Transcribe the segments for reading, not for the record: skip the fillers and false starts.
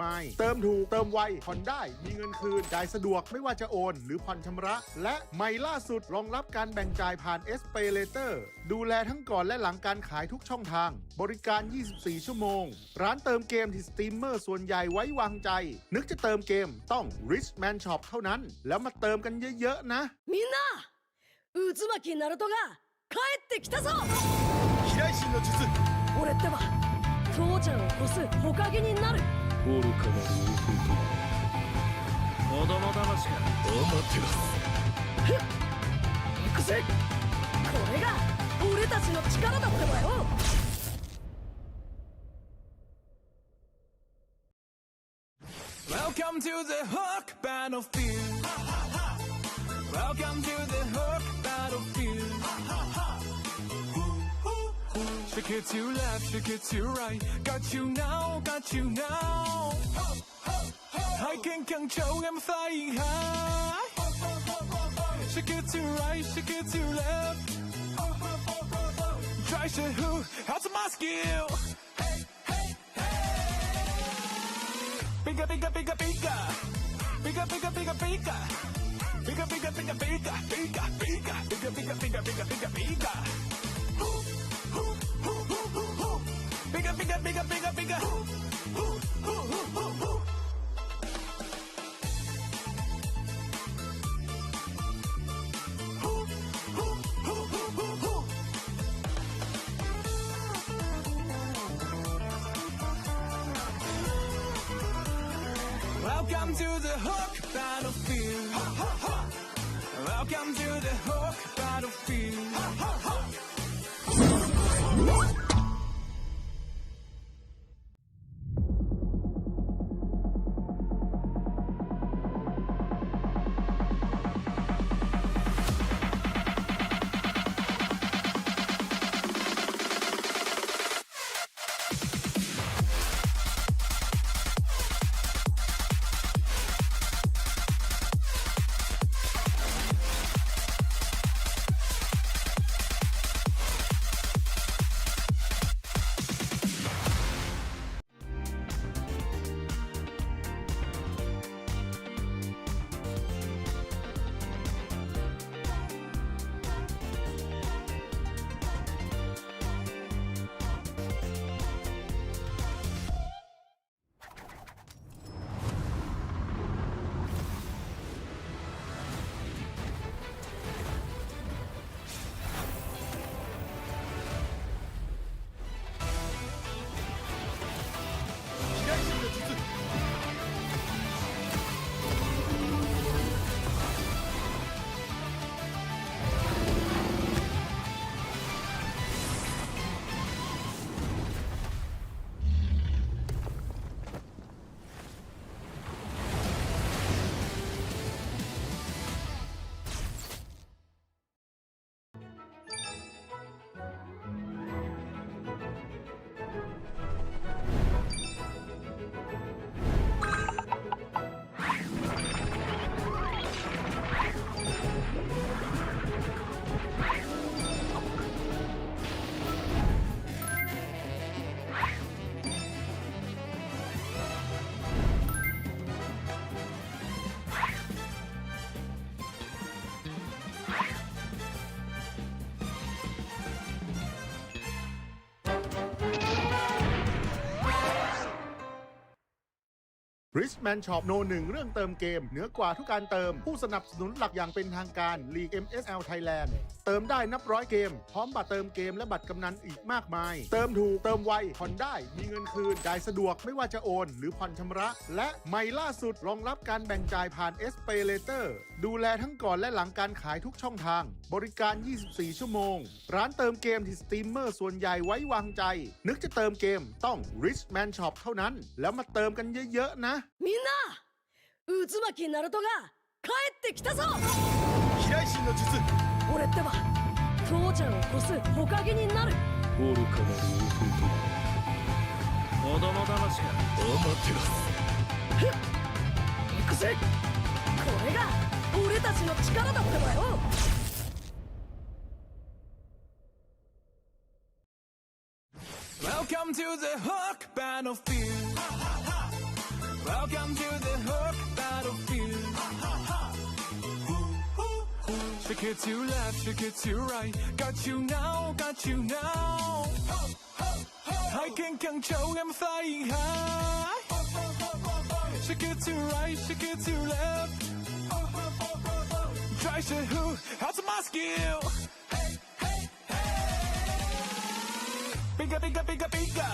มายเติมถูกเติมไวผ่อนได้มีเงินคืนจ่ายสะดวกไม่ว่าจะโอนหรือผ่อนชำระและใหม่ล่าสุดรองรับการแบ่งจ่ายผ่าน SPayLater ดูแลทั้งก่อนและหลังการขายทุกช่องทางบริการ 24 ชั่วโมงร้านเติมเกมที่สตรีมเมอร์ส่วนใหญ่ไว้วางใจนึกจะเติมเกมต้อง Richman Shop เท่านั้นแล้วมาเติมกันเยอะๆนะみんな渦巻きナルトが帰ってきたぞ飛来神の術俺ってば父ちゃんを越す火影になる愚かなる子供騙しがお待てろふっ行くぜこれが俺たちの力だってばよWelcome to the Hook Battlefield. Welcome to the Hook Battlefield. Shake it to left, shake it to right. Got you now, got you now. I can control, I'm flying high. Shake it to right, shake it to left. Try to who, how's my skill?Bigger, bigger, bigger, bigger. Bigger, bigger, bigger, bigger. Bigger, bigger, bigger, bigger. Bigger, bigger. Bigger, bigger, bigger, bigger, bigger, bigger. Bigger, bigger, bigger, bigger, bigger. Welcome to the Hook Battlefield. Welcome to the Hook Battlefield. Richman Shop โนหนึ่งเรื่องเติมเกมเหนือกว่าทุกการเติมผู้สนับสนุนหลักอย่างเป็นทางการลีก MSL Thailand เติมได้นับร้อยเกมพร้อมบัตรเติมเกมและบัตรกำนันอีกมากมายเติมถูกเติมไวผ่อนได้มีเงินคืนจ่ายสะดวกไม่ว่าจะโอนหรือผ่อนชำระและใหม่ล่าสุดรองรับการแบ่งจ่ายผ่าน SPayLater ดูแลทั้งก่อนและหลังการขายทุกช่องทางบริการ 24 ชั่วโมงร้านเติมเกมที่สตรีมเมอร์ส่วนใหญ่ไว้วางใจนึกจะเติมเกมต้อง Richman Shop เท่านั้นแล้วมาเติมกันเยอะๆนะみんな渦巻きナルトが帰ってきたぞ飛来神の術俺ってば父ちゃんを越す火影になる愚かなる子供騙しがお待てろふっ行くぜこれが俺たちの力だってばよWelcome to the Hook Battlefield. Welcome to the hook battlefield. Shake it to left, shake it to right. Got you now, got you now. I can control, I'm flying high. Shake it to right, shake it to left. Try to who, how's my skill? Bigger, bigger, bigger, bigger.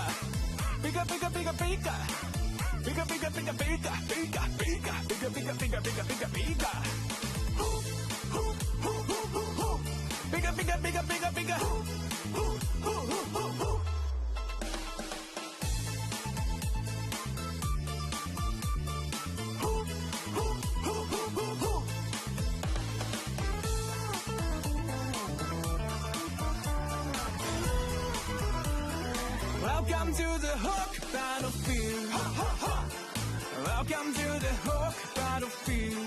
Bigger, bigger, bigger, bigger. Bigger, bigger, bigger, bigger. Bigger, bigger, bigger, bigger, bigger, bigger, bigger, bigger. Bigger, bigger, bigger, bigger, bigger. Welcome to the hook battlefield. Welcome to the hook battlefield.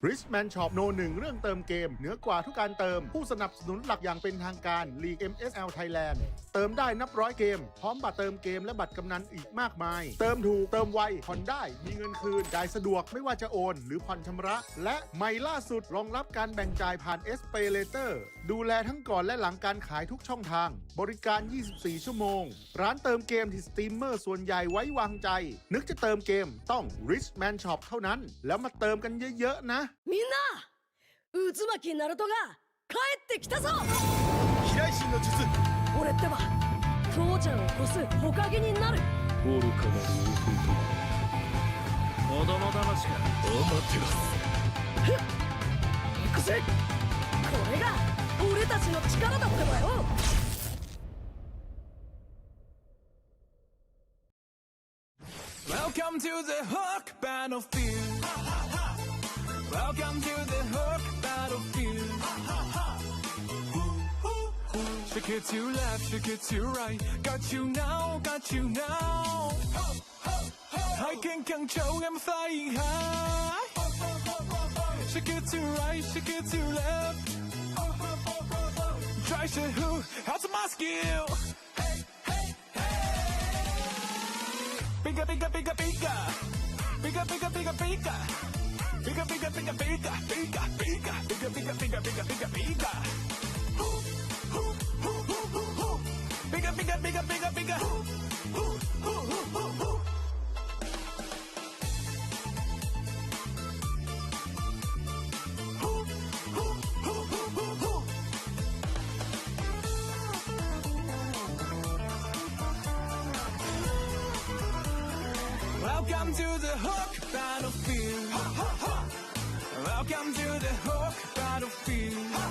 Richman Shop โน 1 เรื่องเติมเกมเหนือกว่าทุกการเติมผู้สนับสนุนหลักอย่างเป็นทางการ League MSL Thailand เติมได้นับร้อยเกมพร้อมบัตรเติมเกมและบัตรกำนันอีกมากมายเติมถูกเติมไวผ่อนได้มีเงินคืนจ่ายสะดวกไม่ว่าจะโอนหรือผ่อนชำระและใหม่ล่าสุดรองรับการแบ่งจ่ายผ่าน SPayLater ดูแลทั้งก่อนและหลังการขายทุกช่องทางบริการ 24 ชั่วโมงร้านเติมเกมที่สตรีมเมอร์ส่วนใหญ่ไว้วางใจนึกจะเติมเกมต้อง Richman Shop เท่านั้นแล้วมาเติมกันเยอะๆนะみんな渦巻きナルトが帰ってきたぞ飛来神の術俺ってば父ちゃんを越す火影になる愚かなる大人子供騙しかアマテラス行くぜこれが俺たちの力だってばよWelcome to the hook battlefield. Welcome to the hook battlefield. Shake it to left, shake it to right. Got you now, got you now. I can control, I'm flying high. Shake it to right, shake it to left. Try to who, how's my skill? Bigger, bigger, bigger, bigger. Bigger, bigger, bigger, bigger. Bigger, bigger, bigger, bigger. Bigger, bigger, bigger, bigger, bigger, bigger, bigger, bigger. Bigger, bigger, bigger, bigger, bigger. Welcome to the Hook battlefield. Welcome to the Hook battlefield.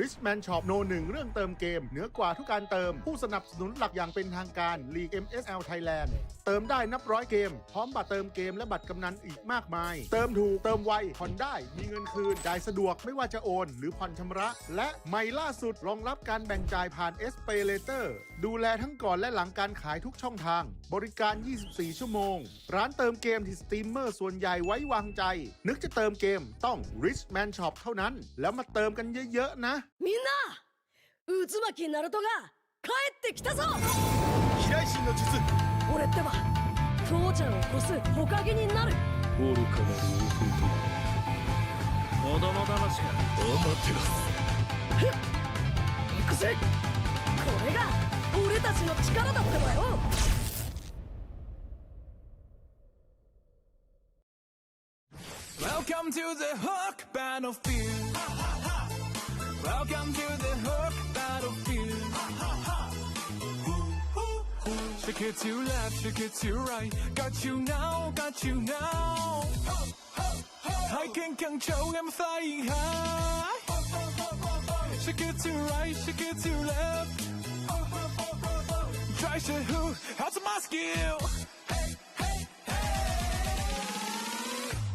Richman Shop โน 1 เรื่องเติมเกมเหนือกว่าทุกการเติมผู้สนับสนุนหลักอย่างเป็นทางการ League MSL Thailand เติมได้นับร้อยเกมพร้อมบัตรเติมเกมและบัตรกำนันอีกมากมายเติมถูกเติมไวผ่อนได้มีเงินคืนจ่ายสะดวกไม่ว่าจะโอนหรือผ่อนชำระและใหม่ล่าสุดรองรับการแบ่งจ่ายผ่าน SPayLater ดูแลทั้งก่อนและหลังการขายทุกช่องทางบริการ 24 ชั่วโมงร้านเติมเกมที่สตรีมเมอร์ส่วนใหญ่ไว้วางใจนึกจะเติมเกมต้อง Richman Shop เท่านั้นแล้วมาเติมกันเยอะๆนะみんな渦巻きナルトが帰ってきたぞ飛来神の術俺ってば父ちゃんを越す火影になる愚かなる大振りと子供騙しがアマテラス行くぜこれが俺たちの力だってばよWelcome to the Hook battlefield. Welcome to the Hook battlefield. Shake it to left, shake it to right. Got you now, got you now. I can control, I'm flying high. Shake it to right, shake it to left. Try to who, how's my skill?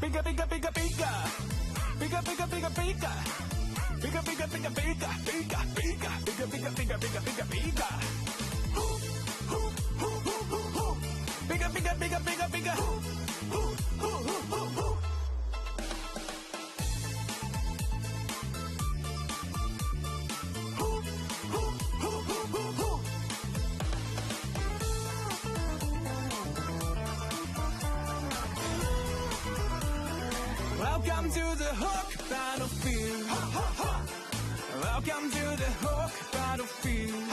Bigger, bigger, bigger, bigger. Bigger, bigger, bigger, bigger. Bigger, bigger, bigger, bigger, bigger, bigger, bigger, bigger, bigger, bigger, bigger, bigger. Bigger, bigger, bigger, bigger, bigger. Welcome to the Hook battlefield. Welcome to the Hook battlefield.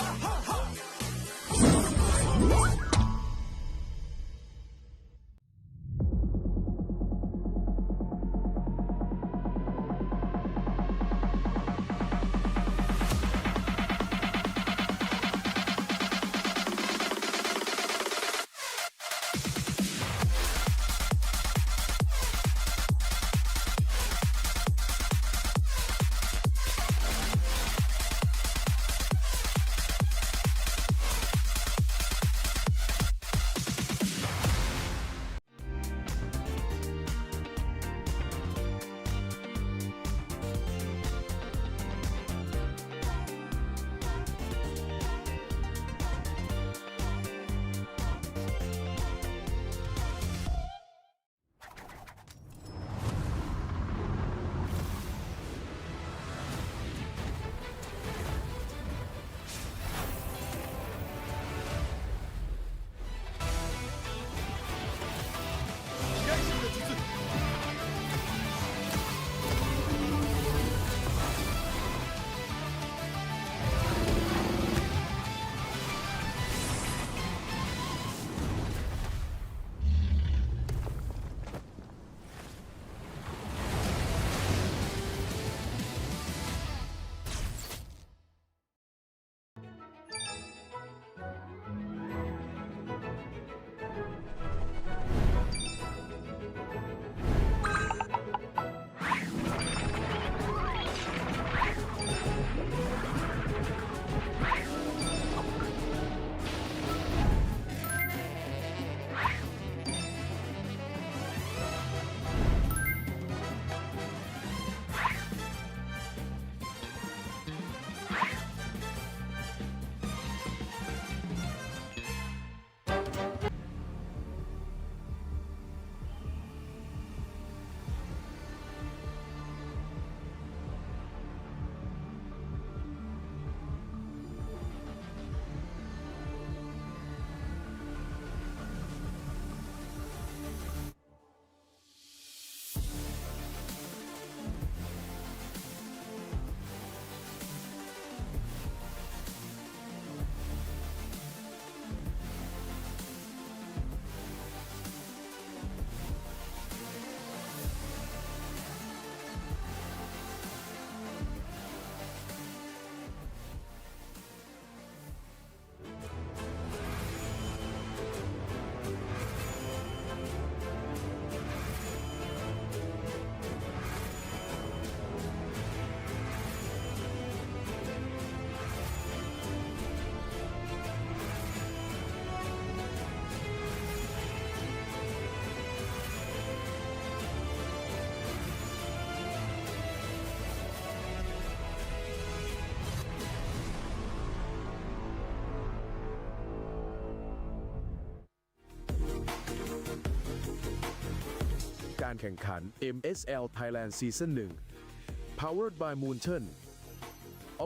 การแข่งขัน MSL Thailand Season 1 Powered by Moonton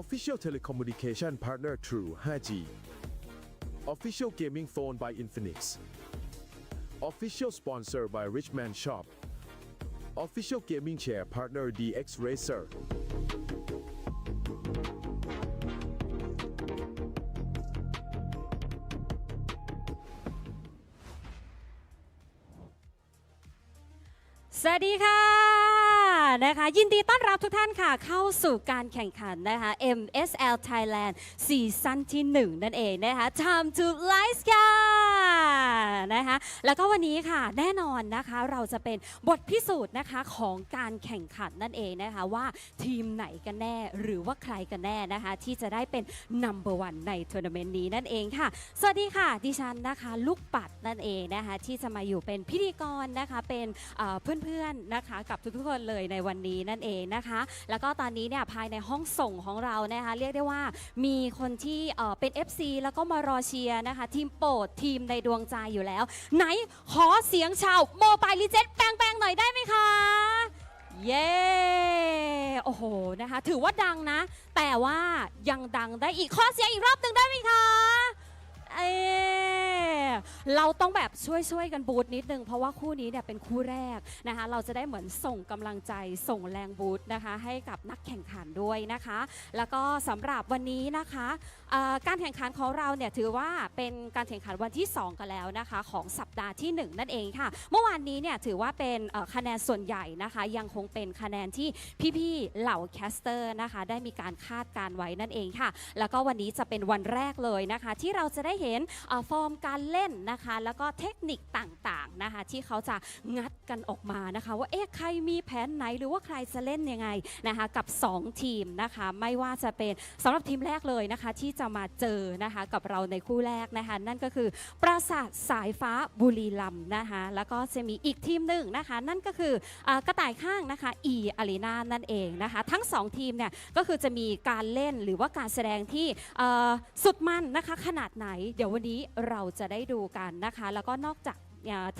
Official Telecommunication Partner True 5G Official Gaming Phone by Infinix Official Sponsor by Richman Shop Official Gaming Chair Partner DX Racerสวัสดีค่ะนะคะยินดีต้อนรับทุกท่านค่ะเข้าสู่การแข่งขันนะคะ MSL Thailand ซีซั่นที่1นั่นเองนะคะ Time to Lights ค่ะนะคะแล้วก็วันนี้ค่ะแน่นอนนะคะเราจะเป็นบทพิสูจน์นะคะของการแข่งขันนั่นเองนะคะว่าทีมไหนกันแน่หรือว่าใครกันแน่นะคะที่จะได้เป็น number one ในทัวร์นาเมนต์นี้นั่นเองค่ะสวัสดีค่ะดิฉันนะคะลูกปัดนั่นเองนะคะที่จะมาอยู่เป็นพิธีกรนะคะเป็นเพื่อนๆนะคะกับทุกๆคนเลยในวันนี้นั่นเองนะคะแล้วก็ตอนนี้เนี่ยภายในห้องส่งของเรานะคะเรียกได้ว่ามีคนที่เป็น FC แล้วก็มารอเชียร์นะคะทีมโปรดทีมในดวงใจอยู่แล้วไหนขอเสียงชาวโมบายลีเจนแปลงๆหน่อยได้ไหมคะเย้โอ้โหนะคะถือว่าดังนะแต่ว่ายังดังได้อีกขอเสียงอีกรอบหนึ่งได้ไหมคะเราต้องแบบช่วยกันบูทนิดนึงเพราะว่าคู่นี้เนี่ยเป็นคู่แรกนะคะเราจะได้เหมือนส่งกำลังใจส่งแรงบูทนะคะให้กับนักแข่งขันด้วยนะคะแล้วก็สำหรับวันนี้นะคะการแข่งขันของเราเนี่ยถือว่าเป็นการแข่งขันวันที่2กันแล้วนะคะของสัปดาห์ที่1นั่นเองค่ะเมื่อวานนี้เนี่ยถือว่าเป็นคะแนนส่วนใหญ่นะคะยังคงเป็นคะแนนที่พี่ๆเหล่าแคสเตอร์นะคะได้มีการคาดการไว้นั่นเองค่ะแล้วก็วันนี้จะเป็นวันแรกเลยนะคะที่เราจะได้เห็นฟอร์มการเล่นนะคะแล้วก็เทคนิคต่างๆนะคะที่เขาจะงัดกันออกมานะคะว่าใครมีแผนไหนหรือว่าใครจะเล่นยังไงนะคะกับ2ทีมนะคะไม่ว่าจะเป็นสำหรับทีมแรกเลยนะคะที่จะมาเจอนะคะกับเราในคู่แรกนะคะนั่นก็คือปราสาทสายฟ้าบุรีรัมย์นะคะแล้วก็จะมีอีกทีมหนึ่งนะคะนั่นก็คือกระต่ายข้างนะคะอารีนานั่นเองนะคะทั้ง2ทีมเนี่ยก็คือจะมีการเล่นหรือว่าการแสดงที่สุดมันนะคะขนาดไหนเดี๋ยววันนี้เราจะได้ดูกันนะคะแล้วก็นอกจาก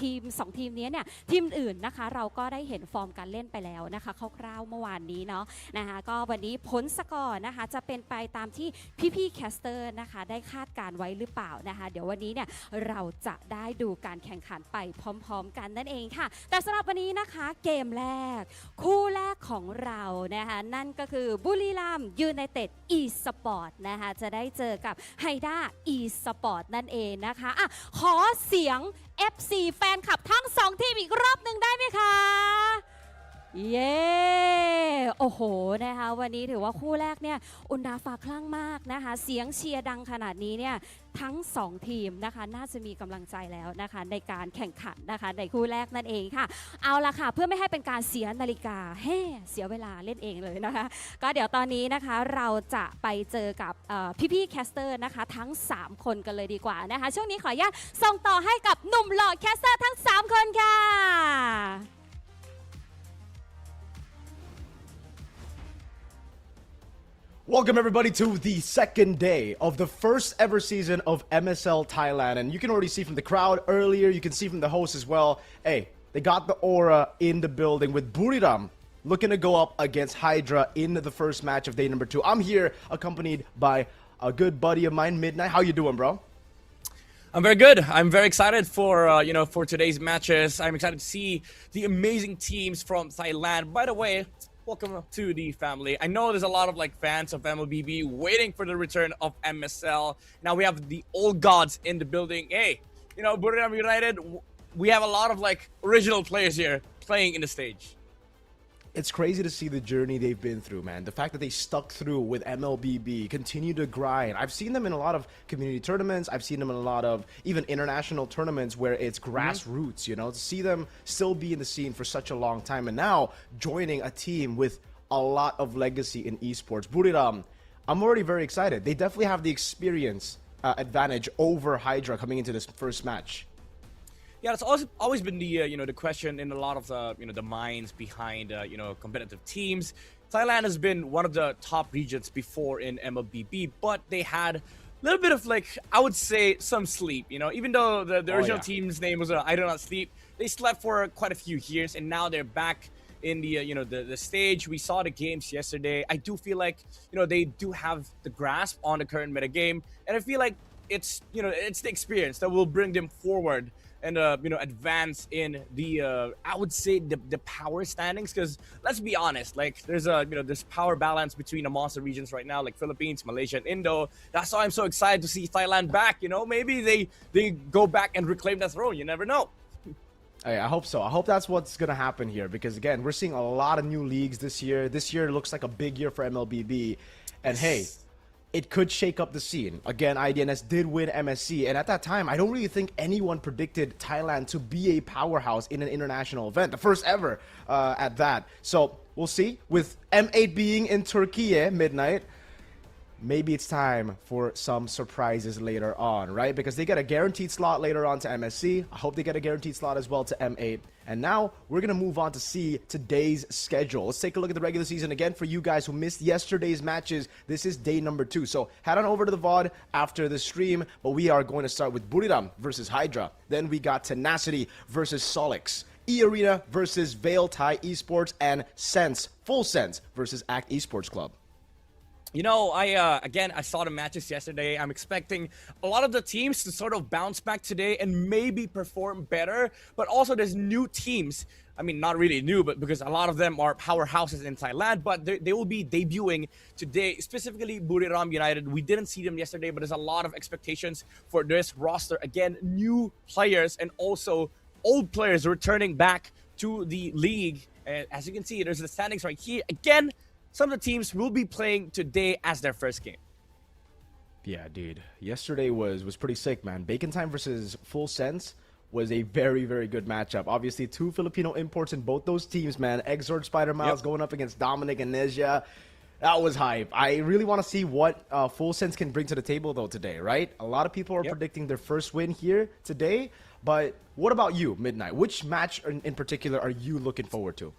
ทีม2ทีมนี้เนี่ยทีมอื่นนะคะเราก็ได้เห็นฟอร์มการเล่นไปแล้วนะคะคร่าวๆเมื่อวานนี้เนาะนะคะก็วันนี้ผลสกอร์นะคะจะเป็นไปตามที่พี่ๆแคสเตอร์นะคะได้คาดการไว้หรือเปล่านะคะเดี๋ยววันนี้เนี่ยเราจะได้ดูการแข่งขันไปพร้อมๆกันนั่นเองค่ะแต่สำหรับวันนี้นะคะเกมแรกคู่แรกของเรานะคะนั่นก็คือบุรีรัมย์ยูไนเต็ดอีสปอร์ตนะคะจะได้เจอกับไฮด้าอีสปอร์ตนั่นเองนะคะขอเสียงFC แฟนคลับทั้ง2ทีมอีกรอบหนึ่งได้ไหมคะเย้โอ้โหนะคะวันนี้ถือว่าคู่แรกเนี่ยอุณาฟ้าคลั่งมากนะคะเสียงเชียร์ดังขนาดนี้เนี่ยทั้ง2ทีมนะคะน่าจะมีกำลังใจแล้วนะคะในการแข่งขันนะคะในคู่แรกนั่นเองค่ะเอาละค่ะเพื่อไม่ให้เป็นการเสียนาฬิกาเสียเวลาเล่นเองเลยนะคะก็เดี๋ยวตอนนี้นะคะเราจะไปเจอกับพี่ๆแคสเตอร์นะคะทั้ง3คนกันเลยดีกว่านะคะช่วงนี้ขออนุญาตส่งต่อให้กับหนุ่มหล่อแคสเตอร์ทั้ง3คนค่ะ Welcome everybody to the second day of the first ever season of MSL Thailand, and you can already see from the crowd earlier, you can see from the host as well, hey, they got the aura in the building with Buriram looking to go up against Hydra in the first match of day number 2. I'm here accompanied by a good buddy of mine, Midnight. How you doing, bro? I'm very good. I'm very excited for for today's matches. I'm excited to see the amazing teams from Thailand. By the way, welcome to the family. I know there's a lot of fans of MLBB waiting for the return of MSL. Now we have the old gods in the building. Hey, Buriram United, we have a lot of original players here playing in the stage. It's crazy to see the journey they've been through, man. The fact that they stuck through with MLBB, continue to grind. I've seen them in a lot of community tournaments. I've seen them in a lot of even international tournaments where it's grassroots, to see them still be in the scene for such a long time and now joining a team with a lot of legacy in esports. Buriram, I'm already very excited. They definitely have the experience advantage over Hydra coming into this first match. Yeah, it's always been the the question in a lot of the the minds behind competitive teams. Thailand has been one of the top regions before in MLBB, but they had a little bit of I would say some sleep. Even though the original team's name was I Do Not Sleep, they slept for quite a few years, and now they're back in the the stage. We saw the games yesterday. I do feel like they do have the grasp on the current meta game, and I feel like it's it's the experience that will bring them forward and advance in the I would say the power standings, because let's be honest, like there's a there's power balance between the monster regions right now, like Philippines, Malaysia, and Indo. That's why I'm so excited to see Thailand back. Maybe they go back and reclaim that throne. You never know. Hey, I hope so. I hope that's what's going to happen here, because again, we're seeing a lot of new leagues this year. This year looks like a big year for MLBB, and hey, it could shake up the scene. Again, IDNS did win MSC, and at that time, I don't really think anyone predicted Thailand to be a powerhouse in an international event, the first ever at that. So we'll see. With M8 being in Turkey midnight, maybe it's time for some surprises later on, right? Because they get a guaranteed slot later on to MSC. I hope they get a guaranteed slot as well to M8. And now we're going to move on to see today's schedule. Let's take a look at the regular season again for you guys who missed yesterday's matches. This is day number 2. So head on over to the VOD after the stream. But we are going to start with Buriram versus Hydra. Then we got Tenacity versus Solix. E-Arena versus VLTH Esports. And Sense, Full Sense versus Act Esports Club. I saw the matches yesterday. I'm expecting a lot of the teams to sort of bounce back today and maybe perform better. But also there's new teams. I mean, not really new, but because a lot of them are powerhouses in Thailand, but they will be debuting today, specifically Buriram United. We didn't see them yesterday, but there's a lot of expectations for this roster. Again, new players and also old players returning back to the league. And as you can see, there's the standings right here. Again, some of the teams will be playing today as their first game. Yeah, dude. Yesterday was pretty sick, man. Bacon Time versus Full Sense was a very, very good matchup. Obviously, 2 Filipino imports in both those teams, man. Exord Spider Miles going up against Dominic and Nezia. That was hype. I really want to see what Full Sense can bring to the table, though, today, right? A lot of people are predicting their first win here today. But what about you, Midnight? Which match in particular are you looking forward to?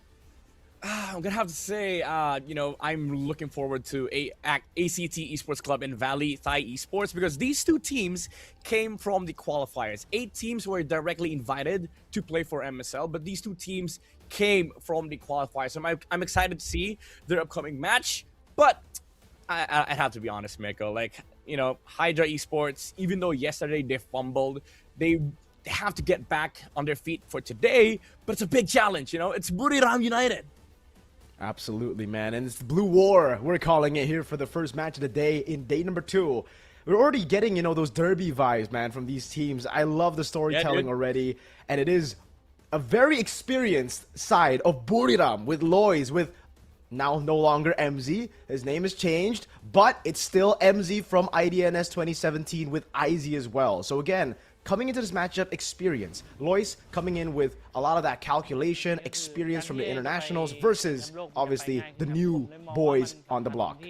I'm gonna have to say, I'm looking forward to ACT Esports Club and Valley Thai Esports, because these 2 teams came from the qualifiers. 8 teams were directly invited to play for MSL, but these 2 teams came from the qualifiers. So I'm excited to see their upcoming match. But I have to be honest, Miko. Like, Hydra Esports, even though yesterday they fumbled, they have to get back on their feet for today. But it's a big challenge. It's Buriram United. Absolutely, man. And it's the Blue War, we're calling it here for the first match of the day in day number 2. We're already getting, those derby vibes, man, from these teams. I love the storytelling already. And it is a very experienced side of Buriram with Lois, with now no longer MZ. His name has changed, but it's still MZ from IDNS 2017 with IZ as well. So again, coming into this matchup, experience. Lois coming in with a lot of that calculation, experience from the internationals versus, obviously, the new boys on the block.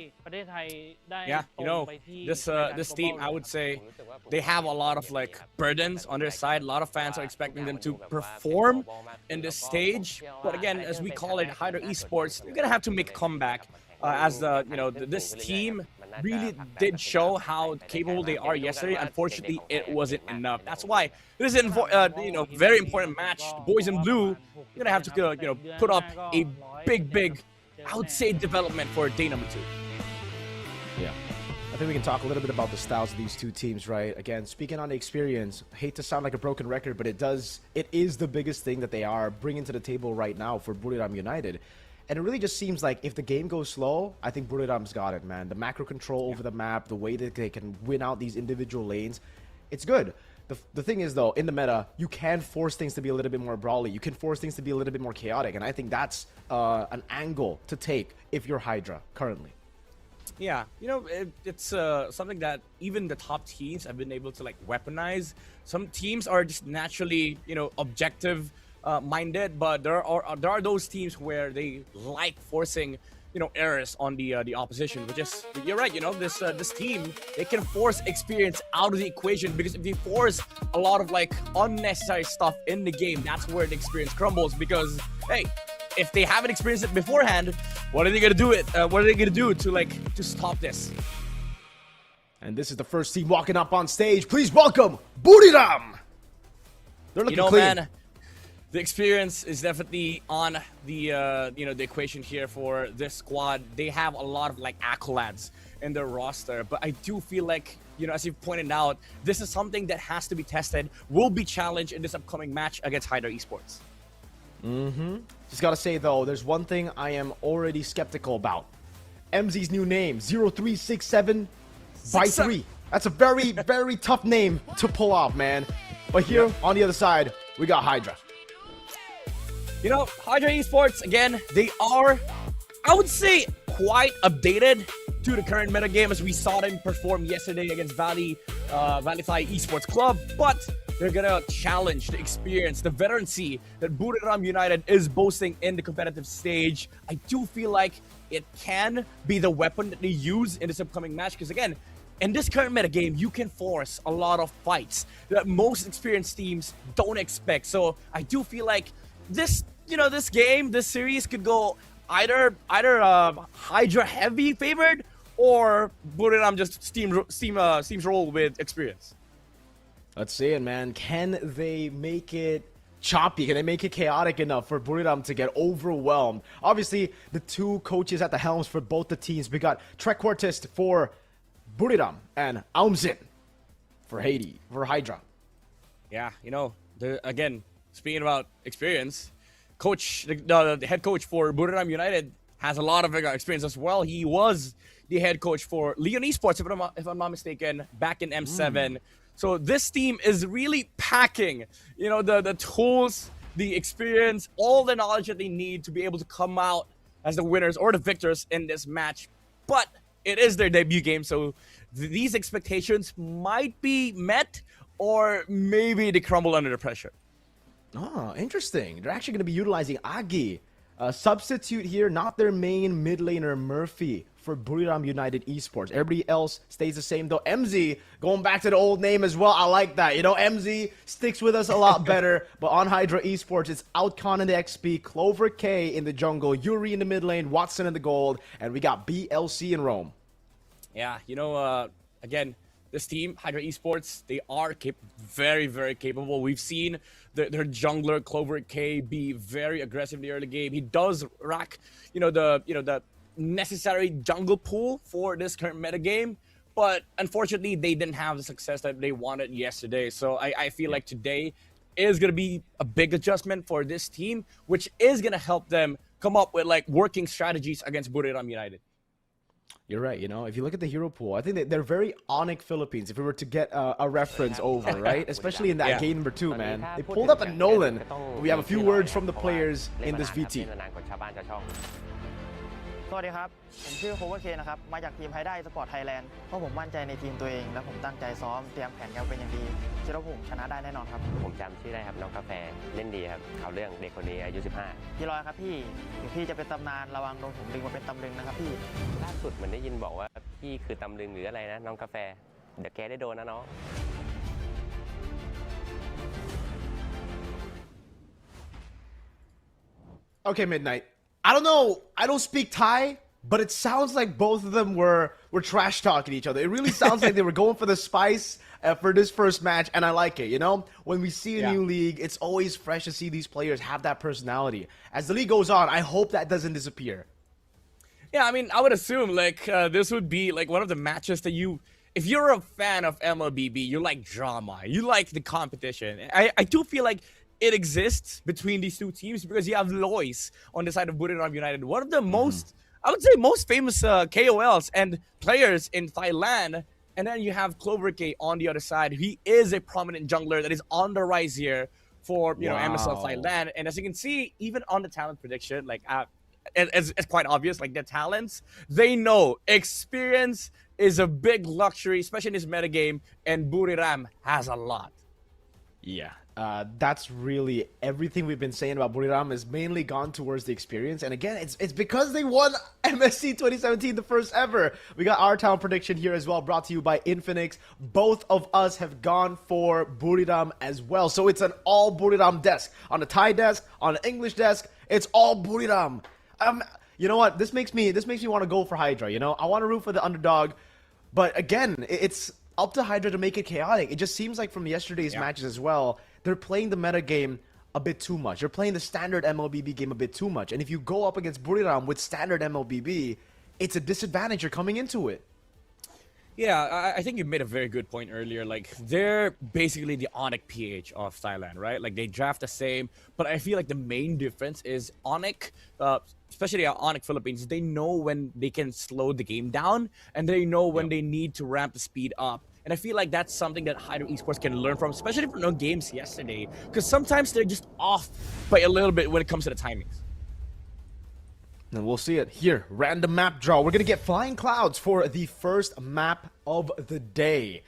Yeah, this team, I would say, they have a lot of burdens on their side. A lot of fans are expecting them to perform in this stage. But again, as we call it, Hydra Esports, they're gonna have to make a comeback. As this team really did show how capable they are yesterday. Unfortunately, it wasn't enough. That's why this is a very important match. The boys in blue, you're gonna have to put up a big, I would say, development for day number 2. Yeah. I think we can talk a little bit about the styles of these 2 teams, right? Again, speaking on the experience, hate to sound like a broken record, but it is the biggest thing that they are bringing to the table right now for Buriram United. And it really just seems like if the game goes slow, I think Buriram's got it, man. The macro control over the map, the way that they can win out these individual lanes, it's good. The thing is, though, in the meta, you can force things to be a little bit more brawly. You can force things to be a little bit more chaotic. And I think that's an angle to take if you're Hydra currently. Yeah, it's something that even the top teams have been able to weaponize. Some teams are just naturally, objective minded, but there are those teams where they like forcing errors on the opposition, which is, you're right, this team, they can force experience out of the equation, because if they force a lot of unnecessary stuff in the game, that's where the experience crumbles. Because hey, if they haven't experienced it beforehand, what are they gonna do to stop this? And this is the first team walking up on stage. Please welcome Buriram. They're looking clean. Man, the experience is definitely on the the equation here for this squad. They have a lot of like accolades in their roster, but I do feel like, as you pointed out, this is something that has to be tested, will be challenged in this upcoming match against Hydra Esports. Just gotta say though, there's one thing I am already skeptical about. MZ's new name, 0367 by 3. That's a very, very tough name to pull off, man. But here on the other side, we got Hydra. Hydra Esports, again, they are, I would say, quite updated to the current metagame as we saw them perform yesterday against VLTH Esports Club, but they're gonna challenge the experience, the veterancy that Buriram United is boasting in the competitive stage. I do feel like it can be the weapon that they use in this upcoming match, because again, in this current metagame, you can force a lot of fights that most experienced teams don't expect. So I do feel like this series could go either Hydra heavy favored, or Buriram just steamroll with experience. Let's see it, man. Can they make it choppy? Can they make it chaotic enough for Buriram to get overwhelmed? Obviously, the two coaches at the helms for both the teams. We got Trek Quartist for Buriram and Aumzin for Hydra. Yeah, again, speaking about experience, the head coach for Buriram United has a lot of experience as well. He was the head coach for Leon Esports, if I'm not mistaken, back in M7. So this team is really packing, the tools, the experience, all the knowledge that they need to be able to come out as the winners or the victors in this match. But it is their debut game, so these expectations might be met, or maybe they crumble under the pressure. Oh, interesting. They're actually going to be utilizing Agi. Substitute here, not their main mid laner Murphy for Buriram United Esports. Everybody else stays the same though. MZ going back to the old name as well. I like that. MZ sticks with us a lot better. But on Hydra Esports, it's Outcon in the XP, Clover K in the jungle, Yuri in the mid lane, Watson in the gold, and we got BLC in Rome. Yeah, again, this team, Hydra Esports, they are very, very capable. We've seen their jungler Clover K be very aggressive in the early game. He does rack, the necessary jungle pool for this current metagame, but unfortunately, they didn't have the success that they wanted yesterday. So I feel like today is going to be a big adjustment for this team, which is going to help them come up with working strategies against Buriram United. You're right. If you look at the hero pool, I think they're very Onyx Philippines, if we were to get a reference over, right? Especially in that game number 2, man. They pulled up a Nolan. We have a few words from the players in this VT. สวัสดีครับผมชื่อ Cover K นะครับมาจากทีมไฮด้าสปอร์ตไทยแลนด์เพราะผมมั่นใจในทีมตัวเองและผมตั้งใจซ้อมเตรียมแผนการเป็นอย่างดีเชื่อว่าผมชนะได้แน่นอนครับผมจำชื่อได้ครับน้องกาแฟเล่นดีครับเขาเรื่องเด็กคนนี้อายุ15พี่ลอยครับพี่ถึงพี่จะเป็นตำนานระวังโดนผมดึงมาเป็นตำลึงนะครับพี่ล่าสุดเหมือนได้ยินบอกว่าพี่คือตำลึงหรืออะไรนะน้องกาแฟเดี๋ยวแกได้โดนนะน้อง Okay, Midnight. I don't know. I don't speak Thai, but it sounds like both of them were trash talking each other. It really sounds like they were going for the spice for this first match, and I like it. When we see a new league, it's always fresh to see these players have that personality. As the league goes on, I hope that doesn't disappear. Yeah, I mean, I would assume this would be one of the matches that if you're a fan of MLBB, you like drama, you like the competition. I do feel like it exists between these two teams because you have Lois on the side of Buriram United, one of the most, I would say, most famous KOLs and players in Thailand. And then you have Clover K on the other side. He is a prominent jungler that is on the rise here for MSL Thailand. And as you can see, even on the talent prediction, it's quite obvious, their talents, they know experience is a big luxury, especially in this metagame, and Buriram has a lot. Yeah. That's really everything we've been saying about Buriram is mainly gone towards the experience. And again, it's because they won MSC 2017, the first ever. We got our town prediction here as well, brought to you by Infinix. Both of us have gone for Buriram as well. So it's an all Buriram desk. On the Thai desk, on the English desk, it's all Buriram. You know what? This makes me want to go for Hydra. I want to root for the underdog. But again, it's up to Hydra to make it chaotic. It just seems like from yesterday's matches as well, they're playing the meta game a bit too much. You're playing the standard MLBB game a bit too much. And if you go up against Buriram with standard MLBB, it's a disadvantage. You're coming into it. Yeah, I think you made a very good point earlier. Like, they're basically the Onyx PH of Thailand, right? Like, they draft the same, but I feel like the main difference is Onyx, especially Onyx Philippines, they know when they can slow the game down, and they know when they need to ramp the speed up. And I feel like that's something that Hydro Esports can learn from, especially from no games yesterday, because sometimes they're just off by a little bit when it comes to the timings. And we'll see it here. Random map draw. We're going to get Flying Clouds for the first map of the day.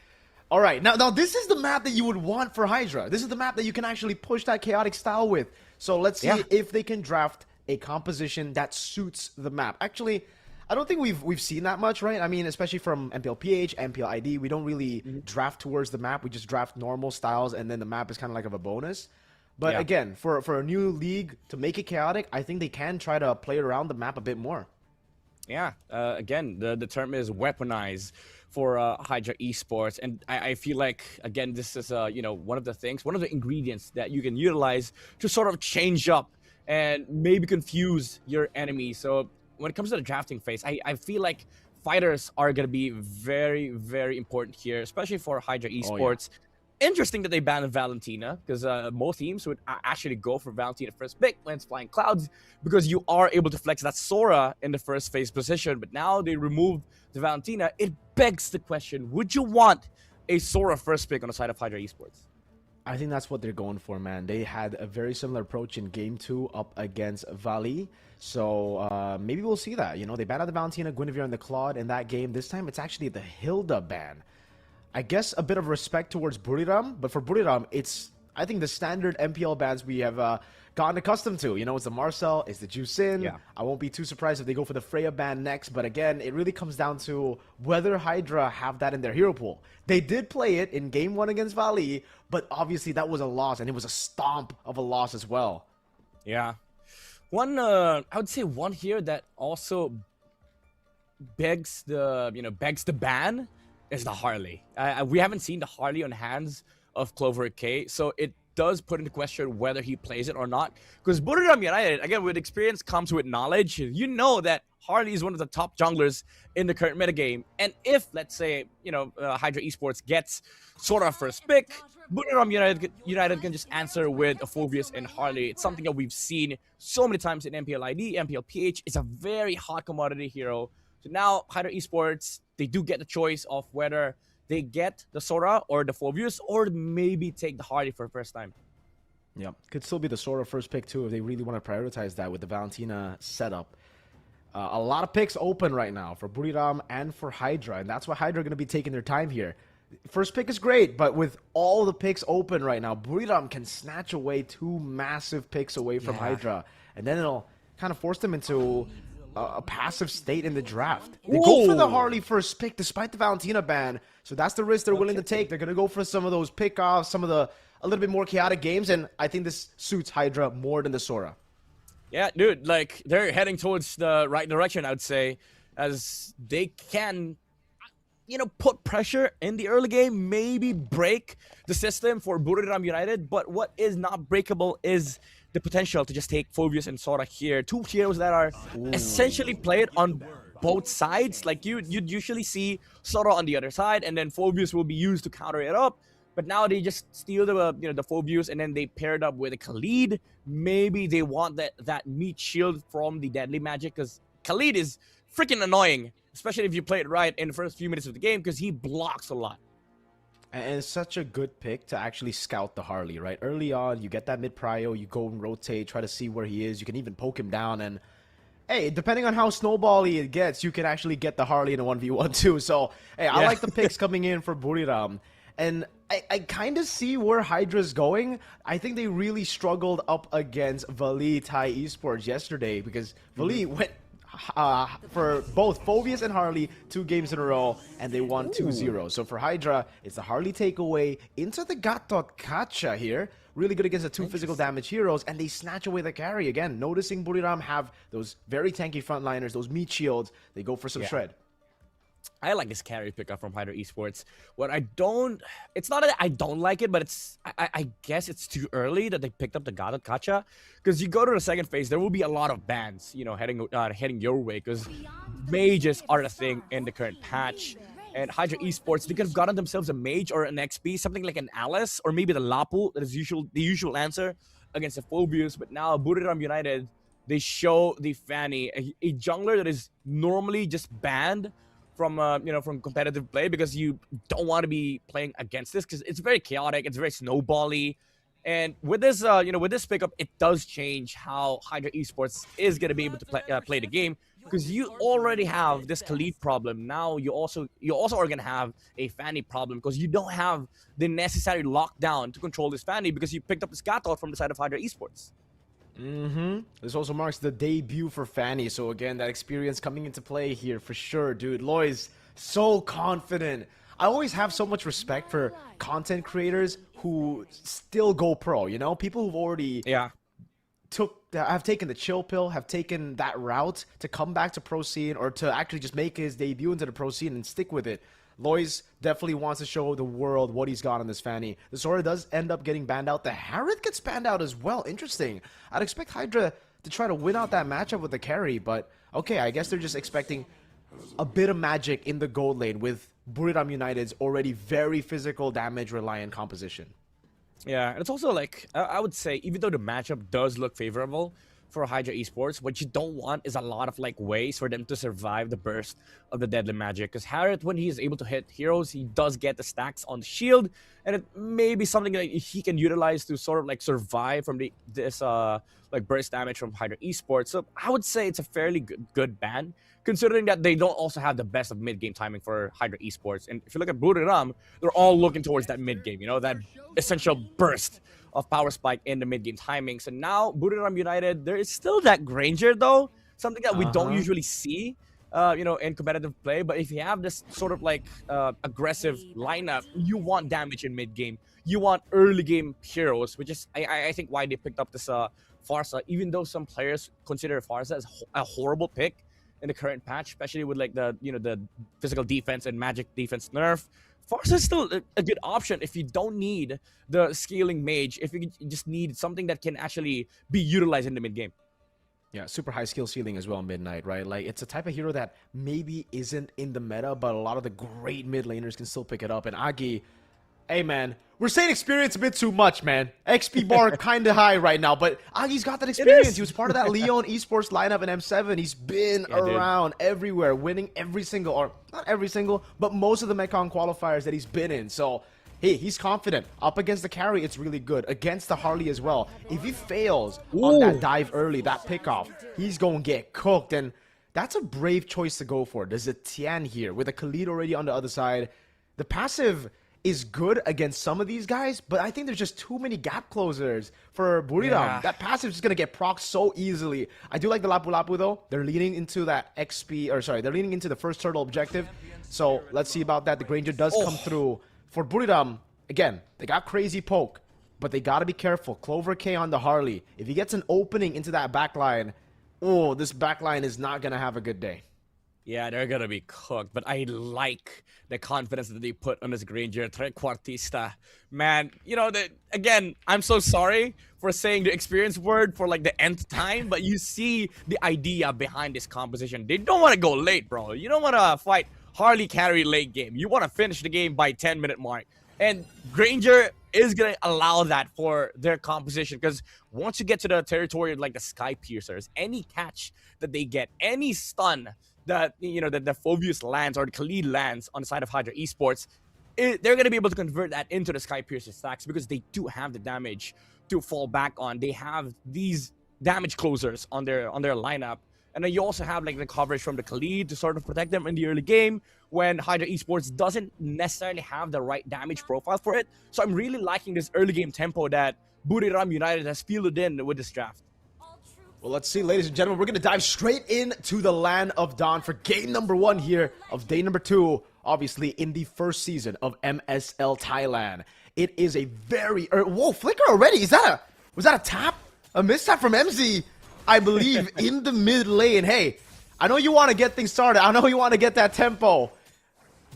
All right. Now this is the map that you would want for Hydra. This is the map that you can actually push that chaotic style with. So let's see if they can draft a composition that suits the map. Actually, I don't think we've seen that much, right? I mean, especially from MPLPH, MPLID, we don't really draft towards the map. We just draft normal styles, and then the map is kind of like of a bonus. But again, for a new league to make it chaotic, I think they can try to play around the map a bit more. Yeah, again, the term is weaponize for Hydra Esports, and I feel like, again, this is one of the ingredients that you can utilize to sort of change up and maybe confuse your enemy. So when it comes to the drafting phase, I feel like fighters are going to be very, very important here, especially for Hydra Esports. Interesting that they banned Valentina, because most teams would actually go for Valentina first pick when it's Flying Clouds, because you are able to flex that Sora in the first phase position. But now they removed the Valentina. It begs the question, would you want a Sora first pick on the side of Hydra Esports? I think that's what they're going for, man. They had a very similar approach in Game 2 up against Vali. So maybe we'll see that. You know, they banned out the Valentina, Guinevere, and the Claude in that game. This time it's actually the Hilda ban. I guess a bit of respect towards Buriram, but for Buriram, it's, I think, the standard MPL bans we have gotten accustomed to. You know, it's the Marcel, it's the Jusin. Yeah. I won't be too surprised if they go for the Freya ban next, but again, it really comes down to whether Hydra have that in their hero pool. They did play it in Game 1 against Vali, but obviously that was a loss, and it was a stomp of a loss as well. Yeah. I would say one here that also begs the ban is the Harley. We haven't seen the Harley on hands of Clover K, so it does put into question whether he plays it or not. Because Buriram United, again, with experience comes with knowledge. You know that Harley is one of the top junglers in the current metagame. And if, let's say, Hydra Esports gets Sora first pick, Buriram United can just answer with a Phobius and Harley. It's something that we've seen so many times in MPLID, MPLPH. It's a very hot commodity hero. So now Hydra Esports, they do get the choice of whether they get the Sora or the Phobius, or maybe take the Harley for the first time. Yeah, could still be the Sora first pick too if they really want to prioritize that with the Valentina setup. A lot of picks open right now for Buriram and for Hydra, and that's why Hydra are going to be taking their time here. First pick is great, but with all the picks open right now, Buriram can snatch away 2 massive picks away from Hydra, and then it'll kind of force them into a passive state in the draft. They go for the Harley first pick despite the Valentina ban, so that's the risk they're willing to take. They're going to go for some of those pickoffs, some of the a little bit more chaotic games, and I think this suits Hydra more than the Sora. Yeah, dude, like, they're heading towards the right direction, I would say, as they can, put pressure in the early game, maybe break the system for Buriram United, but what is not breakable is the potential to just take Phobius and Sora here. 2 heroes that are essentially played on both sides. Like, you'd usually see Sora on the other side, and then Phobius will be used to counter it up. But now they just steal the Phobius, and then they pair it up with a Khalid. Maybe they want that meat shield from the Deadly Magic, because Khalid is freaking annoying, especially if you play it right in the first few minutes of the game, because he blocks a lot. And it's such a good pick to actually scout the Harley, right? Early on, you get that mid-prio, you go and rotate, try to see where he is. You can even poke him down, and hey, depending on how snowbally it gets, you can actually get the Harley in a 1v1 too. So, hey, I like the picks coming in for Buriram. And I kind of see where Hydra's going. I think they really struggled up against Vali Thai Esports yesterday, because Vali went for both Phobius and Harley 2 games in a row, and they won 2-0. So for Hydra, it's the Harley takeaway into the Gatot Kacha here. Really good against the 2 physical damage heroes, and they snatch away the carry. Again, noticing Buriram have those very tanky frontliners, those meat shields. They go for some shred. I like this carry pickup from Hydra Esports. What I don't, it's not that I don't like it, but I guess it's too early that they picked up the Gatot Kacha. Because you go to the second phase, there will be a lot of bans, you know, heading your way. Because mages are the thing in the current patch. And Hydra Esports, they could have gotten themselves a mage or an XP, something like an Alice, or maybe the Lapu, that is the usual answer against the Phobius. But now, Buriram United, they show the Fanny, a jungler that is normally just banned from from competitive play, because you don't want to be playing against this, because it's very chaotic, it's very snowbally. And with this with this pickup, it does change how Hydra Esports is going to be able to play the game, because you already have this Khalid problem. Now you also are going to have a Fanny problem, because you don't have the necessary lockdown to control this Fanny, because you picked up this Gatot from the side of Hydra Esports. This also marks the debut for Fanny, so again, that experience coming into play here for sure, dude. Loy's so confident. I always have so much respect for content creators who still go pro, you know? People who've already have taken the chill pill, have taken that route to come back to pro scene, or to actually just make his debut into the pro scene and stick with it. Loy's definitely wants to show the world what he's got on this Fanny. The Sora does end up getting banned out. The Harith gets banned out as well. Interesting. I'd expect Hydra to try to win out that matchup with the carry, but okay, I guess they're just expecting a bit of magic in the gold lane with Buriram United's already very physical damage reliant composition. Yeah, and it's also like, I would say, even though the matchup does look favorable for Hydra Esports, what you don't want is a lot of like ways for them to survive the burst of the Deadly Magic. Because Harith, when he is able to hit heroes, he does get the stacks on the shield, and it may be something that he can utilize to sort of like survive from this like burst damage from Hydra Esports. So I would say it's a fairly good ban, considering that they don't also have the best of mid-game timing for Hydra Esports. And if you look at Buriram, they're all looking towards that mid-game, you know, that essential burst of power spike in the mid-game timing. So now, Buriram United, there is still that Granger, though, something that we don't usually see, in competitive play. But if you have this sort of like aggressive lineup, you want damage in mid-game. You want early-game heroes, which is, I think, why they picked up this Pharsa, even though some players consider Pharsa as a horrible pick in the current patch, especially with like the physical defense and magic defense nerf. Pharsa is still a good option if you don't need the scaling mage, if you just need something that can actually be utilized in the mid game. Yeah, super high skill ceiling as well, Midnight, right? Like, it's a type of hero that maybe isn't in the meta, but a lot of the great mid laners can still pick it up. And Agi, hey man, we're saying experience a bit too much, man. XP bar kind of high right now, but Agi's got that experience. He was part of that Leon Esports lineup in M7. He's been around everywhere, winning every single, or not every single, but most of the Mekong qualifiers that he's been in. So, hey, he's confident. Up against the carry, it's really good. Against the Harley as well. If he fails on that dive early, that pickoff, he's going to get cooked. And that's a brave choice to go for. There's a Tian here with a Khalid already on the other side. The passive is good against some of these guys, but I think there's just too many gap closers for Buriram. Yeah. That passive is just going to get procced so easily. I do like the Lapu Lapu though. They're leaning into that XP, or sorry, they're leaning into the first turtle objective. So let's see about that. The Granger does come through. For Buriram, again, they got crazy poke, but they got to be careful. Clover K on the Harley. If he gets an opening into that backline, oh, this backline is not going to have a good day. Yeah, they're going to be cooked, but I like the confidence that they put on this Granger, Trequartista. Man, again, I'm so sorry for saying the experience word for like the nth time, but you see the idea behind this composition. They don't want to go late, bro. You don't want to fight Harley carry late game. You want to finish the game by 10-minute mark. And Granger is going to allow that for their composition, because once you get to the territory of like the Sky Piercers, any catch that they get, any stun that that the Phobius lands or the Khalid lands on the side of Hydra Esports, they're going to be able to convert that into the Sky Piercer stacks, because they do have the damage to fall back on. They have these damage closers on their lineup. And then you also have like the coverage from the Khalid to sort of protect them in the early game when Hydra Esports doesn't necessarily have the right damage profile for it. So I'm really liking this early game tempo that Buriram United has fielded in with this draft. Well, let's see, ladies and gentlemen, we're going to dive straight into the Land of Dawn for game number 1 here of day number 2, obviously in the first season of MSL Thailand. It is a very, whoa, flicker already. Was that a tap? A mistap from MZ, I believe, in the mid lane. Hey, I know you want to get things started. I know you want to get that tempo.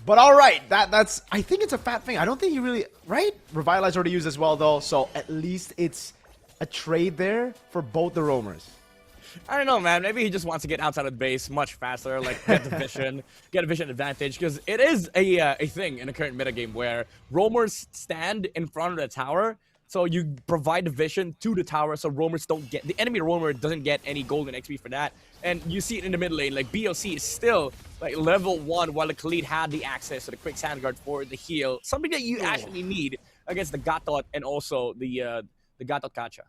But all right, that's I think it's a fat thing. I don't think he really right. Revitalize already used as well though, so at least it's a trade there for both the roamers. I don't know, man. Maybe he just wants to get outside of the base much faster, like get the vision, get a vision advantage, because it is a thing in the current metagame where roamers stand in front of the tower. So you provide the vision to the tower so roamers don't get, the enemy roamer doesn't get any golden XP for that. And you see it in the mid lane, like BLC is still like level 1 while the Khalid had the access to the quick sand guard for the heal. Something that you actually need against the Gatot and also the Gatot Kacha.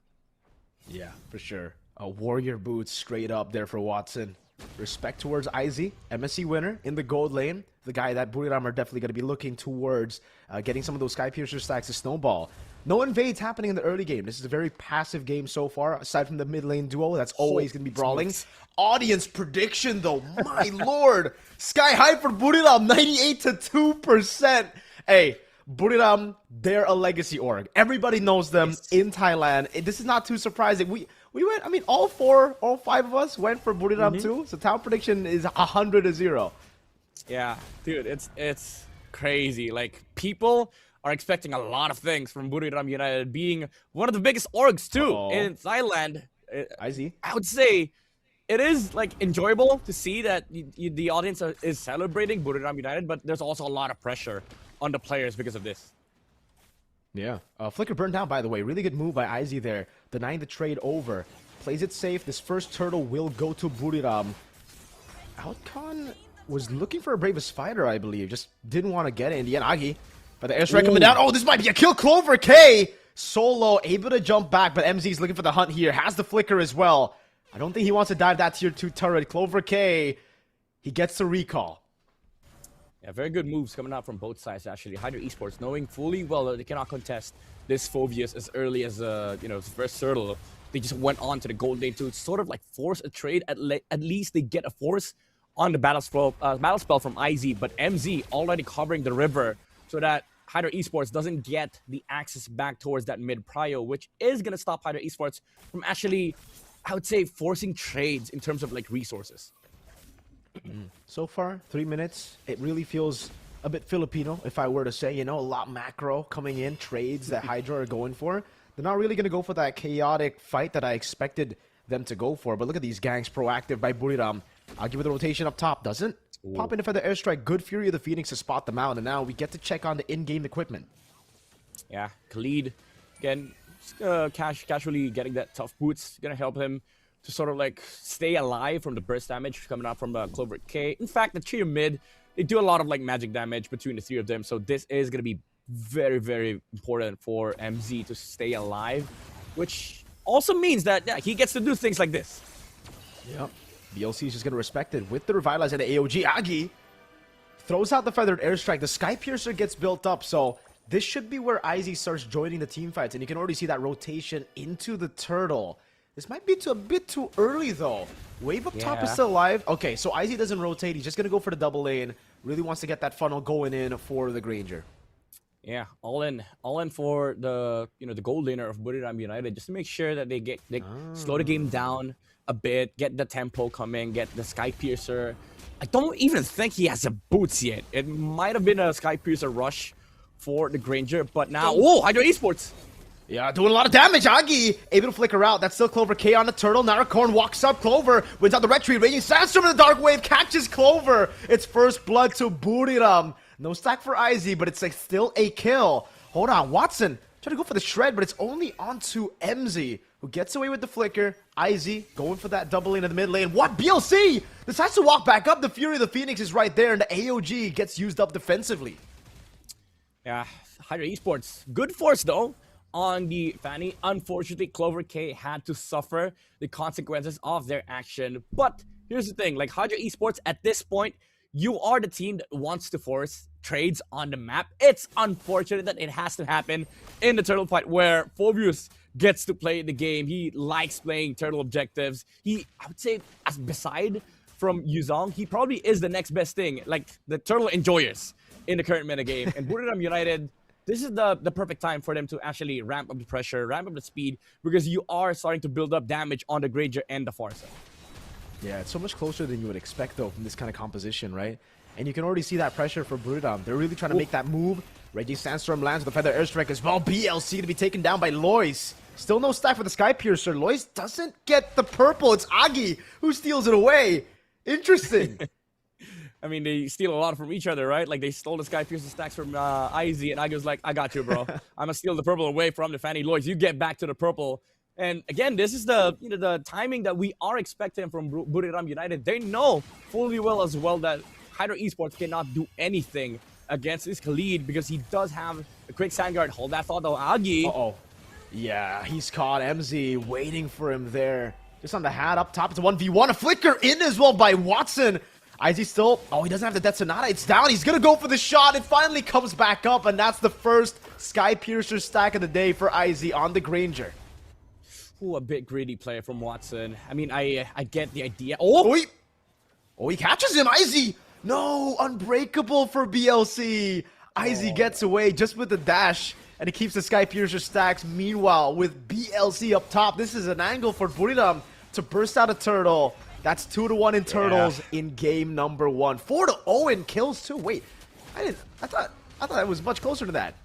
Yeah, for sure. Warrior boots straight up there for Watson. Respect towards IZ, MSC winner in the gold lane. The guy that Buriram are definitely going to be looking towards getting some of those Sky Piercer stacks to snowball. No invades happening in the early game. This is a very passive game so far, aside from the mid lane duo. That's always going to be brawling. Audience prediction, though. My lord. Sky high for Buriram, 98 to 2%. Hey, Buriram, they're a legacy org. Everybody knows them in Thailand. This is not too surprising. We went, I mean, all 5 of us went for Buriram too. So town prediction is 100-0. Yeah, dude, it's crazy. Like, people are expecting a lot of things from Buriram United being one of the biggest orgs too in Thailand. I would say it is like enjoyable to see that the audience is celebrating Buriram United, but there's also a lot of pressure on the players because of this. Yeah. Flicker burned down, by the way. Really good move by IZ there, denying the trade over. Plays it safe. This first turtle will go to Buriram. Outcon was looking for a Bravest Fighter, I believe. Just didn't want to get it in the end. Agi, but the airstrike coming down. Oh, this might be a kill. Clover K solo, able to jump back, but MZ is looking for the hunt here. Has the flicker as well. I don't think he wants to dive that tier 2 turret. Clover K, he gets the recall. Yeah, very good moves coming out from both sides, actually. Hydra Esports knowing fully well that they cannot contest this Phoveus as early as, his first turtle. They just went on to the gold lane to sort of like force a trade. At least they get a force on the battle spell from IZ, but MZ already covering the river so that Hydra Esports doesn't get the access back towards that mid prio, which is going to stop Hydra Esports from actually, I would say, forcing trades in terms of like resources. So far, 3 minutes. It really feels a bit Filipino, if I were to say. A lot macro coming in, trades that Hydra are going for. They're not really going to go for that chaotic fight that I expected them to go for. But look at these gangs, proactive by Buriram. I'll give it the rotation up top. Doesn't pop in for the airstrike. Good Fury of the Phoenix to spot them out. And now we get to check on the in-game equipment. Yeah, Khalid, again, casually getting that tough boots. Going to help him to sort of like stay alive from the burst damage coming out from Clover K. In fact, the trio mid, they do a lot of like magic damage between the 3 of them. So this is going to be very, very important for MZ to stay alive, which also means that he gets to do things like this. Yep. BLC is just going to respect it with the Revitalize and the AOG. Agi throws out the Feathered Airstrike. The Sky Piercer gets built up, so this should be where IZ starts joining the team fights, and you can already see that rotation into the turtle. This might be a bit too early, though. Wave up top is still alive. Okay, so IZ doesn't rotate. He's just going to go for the double lane. Really wants to get that funnel going in for the Granger. Yeah, all in for the the gold laner of Buriram United, just to make sure that they slow the game down a bit, get the tempo coming, get the Sky Piercer. I don't even think he has the boots yet. It might have been a Sky Piercer rush for the Granger, but now Hydra Esports. Yeah, doing a lot of damage. Agi able to flicker out. That's still Clover K on the turtle. Narakorn walks up. Clover wins out the retreat. Raging Sandstorm in the Dark Wave catches Clover. It's first blood to Buriram. No stack for IZ, but it's like still a kill. Hold on, Watson trying to go for the shred, but it's only onto MZ, who gets away with the flicker. IZ going for that double lane in the mid lane. What? BLC decides to walk back up. The Fury of the Phoenix is right there, and the AOG gets used up defensively. Yeah, Hydra Esports. Good force, though, on the Fanny. Unfortunately, Clover K had to suffer the consequences of their action. But here's the thing, like Hydra Esports at this point, you are the team that wants to force trades on the map. It's unfortunate that it has to happen in the turtle fight where Phoveus gets to play the game. He likes playing turtle objectives. I would say, as beside from Yuzong, he probably is the next best thing, like the turtle enjoyers in the current metagame. And Buriram United, this is the perfect time for them to actually ramp up the pressure, ramp up the speed, because you are starting to build up damage on the Granger and the Farsa. Yeah, it's so much closer than you would expect, though, from this kind of composition, right? And you can already see that pressure for Buriram. They're really trying to make that move. Reggie Sandstorm lands with a feather airstrike as well. BLC to be taken down by Lois. Still no stack for the Sky Piercer. Lois doesn't get the purple. It's Agi who steals it away. Interesting. I mean, they steal a lot from each other, right? Like, they stole the Sky Piercer stacks from IZ, and Agi was like, I got you, bro. I'm gonna steal the purple away from the Fanny Lois. You get back to the purple. And again, this is the the timing that we are expecting from Buriram United. They know fully well as well that Hydro Esports cannot do anything against this Khalid because he does have a quick Sandguard. Hold that thought though, Agi. Uh-oh. Yeah, he's caught. MZ waiting for him there. Just on the hat up top. It's a 1v1. A flicker in as well by Watson. IZ still... Oh, he doesn't have the Death Sonata. It's down. He's going to go for the shot. It finally comes back up, and that's the first Sky Piercer stack of the day for IZ on the Granger. Ooh, a bit greedy player from Watson. I mean, I get the idea. Oh! Oh, he catches him. IZ! No, unbreakable for BLC. IZ gets away just with the dash, and he keeps the Sky Piercer stacks. Meanwhile, with BLC up top, this is an angle for Buriram to burst out a turtle. That's 2-1 in turtles in game number 1. 4-0 in kills too. Wait, I thought it was much closer to that.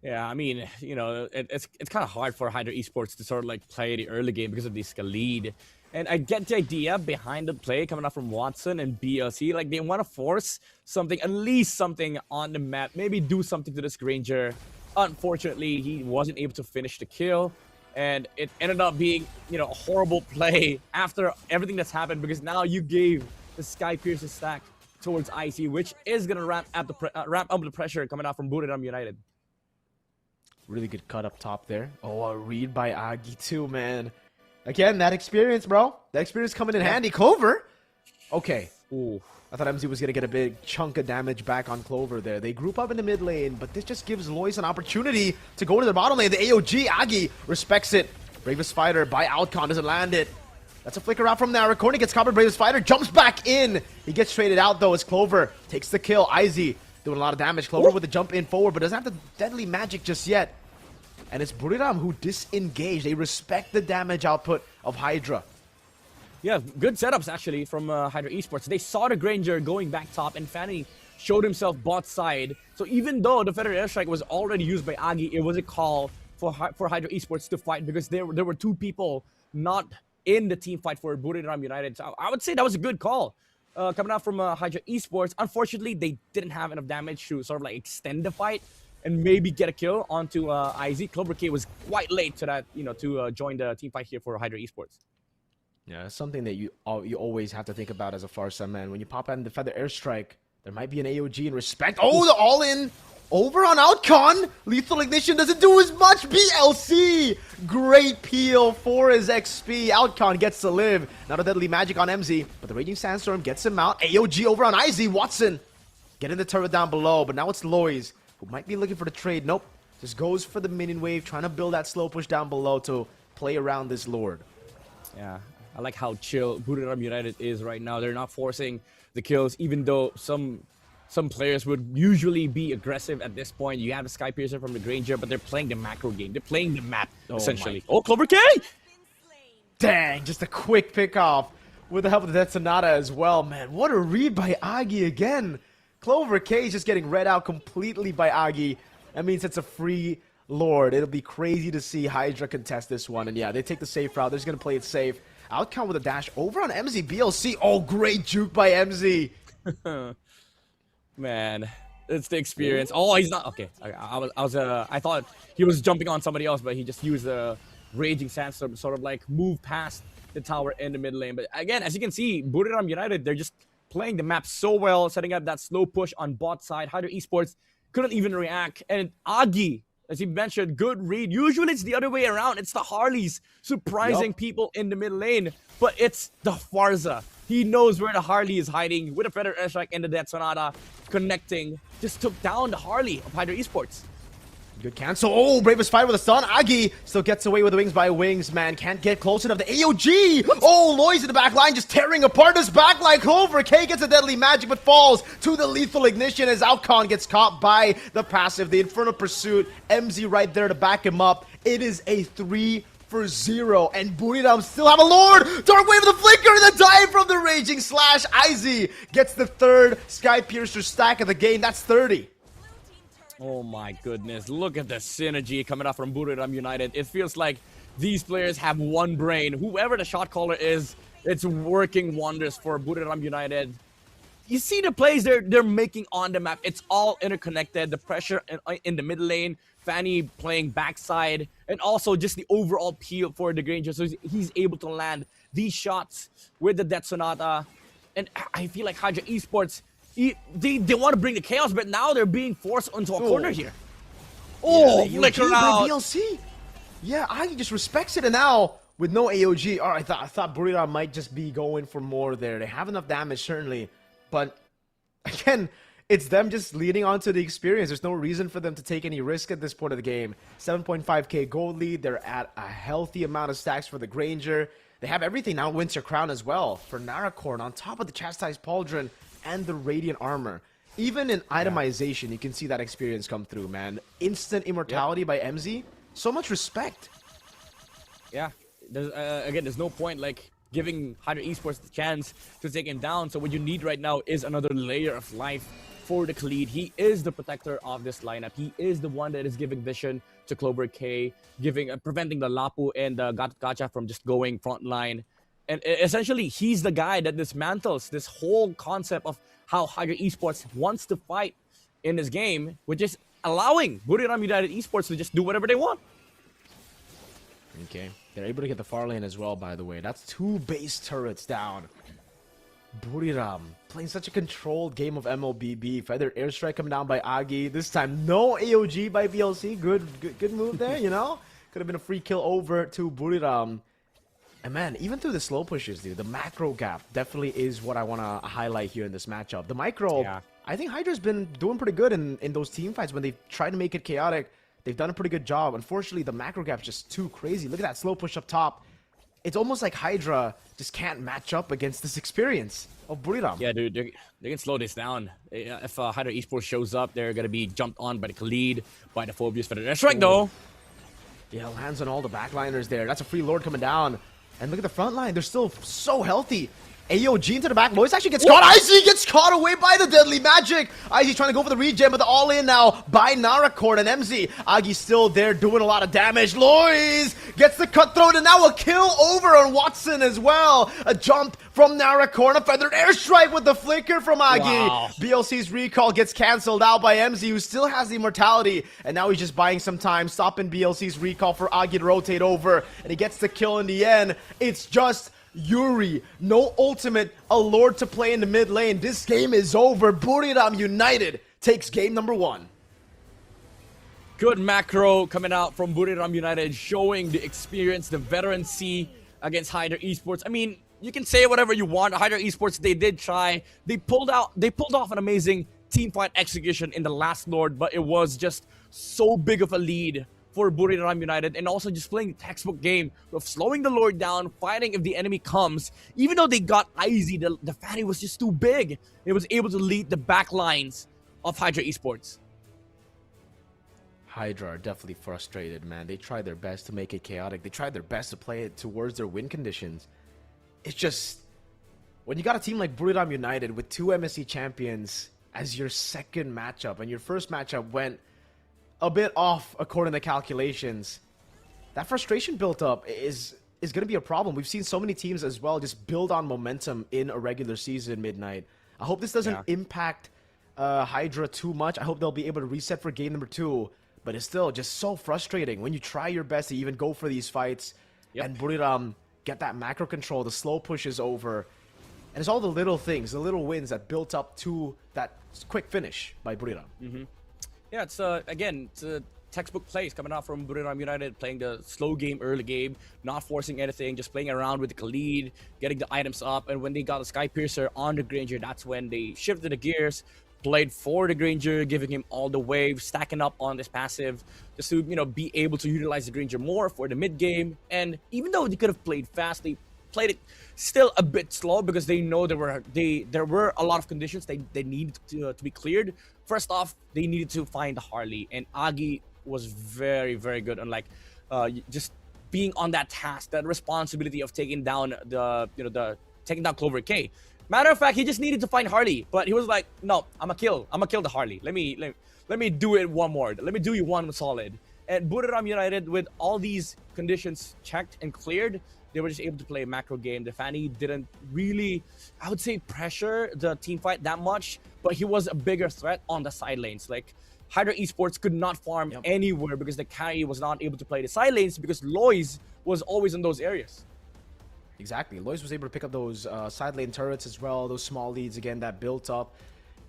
Yeah, I mean, it's kind of hard for Hydro Esports to sort of like play the early game because of this lead. And I get the idea behind the play coming up from Watson and BLC. Like, they want to force something, at least something on the map. Maybe do something to this Granger. Unfortunately, he wasn't able to finish the kill. And it ended up being, a horrible play after everything that's happened, because now you gave the Sky Piercer stack towards IC, which is going to ramp up the pressure coming out from Buriram United. Really good cut up top there. Oh, a read by Agi too, man. Again, that experience, bro. That experience coming in handy. Clover. Okay. Ooh. I thought MZ was going to get a big chunk of damage back on Clover there. They group up in the mid lane, but this just gives Lois an opportunity to go into the bottom lane. The AOG, Agi, respects it. Bravest Fighter by Outcon doesn't land it. That's a flicker out from there. Corny gets covered. Bravest Fighter jumps back in. He gets traded out, though, as Clover takes the kill. IZ doing a lot of damage. Clover with the jump in forward, but doesn't have the deadly magic just yet. And it's Buriram who disengage. They respect the damage output of Hydra. Yeah, good setups actually from Hydra Esports. They saw the Granger going back top, and Fanny showed himself bot side. So even though the Feather Airstrike was already used by Agi, it was a call for Hydra Esports to fight, because there were two people not in the team fight for Buriram United. So I would say that was a good call coming out from Hydra Esports. Unfortunately, they didn't have enough damage to sort of like extend the fight and maybe get a kill onto IZ. Clover K was quite late to that, to join the team fight here for Hydra Esports. Yeah, it's something that you always have to think about as a Farsa, man. When you pop out in the Feather Airstrike, there might be an AOG in respect. Oh, the all-in over on Outcon. Lethal Ignition doesn't do as much. BLC, great peel for his XP. Outcon gets to live. Not a deadly magic on MZ, but the Raging Sandstorm gets him out. AOG over on IZ. Watson getting the turret down below, but now it's Lois, who might be looking for the trade. Nope, just goes for the minion wave, trying to build that slow push down below to play around this Lord. Yeah, I like how chill Buriram United is right now. They're not forcing the kills, even though some players would usually be aggressive at this point. You have the Sky Piercer from the Granger, but they're playing the macro game. They're playing the map, essentially. Oh, Clover K! Dang, just a quick pick off with the help of the Death Sonata as well. Man, what a read by Agi again. Clover K is just getting read out completely by Agi. That means it's a free Lord. It'll be crazy to see Hydra contest this one. And yeah, they take the safe route. They're just going to play it safe. Outcome with a dash over on MZ. BLC. Oh, great juke by MZ. Man, it's the experience. Oh, he's not. Okay, I thought he was jumping on somebody else, but he just used the Raging Sandstorm to sort of like move past the tower in the mid lane. But again, as you can see, Buriram United, they're just playing the map so well, setting up that slow push on bot side. Hydra Esports couldn't even react. And Agi, as he mentioned, good read. Usually it's the other way around. It's the Harleys surprising people in the mid lane. But it's the Farsa. He knows where the Harley is hiding with a Feather Airstrike and the Death Sonata connecting. Just took down the Harley of Hydra Esports. Good cancel. Oh, Bravest Fighter with a stun. Agi still gets away with the wings by wings, man. Can't get close enough. The AOG. Oh, Lois in the back line just tearing apart this back line. Clover K gets a deadly magic but falls to the Lethal Ignition as Outcon gets caught by the passive. The Infernal Pursuit. MZ right there to back him up. It is a 3-0, and Buriram still have a Lord. Dark Wave of the Flicker and the dive from slash. Izzy gets the third Sky Piercer stack of the game. That's 30. Oh my goodness, look at the synergy coming up from Buriram United. It feels like these players have one brain. Whoever the shot caller is, it's working wonders for Buriram United. You see the plays they're making on the map. It's all interconnected. The pressure in the mid lane, Fanny playing backside, and also just the overall peel for the Granger. So he's able to land these shots with the Death Sonata. And I feel like Hydra Esports, they want to bring the chaos, but now they're being forced into a corner here. Oh, flicker out. VLC. Yeah, Agi just respects it, and now with no AOG, all right, I thought Buriram might just be going for more there. They have enough damage, certainly, but again, it's them just leading onto the experience. There's no reason for them to take any risk at this point of the game. 7.5k gold lead. They're at a healthy amount of stacks for the Granger. They have everything now. Winter Crown as well for Narakorn on top of the Chastised Pauldron and the Radiant Armor. Even in itemization, you can see that experience come through, man. Instant immortality by MZ. So much respect. Yeah. Again, there's no point like giving Hydra Esports the chance to take him down. So what you need right now is another layer of life for the Khalid. He is the protector of this lineup. He is the one that is giving vision to Clover K, preventing the Lapu and the Gacha from just going frontline. And essentially, he's the guy that dismantles this whole concept of how Hydra Esports wants to fight in this game, which is allowing Buriram United Esports to just do whatever they want. Okay, they're able to get the far lane as well, by the way. That's 2 base turrets down. Buriram playing such a controlled game of MLBB. Feather airstrike coming down by Agi. This time, no AOG by VLC. Good move there, you know? Could have been a free kill over to Buriram. And man, even through the slow pushes, dude, the macro gap definitely is what I want to highlight here in this matchup. The micro, I think Hydra's been doing pretty good in those team fights when they've tried to make it chaotic. They've done a pretty good job. Unfortunately, the macro gap's just too crazy. Look at that slow push up top. It's almost like Hydra just can't match up against this experience of Buriram. Yeah, dude, they can slow this down. If Hydra Esports shows up, they're going to be jumped on by the Khalid, by the Phobius for the airstrike, though. Yeah, lands on all the backliners there. That's a free Lord coming down. And look at the front line. They're still so healthy. AOG into the back. Lois actually gets caught. Izzy gets caught away by the Deadly Magic. Izzy trying to go for the regen, but the all-in now by Narakorn and MZ. Agi's still there doing a lot of damage. Lois gets the cutthroat, and now a kill over on Watson as well. A jump from Narakorn. A feathered airstrike with the flicker from Agi. Wow. BLC's recall gets cancelled out by MZ, who still has the immortality. And now he's just buying some time, stopping BLC's recall for Agi to rotate over. And he gets the kill in the end. It's just Yuri, no ultimate, a Lord to play in the mid lane. This game is over. Buriram United takes game number 1. Good macro coming out from Buriram United, showing the experience, the veterancy against Hydra Esports. I mean, you can say whatever you want. Hydra Esports, they did try. They pulled off an amazing team fight execution in the last Lord, but it was just so big of a lead for Buriram United, and also just playing the textbook game of slowing the Lord down, fighting if the enemy comes. Even though they got Izzy, the Fanny was just too big. It was able to lead the back lines of Hydra Esports. Hydra are definitely frustrated, man. They tried their best to make it chaotic. They tried their best to play it towards their win conditions. It's just, when you got a team like Buriram United with 2 MSC champions as your second matchup, and your first matchup went a bit off according to calculations, that frustration built up is going to be a problem. We've seen so many teams as well just build on momentum in a regular season, Midnight. I hope this doesn't impact Hydra too much. I hope they'll be able to reset for game number 2. But it's still just so frustrating when you try your best to even go for these fights. And Buriram get that macro control, the slow push is over. And it's all the little things, the little wins that built up to that quick finish by Buriram. Yeah, it's again, it's a textbook plays coming out from Buriram United, playing the slow game, early game, not forcing anything, just playing around with the Khalid, getting the items up. And when they got the Sky Piercer on the Granger, that's when they shifted the gears, played for the Granger, giving him all the waves, stacking up on this passive, just to, you know, be able to utilize the Granger more for the mid game. And even though they could have played fast, they played it still a bit slow because they know there were a lot of conditions they needed to be cleared. First off, they needed to find the Harley, and Agi was very, very good on just being on that task, that responsibility of taking down the taking down Clover K. Matter of fact, he just needed to find Harley, but he was like, no, I'm gonna kill the Harley. Let me do it one more. Let me do you one solid. And Buriram United, with all these conditions checked and cleared, they were just able to play a macro game. The Fanny didn't really, I would say, pressure the team fight that much, but he was a bigger threat on the side lanes. Like, Hydra Esports could not farm anywhere because the carry was not able to play the side lanes because Lois was always in those areas. Exactly. Lois was able to pick up those side lane turrets as well, those small leads again that built up.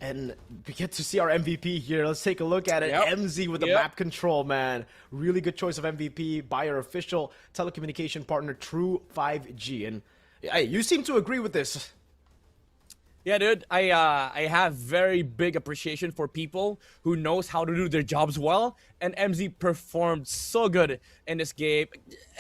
And we get to see our MVP here. Let's take a look at it. MZ with the map control, man. Really good choice of MVP by our official telecommunication partner, True 5G. And hey, you seem to agree with this. Yeah, dude, I have very big appreciation for people who knows how to do their jobs well, and MZ performed so good in this game.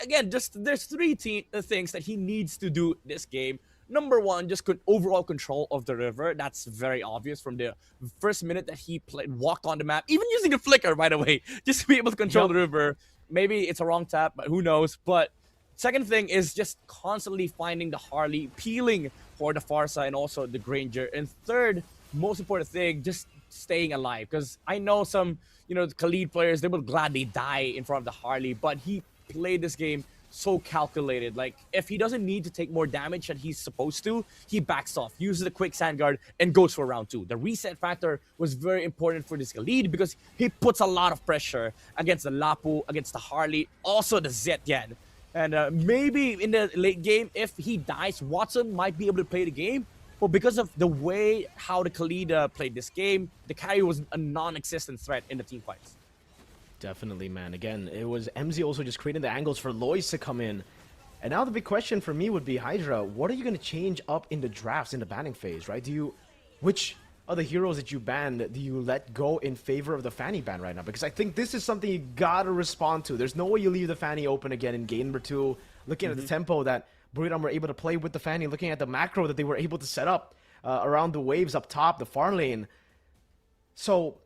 Again, just there's three things that he needs to do this game. Number one, just overall control of the river. That's very obvious from the first minute that he walked on the map, even using the flicker, by the way, just to be able to control the river. Maybe it's a wrong tap, but who knows? But second thing is just constantly finding the Harley, peeling for the Farsa and also the Granger. And third, most important thing, just staying alive. Because I know some, the Khalid players, they would gladly die in front of the Harley, but he played this game so calculated. Like, if he doesn't need to take more damage than he's supposed to, he backs off, uses the quick sand guard, and goes for round 2. The reset factor was very important for this Khalid because he puts a lot of pressure against the Lapu, against the Harley, also the Zetyan. And maybe in the late game, if he dies, Watson might be able to play the game. But because of the way how the Khalid played this game, the carry was a non-existent threat in the team fights. Definitely, man. Again, it was MZ also just creating the angles for Lois to come in. And now the big question for me would be, Hydra, what are you going to change up in the drafts, in the banning phase, right? Which other heroes that you banned do you let go in favor of the Fanny ban right now? Because I think this is something you gotta respond to. There's no way you leave the Fanny open again in game number 2. Looking at the tempo that Buriram were able to play with the Fanny, looking at the macro that they were able to set up around the waves up top, the far lane. So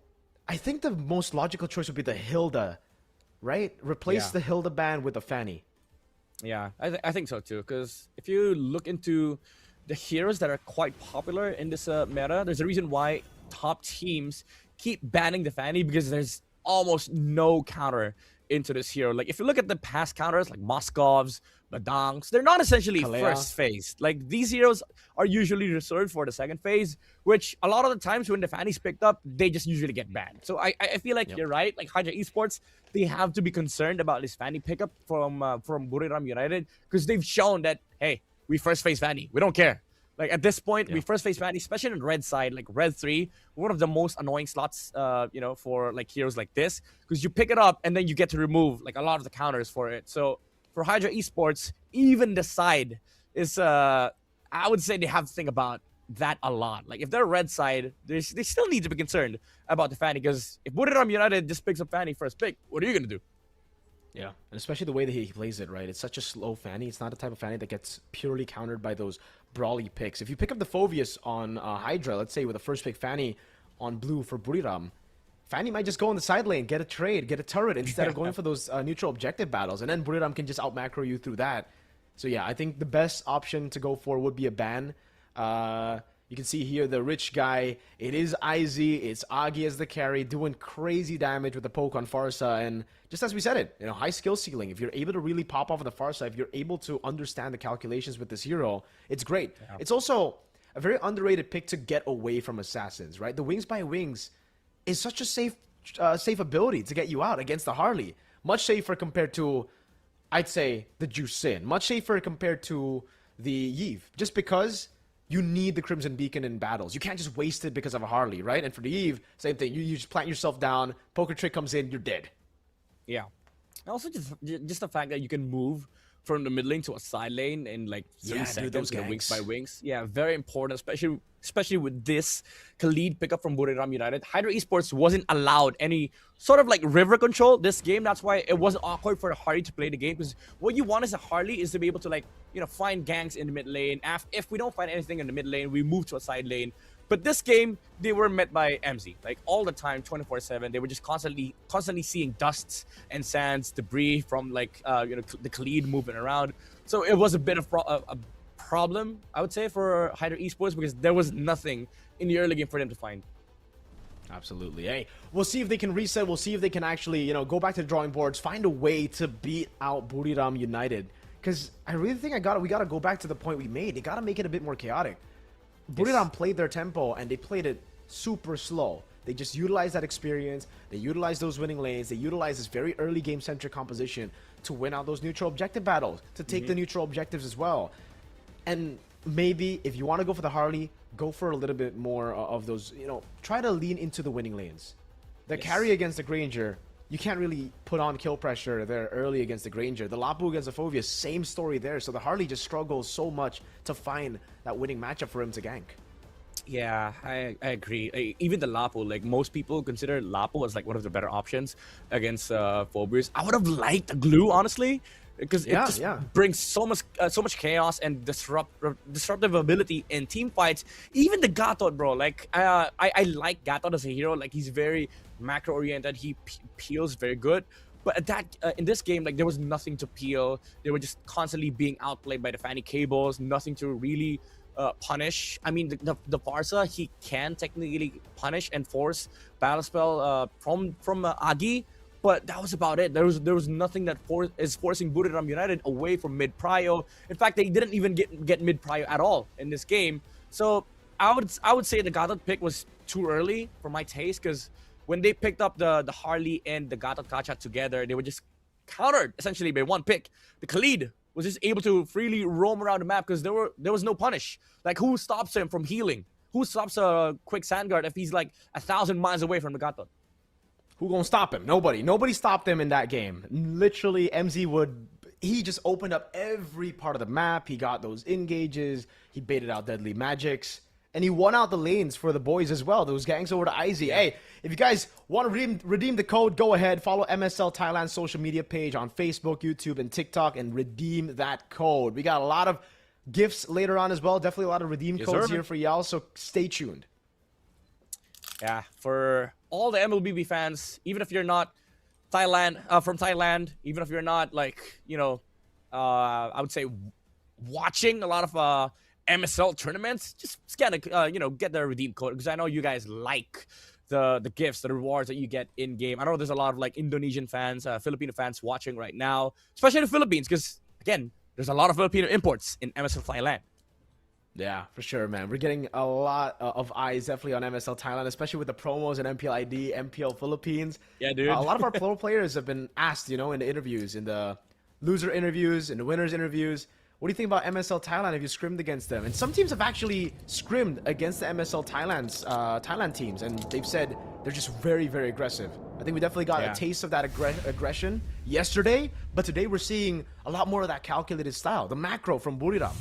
I think the most logical choice would be the Hilda, right? Replace the Hilda ban with the Fanny. Yeah, I think so too. Because if you look into the heroes that are quite popular in this meta, there's a reason why top teams keep banning the Fanny, because there's almost no counter into this hero. Like, if you look at the past counters, like Moskovs, Badangs, they're not essentially first phase. Like, these heroes are usually reserved for the second phase, which a lot of the times when the Fanny's picked up, they just usually get banned. So I feel like you're right. Like, Hydra Esports, they have to be concerned about this Fanny pickup from Buriram United, because they've shown that, hey, we first phase Fanny. We don't care. Like, at this point, we first phase Fanny, especially on the red side, like red 3, one of the most annoying slots, for like heroes like this, because you pick it up and then you get to remove like a lot of the counters for it. So for Hydra Esports, even the side is, I would say they have to think about that a lot. Like, if they're red side, they still need to be concerned about the Fanny, because if Buriram United just picks up Fanny first pick, what are you gonna do? Yeah, and especially the way that he plays it, right? It's such a slow Fanny. It's not the type of Fanny that gets purely countered by those brawly picks. If you pick up the Phoveus on Hydra, let's say with a first pick Fanny on blue for Buriram, Fanny might just go on the side lane, get a trade, get a turret instead of going for those neutral objective battles. And then Buriram can just out-macro you through that. So yeah, I think the best option to go for would be a ban. You can see here the rich guy. It is IZ. It's Agi as the carry, doing crazy damage with the poke on Farsa. And just as we said it, high skill ceiling. If you're able to really pop off on the Farsa, if you're able to understand the calculations with this hero, it's great. Yeah. It's also a very underrated pick to get away from assassins, right? The Wings by Wings is such a safe ability to get you out against the Harley. Much safer compared to, I'd say, the Juice Sin. Much safer compared to the Eve. Just because you need the Crimson Beacon in battles. You can't just waste it because of a Harley, right? And for the Eve, same thing. You just plant yourself down, poker trick comes in, you're dead. Yeah. Also, just the fact that you can move from the mid lane to a side lane in like 3 seconds, those Wings by Wings. Yeah, very important, especially with this Khalid pickup from Buriram United. Hydra Esports wasn't allowed any sort of like river control this game. That's why it wasn't awkward for a Harley to play the game, because what you want as a Harley is to be able to, like, find ganks in the mid lane. If we don't find anything in the mid lane, we move to a side lane. But this game, they were met by MZ, like all the time, 24/7. They were just constantly seeing dusts and sands, debris from like the Khalid moving around. So it was a bit of a problem, I would say, for Hydra Esports because there was nothing in the early game for them to find. Absolutely. Hey, we'll see if they can reset. We'll see if they can actually, you know, go back to the drawing boards, find a way to beat out Buriram United. Because I really think we got to go back to the point we made. They got to make it a bit more chaotic. Buriram played their tempo, and they played it super slow. They just utilized that experience. They utilized those winning lanes. They utilized this very early game-centric composition to win out those neutral objective battles, to take the neutral objectives as well. And maybe if you want to go for the Harley, go for a little bit more of those, you know, try to lean into the winning lanes. The carry against the Granger, you can't really put on kill pressure there early against the Granger. The Lapu against the Fovea, same story there. So the Harley just struggles so much to find that winning matchup for him to gank. Yeah, I agree. Even the Lapu, like most people consider Lapu as like one of the better options against Phobias. I would have liked the Glue, honestly, because it just brings so much chaos and disruptive ability in team fights. Even the Gatot, bro, like I like Gatot as a hero. Like he's very macro oriented. He peels very good. But at that in this game, like there was nothing to peel. They were just constantly being outplayed by the Fanny Cables. Nothing to really punish. I mean, the Farsa, he can technically punish and force battle spell from Agi. But that was about it. There was nothing that is forcing Buriram United away from mid prio. In fact, they didn't even get mid prio at all in this game. So I would say the Gatot pick was too early for my taste, because when they picked up the Harley and the Gatot Kacha together, they were just countered essentially by one pick. The Khalid was just able to freely roam around the map because there was no punish. Like, who stops him from healing? Who stops a quick Sandguard if he's like 1,000 miles away from the Gatot? Who gonna stop him? Nobody. Nobody stopped him in that game. Literally, MZ he just opened up every part of the map. He got those engages. He baited out deadly magics. And he won out the lanes for the boys as well. Those gangs over to IZ. Hey, if you guys want to redeem the code, go ahead. Follow MSL Thailand's social media page on Facebook, YouTube, and TikTok and redeem that code. We got a lot of gifts later on as well. Definitely a lot of redeem codes here for y'all, so stay tuned. Yeah, for all the MLBB fans, even if you're not from Thailand, even if you're not like, you know, I would say watching a lot of MSL tournaments, just get the redeem code, because I know you guys like the gifts, the rewards that you get in game. I know there's a lot of like Indonesian fans, Filipino fans watching right now, especially in the Philippines, because again, there's a lot of Filipino imports in MSL Thailand. Yeah, for sure, man. We're getting a lot of eyes definitely on MSL Thailand, especially with the promos and MPL ID, MPL Philippines. Yeah, dude. A lot of our pro players have been asked, you know, in the interviews, in the loser interviews, in the winners interviews, what do you think about MSL Thailand? Have you scrimmed against them? And some teams have actually scrimmed against the MSL Thailand teams, and they've said they're just very, very aggressive. I think we definitely got a taste of that aggression yesterday, but today we're seeing a lot more of that calculated style, the macro from Buriram.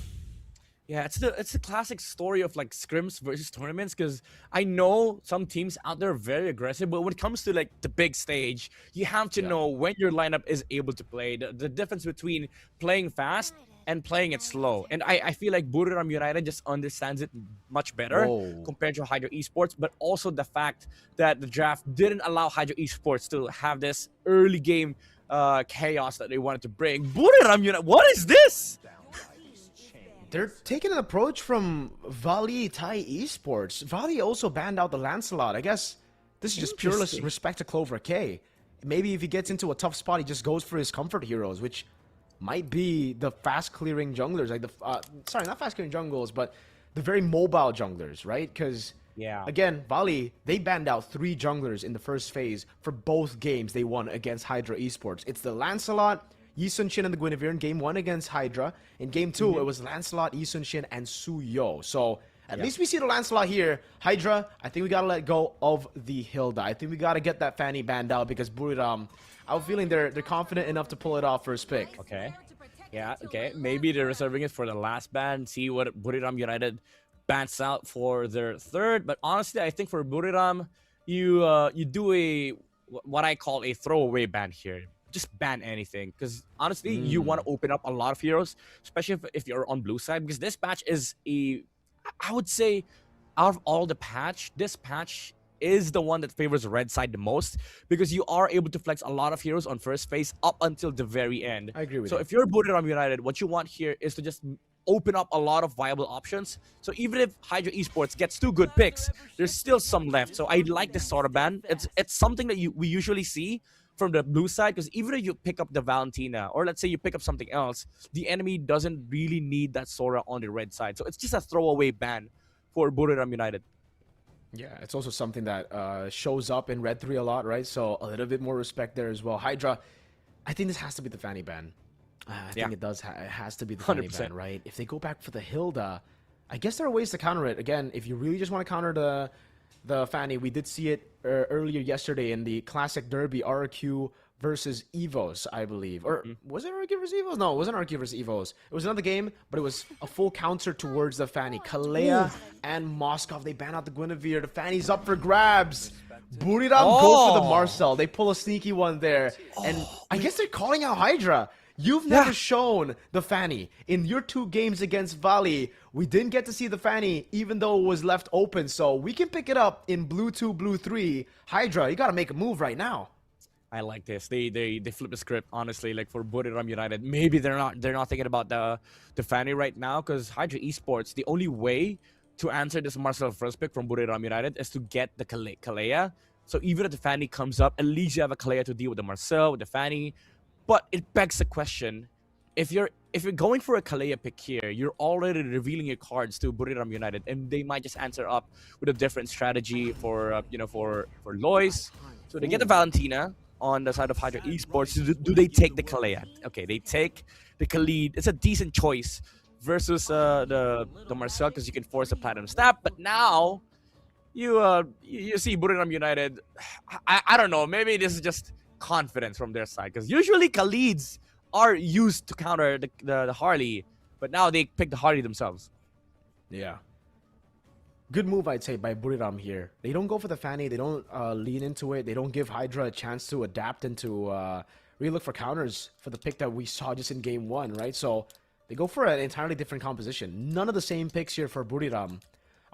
Yeah, it's the classic story of like scrims versus tournaments, because I know some teams out there are very aggressive, but when it comes to like the big stage, you have to know when your lineup is able to play. The difference between playing fast and playing it slow. And I feel like Buriram United just understands it much better compared to Hydra Esports, but also the fact that the draft didn't allow Hydra Esports to have this early game chaos that they wanted to bring. Buriram United, what is this? They're taking an approach from Valley Thai Esports. Valley also banned out the Lancelot. I guess this is just pure respect to Clover K. Maybe if he gets into a tough spot, he just goes for his comfort heroes, which might be the fast-clearing junglers. Like sorry, not fast-clearing junglers, but the very mobile junglers, right? Because, again, Valley, they banned out 3 junglers in the first phase for both games they won against Hydra Esports. It's the Lancelot, Yi Sun Shin, and the Guinevere in game 1 against Hydra. In game 2, it was Lancelot, Yi Sun Shin, and Suyo. So at least we see the Lancelot here. Hydra, I think we got to let go of the Hilda. I think we got to get that Fanny banned out, because Buriram, I'm feeling they're confident enough to pull it off first pick. Okay. Yeah, okay. Maybe they're reserving it for the last ban, see what Buriram United bans out for their third. But honestly, I think for Buriram, you do what I call a throwaway ban here. Just ban anything, because honestly, you want to open up a lot of heroes, especially if you're on blue side, because this patch is I would say, out of all the patch, this patch is the one that favors red side the most, because you are able to flex a lot of heroes on first phase up until the very end. I agree with you. So if you're Buriram United, what you want here is to just open up a lot of viable options. So even if Hydra Esports gets 2 good picks, there's still some left. So I like this sort of ban. It's something that we usually see from the blue side, because even if you pick up the Valentina, or let's say you pick up something else, the enemy doesn't really need that Sora on the red side. So it's just a throwaway ban for Buriram United. Yeah, it's also something that shows up in Red 3 a lot, right? So a little bit more respect there as well. Hydra, I think this has to be the Fanny ban. I think it does. It has to be the Fanny 100%. ban, right? If they go back for the Hilda, I guess there are ways to counter it. Again, if you really just want to counter the Fanny, we did see it earlier yesterday in the Classic Derby, RQ versus Evos, I believe. Or was it RQ versus Evos? No, it wasn't RQ versus Evos. It was another game, but it was a full counter towards the Fanny. Kalea and Moskov, they ban out the Guinevere. The Fanny's up for grabs. Buriram go for the Marcel. They pull a sneaky one there. And I guess they're calling out Hydra. You've never shown the Fanny. In your 2 games against Valley, we didn't get to see the Fanny, even though it was left open. So we can pick it up in Blue 2, Blue 3. Hydra, you got to make a move right now. I like this. They flip the script, honestly. Like for Buriram United, maybe they're not thinking about the Fanny right now, because Hydra Esports, the only way to answer this Marcel first pick from Buriram United is to get the Kalea. So even if the Fanny comes up, at least you have a Kalea to deal with the Marcel, with the Fanny. But it begs the question: if you're going for a Kalea pick here, you're already revealing your cards to Buriram United, and they might just answer up with a different strategy for for Lois. So they get the Valentina on the side of Hydra Esports. Do they take the Kalea? Okay, they take the Khalid. It's a decent choice versus the Marcel, because you can force a platinum snap. But now you see Buriram United. I don't know. Maybe this is just confidence from their side, because usually Khalids are used to counter the Harley, but now they pick the Harley themselves. Yeah. Good move, I'd say, by Buriram here. They don't go for the Fanny. They don't lean into it. They don't give Hydra a chance to adapt and to really look for counters for the pick that we saw just in game 1, right? So they go for an entirely different composition. None of the same picks here for Buriram.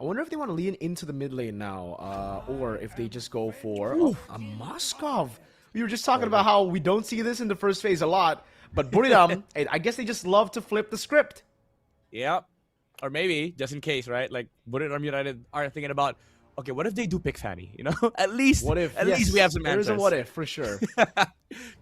I wonder if they want to lean into the mid lane now, or if they just go for a Moskov. We were just talking about how we don't see this in the first phase a lot, but Buriram, I guess they just love to flip the script. Yep. Or maybe, just in case, right? Like, Buriram United are thinking about, okay, what if they do pick Fanny? You know, at least we have some answers. There is a what if for sure.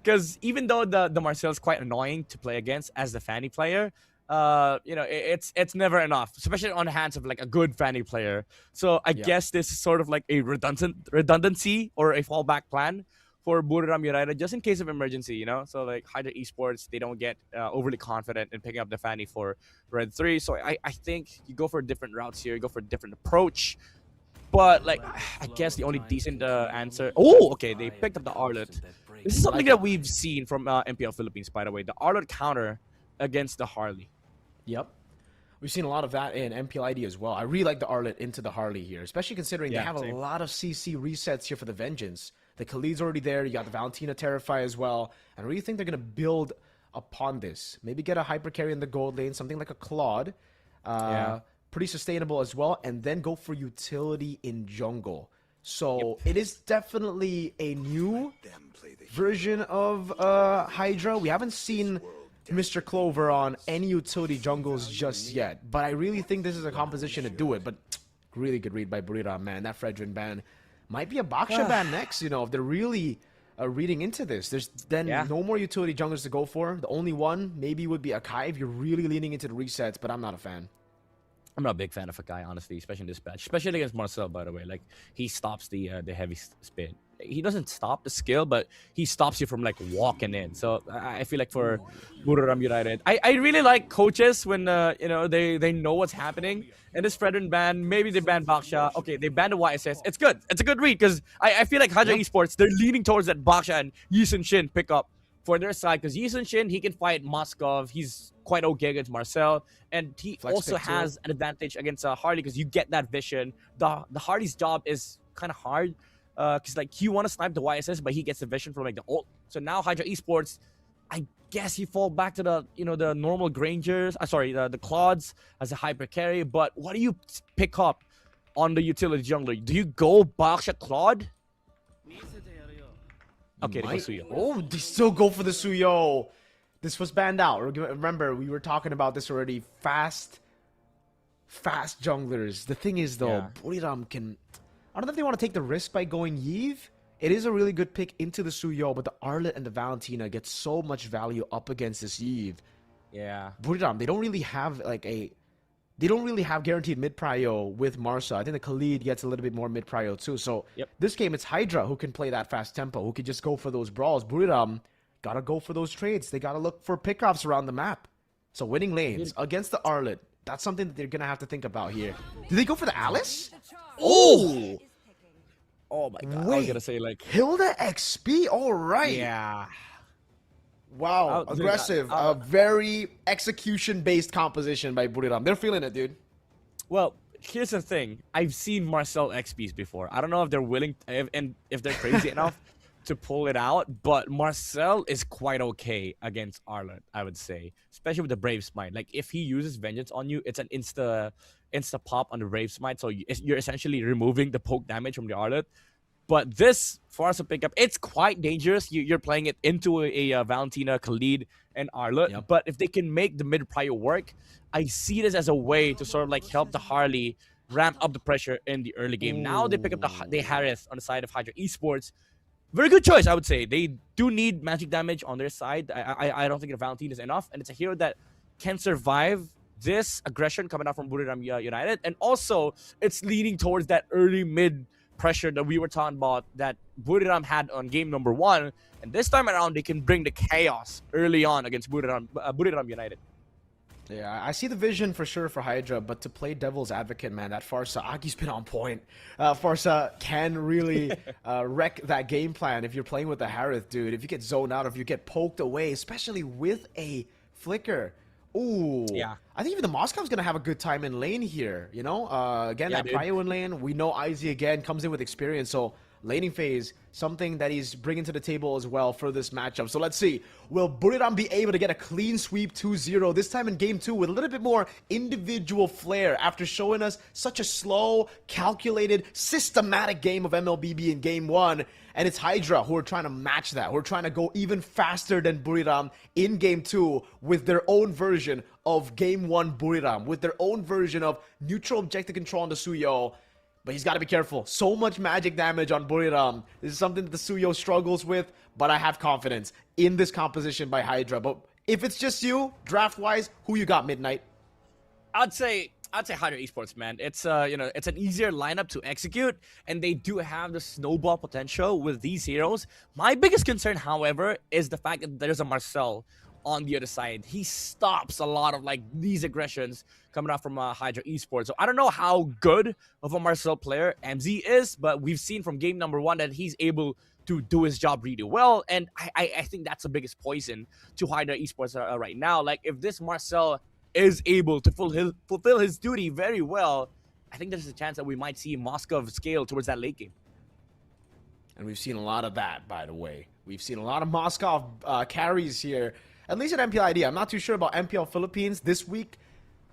Because even though the Marcel is quite annoying to play against as the Fanny player, it's never enough, especially on the hands of like a good Fanny player. So I guess this is sort of like a redundancy or a fallback plan for Buriram United, just in case of emergency, you know? So, like, Hydra Esports, they don't get overly confident in picking up the Fanny for Red 3. So, I think you go for different routes here. You go for a different approach. But, like, I guess the only decent answer... Oh, okay, they picked up the Arlet. This is something that we've seen from MPL Philippines, by the way. The Arlet counter against the Harley. Yep. We've seen a lot of that in MPLID as well. I really like the Arlet into the Harley here, especially considering they have a lot of CC resets here for the Vengeance. The Khalid's already there. You got the Valentina Terrify as well. And I really think they're going to build upon this. Maybe get a hyper carry in the gold lane, something like a Claude. Pretty sustainable as well. And then go for utility in jungle. So it is definitely a new version of Hydra. We haven't seen Mr. Clover on any utility jungles just yet. But I really think this is a composition to do it. But really good read by Buriram, man. That Fredrin ban might be a Baksha ban next, you know, if they're really reading into this. There's then no more utility junglers to go for. The only one maybe would be Akai if you're really leaning into the resets, but I'm not a fan. I'm not a big fan of Akai, honestly, especially in this patch. Especially against Marcel, by the way. Like, he stops the heavy spin. He doesn't stop the skill, but he stops you from, like, walking in. So, I feel like for Buriram United, I really like coaches when, you know, they know what's happening. And this Fredrin ban, maybe they ban Baksha. Okay, they banned the YSS. It's good. It's a good read, because I feel like Hydra Esports, they're leaning towards that Baksha and Yisun Shin pick up for their side, because Yisun Shin, he can fight Moskov. He's quite okay against Marcel. And he also has an advantage against Harley, because you get that vision. The Harley's job is kind of hard, because like you want to snipe the YSS, but he gets the vision from like the ult. So now Hydra Esports, I guess you fall back to the the normal Grangers. The Claudes as a hyper carry. But what do you pick up on the utility jungler? Do you go Baksha Claude? Okay, they go Suyo. Oh, they still go for the Suyo. This was banned out. Remember, we were talking about this already. Fast junglers. The thing is, though, Buriram can... I don't know if they want to take the risk by going Yve. It is a really good pick into the Suyo, but the Arlet and the Valentina get so much value up against this Yve. Yeah. Buriram, they don't really have like a... They don't really have guaranteed mid-prio with Marsa. I think the Khalid gets a little bit more mid-prio too. So this game, it's Hydra who can play that fast tempo, who can just go for those brawls. Buriram gotta go for those trades. They gotta look for pickoffs around the map. So winning lanes against the Arlet, that's something that they're gonna have to think about here. Did they go for the Alice? Oh! Oh my god. Wait, I was gonna say like Hilda XP, all right. Yeah. Wow, aggressive. A very execution-based composition by Buriram. They're feeling it, dude. Well, here's the thing. I've seen Marcel XPs before. I don't know if they're willing and if they're crazy enough to pull it out, but Marcel is quite okay against Arlet, I would say, especially with the Brave Smite. Like if he uses Vengeance on you, it's an insta pop on the Brave Smite, so you're essentially removing the poke damage from the Arlet. But this, for us to pick up, it's quite dangerous. You're playing it into a Valentina, Khalid, and Arlet. Yep. But if they can make the mid-prio work, I see this as a way to sort of like help the Harley ramp up the pressure in the early game. Ooh. Now they pick up the Harith on the side of Hydra Esports. Very good choice, I would say. They do need magic damage on their side. I don't think the Valentina is enough. And it's a hero that can survive this aggression coming out from Buriram United. And also, it's leaning towards that early mid pressure that we were talking about that Buriram had on game number 1, and this time around they can bring the chaos early on against Buriram United. Yeah, I see the vision for sure for Hydra, but to play devil's advocate, man, that Farsa, Aki's been on point. Farsa can really wreck that game plan if you're playing with the Harith, dude. If you get zoned out, if you get poked away, especially with a flicker. Ooh. Yeah. I think even the Moscow's going to have a good time in lane here, you know? Again, that prio in lane, we know Izzy again comes in with experience, so laning phase, something that he's bringing to the table as well for this matchup. So let's see, will Buriram be able to get a clean sweep 2-0, this time in game 2 with a little bit more individual flair after showing us such a slow, calculated, systematic game of MLBB in game 1. And it's Hydra who are trying to match that, who are trying to go even faster than Buriram in game 2 with their own version of game 1 Buriram, with their own version of neutral objective control on the Suyo. But he's got to be careful. So much magic damage on Buriram. This is something that the Suyo struggles with, but I have confidence in this composition by Hydra. But if it's just you, draft-wise, who you got, Midnight? I'd say Hydra Esports, man. It's it's an easier lineup to execute, and they do have the snowball potential with these heroes. My biggest concern, however, is the fact that there's a Marcel on the other side. He stops a lot of like these aggressions coming out from Hydra Esports. So I don't know how good of a Marcel player MZ is, but we've seen from game number 1 that he's able to do his job really well, and I think that's the biggest poison to Hydra Esports right now. Like if this Marcel is able to fulfill his duty very well, I think there's a chance that we might see Moscow scale towards that late game. And we've seen a lot of that, by the way. We've seen a lot of Moscow carries here, at least at MPL ID. I'm not too sure about MPL Philippines this week,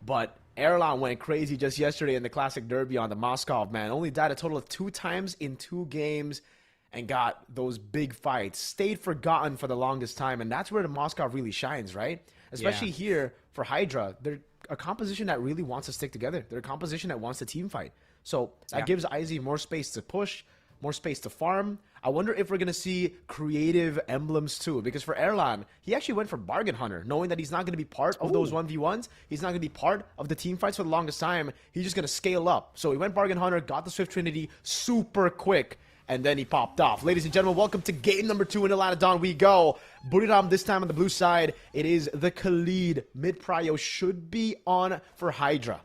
but Erlan went crazy just yesterday in the Classic Derby on the Moscow, man. Only died a total of 2 times in 2 games and got those big fights. Stayed forgotten for the longest time, and that's where the Moscow really shines, right? Especially here for Hydra. They're a composition that really wants to stick together. They're a composition that wants to team fight. So that gives IZ more space to push, more space to farm. I wonder if we're going to see creative emblems too, because for Erlan, he actually went for Bargain Hunter, knowing that he's not going to be part of those 1v1s. He's not going to be part of the team fights for the longest time. He's just going to scale up. So he went Bargain Hunter, got the Swift Trinity super quick, and then he popped off. Ladies and gentlemen, welcome to game number 2 in Atlanta Dawn. We go. Buriram this time on the blue side. It is the Khalid. Mid-prio should be on for Hydra.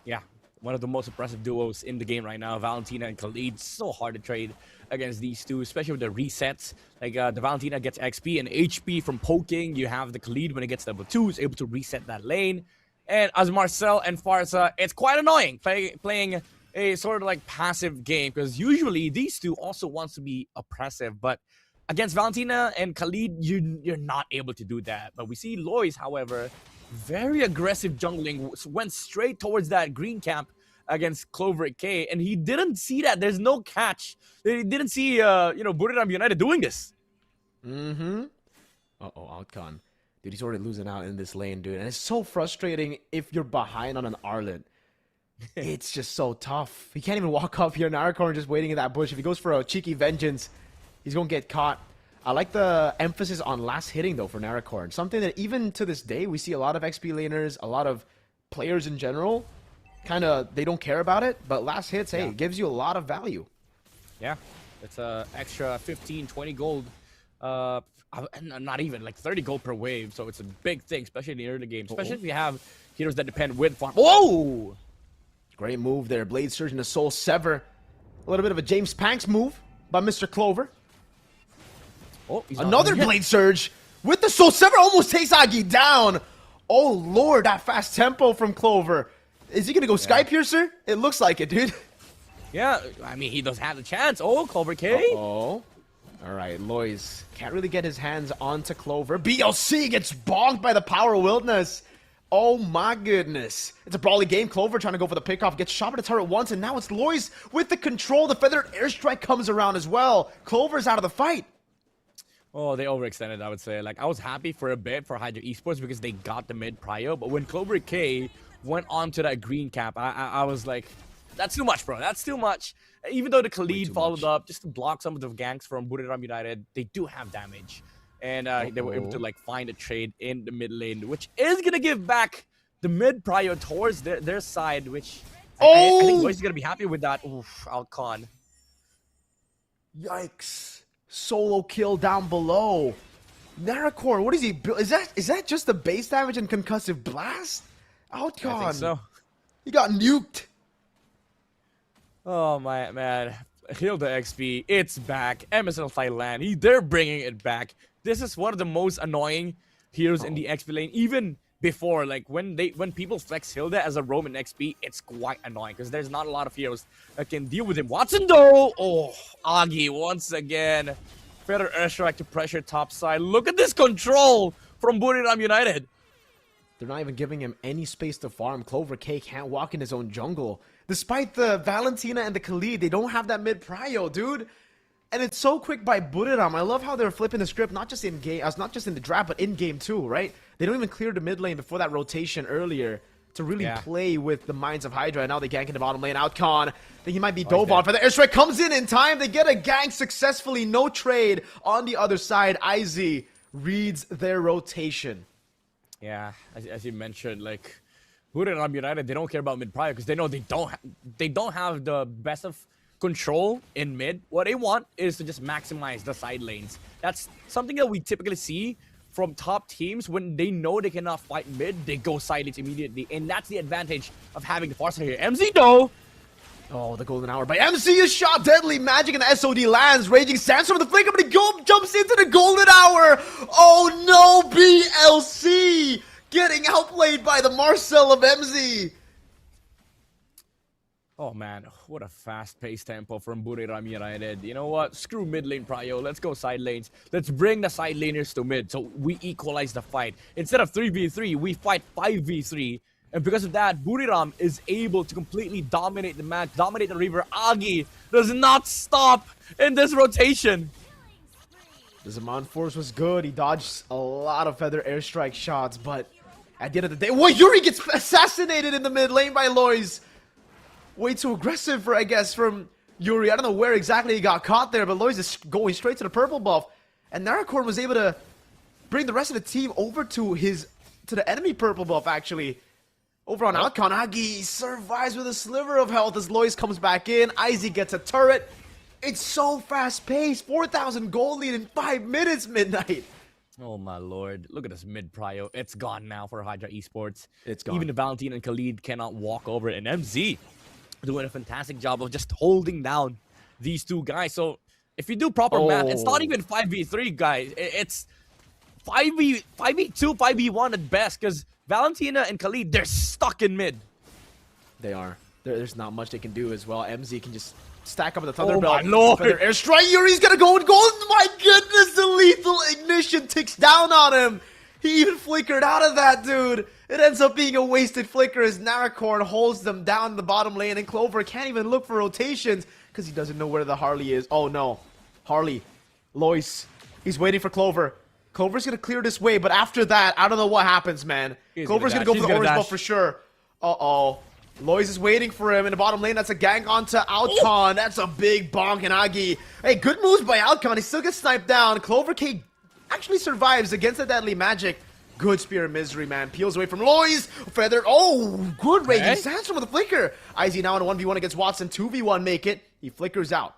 Yeah, one of the most impressive duos in the game right now. Valentina and Khalid. So hard to trade against these two, especially with the resets. Like the Valentina gets XP and HP from poking. You have the Khalid when it gets level 2 is able to reset that lane. And as Marcel and Farsa, it's quite annoying playing a sort of like passive game, because usually these two also wants to be oppressive, but against Valentina and Khalid, you're not able to do that. But we see Lois, however, very aggressive jungling, went straight towards that green camp against Clover K, and he didn't see that. There's no catch. He didn't see Buriram United doing this. Uh-oh, Outcon. Dude, he's already losing out in this lane, dude. And it's so frustrating if you're behind on an Arlet. It's just so tough. He can't even walk up here. Narakorn just waiting in that bush. If he goes for a cheeky vengeance, he's going to get caught. I like the emphasis on last hitting, though, for Narakorn. Something that even to this day, we see a lot of XP laners, a lot of players in general, kind of, they don't care about it. But last hits, hey, it gives you a lot of value. Yeah, it's extra 15, 20 gold. Not even, like 30 gold per wave. So it's a big thing, especially in the early game. Especially if you have heroes that depend with farm. Whoa! Great move there. Blade Surge into Soul Sever. A little bit of a James Panks move by Mr. Clover. Oh, he's another Blade Surge with the Soul Sever almost takes Agi down. Oh, Lord, that fast tempo from Clover. Is he going to go Sky Piercer? It looks like it, dude. Yeah, I mean, he does have the chance. Oh, Clover K. Oh. All right, Lois can't really get his hands onto Clover. BLC gets bonked by the power of Wildness. Oh my goodness. It's a brawly game. Clover trying to go for the pickoff. Gets shot at the turret once, and now it's Lois with the control. The feathered airstrike comes around as well. Clover's out of the fight. Oh, they overextended, I would say. Like, I was happy for a bit for Hydra Esports because they got the mid prio, but when Clover K went on to that green cap, I was like, that's too much, bro. That's too much. Even though the Khalid followed up just to block some of the ganks from Buriram United, they do have damage. And they were able to like find a trade in the mid lane, which is going to give back the mid prio towards their side, which I think Lois is going to be happy with that. Oof, Alcon. Yikes. Solo kill down below. Narakorn, what is he? Is that just the base damage and concussive blast? Outcon. I think so. He got nuked. Oh my man, Hilda XP, it's back. MSL Thailand, they're bringing it back. This is one of the most annoying heroes in the XP lane. Even before, like when people flex Hilda as a roam in XP, it's quite annoying because there's not a lot of heroes that can deal with him. Watson though, oh, Agi once again. Feather airstrike to pressure top side. Look at this control from Buriram United. They're not even giving him any space to farm. Clover K can't walk in his own jungle. Despite the Valentina and the Khalid, they don't have that mid prio, dude. And it's so quick by Buriram. I love how they're flipping the script, not just in game, not just in the draft, but in game too, right? They don't even clear the mid lane before that rotation earlier to really play with the minds of Hydra. And now they gank in the bottom lane. Outcon, I think he might be Dobon for the airstrike. Comes in time. They get a gank successfully. No trade on the other side. IZ reads their rotation. Yeah, as you mentioned, like Buriram United, they don't care about mid prio because they know they don't have the best of control in mid. What they want is to just maximize the side lanes. That's something that we typically see from top teams. When they know they cannot fight mid, they go side lanes immediately, and that's the advantage of having the Farsa here. MZ though. Oh, the golden hour by MC is shot. Deadly magic and the SOD lands. Raging Sandstorm with the flicker, but he jumps into the golden hour. Oh no, BLC getting outplayed by the Marcel of MZ. Oh man, what a fast-paced tempo from Buriram United. You know what? Screw mid lane prio. Let's go side lanes. Let's bring the side laners to mid so we equalize the fight. Instead of 3v3, we fight 5v3. And because of that, Buriram is able to completely dominate the match, dominate the river. Agi does not stop in this rotation. The Zaman Force was good. He dodged a lot of feather airstrike shots, but at the end of the day, Yuri gets assassinated in the mid lane by Lois. Way too aggressive, I guess, from Yuri. I don't know where exactly he got caught there, but Lois is going straight to the purple buff. And Narakorn was able to bring the rest of the team over to the enemy purple buff, actually. Over on Outcon, Agi survives with a sliver of health as Lois comes back in. Izzy gets a turret. It's so fast-paced. 4,000 gold lead in 5 minutes, Midnight. Oh my lord. Look at this mid prio. It's gone now for Hydra Esports. It's gone. Even the Valentina and Khalid cannot walk over it. And MZ doing a fantastic job of just holding down these two guys. So if you do proper math, it's not even 5v3, guys. It's 5v2, 5v1 at best, because Valentina and Khalid, they're stuck in mid. They are. There's not much they can do as well. MZ can just stack up with the Thunderbelt. Oh my lord! Feather airstrike. Yuri's gonna go and gold. My goodness, the lethal ignition ticks down on him. He even flickered out of that, dude. It ends up being a wasted flicker as Narakorn holds them down in the bottom lane, and Clover can't even look for rotations because he doesn't know where the Harley is. Oh no. Harley. Lois. He's waiting for Clover. Clover's gonna clear this way, but after that, I don't know what happens, man. Clover's gonna go for the orange ball for sure. Uh-oh. Lois is waiting for him in the bottom lane. That's a gank onto Alcon. That's a big bonk, and Agi. Hey, good moves by Alcon. He still gets sniped down. Clover K actually survives against the deadly magic. Good Spear of Misery, man. Peels away from Lois. Feather. Oh, good Raging Sandstorm with a flicker. Izzy now in a 1v1 against Watson. 2v1 make it. He flickers out.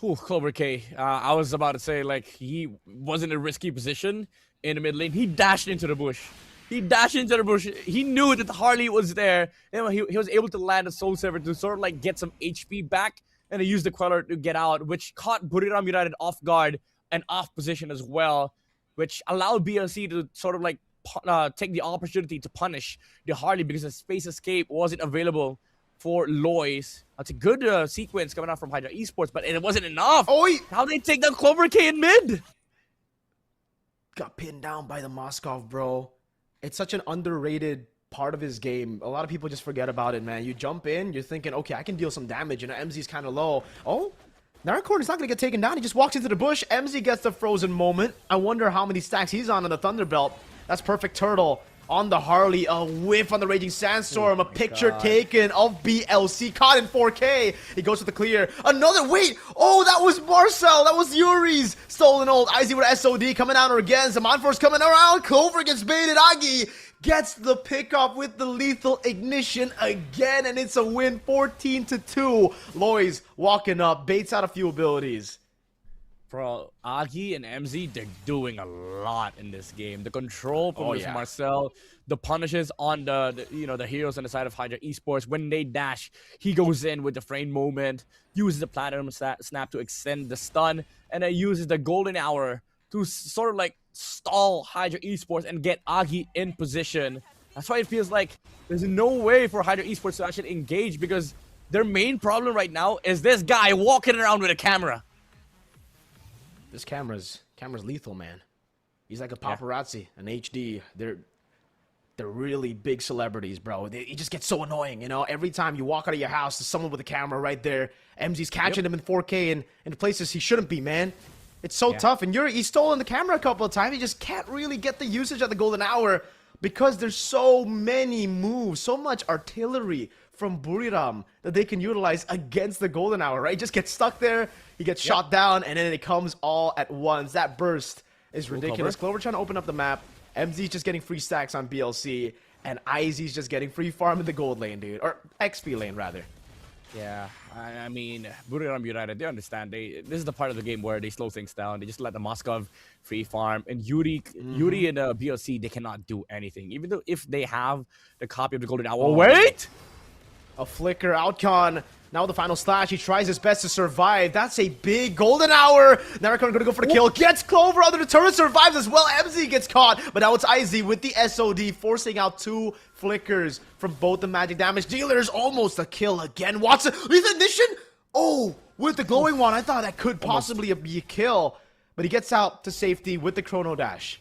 Ooh, Clover K. I was about to say, like, he was in a risky position in the mid lane. He dashed into the bush. He knew that Harley was there. And he was able to land a Soul Saver to sort of like get some HP back. And he used the Queller to get out, which caught Buriram United off guard and off position as well, which allowed BLC to sort of like take the opportunity to punish the Harley because the space escape wasn't available for Lois. That's a good sequence coming out from Hydra Esports, but it wasn't enough. Oh, how they take down Clover K in mid? Got pinned down by the Moskov, bro. It's such an underrated part of his game. A lot of people just forget about it, man. You jump in, you're thinking, okay, I can deal some damage, and MZ's kind of low. Oh, Naracorn is not going to get taken down. He just walks into the bush. MZ gets the frozen moment. I wonder how many stacks he's on the Thunderbelt. That's perfect turtle on the Harley. A whiff on the Raging Sandstorm. A picture taken of BLC. Caught in 4K. He goes for the clear. Another, wait. Oh, that was Marcel. That was Yuri's. Stolen ult. Izzy with SOD coming out again. Zamanforce coming around. Clover gets baited. Agi gets the pickup with the lethal ignition again, and it's a win, 14-2. Lois walking up, baits out a few abilities. Bro, Agi and MZ, they're doing a lot in this game. The control from Marcel, the punishes on the heroes on the side of Hydra Esports. When they dash, he goes in with the frame moment, uses the platinum snap to extend the stun, and then uses the golden hour to sort of like stall Hydra Esports and get Agi in position. That's why it feels like there's no way for Hydra Esports to actually engage, because their main problem right now is this guy walking around with a camera. This camera's lethal, man. He's like a paparazzi, an HD. They're really big celebrities, bro. It just gets so annoying, you know? Every time you walk out of your house, there's someone with a camera right there. MZ's catching him in 4K and in places he shouldn't be, man. It's so tough, and he's stolen the camera a couple of times. He just can't really get the usage of the golden hour because there's so many moves, so much artillery from Buriram that they can utilize against the golden hour, right? He just gets stuck there, he gets shot down, and then it comes all at once. That burst is ridiculous. Clover trying to open up the map. MZ's just getting free stacks on BLC, and Izzy's just getting free farm in the gold lane, dude. Or XP lane, rather. Yeah, I mean, Buriram United, they understand. This is the part of the game where they slow things down. They just let the Moskov free farm. And Yuri and BLC, they cannot do anything. Even though if they have the copy of the golden hour. Oh, wait! A flicker, Outcon. Now with the final slash, he tries his best to survive. That's a big golden hour. Naracorn gonna go for the kill. Gets Clover under the turret, survives as well. MZ gets caught, but now it's Izzy with the SOD, forcing out 2 flickers from both the magic damage dealers. Almost a kill again. Watson, lethal ignition. Oh, with the glowing one. I thought that could possibly be a kill, but he gets out to safety with the chrono dash.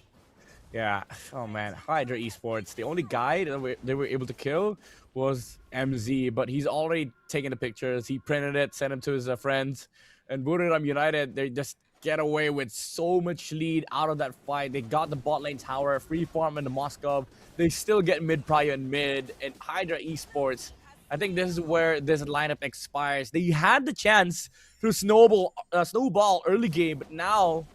Yeah. Oh man, Hydra Esports. The only guy that they were able to kill was MZ, but he's already taken the pictures. He printed it, sent them to his friends. And Buriram United, they just get away with so much lead out of that fight. They got the bot lane tower, free farm in the Moskov. They still get mid prior and mid. And Hydra Esports, I think this is where this lineup expires. They had the chance to snowball early game, but now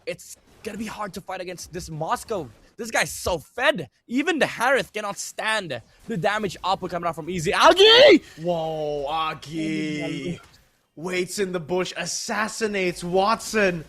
it's gonna be hard to fight against this Moskov. This guy's so fed. Even the Harith cannot stand the damage output coming out from Easy. Agi! Whoa, Agi waits in the bush, assassinates Watson.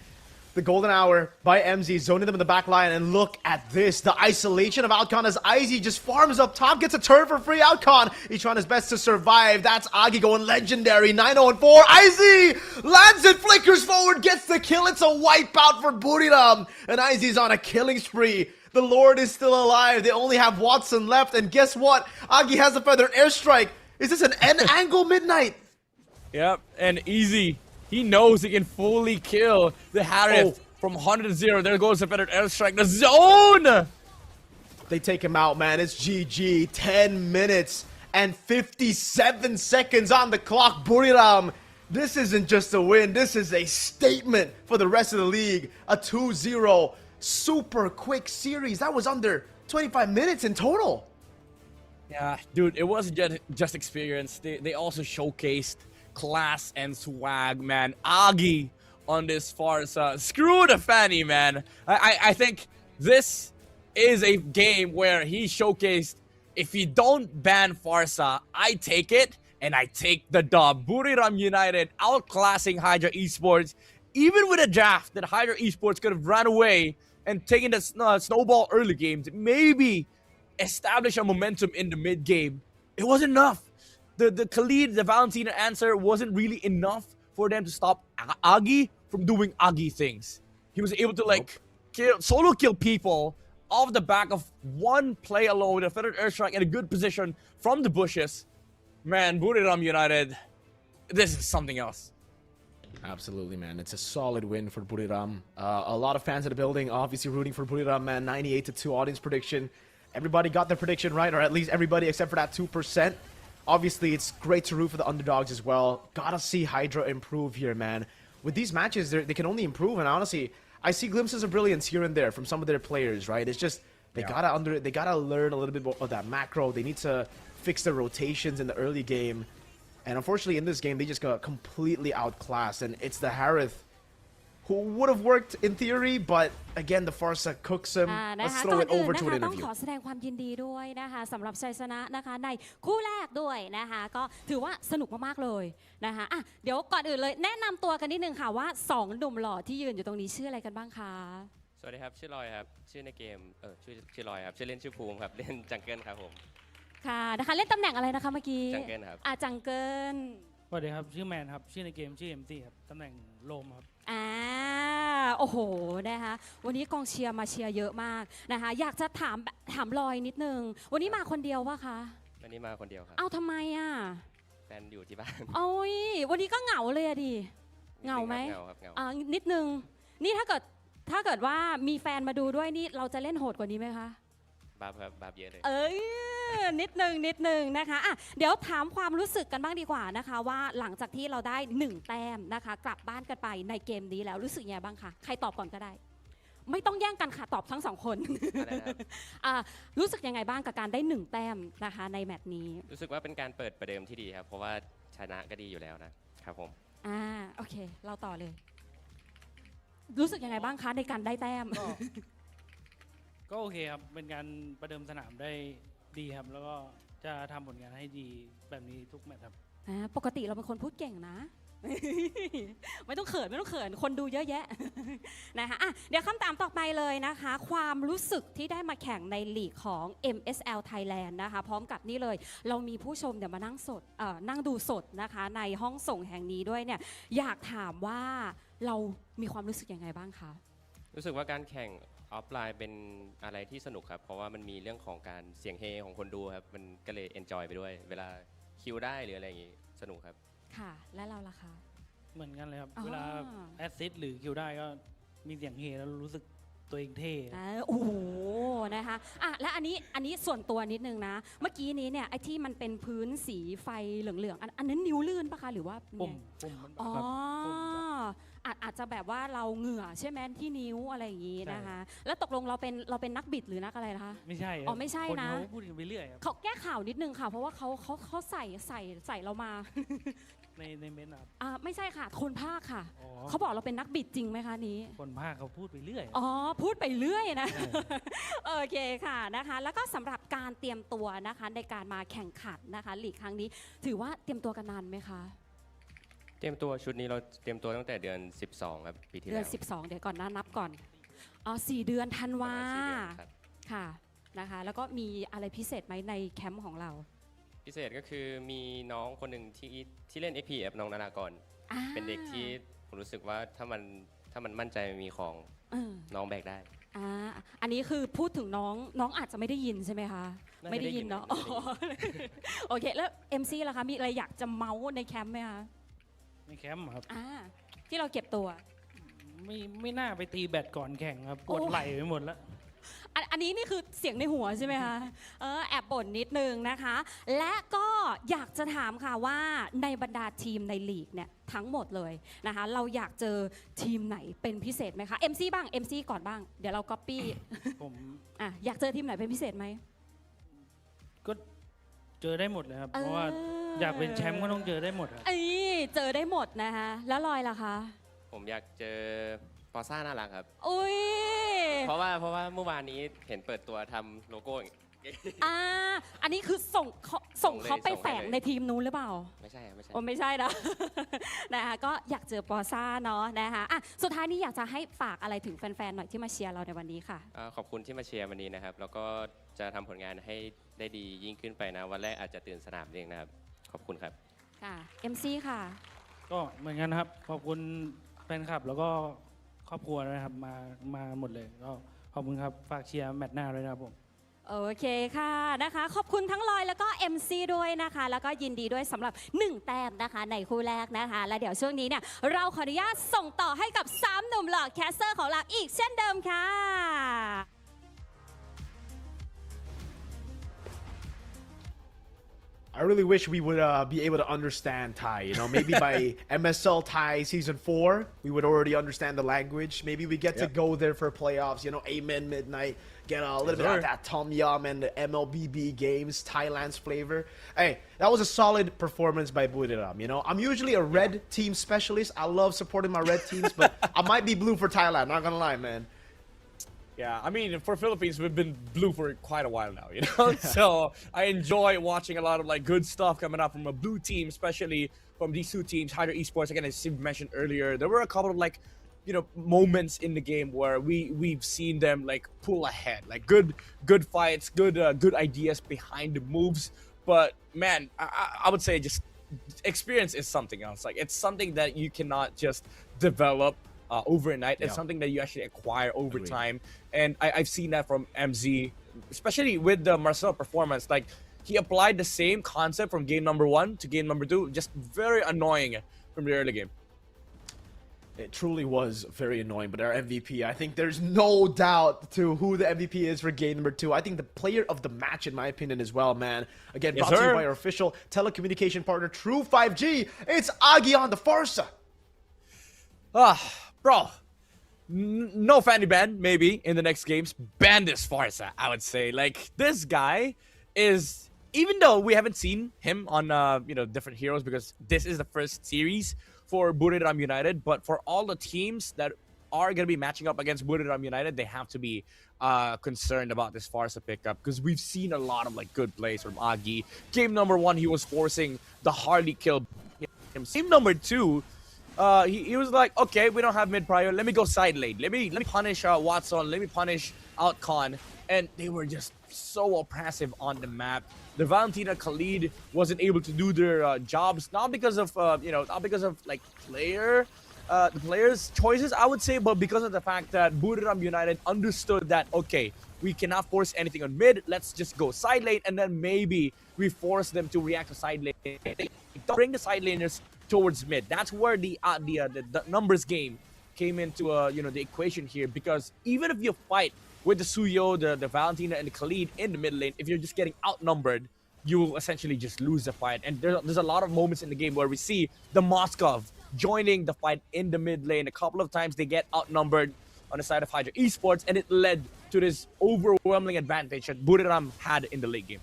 The golden hour by MZ, zoning them in the back line, and look at this. The isolation of Outcon as Izzy just farms up top, gets a turn for free. Outcon, he's trying his best to survive. That's Agi going legendary, 9-0-4. Izzy lands it, flickers forward, gets the kill. It's a wipeout for Buriram, and Izzy's on a killing spree. The Lord is still alive. They only have Watson left, and guess what? Agi has a feathered airstrike. Is this an N-angle midnight? Yep, and Easy. He knows he can fully kill the Harith from 100-0. There goes the feathered airstrike. The zone! They take him out, man. It's GG. 10 minutes and 57 seconds on the clock. Buriram, this isn't just a win. This is a statement for the rest of the league. A 2-0 super quick series. That was under 25 minutes in total. Yeah, dude, it wasn't just experience. They also showcased class and swag, man. Agi on this Farsa. Screw the Fanny, man. I think this is a game where he showcased, if you don't ban Farsa, I take it and I take the dub. Buriram United outclassing Hydra Esports. Even with a draft that Hydra Esports could have run away and taken the snowball early games, maybe establish a momentum in the mid game. It wasn't enough. The Khalid, the Valentina answer wasn't really enough for them to stop Agi from doing Agi things. He was able to solo kill people off the back of one play alone with a feathered airstrike in a good position from the bushes. Man, Buriram United, this is something else. Absolutely, man. It's a solid win for Buriram. A lot of fans in the building, obviously rooting for Buriram, man. 98-2 audience prediction. Everybody got their prediction right, or at least everybody except for that 2%. Obviously, it's great to root for the underdogs as well. Gotta see Hydra improve here, man. With these matches, they can only improve, and honestly, I see glimpses of brilliance here and there from some of their players, right? It's just they gotta learn a little bit more of that macro. They need to fix their rotations in the early game. And unfortunately, in this game, they just got completely outclassed. And it's the Harith who would have worked in theory, but again, the Farsa cooks him. Let's throw it over to an ต้อง interview. ขอแสดงความยินดีด้วยนะคะสำหรับชัยชนะนะคะในคู่แรกด้วยนะคะก็ถือว่าสนุกมากๆเลยนะคะอ่ะเดี๋ยวก่อนอื่นเลยแนะนำตัวกันนิดนึงค่ะว่า2หนุ่มหล่อที่ยืนอยู่ตรงนี้ชื่ออะไรกันบ้างคะ สวัสดีครับชื่อลอยครับชื่อในเกมชื่อลอยครับชื่อเล่นชื่อภูมิครับเล่นจังเกิลครับผม ค่ะนะคะเล่นตำแหน่งอะไรนะคะเมื่อกี้ จังเกิลครับ จังเกิล สวัสดีครับชื่อแมนครับชื่อในเกมชื่อ MC ครับตำแหน่งโลมครับ โอ้โหนะคะวันนี้กองเชียร์มาเชียร์เยอะมากนะคะอยากจะถามลอยนิดนึงวันนี้มาคนเดียววะคะ วันนี้มาคนเดียวครับ เอ้าทำไมอ่ะ แฟนอยู่ที่บ้าน โอ้ยวันนี้ก็เหงาเลยอะดิเหงาไหม เหงาครับเหงา นิดนึงนี่ถ้าเกิดว่ามีแฟนมาดูด้วยนี่เราจะเล่นโหดกว่านี้ไหมคะ บาปครับบาปเยอะเลย นิดนึงนะคะอ่ะเดี๋ยวถามความรู้สึกกันบ้างดีกว่านะคะว่าหลังจากที่เราได้1แต้มนะคะกลับบ้านกันไปในเกมนี้แล้วรู้สึกยังไงบ้างคะใครตอบก่อนก็ได้ ไม่ต้องแย่งกันค่ะตอบทั้ง2คน อะไรนะครับ รู้สึกยังไงบ้างกับการได้1แต้มนะคะในแมตช์นี้ รู้สึกว่าเป็นการเปิดประเดิมที่ดีครับเพราะว่าชนะก็ดีอยู่แล้วนะครับผม โอเคเราต่อเลย รู้สึกยังไงบ้างคะในการได้แต้ม ก็โอเคครับเป็นการประเดิมสนามได้ดีครับ แล้วก็จะทำผลงานให้ดีแบบนี้ทุกแมตช์ครับ ปกติเราเป็นคนพูดเก่งนะ ไม่ต้องเขินคนดูเยอะแยะ นะคะเดี๋ยวคำถามต่อไปเลยนะคะความรู้สึกที่ได้มาแข่งในลีกของ MSL Thailand นะคะพร้อมกับนี่เลยเรามีผู้ชมเดี๋ยวมานั่งดูสดนะคะในห้องส่งแห่งนี้ด้วยเนี่ยอยากถามว่าเรามีความรู้สึกยังไงบ้างคะ รู้สึกว่าการแข่งออฟไลน์เป็นอะไรที่สนุกครับเพราะว่ามันมีเรื่องของการเสียงเฮของคนดูครับมันก็เลยเอนจอยไปด้วยเวลาคิวได้หรืออะไรอย่างงี้สนุกครับ ค่ะและเราล่ะคะ เหมือนกันเลยครับ อ๋อ เวลาแอสซิสต์หรือคิวได้ก็มีเสียงเฮแล้วรู้สึกตัวเองเท่ โอ้โหนะคะและอันนี้ส่วนตัวนิดนึงนะเมื่อกี้นี้เนี่ยไอ้ที่มันเป็นพื้นสีไฟเหลืองๆอันนั้นนิ้วลื่นปะคะหรือว่า ปุ่มมัน อ๋อ แบบปุ่มแบบ อาจจะแบบว่าเราเหงื่อใช่ไหมที่นิ้วอะไรอย่างนี้นะคะ แล้วตกลงเราเป็นนักบิดหรือนักอะไรนะคะ ไม่ใช่ครับ อ๋อไม่ใช่นะ คนเขาพูดกันไปเรื่อยครับ เขาแก้ข่าวนิดนึงค่ะเพราะว่าเขาใส่เรามา ในเมนต์ครับ ไม่ใช่ค่ะคนภาคค่ะ อ๋อ เขาบอกเราเป็นนักบิดจริงไหมคะนี้ คนภาคเขาพูดไปเรื่อย อ๋อพูดไปเรื่อยนะ โอเคค่ะนะคะแล้วก็สำหรับการเตรียมตัวนะคะในการมาแข่งขันนะคะลีกครั้งนี้ถือว่าเตรียมตัวกันนานไหมคะ เตรียมตัวชุดนี้เราเตรียมตัวตั้งแต่เดือน 12ครับปีที่ เดื แล้ อน ว 12เดี๋ยวก่อนนับก่อน4 เดือนธันวา ประมาณ4 เดือนครับ ค่ะนะคะแล้วก็มีอะไรพิเศษไหมในแคมป์ของเรา พิเศษก็คือมีน้องคนหนึ่งที่เล่น FPF น้องนารากรเป็นเด็กที่ผมรู้สึกว่าถ้ามันมั่นใจมีของน้องแบกได้ อันนี้คือพูดถึงน้องอาจจะไม่ได้ยินใช่ไหมคะ น่าจะ ไม่ได้ยินเนาะ ไม่ได้ยิน โอเคแล้ว MC ล่ะคะมีอะไรอยากจะเมาส์ในแคมป์ไหมคะ ในแคมป์ครับ ที่เราเก็บตัว ไม่น่าไปตีแบตก่อนแข่งครับปวดไหล่ไปหมดแล้ว อันนี้นี่คือเสียงในหัวใช่ไหมคะแอบบ่นนิดนึงนะคะ และก็อยากจะถามค่ะว่าในบรรดาทีมในลีกเนี่ยทั้งหมดเลยนะคะเราอยากเจอทีมไหนเป็นพิเศษไหมคะ MC บ้าง MC ก่อนบ้างเดี๋ยวเราก๊อปปี้ ผม อยากเจอทีมไหนเป็นพิเศษไหม ก็เจอได้หมดเลยครับ เพราะว่าอยากเป็นแชมป์ก็ต้องเจอได้หมดครับ เจอได้หมดนะคะแล้วลอยล่ะคะ ผมอยากเจอฟอร์ซ่าน่ารักครับ อุ้ย เพราะว่าเมื่อวานนี้เห็นเปิดตัวทำโลโก้อย่าง อันนี้คือส่งเขาไปแฝงในทีมนู้นหรือเปล่า ไม่ใช่ไม่ใช่ โอ้ไม่ใช่นะ นะคะก็อยากเจอปอซ่าเนาะนะคะสุดท้ายนี้อยากจะให้ฝากอะไรถึงแฟนๆหน่อยที่มาเชียร์เราในวันนี้ค่ะ ขอบคุณที่มาเชียร์วันนี้นะครับ แล้วก็จะทำผลงานให้ได้ดียิ่งขึ้นไปนะ วันแรกอาจจะตื่นสนามเองนะครับ ขอบคุณครับ ค่ะ MC ค่ะ ก็เหมือนกันนะครับขอบคุณแฟนคลับแล้วก็ครอบครัวนะครับมาหมดเลยก็ขอบคุณครับฝากเชียร์แมตช์หน้าด้วยนะครับผม โอเคค่ะนะคะขอบคุณทั้งลอยแล้วก็ MC ด้วยนะคะแล้วก็ยินดีด้วยสำหรับ1แต้มนะคะในคู่แรกนะคะและเดี๋ยวช่วงนี้เนี่ยเราขออนุญาตส่งต่อให้กับ3หนุ่มหล่อแคสเซอร์ของเราอีกเช่นเดิมค่ะ I really wish we would be able to understand Thai. You know, maybe by MSL Thai season 4, we would already understand the language. Maybe we get to go there for playoffs. You know, Amen Midnight, get a little bit of that Tom Yum and the MLBB games, Thailand's flavor. Hey, that was a solid performance by Buriram. You know, I'm usually a red team specialist. I love supporting my red teams, but I might be blue for Thailand. Not gonna lie, man. Yeah, I mean, for Philippines, we've been blue for quite a while now, you know? So I enjoy watching a lot of, like, good stuff coming up from a blue team, especially from these two teams, Hydra Esports. Again, as Steve mentioned earlier, there were a couple of, like, you know, moments in the game where we've seen them, like, pull ahead. Like, good fights, good ideas behind the moves. But, man, I would say just experience is something else. Like, it's something that you cannot just develop overnight. It's something that you actually acquire over time, and I've seen that from MZ, especially with the Marcel performance. Like, he applied the same concept from game number 1 to game number 2, just very annoying from the early game. It truly was very annoying, but our MVP, I think there's no doubt to who the MVP is for game number 2. I think the player of the match, in my opinion, as well, man. Again, brought to you by our official telecommunication partner, True 5G. It's Agion the Farsa. Bro, no fanny ban, maybe, in the next games. Ban this Farsa, I would say. Like, this guy is, even though we haven't seen him on, you know, different heroes, because this is the first series for Buriram United, but for all the teams that are going to be matching up against Buriram United, they have to be concerned about this Farsa pickup, because we've seen a lot of, like, good plays from Agi. Game number 1, he was forcing the Harley kill. Game number 2, he was like, okay, we don't have mid prior. Let me go side lane. Let me punish Watson. Let me punish Outcon. And they were just so oppressive on the map. The Valentina Khalid wasn't able to do their jobs, not because of you know, not because of like the players' choices, I would say, but because of the fact that Buriram United understood that, okay, we cannot force anything on mid. Let's just go side lane, and then maybe we force them to react to side lane. Don't bring the side laners towards mid. That's where the numbers game came into you know, the equation here, because even if you fight with the Suyo, the Valentina, and the Khalid in the mid lane, if you're just getting outnumbered, you will essentially just lose the fight. And there's a lot of moments in the game where we see the Moskov joining the fight in the mid lane. A couple of times they get outnumbered on the side of Hydra Esports, and it led to this overwhelming advantage that Buriram had in the late game.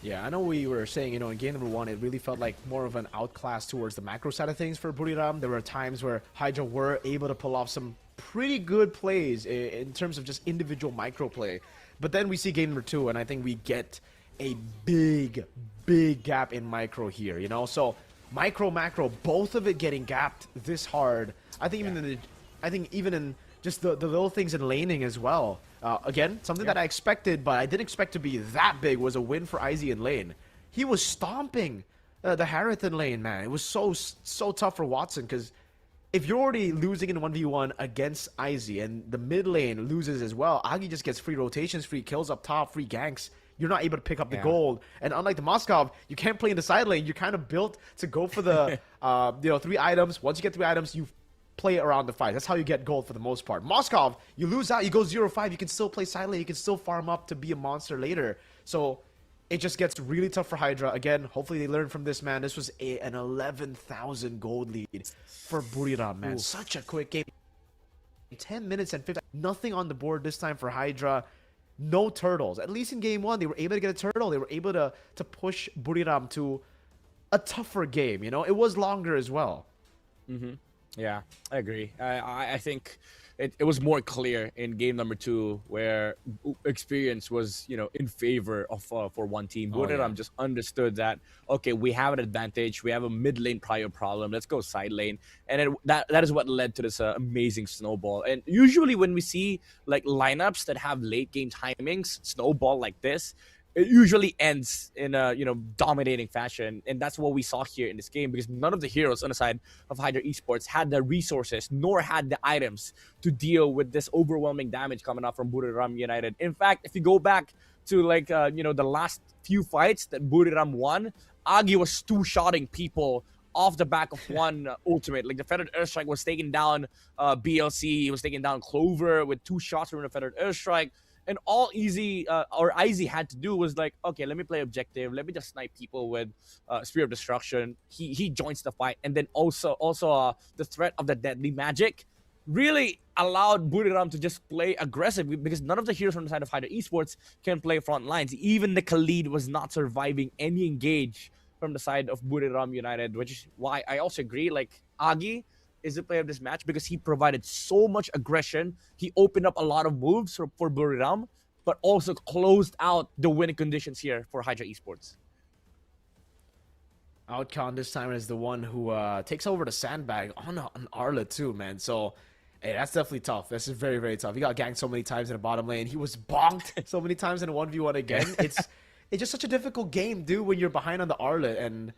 Yeah, I know we were saying, you know, in game number 1, it really felt like more of an outclass towards the macro side of things for Buriram. There were times where Hydra were able to pull off some pretty good plays in terms of just individual micro play. But then we see game number 2, and I think we get a big gap in micro here, you know? So micro, macro, both of it getting gapped this hard. I think even in just the little things in laning as well. Again, something that I expected, but I didn't expect to be that big, was a win for IZ in lane. He was stomping the Harith in lane, man. It was so tough for Watson, because if you're already losing in 1v1 against IZ and the mid lane loses as well, Agi just gets free rotations, free kills up top, free ganks. You're not able to pick up the gold. And unlike the Moskov, you can't play in the side lane. You're kind of built to go for the you know, 3 items. Once you get 3 items, you play around the fight. That's how you get gold for the most part. Moskov, you lose out, you go 0-5, you can still play silently, you can still farm up to be a monster later. So it just gets really tough for Hydra. Again, hopefully they learn from this, man. This was an 11,000 gold lead for Buriram, man. Such a quick game. 10 minutes and 50. Nothing on the board this time for Hydra. No turtles. At least in game 1, they were able to get a turtle. They were able to push Buriram to a tougher game, you know? It was longer as well. Yeah, I agree. I think it was more clear in game number 2 where experience was, you know, in favor of for one team. Buriram just understood that, okay, we have an advantage. We have a mid lane prior problem. Let's go side lane. And that is what led to this amazing snowball. And usually when we see like lineups that have late game timings, snowball like this, it usually ends in a, you know, dominating fashion, and that's what we saw here in this game, because none of the heroes on the side of Hydra Esports had the resources nor had the items to deal with this overwhelming damage coming up from Buriram United. In fact, if you go back to like you know, the last few fights that Buriram won, Agi was two-shotting people off the back of one ultimate. Like the Feathered Airstrike was taking down BLC, he was taking down Clover with 2 shots from the Feathered Airstrike. And all Easy or Izzy had to do was like, okay, let me play objective. Let me just snipe people with Spear of Destruction. He joins the fight, and then also the threat of the Deadly Magic really allowed Buriram to just play aggressive, because none of the heroes from the side of Hydra Esports can play front lines. Even the Khalid was not surviving any engage from the side of Buriram United, which is why I also agree. Like Agi is the player of this match because he provided so much aggression. He opened up a lot of moves for Buriram, but also closed out the winning conditions here for Hydra Esports. Outcon this time is the one who takes over the sandbag on Arla too, man. So, hey, that's definitely tough. This is very, very tough. He got ganked so many times in the bottom lane. He was bonked so many times in a 1v1 again. It's just such a difficult game, dude, when you're behind on the Arlet, and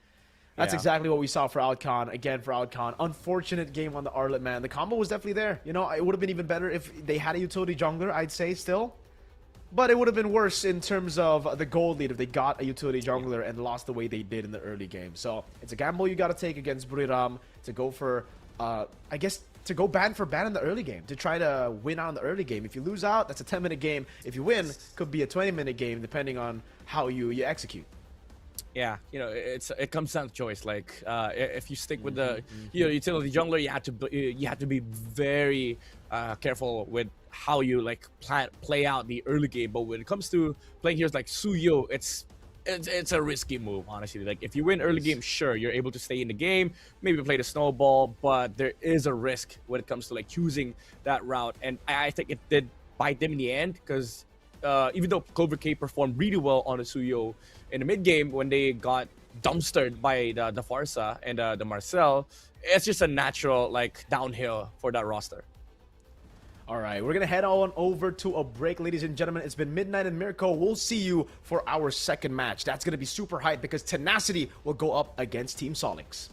that's exactly what we saw for Outcon. Again, for Outcon, unfortunate game on the Arlet, man. The combo was definitely there. You know, it would have been even better if they had a utility jungler, I'd say, still. But it would have been worse in terms of the gold lead if they got a utility jungler and lost the way they did in the early game. So it's a gamble you got to take against Buriram to go for, I guess, to go ban for ban in the early game, to try to win out in the early game. If you lose out, that's a 10-minute game. If you win, could be a 20-minute game, depending on how you execute. Yeah, you know, it comes down to choice. Like, if you stick with the utility jungler, you have to be very careful with how you like play out the early game. But when it comes to playing heroes like Suyo, it's a risky move, honestly. Like, if you win early game, sure, you're able to stay in the game, maybe play the snowball, but there is a risk when it comes to like choosing that route. And I think it did bite them in the end, because even though Clover K performed really well on the Suyo in the mid game when they got dumpstered by the Farsa and the Marcel, it's just a natural like downhill for that roster. All right, we're going to head on over to a break, ladies and gentlemen. It's been midnight in Mirko. We'll see you for our second match. That's going to be super hype because Tenacity will go up against Team Solix.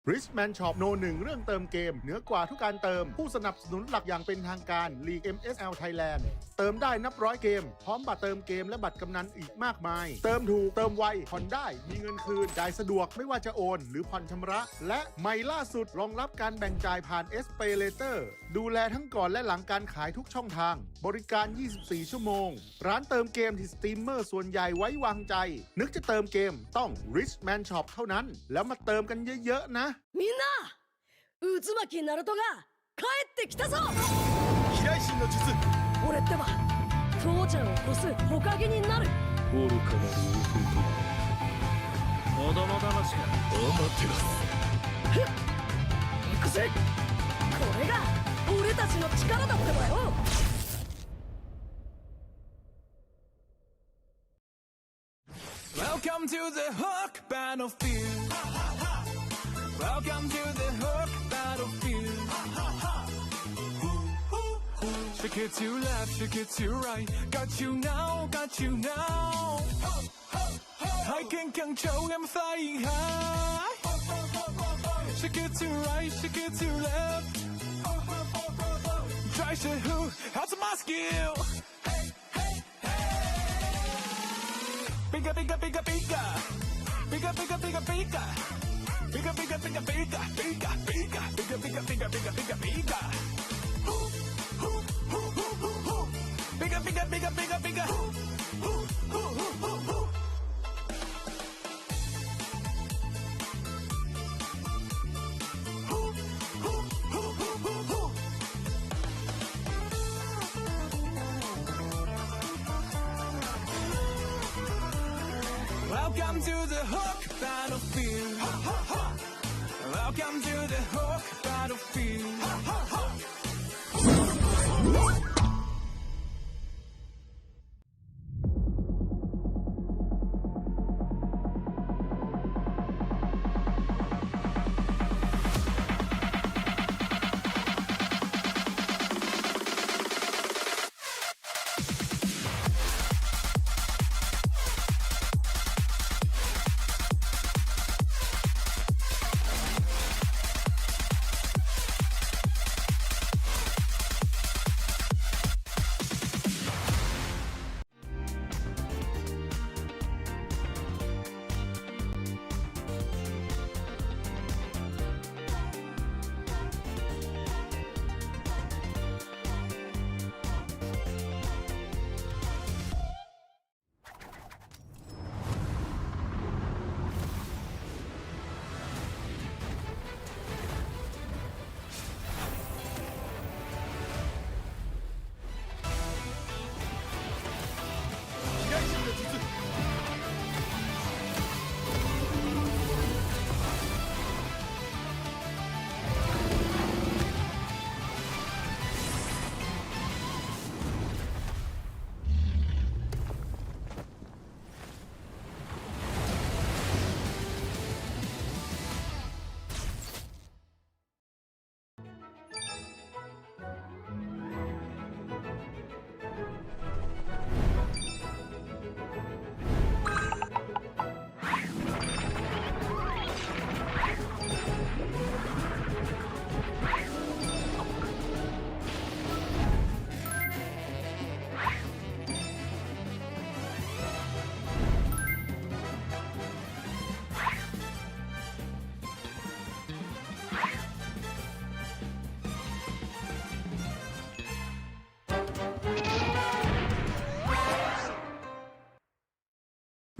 Richman Shop โน 1 เรื่องเติมเกมเหนือกว่าทุกการเติมผู้สนับสนุนหลักอย่างเป็นทางการลีก MSL Thailand เติมได้นับร้อยเกมพร้อมบัตรเติมเกมและบัตรกำนันอีกมากมายเติมถูกเติมไวผ่อนได้มีเงินคืนจ่ายสะดวกไม่ว่าจะโอนหรือผ่อนชำระและใหม่ล่าสุดรองรับการแบ่งจ่ายผ่าน SPayLater ดูแลทั้งก่อนและหลังการขายทุกช่องทางบริการ 24 ชั่วโมงร้านเติมเกมที่สตรีมเมอร์ส่วนใหญ่ไว้วางใจนึกจะเติมเกมต้อง Richman Shop เท่านั้นแล้วมาเติมกันเยอะๆนะみんな渦巻きナルトが帰ってきたぞ飛来神の術俺ってば父ちゃんを越す火影になる愚かなる男子供騙しかアマテラス行くぜこれが俺たちの力だってばよ。Welcome to the Hook Battlefield. Welcome to the Hook Battlefield. Shake it to left, shake it to right. Got you now, got you now. I can control, I'm flying high. Shake it to right, shake it to left. Try to who, how's my skill? Bigger, bigger, bigger, bigger. Bigger, bigger, bigger, bigger. Bigger, bigger, bigger, bigger, bigger, bigger. Bigger, bigger, bigger, bigger, bigger, bigger. Bigger, bigger, bigger, bigger, bigger. Welcome to the Hook Battlefield. Welcome to the Hook Battlefield.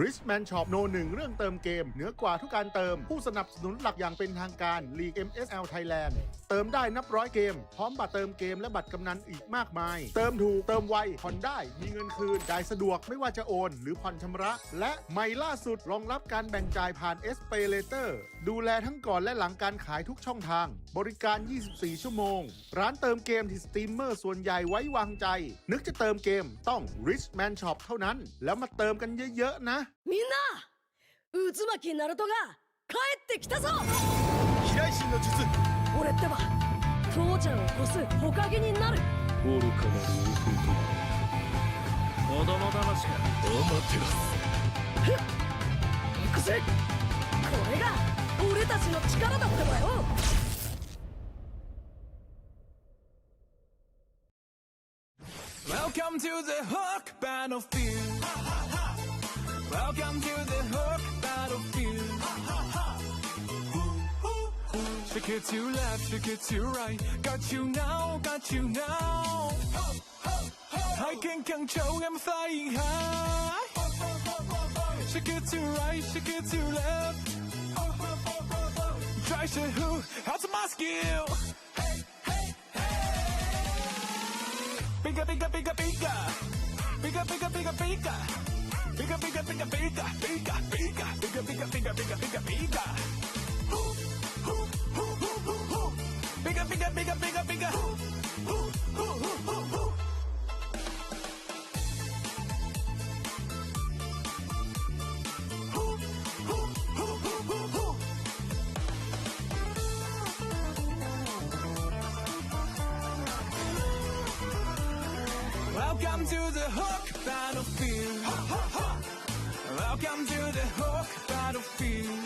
Richman Shop โนหนึ่งเรื่องเติมเกมเหนือกว่าทุกการเติมผู้สนับสนุนหลักอย่างเป็นทางการ League MSL Thailand เติมได้นับร้อยเกมพร้อมบัตรเติมเกมและบัตรกำนันอีกมากมายเติมถูกเติมไวผ่อนได้มีเงินคืนจ่ายสะดวกไม่ว่าจะโอนหรือผ่อนชำระและใหม่ล่าสุดรองรับการแบ่งจ่ายผ่าน SPayLater ดูแลทั้งก่อนและหลังการขายทุกช่องทางบริการ 24 ชั่วโมงร้านเติมเกมที่สตรีมเมอร์ส่วนใหญ่ไว้วางใจนึกจะเติมเกมต้อง Richman Shop เท่านั้นแล้วมาเติมกันเยอะๆนะみんな渦巻きナルトが帰ってきたぞ。飛来神の術俺ってば父ちゃんを越す火影になる。愚かなる弟子供騙しかアマテラス行くぜ。これが俺たちの力だってばよ。Welcome to the Hook Battlefield. Welcome to the Hook Battlefield. Shake it to left, shake it to right. Got you now, got you now. I can control, I'm flying high. Shake it to right, shake it to left. Try to who, how's my skill? Bigger, bigger, bigger, bigger. Bigger, bigger, bigger, bigger. Bigger, bigger, bigger, bigger, bigger, bigger. Bigger, bigger, bigger, bigger, bigger, bigger. Bigger, bigger, bigger, bigger. Welcome to the Hook battlefield. Welcome to the Hook battlefield.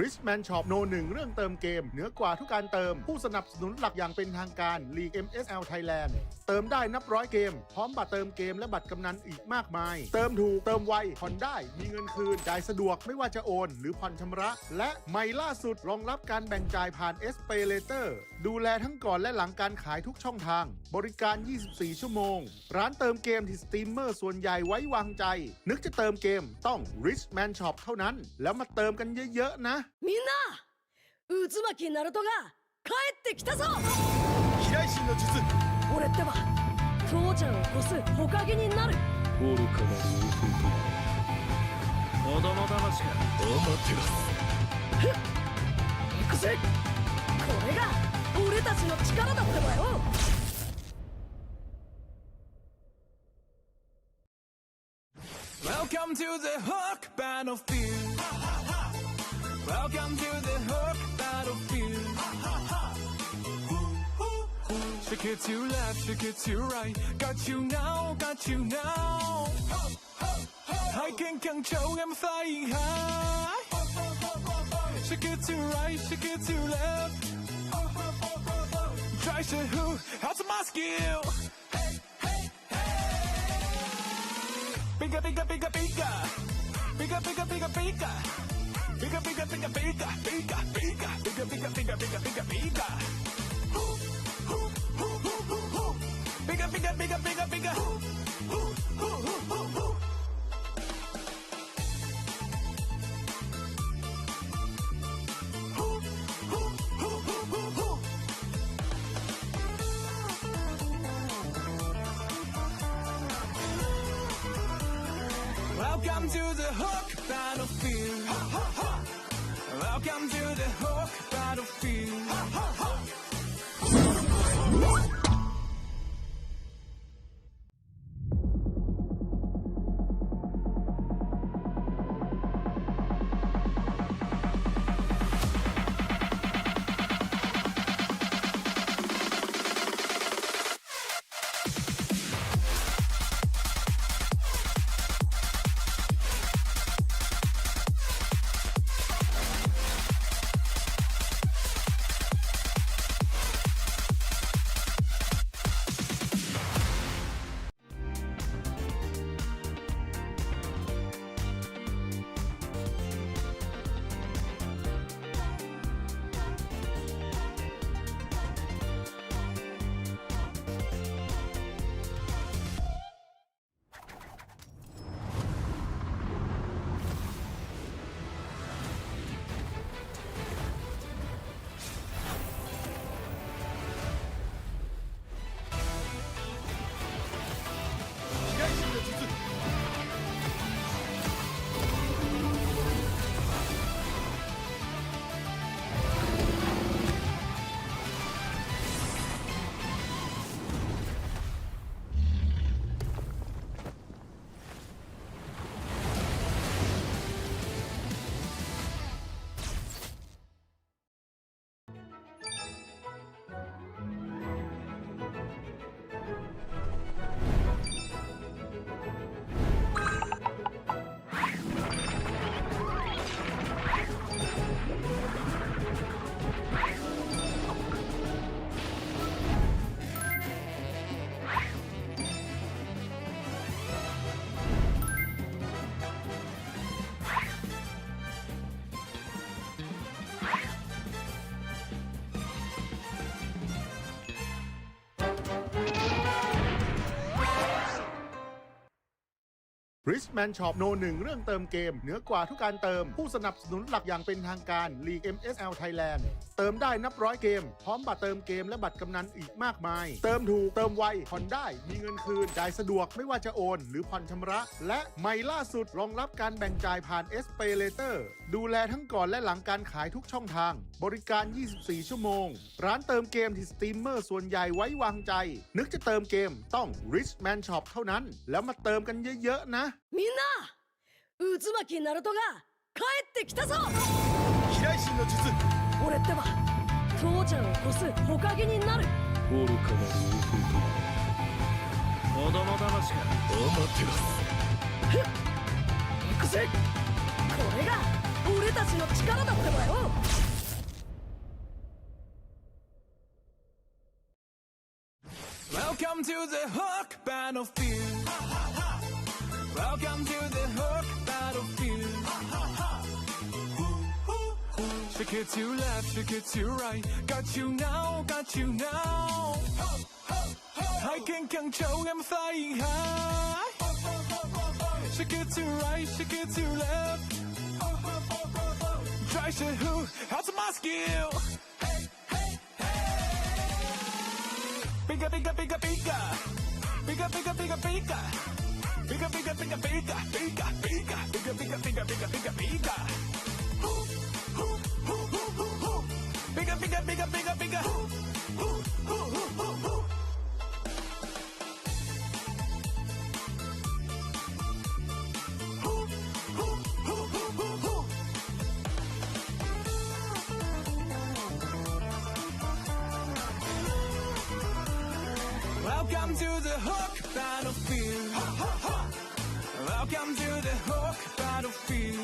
Richman Shop โน 1 เรื่องเติมเกมเหนือกว่าทุกการเติมผู้สนับสนุนหลักอย่างเป็นทางการ League MSL Thailand เติมได้นับร้อยเกมพร้อมบัตรเติมเกมและบัตรกำนันอีกมากมาย เติมถูกเติมไวผ่อนได้มีเงินคืนจ่ายสะดวกไม่ว่าจะโอนหรือผ่อนชำระและใหม่ล่าสุดรองรับการแบ่งจ่ายผ่าน SPayLater ดูแลทั้งก่อนและหลังการขายทุกช่องทางบริการ 24 ชั่วโมงร้านเติมเกมที่สตรีมเมอร์ส่วนใหญ่ไว้วางใจนึกจะเติมเกมต้อง Richman Shop เท่านั้นแล้วมาเติมกันเยอะๆนะみんな渦巻きナルトが帰ってきたぞ飛来神の術俺ってば父ちゃんを越す火影になる愚かなる子供騙しかお待てろ行くぜこれが俺たちの力だってばよWelcome to the Hook battlefield. Welcome to the Hook battlefield. Shake it to left, shake it to right. Got you now, got you now. I can control, I'm flying high. Shake it to right, shake it to left. Try to who? How's my skill? Bigger, bigger, bigger, bigger. Bigger, bigger, bigger, bigger. Bigger, bigger, bigger, bigger, bigger, bigger, bigger, bigger, bigger, bigger, bigger, bigger. Bigger, bigger, bigger, bigger, bigger. Welcome to the Hook battlefield. Welcome to the Hook battlefield. Richman Shop No 1 เรื่องเติมเกมเหนือกว่าทุกการเติมผู้สนับสนุนหลักอย่างเป็นทางการ League MSL Thailand เติมได้นับร้อยเกมพร้อมบัตรเติมเกมและบัตรกำนันอีกมากมายเติมถูกเติมไวผ่อนได้มีเงินคืนจ่ายสะดวกไม่ว่าจะโอนหรือผ่อนชำระและใหม่ล่าสุดรองรับการแบ่งจ่ายผ่าน SPayLater ดูแลทั้งก่อนและหลังการขายทุกช่องทางบริการ 24 ชั่วโมงร้านเติมเกมที่สตรีมเมอร์ส่วนใหญ่ไว้วางใจนึกจะเติมเกมต้อง Richman Shop เท่านั้นแล้วมาเติมกันเยอะๆนะみんな渦巻きナルトが帰ってきたぞ飛来神の術俺ってば父ちゃんを越す火影になる愚かなる王子供騙しかお待てろ行くぜこれが俺たちの力だってばよWelcome to the Hawk Battlefield. Welcome to the Hawk Battlefield. Shake it to left, shake it to right. Got you now, got you now. I can control, I'm flying high. Shake it to right, shake it to left. Try to who? How's my skill? Bigger, bigger, bigger, bigger. Bigger, bigger, bigger, bigger. Bigger, bigger, bigger, bigger, bigger, bigger. Bigger, bigger, bigger, bigger, bigger, bigger. Bigger, bigger, bigger, bigger, bigger. Welcome to the Hawk Battlefield. Welcome to the Hawk Battlefield.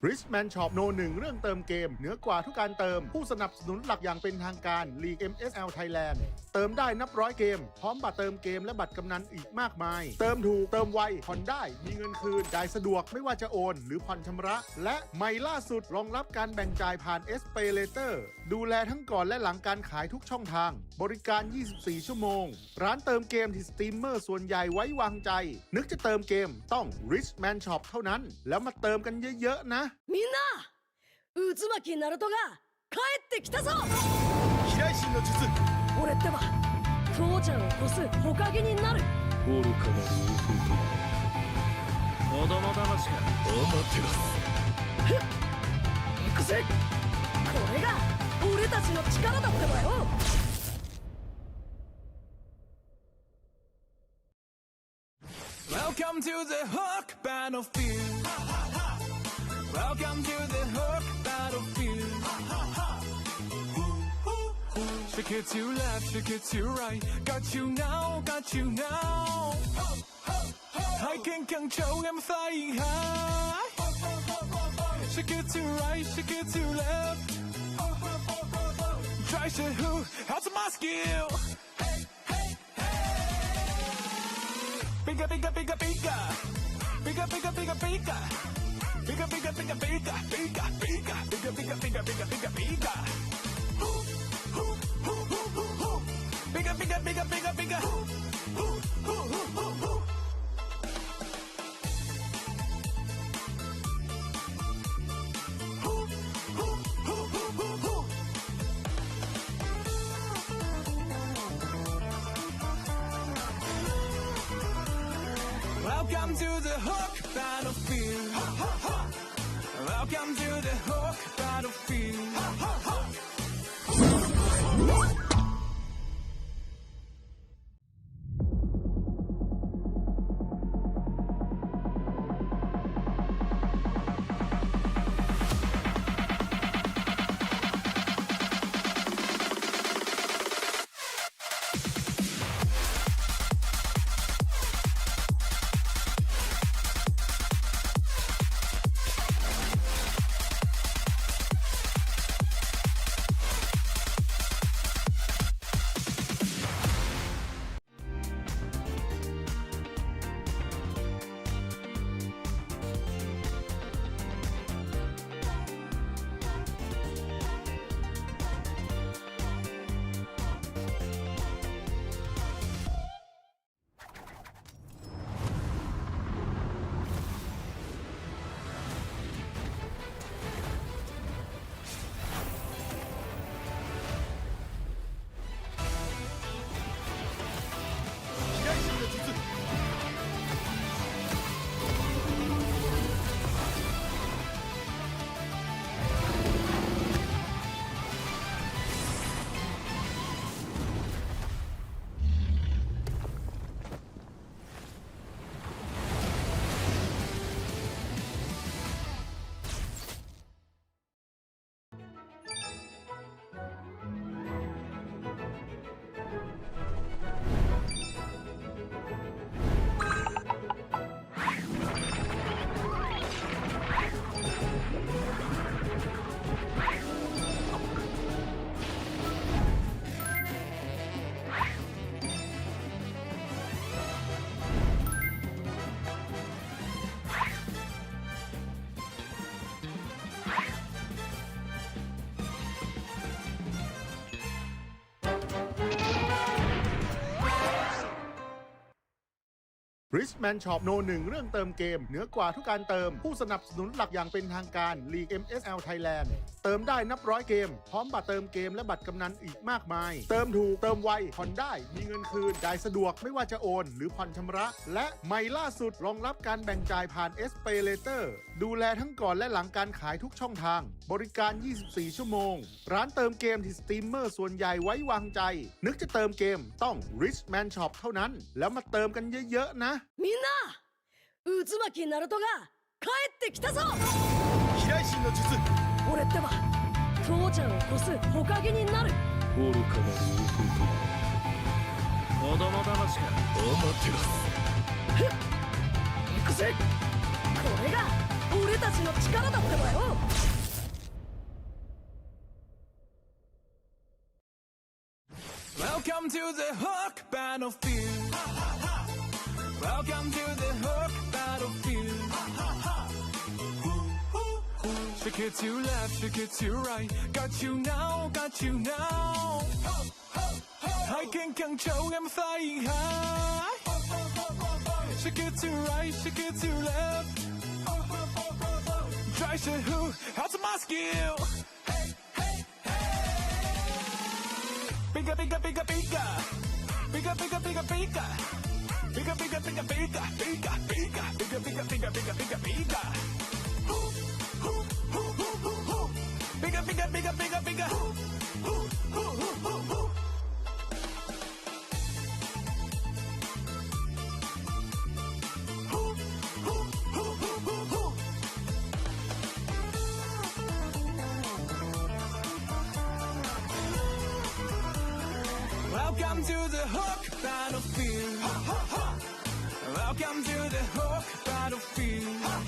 Richman Shop No 1 เรื่องเติมเกมเหนือกว่าทุกการเติมผู้สนับสนุนหลักอย่างเป็นทางการ League MSL Thailand เติมได้นับร้อยเกมพร้อมบัตรเติมเกมและบัตรกำนันอีกมากมายเติมถูกเติมไวผ่อนได้มีเงินคืนจ่ายสะดวกไม่ว่าจะโอนหรือผ่อนชำระและใหม่ล่าสุดรองรับการแบ่งจ่ายผ่าน SPayLater ดูแลทั้งก่อนและหลังการขายทุกช่องทางบริการ 24 ชั่วโมงร้านเติมเกมที่สตรีมเมอร์ส่วนใหญ่ไว้วางใจนึกจะเติมเกมต้อง Richman Shop เท่านั้นแล้วมาเติมกันเยอะๆนะみんな渦巻きナルトが帰ってきたぞ飛来神の術俺ってば父ちゃんを越す火影になる愚かなる王子供騙しかお待てろ行くぜこれが俺たちの力だってばよ。Welcome to the Hook Battlefield. Welcome to the Hook Battlefield. Shake it to left, shake it to right. Got you now, got you now. I can control, I'm flying high. Shake it to right, shake it to left. Try to who, how's my skill? Bigger, bigger, bigger, bigger. Bigger, bigger, bigger, bigger. Bigger, bigger, bigger, bigger. Bigger, bigger, bigger, bigger, bigger, bigger, bigger, bigger. Bigger, bigger, bigger, bigger, bigger. Welcome to the Hook Battlefield. Welcome to the Hook Battlefield. Richman Shop โน 1 เรื่องเติมเกมเหนือกว่าทุกการเติมผู้สนับสนุนหลักอย่างเป็นทางการ League MSL Thailand เติมได้นับร้อยเกมพร้อมบัตรเติมเกมและบัตรกำนันอีกมากมายเติมถูกเติมไวผ่อนได้มีเงินคืนจ่ายสะดวกไม่ว่าจะโอนหรือผ่อนชำระและใหม่ล่าสุดรองรับการแบ่งจ่ายผ่าน SPayLater ดูแลทั้งก่อนและหลังการขายทุกช่องทางบริการ 24 ชั่วโมงร้านเติมเกมที่สตรีมเมอร์ส่วนใหญ่ไว้วางใจนึกจะเติมเกมต้อง Richman Shop เท่านั้นแล้วมาเติมกันเยอะๆนะみんな渦巻きナルトが帰ってきたぞ。飛来神の術俺ってば父ちゃんを越す火影になる。愚かなる男子供騙しかお待てろ行くぜ。これが俺たちの力だってばよ。Welcome to the Hook Battlefield. Welcome to the Hook Battlefield. Shake it to left, shake it to right. Got you now, got you now. I can control, I'm flying high. Shake it to right, shake it to left. Try to who, how's my skill? Bigger, bigger, bigger, bigger. Bigger, bigger, bigger, bigger. Bigger, bigger, bigger, bigger. Bigger, bigger, bigger, bigger, bigger, bigger, bigger, bigger. Bigger, bigger, bigger, bigger, bigger. Welcome to the Hook battlefield. Welcome to the Hook battlefield.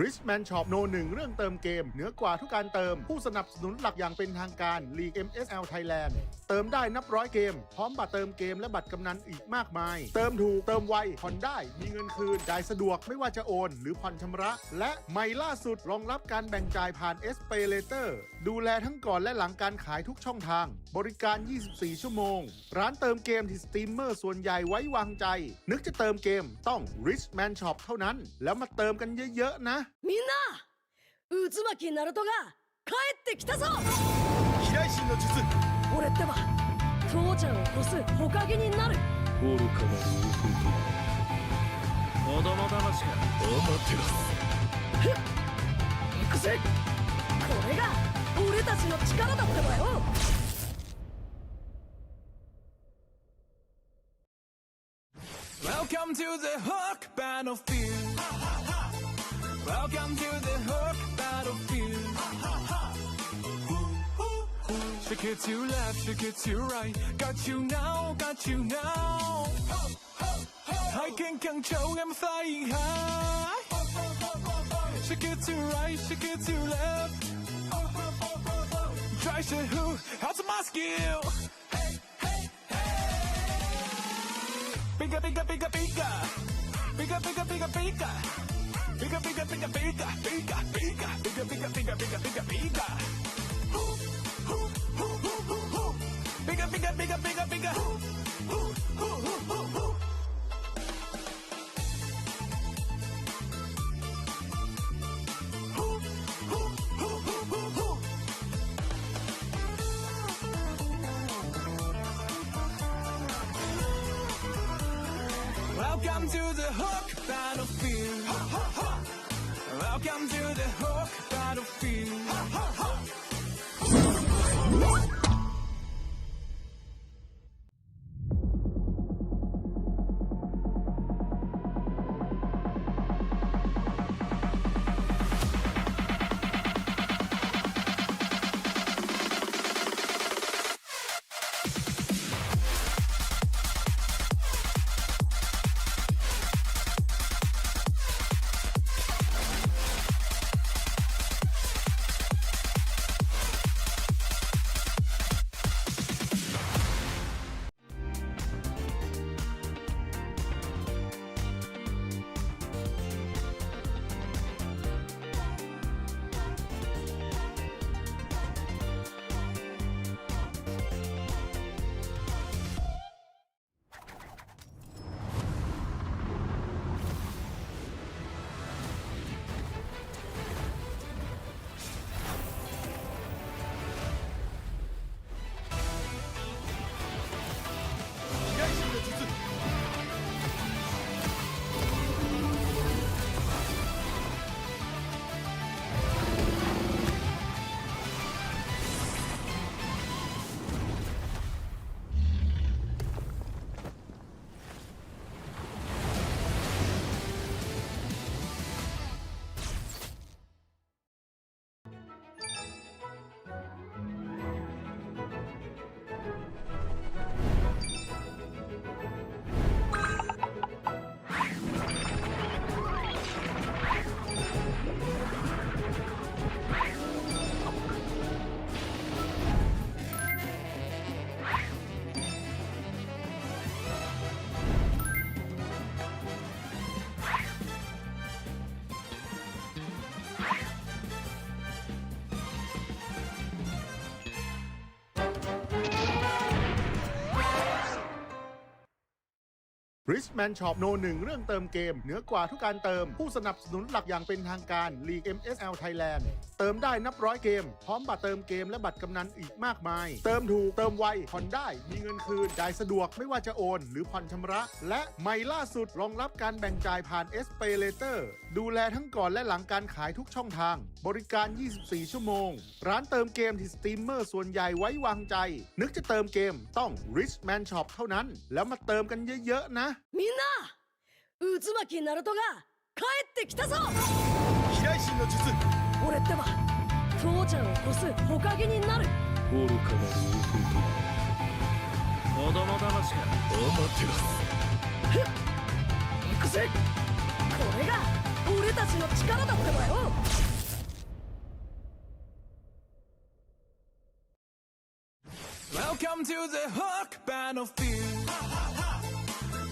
Richman Shop โน 1 เรื่องเติมเกมเหนือกว่าทุกการเติมผู้สนับสนุนหลักอย่างเป็นทางการ League MSL Thailand เติมได้นับร้อยเกมพร้อมบัตรเติมเกมและบัตรกำนันอีกมากมายเติมถูกเติมไวผ่อนได้มีเงินคืนจ่ายสะดวกไม่ว่าจะโอนหรือผ่อนชำระและใหม่ล่าสุดรองรับการแบ่งจ่ายผ่าน SPayLater ดูแลทั้งก่อนและหลังการขายทุกช่องทางบริการ 24 ชั่วโมงร้านเติมเกมที่สตรีมเมอร์ส่วนใหญ่ไว้วางใจนึกจะเติมเกมต้อง Richman Shop เท่านั้นแล้วมาเติมกันเยอะๆนะみんな渦巻きナルトが帰ってきたぞ飛来神の術俺ってば父ちゃんを越す火影になる愚かなるウフフ子供騙しかお待てろ行くぜこれが俺たちの力だってばよWelcome to the Hook battlefield. Welcome to the Hook battlefield. Shake it to left, shake it to right. Got you now, got you now. I can control, I'm flying high. Shake it to right, shake it to left. Try to who? How's my skill? Bigger, bigger, bigger, bigger. Bigger, bigger, bigger, bigger. Bigger, bigger, bigger, bigger, bigger, bigger, bigger, bigger, bigger, bigger, bigger, bigger. Bigger, bigger, bigger, bigger, bigger. Welcome to the Hook battlefield. Welcome to the Hook battlefield. Richman Shop โน1เรื่องเติมเกมเหนือกว่าทุกการเติมผู้สนับสนุนหลักอย่างเป็นทางการ League MSL Thailand เติมได้นับร้อยเกมพร้อมบัตรเติมเกมและบัตรกำนันอีกมากมายเติมถูกเติมไวผ่อนได้มีเงินคืนจ่ายสะดวกไม่ว่าจะโอนหรือผ่อนชำระและใหม่ล่าสุดรองรับการแบ่งจ่ายผ่าน SPayLater ดูแลทั้งก่อนและหลังการขายทุกช่องทางบริการ 24 ชั่วโมงร้านเติมเกมที่สตรีมเมอร์ส่วนใหญ่ไว้วางใจนึกจะเติมเกมต้อง Richman Shop เท่านั้นแล้วมาเติมกันเยอะๆนะみんな渦巻きナルトが帰ってきたぞ飛来神の術俺ってば父ちゃんを越す火影になる愚かなる弟子供騙しかお待てろ行くぜこれが俺たちの力だってばよWelcome to the Hook Battlefield.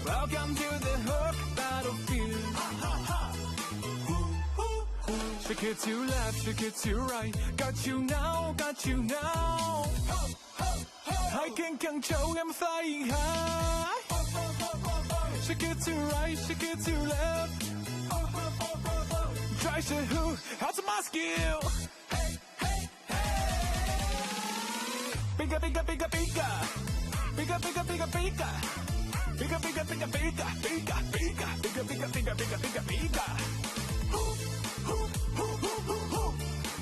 Welcome to the Hook Battlefield. Shake it to left, shake it to right. Got you now, got you now. I can control, I'm flying high. Shake it to right, shake it to left. Try to hook, how's my skill? Bigger, bigger, bigger, bigger. Bigger, bigger, bigger, bigger. Bigger, bigger, bigger, bigger, bigger, bigger, bigger, bigger, bigger, bigger, bigger, bigger.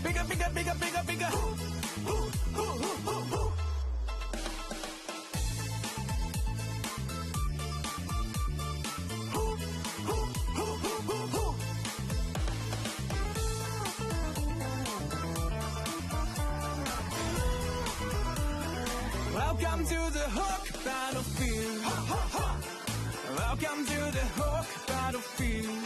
Bigger, bigger, bigger, bigger, bigger. Welcome to the Hook Battlefield. Welcome to the Hook Battlefield.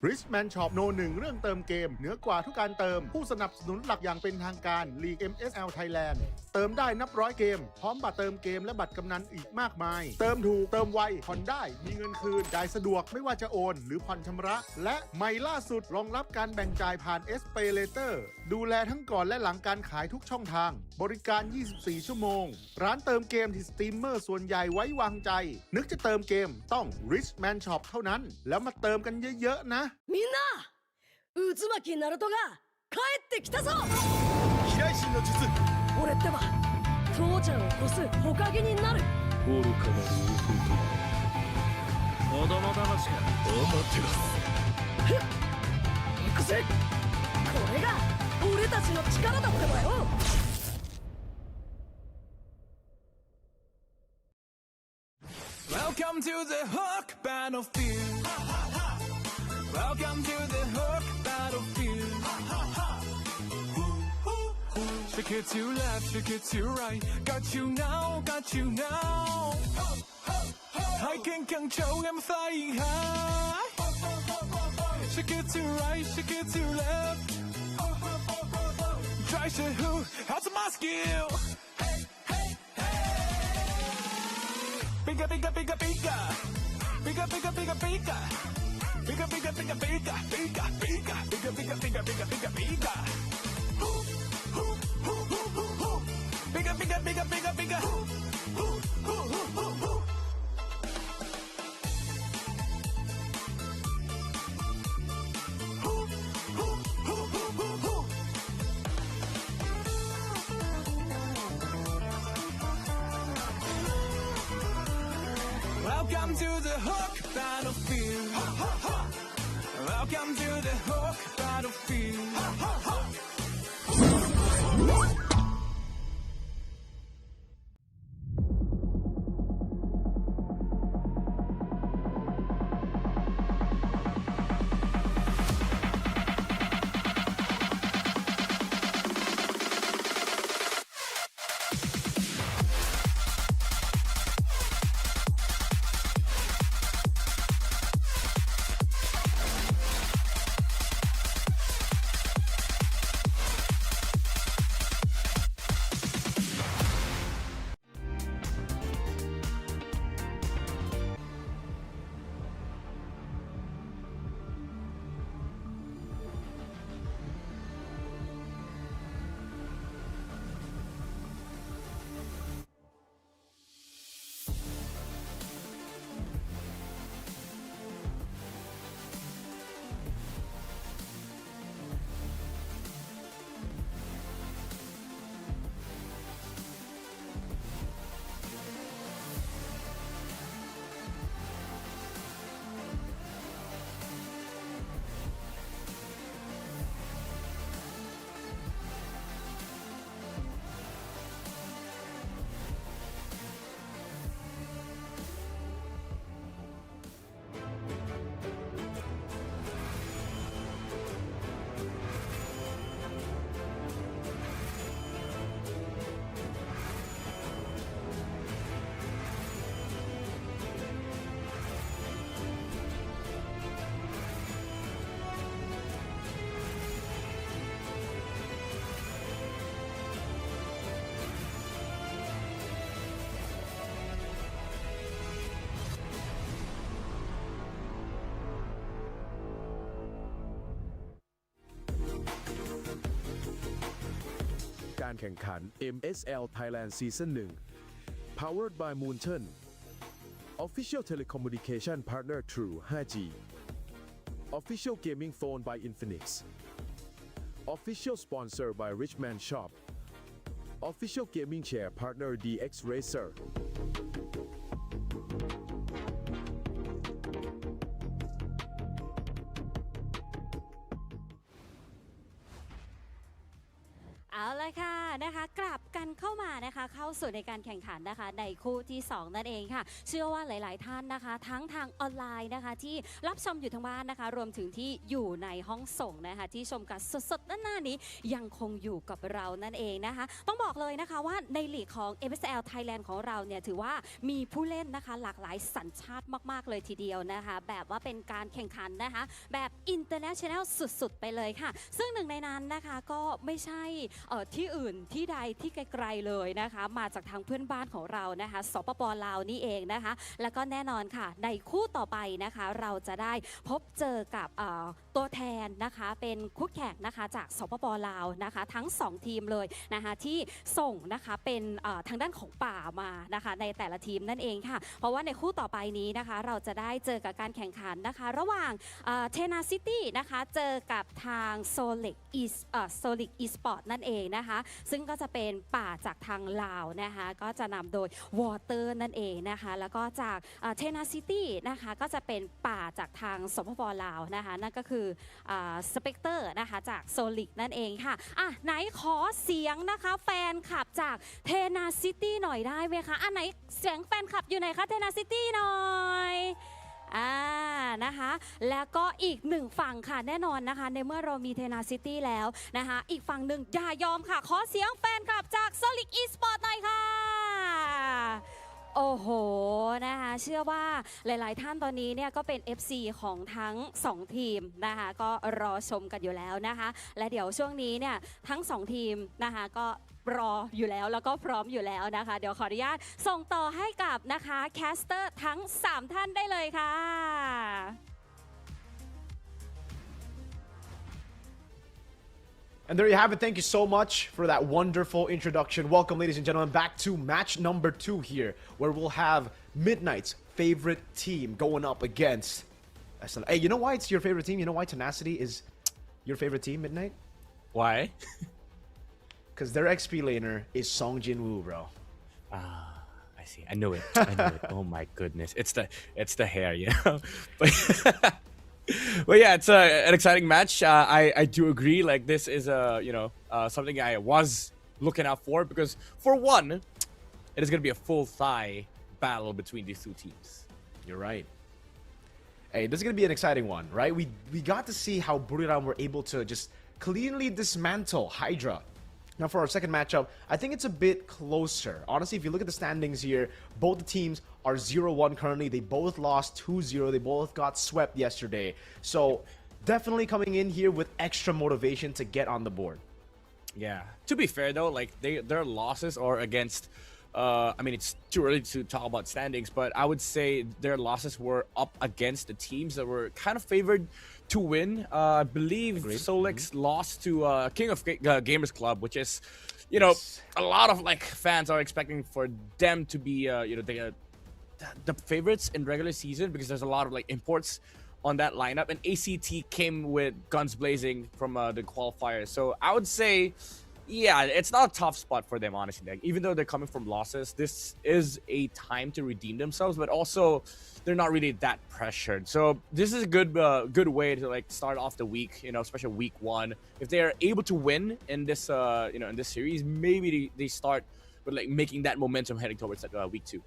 Richman Shop โน1เรื่องเติมเกมเหนือกว่าทุกการเติมผู้สนับสนุนหลักอย่างเป็นทางการ League MSL Thailand เติมได้นับร้อยเกมพร้อมบัตรเติมเกมและบัตรกำนันอีกมากมายเติมถูกเติมไวผ่อนได้มีเงินคืนจ่ายสะดวกไม่ว่าจะโอนหรือผ่อนชำระและใหม่ล่าสุดรองรับการแบ่งจ่ายผ่าน SPayLater ดูแลทั้งก่อนและหลังการขายทุกช่องทางบริการ 24 ชั่วโมงร้านเติมเกมที่สตรีมเมอร์ส่วนใหญ่ไว้วางใจนึกจะเติมเกมต้อง Richman Shop เท่านั้นแล้วมาเติมกันเยอะๆนะみんな渦巻きナルトが帰ってきたぞ飛来神の術俺ってば父ちゃんを越す火影になる愚かなる弟子供騙しかお待てろ行くぜこれが俺たちの力だってばよ。 Welcome to the Hook battlefield. Welcome to the Hook battlefield. Shake it to left, shake it to right. Got you now, got you now. I can control, I'm flying high. Shake it to right, shake it to left. Try to who, how's my skill? Bigger, bigger, bigger, bigger. Bigger, bigger, bigger, bigger. Bigger, bigger, bigger, bigger. Bigger, bigger, bigger, bigger, bigger, bigger, bigger, bigger. Bigger, bigger, bigger, bigger, bigger. Welcome to the Hook battlefield. Welcome to the Hook battlefield.การแข่งขัน MSL Thailand Season 1 Powered by Moonton Official Telecommunication Partner True 5G Official Gaming Phone by Infinix Official Sponsor by Richman Shop Official Gaming Chair Partner DX Racerเอาละค่ะนะคะกลับกันเข้ามานะคะเข้าสู่ในการแข่งขันนะคะในคู่ที่2นั่นเองค่ะเชื่อว่าหลายๆท่านนะคะทั้งทางออนไลน์นะคะที่รับชมอยู่ทางบ้านนะคะรวมถึงที่อยู่ในห้องส่งนะคะที่ชมกันสดๆด้านหน้านี้ยังคงอยู่กับเรานั่นเองนะคะต้องบอกเลยนะคะว่าในลีกของ MSL Thailand ของเราเนี่ยถือว่ามีผู้เล่นนะคะหลากหลายสัญชาติมากๆเลยทีเดียวนะคะแบบว่าเป็นการแข่งขันนะคะแบบ international สุดๆไปเลยค่ะซึ่งหนึ่งในนั้นนะคะก็ไม่ใช่ที่อื่นที่ใดที่ไกลๆเลยนะคะมาจากทางเพื่อนบ้านของเรานะคะสปป.ลาวนี่เองนะคะแล้วก็แน่นอนค่ะในคู่ต่อไปนะคะเราจะได้พบเจอกับตัวแทนนะคะเป็นคู่แข่งนะคะจากสปป.ลาวนะคะทั้ง2ทีมเลยนะคะที่ส่งนะคะเป็นทางด้านของป่ามานะคะในแต่ละทีมนั่นเองค่ะเพราะว่าในคู่ต่อไปนี้นะคะเราจะได้เจอกับการแข่งขันนะคะระหว่างเทนาซิตี้นะคะเจอกับทางโซลิกอีสปอร์ตนั่นเองนะคะซึ่งก็จะเป็นป่าจากทางลาวนะคะก็จะนำโดยวอเตอร์นั่นเองนะคะแล้วก็จากเทนาซิตี้นะคะก็จะเป็นป่าจากทางสปป.ลาวนะคะนั่นก็คือ คือสเปกเตอร์นะคะจากโซลิกนั่นเองค่ะไหนขอเสียงนะคะแฟนคลับจากเทนาซิตี้หน่อยได้ไหมคะไหนเสียงแฟนคลับอยู่ไหนคะเทนาซิตี้หน่อยนะคะแล้วก็อีกหนึ่งฝั่งค่ะแน่นอนนะคะในเมื่อเรามีเทนาซิตี้แล้วนะคะอีกฝั่งหนึ่งอย่ายอมค่ะขอเสียงแฟนคลับจาก Solid Esport หน่อยค่ะโอ้โหนะคะเชื่อว่าหลายๆท่านตอนนี้เนี่ยก็เป็น FC ของทั้ง2ทีมนะคะก็รอชมกันอยู่แล้วนะคะและเดี๋ยวช่วงนี้เนี่ยทั้ง2ทีมนะคะก็รออยู่แล้วแล้วก็พร้อมอยู่แล้วนะคะเดี๋ยวขออนุญาตส่งต่อให้กับนะคะแคสเตอร์ทั้ง3ท่านได้เลยค่ะ And there you have it. Thank you so much for that wonderful introduction. Welcome, ladies and gentlemen, back to match number 2 here, where we'll have Midnight's favorite team going up against MSL. Hey, you know why it's your favorite team? You know why Tenacity is your favorite team, Midnight? Why? Because their XP laner is Song Jinwoo, bro. I see. I knew it. Oh my goodness. It's the hair, you know. But yeah, it's an exciting match. I do agree. Like this is something I was looking out for because for one, it is going to be a full thigh battle between these two teams. You're right. Hey, this is going to be an exciting one, right? We got to see how Buriram were able to just cleanly dismantle Hydra. Now for our second matchup, I think it's a bit closer. Honestly, if you look at the standings here, both the teams are 0-1 currently. They both lost 2-0. They both got swept yesterday. So definitely coming in here with extra motivation to get on the board. Yeah. To be fair though, like their losses are against I mean, it's too early to talk about standings, but I would say their losses were up against the teams that were kind of favored to win. I believe Solix lost to King of Gamers Club, which is, you know, a lot of like fans are expecting for them to be, the favorites in regular season because there's a lot of like imports on that lineup, and ACT came with guns blazing from the qualifiers. So I would say, yeah, it's not a tough spot for them, honestly. Like, even though they're coming from losses, this is a time to redeem themselves, but also they're not really that pressured. So this is a good way to like start off the week, you know, especially week 1. If they are able to win in this, in this series, maybe they start with like making that momentum heading towards that week 2.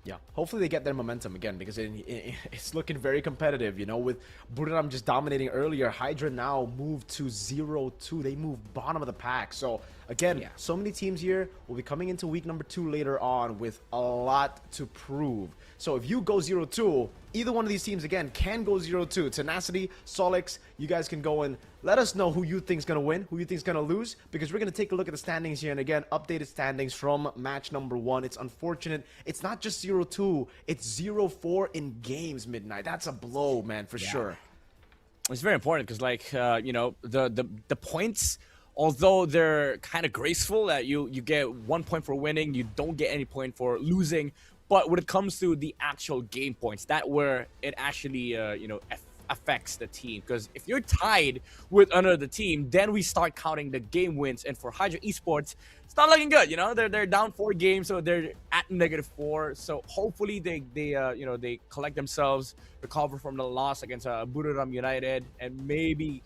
Yeah, hopefully they get their momentum again because it's looking very competitive, you know, with Buriram just dominating earlier. Hydra now moved to 0-2. They moved bottom of the pack. So again, so many teams here will be coming into week number 2 later on with a lot to prove. So if you go 0-2, either one of these teams again can go 0-2. Tenacity, Solix, you guys can go and let us know who you think's gonna win, who you think's gonna lose, because we're gonna take a look at the standings here. And again, updated standings from match number 1. It's unfortunate. It's not just 0-2, it's 0-4 in games, Midnight. That's a blow, man, for sure. It's very important because, like, you know, the points, although they're kind of graceful, that you get 1 point for winning, you don't get any point for losing. But when it comes to the actual game points, that where it actually, affects the team. Because if you're tied with another team, then we start counting the game wins. And for Hydra Esports, it's not looking good. You know, they're down 4 games, so they're at -4. So hopefully they collect themselves, recover from the loss against Buriram United, and maybe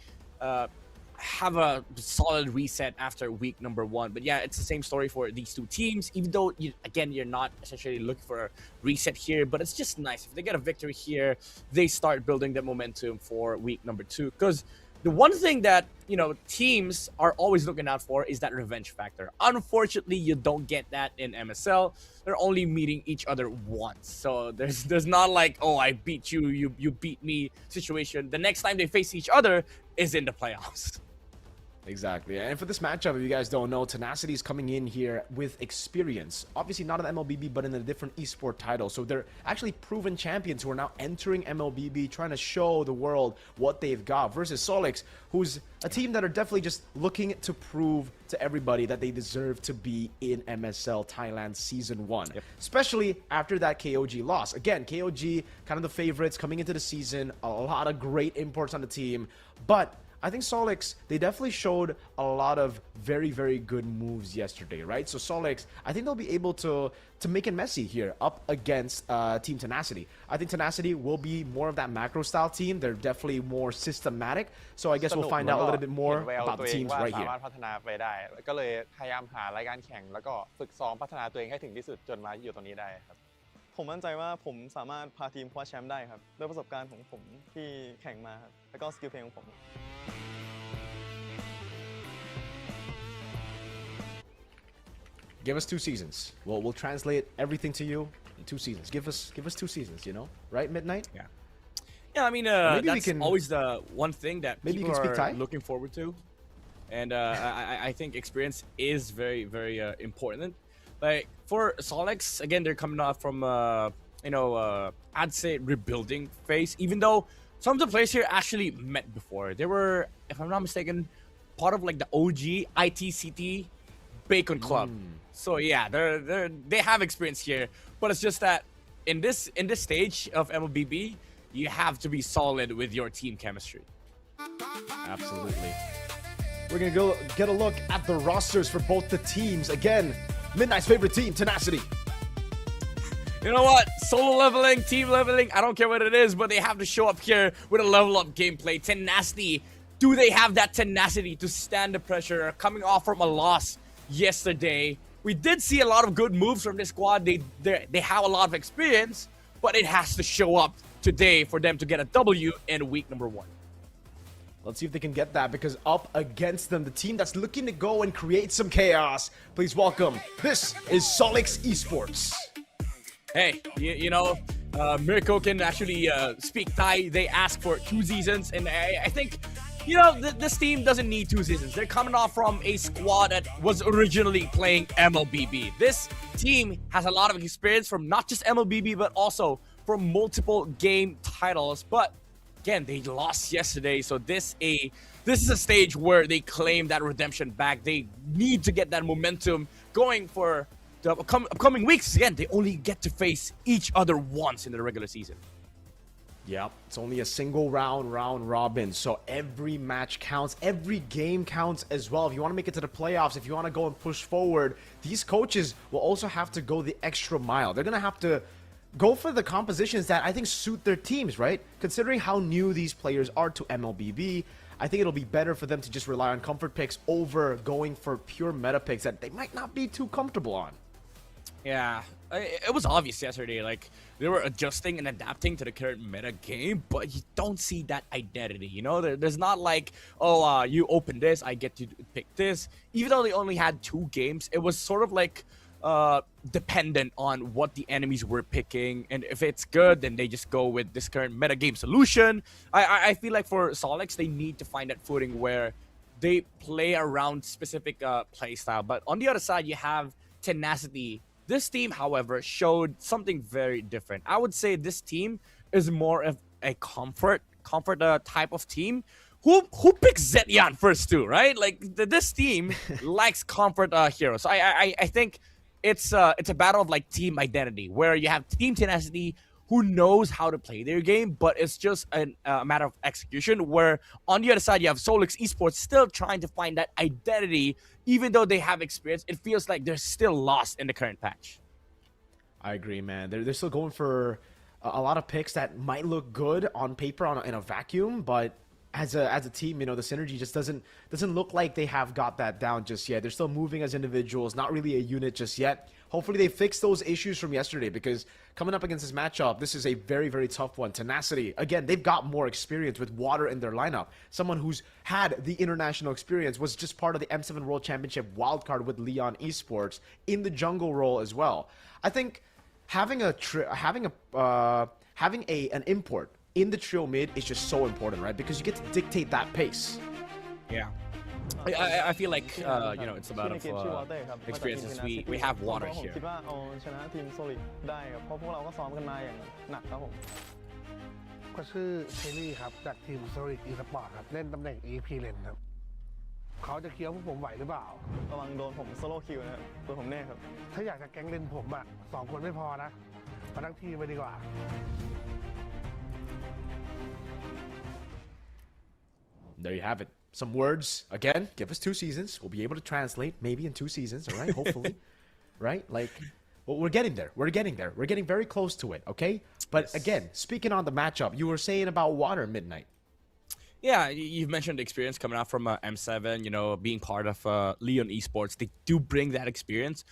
have a solid reset after week number 1. But yeah, it's the same story for these two teams, even though you're not essentially looking for a reset here, but it's just nice if they get a victory here, they start building the momentum for week number 2. Because the one thing that, you know, teams are always looking out for is that revenge factor. Unfortunately, you don't get that in MSL. They're only meeting each other once, so there's not like, oh, I beat you, you beat me situation. The next time they face each other is in the playoffs. Exactly. And for this matchup, if you guys don't know, Tenacity is coming in here with experience. Obviously not in the MLBB, but in a different esport title. So they're actually proven champions who are now entering MLBB, trying to show the world what they've got. Versus Solix, who's a team that are definitely just looking to prove to everybody that they deserve to be in MSL Thailand Season 1. Especially after that KOG loss. Again, KOG, kind of the favorites coming into the season. A lot of great imports on the team. But I think Solix, they definitely showed a lot of very, very good moves yesterday, right? So Solix, I think they'll be able to make it messy here up against Team Tenacity. I think Tenacity will be more of that macro style team. They're definitely more systematic. So I guess we'll find out a little bit more about the teams right here. สามารถพัฒนาไปได้ก็เลยพยายามหารายการแข่งแล้วก็ฝึกซ้อมพัฒนาตัวเองให้ถึงที่สุดจนมาอยู่ตรงนี้ได้ครับผมมั่นใจว่าผมสามารถพาทีมคว้าแชมป์ได้ครับด้วยประสบการณ์ของผมที่แข่งมาครับแล้วก็สกิลเพลงของผม Give us 2 seasons. We'll translate everything to you in 2 seasons. Give us 2 seasons, you know? Right, Midnight? Yeah. Yeah, I mean, that's always the one thing that people are looking forward to. And I think experience is very, very important. Like, for Solix, again, they're coming off from, I'd say rebuilding phase, even though some of the players here actually met before. They were, if I'm not mistaken, part of like the OG ITCT Bacon Club. So yeah, they have experience here, but it's just that in this stage of MLBB, you have to be solid with your team chemistry. Absolutely. We're gonna go get a look at the rosters for both the teams. Again, Midnight's favorite team, Tenacity. You know what? Solo leveling, team leveling, I don't care what it is, but they have to show up here with a level up gameplay. Tenacity, do they have that tenacity to stand the pressure coming off from a loss yesterday? We did see a lot of good moves from this squad. They have a lot of experience, but it has to show up today for them to get a W in week number 1. Let's see if they can get that, because up against them, the team that's looking to go and create some chaos. Please welcome, this is Solix Esports. Hey, Mirko can actually speak Thai. They ask for 2 seasons, and I think, this team doesn't need 2 seasons. They're coming off from a squad that was originally playing MLBB. This team has a lot of experience from not just MLBB, but also from multiple game titles. But again, they lost yesterday, so this is a stage where they claim that redemption back. They need to get that momentum going for the upcoming weeks. Again, they only get to face each other once in the regular season. Yep, it's only a single round robin, so every match counts, every game counts as well. If you want to make it to the playoffs, if you want to go and push forward, these coaches will also have to go the extra mile. They're going to have to go for the compositions that I think suit their teams, right? Considering how new these players are to MLBB, I think it'll be better for them to just rely on comfort picks over going for pure meta picks that they might not be too comfortable on. Yeah, it was obvious yesterday, like, they were adjusting and adapting to the current meta game, but you don't see that identity, There's not like, you open this, I get to pick this. Even though they only had 2 games, it was sort of like dependent on what the enemies were picking, and if it's good, then they just go with this current meta game solution. I feel like for Solix, they need to find that footing where they play around specific play style. But on the other side, you have Tenacity. This team, however, showed something very different. I would say this team is more of a comfort type of team. Who picks Zetyan first too, right? Like, this team likes comfort heroes. So I think it's a battle of like team identity, where you have Team Tenacity who knows how to play their game, but it's just a matter of execution, where on the other side you have Solix Esports still trying to find that identity. Even though they have experience, it feels like they're still lost in the current patch. I agree, man. They're still going for a lot of picks that might look good on paper in a vacuum, but as a team, the synergy just doesn't look like they have got that down just yet. They're still moving as individuals, not really a unit just yet. Hopefully they fix those issues from yesterday, because coming up against this matchup, this is a very, very tough one. Tenacity, again, they've got more experience with Water in their lineup. Someone who's had the international experience, was just part of the M7 World Championship wildcard with Leon Esports in the jungle role as well. I think having an import in the trio mid is just so important, right? Because you get to dictate that pace. Yeah. I feel like, it's about experiences. We have Water here. คิดว่าเอาชนะทีมโซลิดได้ครับเพราะพวกเราก็ซ้อมกันมาอย่างหนักครับผม ก็ชื่อเชลลี่ครับจากทีมโซลิดอีสปอร์ตครับเล่นตำแหน่ง AP เลนครับเขาจะเคี้ยวพวกผมไหวหรือเปล่าระวังโดนผมโซโล่คิวนะครับตัวผมแน่ครับถ้าอยากจะแก๊งเลนผมอ่ะ2 คนไม่พอนะมาทั้งทีมไปดีกว่า All there you have it. Some words, again, give us 2 seasons. We'll be able to translate maybe in 2 seasons, all right? Hopefully, right? Like, well, we're getting there. We're getting there. We're getting very close to it, okay? But again, speaking on the matchup, you were saying about Water Midnight. Yeah, you've mentioned the experience coming out from M7, you know, being part of Leon Esports. They do bring that experience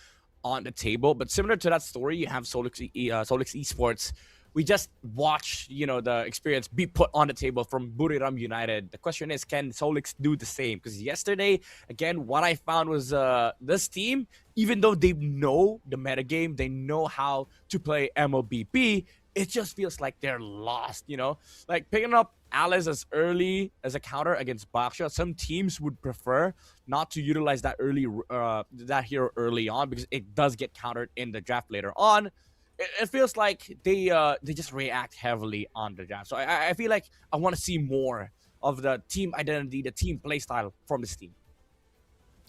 on the table. But similar to that story, you have Solix Esports. We just watched, you know, the experience be put on the table from Buriram United. The question is, can Solix do the same? Because yesterday, again, what I found was this team, even though they know the metagame, they know how to play MLBB, it just feels like they're lost, you know? Like picking up Alice as early as a counter against Baksha, some teams would prefer not to utilize that that hero early on because it does get countered in the draft later on. It feels like they just react heavily on the draft. So I feel like I want to see more of the team identity, the team playstyle from this team.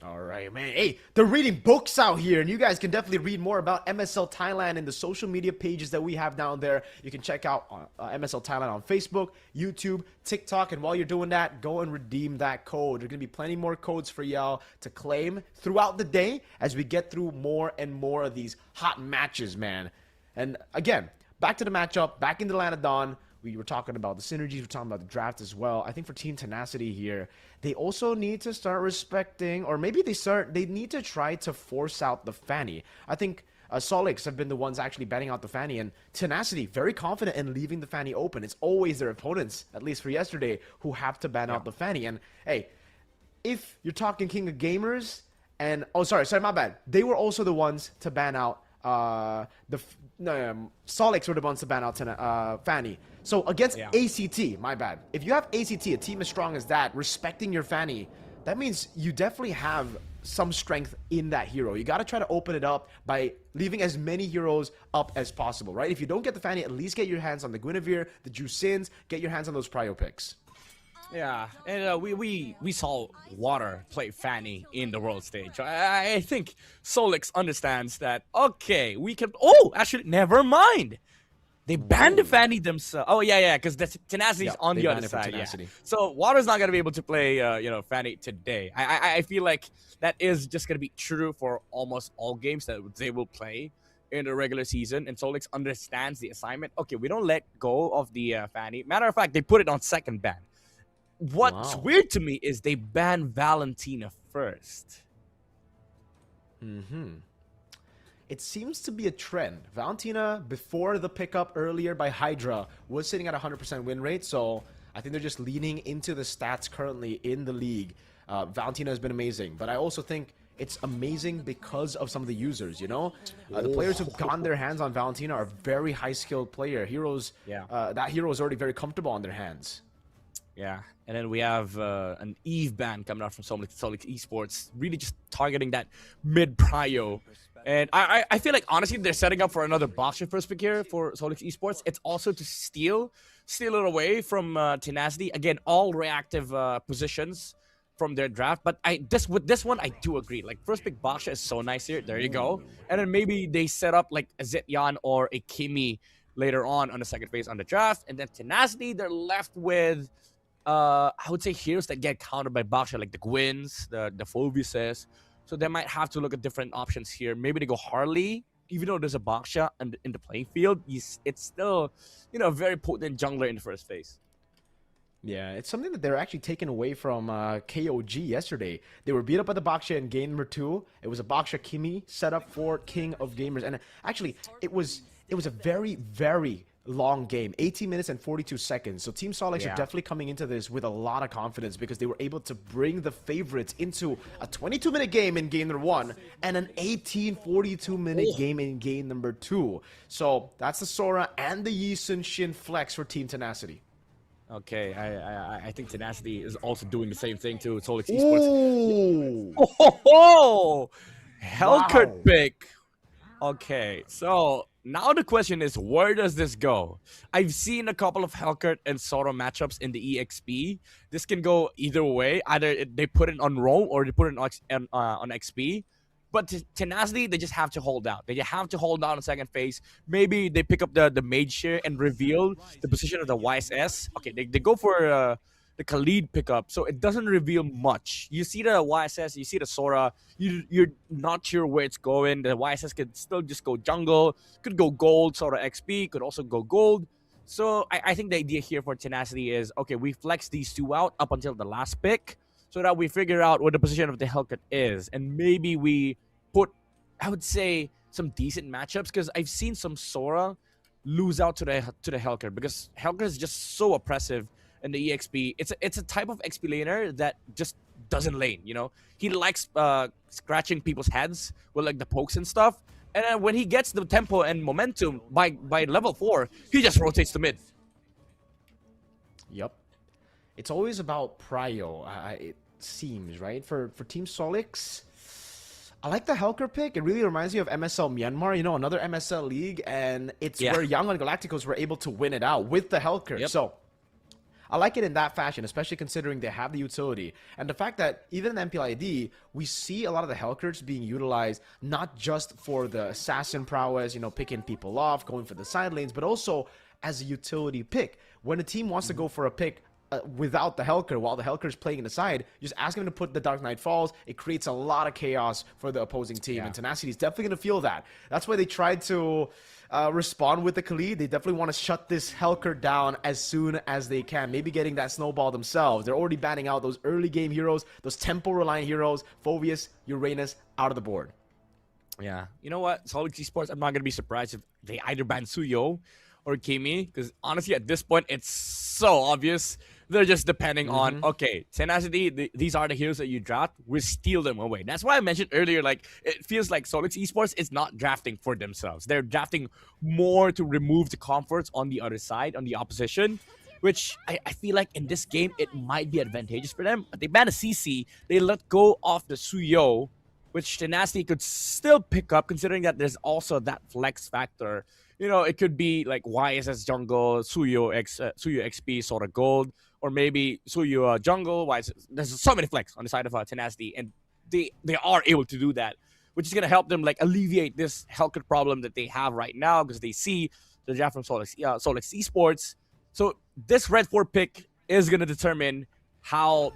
All right, man. Hey, they're reading books out here, and you guys can definitely read more about MSL Thailand in the social media pages that we have down there. You can check out MSL Thailand on Facebook, YouTube, TikTok, and while you're doing that, go and redeem that code. There's going to be plenty more codes for y'all to claim throughout the day as we get through more and more of these hot matches, man. And again, back to the matchup, back in the Land of Dawn. We were talking about the synergies, we're talking about the draft as well. I think for Team Tenacity here, they also need to start respecting, or maybe they need to try to force out the Fanny. I think Solix have been the ones actually betting out the Fanny, and Tenacity, very confident in leaving the Fanny open. It's always their opponents, at least for yesterday, who have to ban out the Fanny. And hey, if you're talking King of Gamers, and, oh, sorry, my bad. They were also the ones to ban out Solix were the ones to ban out Fanny. So against ACT, my bad. If you have ACT, a team as strong as that, respecting your Fanny, that means you definitely have some strength in that hero. You got to try to open it up by leaving as many heroes up as possible, right? If you don't get the Fanny, at least get your hands on the Guinevere, the Jusins, get your hands on those prio picks. Yeah, and we saw Water play Fanny in the world stage. I think Solix understands that, okay, we can... Oh, actually, never mind. They banned the Fanny themselves. Oh, yeah, because the Tenacity's on the other side. Yeah. So Water's not going to be able to play, Fanny today. I feel like that is just going to be true for almost all games that they will play in the regular season, and Solix understands the assignment. Okay, we don't let go of the Fanny. Matter of fact, they put it on second ban. What's weird to me is they banned Valentina first. It seems to be a trend. Valentina, before the pickup earlier by Hydra, was sitting at 100% win rate, so I think they're just leaning into the stats currently in the league. Valentina has been amazing, but I also think it's amazing because of some of the users, you know? The players who've gotten their hands on Valentina are very high-skilled player. Heroes, that hero is already very comfortable on their hands. Yeah, and then we have an Eve ban coming out from Solix Esports, really just targeting that mid-prio. And I feel like, honestly, they're setting up for another Baksha first pick here for Solix Esports. It's also to steal it away from Tenacity. Again, all reactive positions from their draft. But with this one, I do agree. Like, first pick Baksha is so nice here. There you go. And then maybe they set up, like, a Zetyan or a Kimi later on the second phase on the draft. And then Tenacity, they're left with... I would say heroes that get countered by Baksha, like the Gwins, the Phobiuses. So they might have to look at different options here. Maybe they go Harley, even though there's a Baksha in the playing field. It's still, a very potent jungler in the first phase. Yeah, it's something that they're actually taken away from KOG yesterday. They were beat up by the Baksha in game number 2. It was a Baksha Kimi set up for King of Gamers. And actually, it was a very, very long game, 18 minutes and 42 seconds. So Team Solix are definitely coming into this with a lot of confidence because they were able to bring the favorites into a 22-minute game in game number 1 and an 42-minute game in game number 2. So that's the Sora and the Yi Sun Shin flex for Team Tenacity. Okay, I think Tenacity is also doing the same thing to Solix Esports. Hellcat pick. Okay, so now the question is, where does this go? I've seen a couple of Hellcat and Sora matchups in the EXP. This can go either way. Either they put it on Rome or they put it on XP. But Tenacity, they just have to hold out. They have to hold out in second phase. Maybe they pick up the Mage here and reveal the position of the YSS. Okay, they go for the Khalid pickup, so it doesn't reveal much. You see the YSS, you see the Sora, you're not sure where it's going. The YSS could still just go jungle, could go gold, Sora XP, could also go gold. So I think the idea here for Tenacity is, okay, we flex these two out up until the last pick so that we figure out what the position of the Hellcat is. And maybe we put, I would say, some decent matchups, because I've seen some Sora lose out to the Hellcat because Hellcat is just so oppressive in the EXP. It's a type of XP laner that just doesn't lane, you know? He likes scratching people's heads with like the pokes and stuff. And then when he gets the tempo and momentum by level 4, he just rotates to mid. Yep. It's always about prio, it seems, right? For Team Solix, I like the Helker pick. It really reminds me of MSL Myanmar, you know, another MSL league, and it's where Young and Galacticos were able to win it out with the Helker. Yep. So I like it in that fashion, especially considering they have the utility. And the fact that even in MPLID, we see a lot of the Helkers being utilized not just for the assassin prowess, you know, picking people off, going for the side lanes, but also as a utility pick. When a team wants to go for a pick without the Helker, while the Helker is playing in the side, just ask him to put the Dark Knight Falls. It creates a lot of chaos for the opposing team, and Tenacity is definitely going to feel that. That's why they tried to respond with the Khalid. They definitely want to shut this Helker down as soon as they can, maybe getting that snowball themselves. They're already banning out those early game heroes, those tempo-reliant heroes, Phoveus, Uranus, out of the board. Yeah. You know what? Solid Esports, I'm not going to be surprised if they either ban Suyo or Kimi, because honestly, at this point, it's so obvious. They're just depending on, okay, Tenacity, these are the heroes that you draft, we steal them away. That's why I mentioned earlier, like, it feels like Solix Esports is not drafting for themselves. They're drafting more to remove the comforts on the other side, on the opposition, which I feel like in this game, it might be advantageous for them. But they ban a CC, they let go of the Suyo, which Tenacity could still pick up, considering that there's also that flex factor. You know, it could be like YSS jungle, Suyo XP, sort of gold, or maybe Suyo jungle. There's so many flex on the side of Tenacity, and they are able to do that, which is gonna help them like alleviate this Hellcat problem that they have right now, because they see the draft from Solix Esports. So this Red 4 pick is gonna determine how,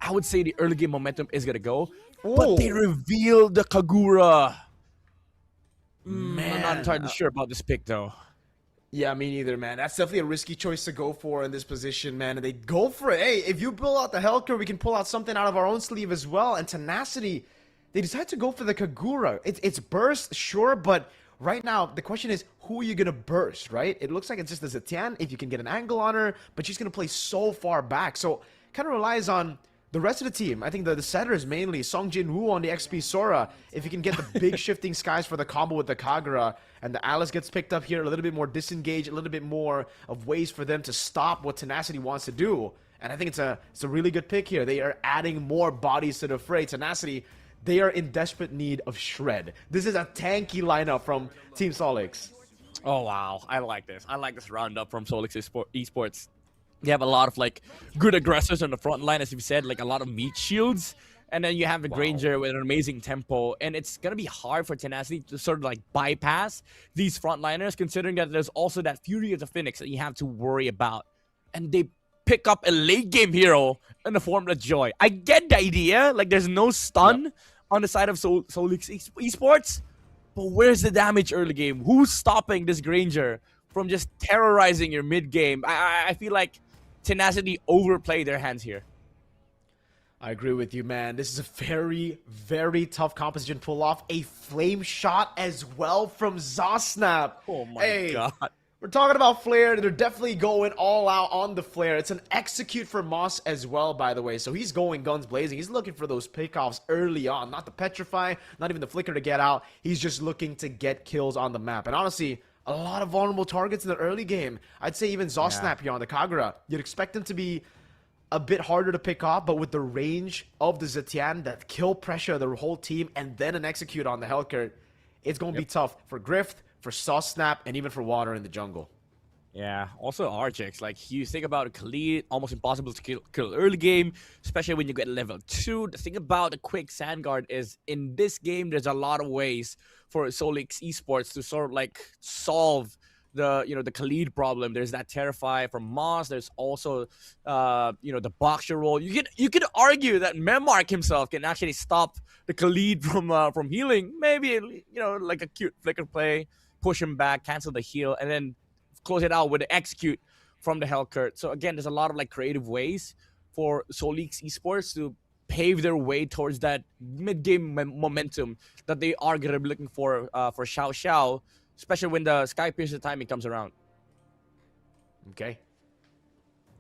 I would say, the early game momentum is gonna go. But they revealed the Kagura. Man, I'm not entirely sure about this pick, though. Yeah, me neither, man. That's definitely a risky choice to go for in this position, man. And they go for it. Hey, if you pull out the Helker, we can pull out something out of our own sleeve as well. And Tenacity, they decide to go for the Kagura. It's burst, sure, but right now, the question is, who are you going to burst, right? It looks like it's just the Zetian, if you can get an angle on her, but she's going to play so far back. So, kind of relies on the rest of the team. I think the setters mainly, Song Jin Woo on the XP Sora, if you can get the big shifting skies for the combo with the Kagura, and the Alice gets picked up here, a little bit more disengaged, a little bit more of ways for them to stop what Tenacity wants to do. And I think it's a really good pick here. They are adding more bodies to the fray. Tenacity, they are in desperate need of shred. This is a tanky lineup from Team Solix. Oh, wow. I like this. I like this roundup from Solix Esports. They have a lot of like good aggressors on the front line, as you said, like a lot of meat shields. And then you have the Granger with an amazing tempo. And it's going to be hard for Tenacity to sort of like bypass these frontliners, considering that there's also that Fury of the Phoenix that you have to worry about. And they pick up a late game hero in the form of Joy. I get the idea. Like, there's no stun on the side of Solix Esports. But where's the damage early game? Who's stopping this Granger from just terrorizing your mid game? I feel like Tenacity overplayed their hands here. I agree with you, man. This is a very, very tough composition pull-off. A flame shot as well from Zosnap. Oh my god. We're talking about Flare. They're definitely going all out on the Flare. It's an execute for Moss as well, by the way. So he's going guns blazing. He's looking for those pickoffs early on. Not the Petrify, not even the Flicker to get out. He's just looking to get kills on the map. And honestly, a lot of vulnerable targets in the early game. I'd say even Zosnap here on the Kagura. You'd expect him to be a bit harder to pick off, but with the range of the Zetian, that kill pressure the whole team, and then an execute on the Hellcat, it's going to be tough for Grift, for Zosnap, and even for Water in the jungle. Yeah, also RJX. Like, you think about Khalid, almost impossible to kill early game, especially when you get level 2. The thing about the quick Sandguard is, in this game, there's a lot of ways for Solix Esports to sort of like solve the Khalid problem. There's that Terrify from Moss. There's also the boxer roll. You could argue that Memark himself can actually stop the Khalid from healing. Maybe like a cute flicker play, push him back, cancel the heal, and then close it out with the execute from the Hellcurt. So again, there's a lot of like creative ways for Solix Esports to pave their way towards that mid-game momentum that they are going to be looking for Xiao Xiao, especially when the Sky Piercer timing comes around. Okay.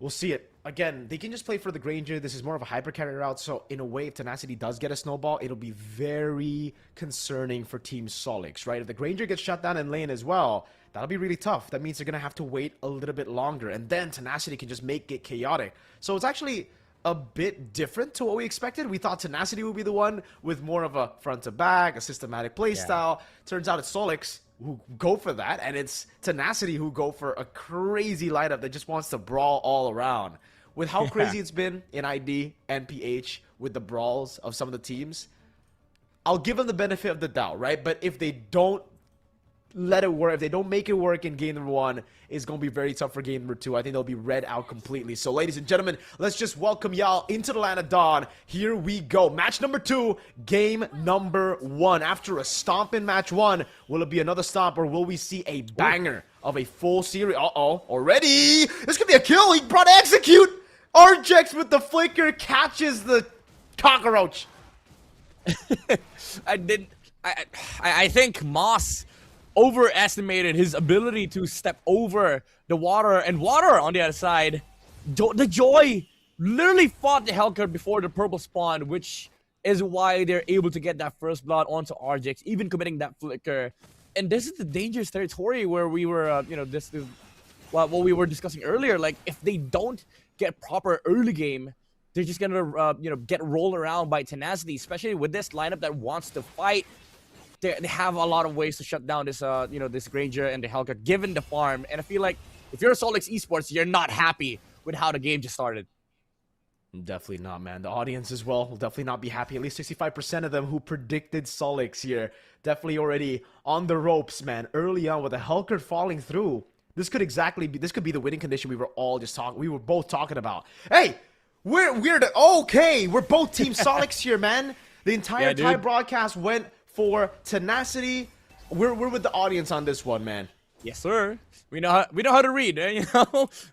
We'll see it. Again, they can just play for the Granger. This is more of a hyper carry route, so in a way, if Tenacity does get a snowball, it'll be very concerning for Team Solix, right? If the Granger gets shut down in lane as well, that'll be really tough. That means they're going to have to wait a little bit longer, and then Tenacity can just make it chaotic. So it's actually a bit different to what we expected. We thought Tenacity would be the one with more of a front-to-back, a systematic playstyle. Turns out it's Solix who go for that, and it's Tenacity who go for a crazy lineup that just wants to brawl all around. With how crazy it's been in ID and PH with the brawls of some of the teams, I'll give them the benefit of the doubt, right? But if they don't let it work, if they don't make it work in game number 1, it's going to be very tough for game number 2. I think they'll be read out completely. So ladies and gentlemen, let's just welcome y'all into the land of Dawn. Here we go. Match number 2, game number 1. After a stomp in match 1, will it be another stomp or will we see a banger of a full series? Uh-oh, already. This could be a kill. He brought execute. Arjex with the flicker catches the cockroach. I think Moss overestimated his ability to step over the water, and water on the other side. The Joy literally fought the Hellcurt before the purple spawn, which is why they're able to get that first blood onto Arjex, even committing that flicker. And this is the dangerous territory where we were, this is what we were discussing earlier. Like, if they don't get proper early game, they're just gonna, get rolled around by Tenacity, especially with this lineup that wants to fight. They have a lot of ways to shut down this, this Granger and the Hellcurt, given the farm. And I feel like if you're Solix Esports, you're not happy with how the game just started. Definitely not, man. The audience as well will definitely not be happy. At least 65% of them who predicted Solix here definitely already on the ropes, man. Early on with the Hellcurt falling through, this could be the winning condition we were both talking about. Hey, we're both Team Solix here, man. The entire Thai broadcast went for Tenacity. We're with the audience on this one, man. Yes, sir. We know how to read,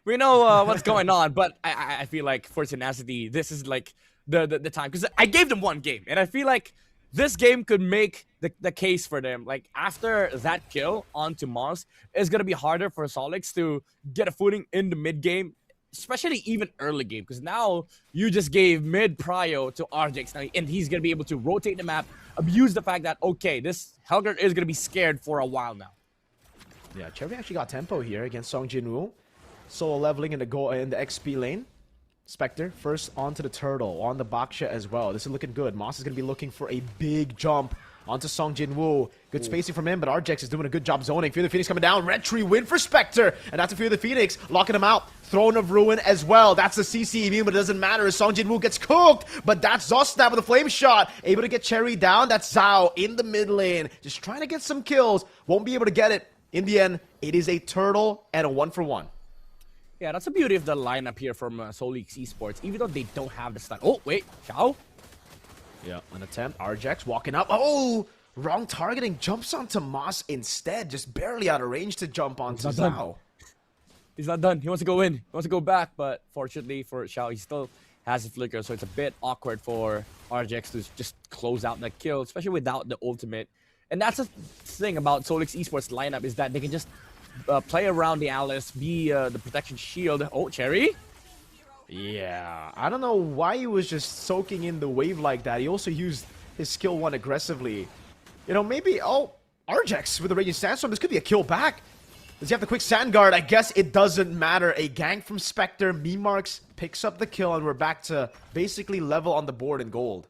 we know what's going on. But I feel like for Tenacity, this is like the time, because I gave them one game, and I feel like this game could make the case for them. Like, after that kill onto Moss, it's gonna be harder for Solix to get a footing in the mid game, especially even early game, because now you just gave mid prio to Arjex now, and he's gonna be able to rotate the map, abuse the fact that, okay, this Hellcurt is gonna be scared for a while now. Yeah, Cherry actually got tempo here against Song Jinwoo. Solo leveling in the XP lane. Spectre first onto the turtle, on the Baksha as well. This is looking good. Moss is going to be looking for a big jump onto Song Jinwoo. Good spacing from him, but Arjex is doing a good job zoning. Fear the Phoenix coming down. Red Tree win for Spectre. And that's a Fear the Phoenix. Locking him out. Throne of Ruin as well. That's the CC immune, but it doesn't matter as Song Jinwoo gets cooked. But that's Zosnap with a flame shot. Able to get Cherry down. That's Zhao in the mid lane. Just trying to get some kills. Won't be able to get it. In the end, it is a turtle and a 1-for-1. Yeah, that's the beauty of the lineup here from Solix Esports, even though they don't have the stun. Oh, wait, Xiao? Yeah, an attempt. Arjex walking up. Oh, wrong targeting. Jumps onto Moss instead. Just barely out of range to jump onto Zhao. He's not done. He wants to go in. He wants to go back, but fortunately for Xiao, he still has a flicker, so it's a bit awkward for Arjex to just close out that kill, especially without the ultimate. And that's the thing about Solix Esports lineup, is that they can just play around the Alice, be the protection shield. Oh, Cherry? Yeah, I don't know why he was just soaking in the wave like that. He also used his skill 1 aggressively. Maybe, Arjex with the Radiant Sandstorm. This could be a kill back. Does he have the quick Sand Guard? I guess it doesn't matter. A gank from Spectre. Memarks picks up the kill, and we're back to basically level on the board in gold.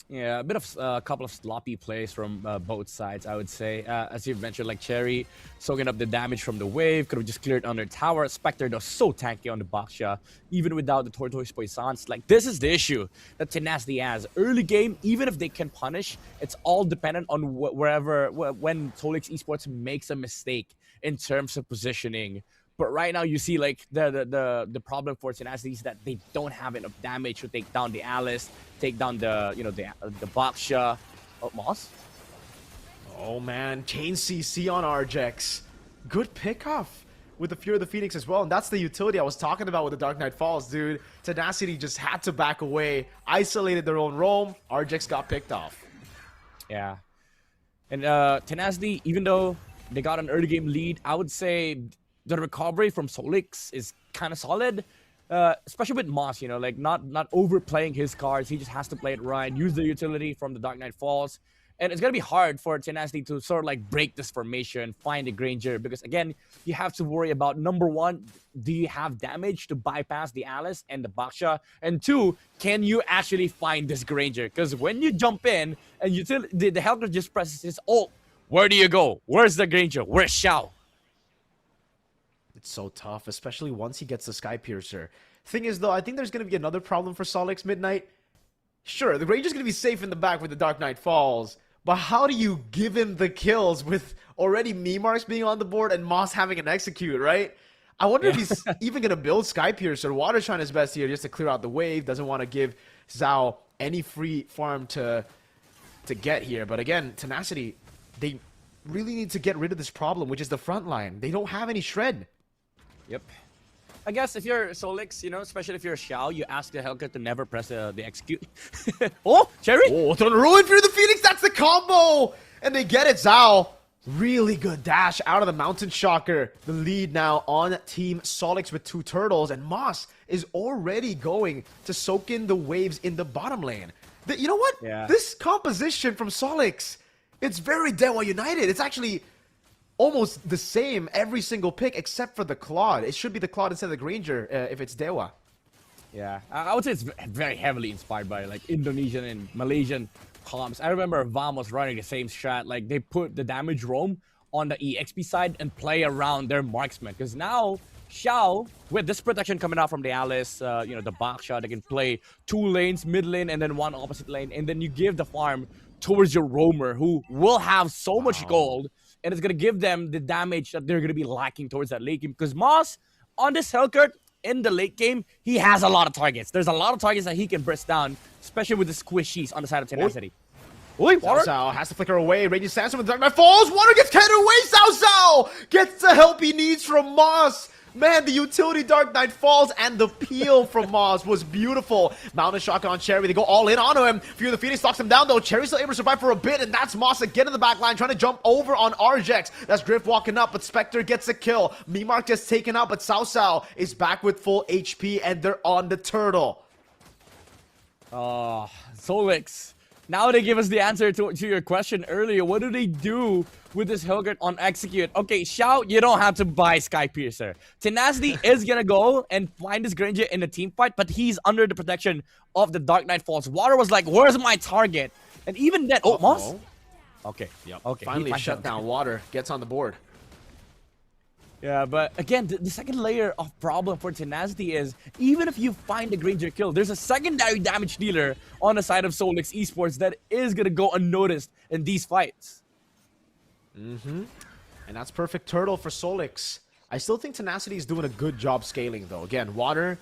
Yeah, a bit of a couple of sloppy plays from both sides, I would say. As you've mentioned, like Cherry soaking up the damage from the wave, could have just cleared under tower. Spectre, though, so tanky on the Baksha, even without the Tortoise Poissons. Like, this is the issue that Tenacity has. Early game, even if they can punish, it's all dependent on when Solix Esports makes a mistake in terms of positioning. But right now, you see like the problem for Tenacity is that they don't have enough damage to take down the Alice, take down the the Baksha. Oh, Moss. Oh man, chain CC on Arjex. Good pickoff with the Fear of the Phoenix as well. And that's the utility I was talking about with the Dark Knight Falls, dude. Tenacity just had to back away, isolated their own roam. Arjex got picked off. Yeah. And Tenacity, even though they got an early game lead, I would say the recovery from Solix is kind of solid. Especially with Moss, you know, like not overplaying his cards. He just has to play it right, use the utility from the Dark Knight Falls. And it's going to be hard for Tenacity to sort of like break this formation, find the Granger, because again, you have to worry about number one, do you have damage to bypass the Alice and the Baksha? And two, can you actually find this Granger? Because when you jump in and the Helker just presses his ult, where do you go? Where's the Granger? Where's Xiao? It's so tough, especially once he gets the Sky Piercer. Thing is, though, I think there's going to be another problem for Solix Midnight. Sure, the Granger's going to be safe in the back with the Dark Knight Falls, but how do you give him the kills with already Memarks being on the board and Moss having an execute, right? I wonder if he's even going to build Sky Piercer. Water's trying his best here just to clear out the wave. Doesn't want to give Zhao any free farm to get here. But again, Tenacity, they really need to get rid of this problem, which is the front line. They don't have any shred. Yep. I guess if you're Solix, you know, especially if you're Xiao, you ask the Helker to never press the execute. Oh, Cherry! Oh, don't ruin Fear the Phoenix. That's the combo! And they get it, Zhao. Really good dash out of the Mountain Shocker. The lead now on Team Solix with 2 turtles. And Moss is already going to soak in the waves in the bottom lane. You know what? Yeah. This composition from Solix, it's very Dewa United. It's actually almost the same every single pick except for the Claude. It should be the Claude instead of the Granger if it's Dewa. Yeah, I would say it's very heavily inspired by like Indonesian and Malaysian comps. I remember Vam was running the same strat. Like they put the damage roam on the EXP side and play around their marksman. Because now Xiao, with this protection coming out from the Alice, you know, the Baksha, they can play 2 lanes, mid lane, and then 1 opposite lane. And then you give the farm towards your roamer who will have so much gold. And it's going to give them the damage that they're going to be lacking towards that late game. Because Moss, on this Hellcurt, in the late game, he has a lot of targets. There's a lot of targets that he can burst down, especially with the squishies on the side of Tenacity. Oi, Water! Cao has to flicker away. Raging Sandstorm with Dark Knight Falls. Water gets carried away. Cao gets the help he needs from Moss. Man, the utility Dark Knight Falls and the peel from Moss was beautiful. Mountain Shocker on Cherry. They go all in onto him. Fear the Phoenix knocks him down, though. Cherry's still able to survive for a bit, and that's Moss again in the back line, trying to jump over on Arjex. That's Griff walking up, but Spectre gets a kill. Memark just taken out, but Cao is back with full HP, and they're on the turtle. Oh, Solix. Now they give us the answer to your question earlier. What do they do with this Hellgurt on execute? Okay, Xiao, you don't have to buy Sky Piercer. Tenacity is gonna go and find this Granger in a team fight, but he's under the protection of the Dark Knight Falls. Water was like, where's my target? And even then, oh, Moss? Okay, yep. Okay. Finally shut down. Water gets on the board. Yeah, but again, the second layer of problem for Tenacity is, even if you find the Granger kill, there's a secondary damage dealer on the side of Solix Esports that is going to go unnoticed in these fights. And that's perfect turtle for Solix. I still think Tenacity is doing a good job scaling, though. Again, Water,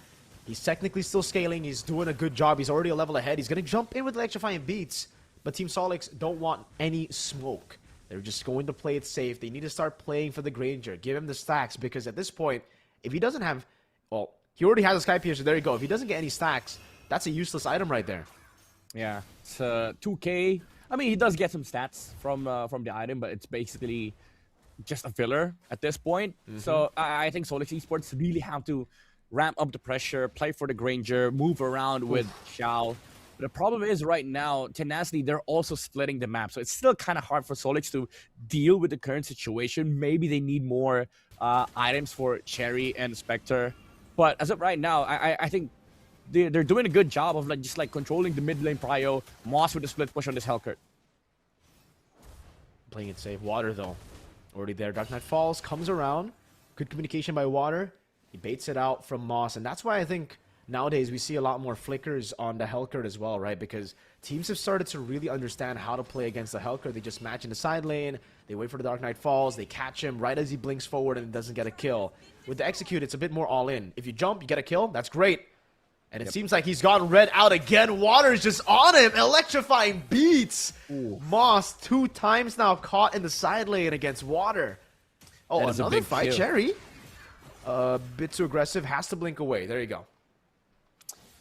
he's technically still scaling. He's doing a good job. He's already a level ahead. He's going to jump in with electrifying beats. But Team Solix don't want any smoke. They're just going to play it safe. They need to start playing for the Granger. Give him the stacks, because at this point, if he doesn't have... Well, he already has a Sky Piercer. There you go. If he doesn't get any stacks, that's a useless item right there. Yeah, it's 2k. I mean, he does get some stats from the item, but it's basically just a filler at this point. So I think Solix Esports really have to ramp up the pressure, play for the Granger, move around with Xiao. The problem is right now, Tenacity, they're also splitting the map. So it's still kind of hard for Solix to deal with the current situation. Maybe they need more items for Cherry and Spectre. But as of right now, I think they're doing a good job of just controlling the mid lane prio. Moss with the split push on this Hellcurt. Playing it safe. Water, though, already there. Dark Knight Falls comes around. Good communication by Water. He baits it out from Moss. And that's why I think nowadays we see a lot more flickers on the Hellcurt as well, right? Because teams have started to really understand how to play against the Hellcurt. They just match in the side lane, they wait for the Dark Knight Falls, they catch him right as he blinks forward and doesn't get a kill. With the Execute, it's a bit more all in. If you jump, you get a kill, that's great. And it seems like he's gotten red out again. Water's just on him. Electrifying beats. Ooh. Moss 2 times now caught in the side lane against Water. Oh, another fight. Kill. Cherry. A bit too aggressive. Has to blink away. There you go.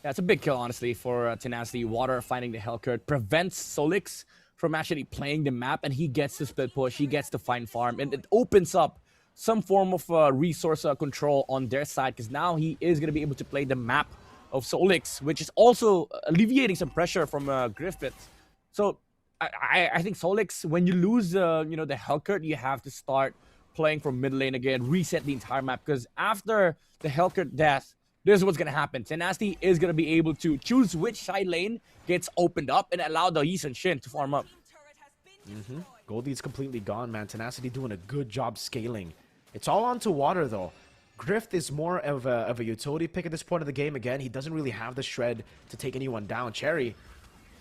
Yeah, it's a big kill, honestly, for Tenacity. Water finding the Hellcurt prevents Solix from actually playing the map, and he gets to split push. He gets to find farm, and it opens up some form of resource control on their side, because now he is going to be able to play the map of Solix, which is also alleviating some pressure from Griffith. So I think Solix, when you lose the Hellcurt, you have to start playing from mid lane again, reset the entire map, because after the Hellcurt death, this is what's going to happen. Tenacity is going to be able to choose which side lane gets opened up and allow the Yi and Shin to farm up. Goldie's completely gone, man. Tenacity doing a good job scaling. It's all on to Water, though. Griff is more of a utility pick at this point of the game. Again, he doesn't really have the shred to take anyone down. Cherry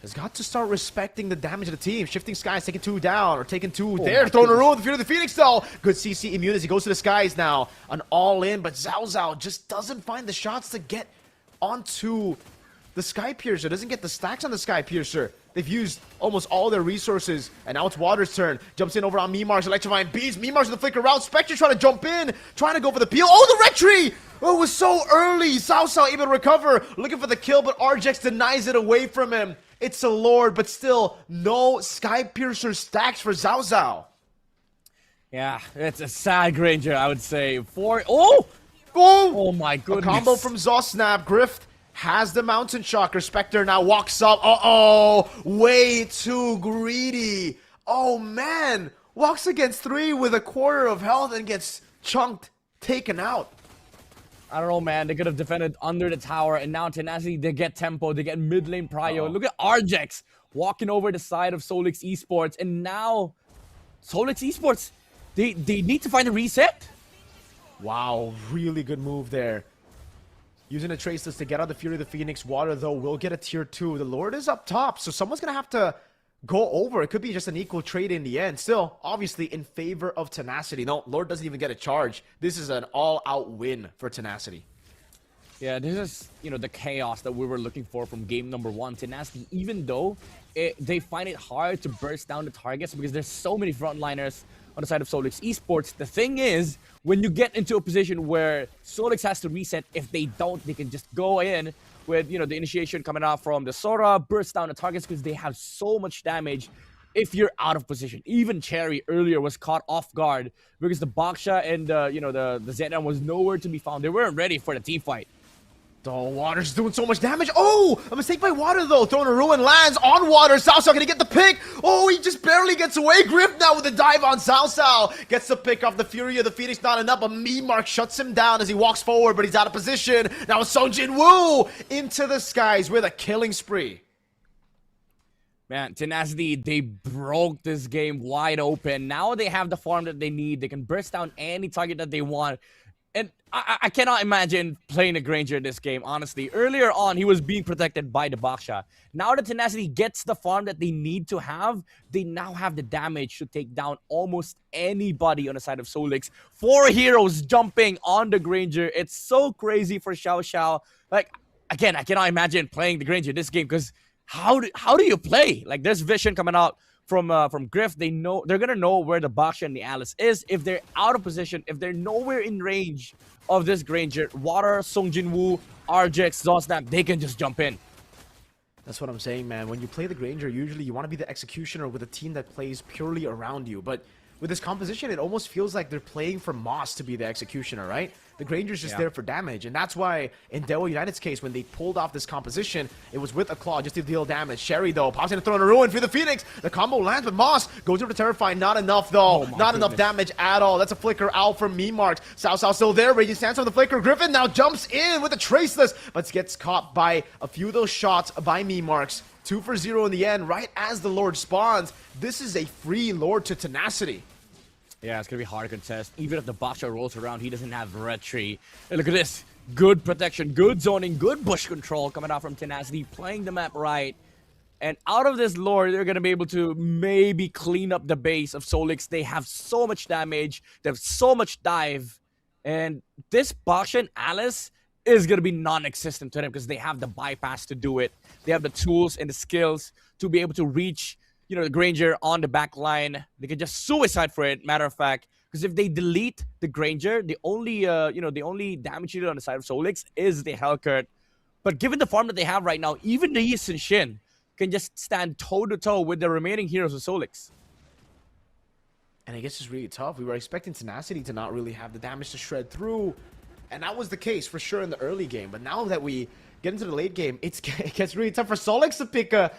has got to start respecting the damage of the team. Shifting Skies, taking 2 down, or taking 2 there. Throwing a roll with the Fear of the Phoenix, though. Good CC immune as he goes to the Skies now. An all-in, but Zhao Zhao just doesn't find the shots to get onto the Sky Piercer. Doesn't get the stacks on the Sky Piercer. They've used almost all their resources, and now it's Water's turn. Jumps in over on Mimar's electrifying beats. Mimar's in the flicker route. Spectre trying to jump in, trying to go for the peel. Oh, the red tree! Oh, it was so early. Zhao Zhao able to recover, looking for the kill, but RJX denies it away from him. It's a Lord, but still no Sky Piercer stacks for Zhao Zhao. Yeah, it's a sad Granger, I would say. Oh my goodness. A combo from Zosnap. Griff has the Mountain Shocker. Spectre now walks up. Uh-oh. Way too greedy. Oh, man. Walks against 3 with a quarter of health and gets chunked, taken out. I don't know, man. They could have defended under the tower, and now Tenacity, they get tempo, they get mid lane prio. Look at RJX walking over the side of Solix Esports, and now Solix Esports, they need to find a reset. Wow, really good move there. Using a Traceless to get out the Fury of the Phoenix. Water, though, will get a tier 2. The Lord is up top, so someone's going to have to go over. It could be just an equal trade in the end. Still, obviously, in favor of Tenacity. No, Lord doesn't even get a charge. This is an all-out win for Tenacity. Yeah, this is, the chaos that we were looking for from game number 1. Tenacity, even though they find it hard to burst down the targets because there's so many frontliners on the side of Solix Esports. The thing is, when you get into a position where Solix has to reset, if they don't, they can just go in with, the initiation coming out from the Sora, burst down the targets because they have so much damage if you're out of position. Even Cherry earlier was caught off guard because the Baksha and, the Zedam was nowhere to be found. They weren't ready for the team fight. Oh, Water's doing so much damage. Oh, a mistake by Water, though. Throwing a ruin lands on Water. Cao Cao gonna get the pick. Oh, he just barely gets away. Griff now with a dive on Cao Cao. Gets the pick off the Fury of the Phoenix. Not enough, but Mimark shuts him down as he walks forward, but he's out of position. Now it's Song Jin Woo into the skies with a killing spree. Man, Tenacity, they broke this game wide open. Now they have the farm that they need. They can burst down any target that they want. And I cannot imagine playing a Granger in this game, honestly. Earlier on, he was being protected by the Baksha. Now that Tenacity gets the farm that they need to have, they now have the damage to take down almost anybody on the side of Solix. 4 heroes jumping on the Granger. It's so crazy for Xiao Xiao. Like, again, I cannot imagine playing the Granger in this game because how do you play? Like, there's vision coming out from Griff. They're gonna know where the Baksha and the Alice is. If they're out of position, if they're nowhere in range of this Granger, Water, Song Jin Woo, RJX, Zosnap, they can just jump in. That's what I'm saying, man. When you play the Granger, usually you want to be the executioner with a team that plays purely around you. But with this composition, it almost feels like they're playing for Moss to be the executioner, right? The Granger's just there for damage. And that's why, in Dewa United's case, when they pulled off this composition, it was with a Claw just to deal damage. Sherry, though, pops in to throw in a ruin for the Phoenix. The combo lands, but Moss goes over to Terrify. Not enough, though. Not enough damage at all. That's a flicker out from Mimark. Cao Cao still there. Raging stance on the flicker. Griffin now jumps in with a Traceless, but gets caught by a few of those shots by Mimarks. 2 for 0 in the end, right as the Lord spawns. This is a free Lord to Tenacity. Yeah, it's gonna be hard to contest. Even if the Baksha rolls around, he doesn't have red tree. And look at this. Good protection, good zoning, good bush control coming out from Tenacity, playing the map right. And out of this lore, they're gonna be able to maybe clean up the base of Solix. They have so much damage, they have so much dive. And this Baksha and Alice is gonna be non-existent to them because they have the bypass to do it. They have the tools and the skills to be able to reach, you know, the Granger on the back line. They can just suicide for it, matter of fact. Because if they delete the Granger, the only the only damage needed on the side of Solix is the Hellcurt. But given the farm that they have right now, even the Yi Shin can just stand toe-to-toe with the remaining heroes of Solix. And I guess it's really tough. We were expecting Tenacity to not really have the damage to shred through. And that was the case for sure in the early game. But now that we get into the late game, it gets really tough for Solix to pick a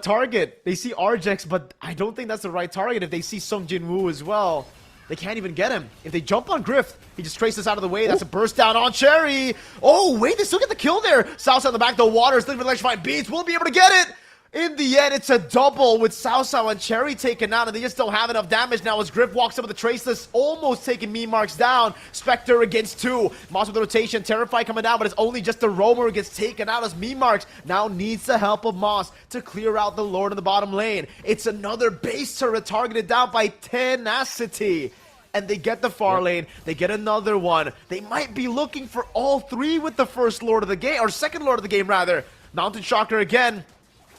target. They see Arjex, but I don't think that's the right target. If they see Sung Jin Woo as well, they can't even get him. If they jump on Griff, he just traces out of the way. That's a burst down on Cherry. Oh, wait, they still get the kill there. South on the back, the Waters, looking for electrifying beats. Will be able to get it. In the end, it's a double with Sao and Cherry taken out, and they just don't have enough damage now as Griff walks up with the Traceless, almost taking meme marks down. Spectre against 2. Moss with the rotation, Terrify coming down, but it's only just the Roamer who gets taken out as meme marks now needs the help of Moss to clear out the Lord in the bottom lane. It's another base turret targeted down by Tenacity. And they get the far lane, they get another one. They might be looking for all 3 with the first Lord of the game, or second Lord of the game rather. Mountain Shocker again.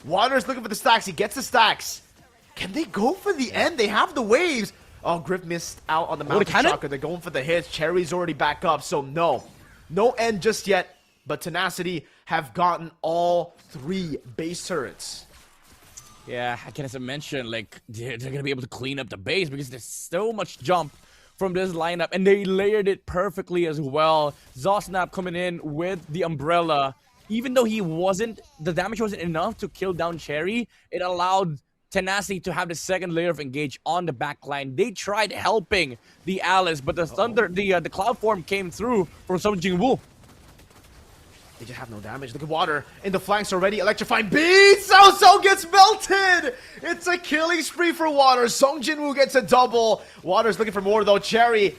Waters looking for the stacks. He gets the stacks. Can they go for the end? They have the waves. Oh, Griff missed out on the Mountain Shocker. They're going for the hits. Cherry's already back up, so no. No end just yet. But Tenacity have gotten all 3 base turrets. Yeah, I can as I mentioned, like, they're going to be able to clean up the base because there's so much jump from this lineup. And they layered it perfectly as well. Zosnap coming in with the Umbrella. Even though the damage wasn't enough to kill down Cherry, it allowed Tenacity to have the second layer of engage on the back line. They tried helping the Alice, but the Thunder, the Cloud Form came through from Sung Jin Woo. They just have no damage. Look at Water in the flanks already. Electrifying beats! So gets melted! It's a killing spree for Water. Sung Jin Woo gets a double. Water's looking for more though. Cherry.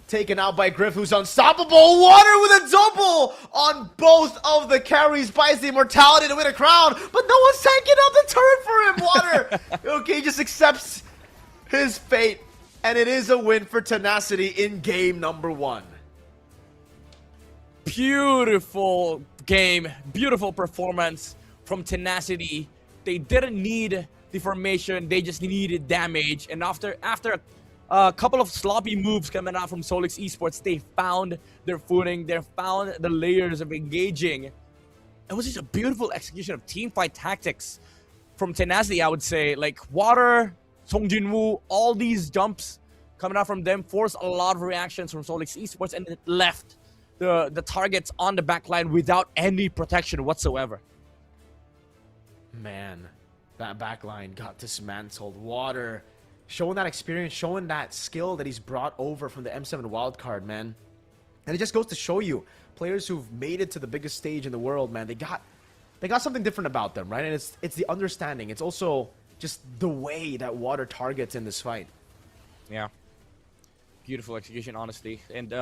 Taken out by Griff, who's unstoppable. Water with a double on both of the carries. Buys the immortality to win a crown, but no one's taking out the turret for him. Water, okay, just accepts his fate, and it is a win for Tenacity in game number 1. Beautiful game, beautiful performance from Tenacity. They didn't need the formation, they just needed damage, and after a couple of sloppy moves coming out from Solix Esports, they found their footing, they found the layers of engaging. It was just a beautiful execution of teamfight tactics from Tenacity, I would say. Like, Water, Sung Jin Woo, all these jumps coming out from them forced a lot of reactions from Solix Esports, and it left the targets on the back line without any protection whatsoever. Man, that back line got dismantled. Water showing that experience, showing that skill that he's brought over from the M7 wildcard, man. And it just goes to show you, players who've made it to the biggest stage in the world, man, they got something different about them, right? And it's the understanding. It's also just the way that Water targets in this fight. Yeah. Beautiful execution, honestly. And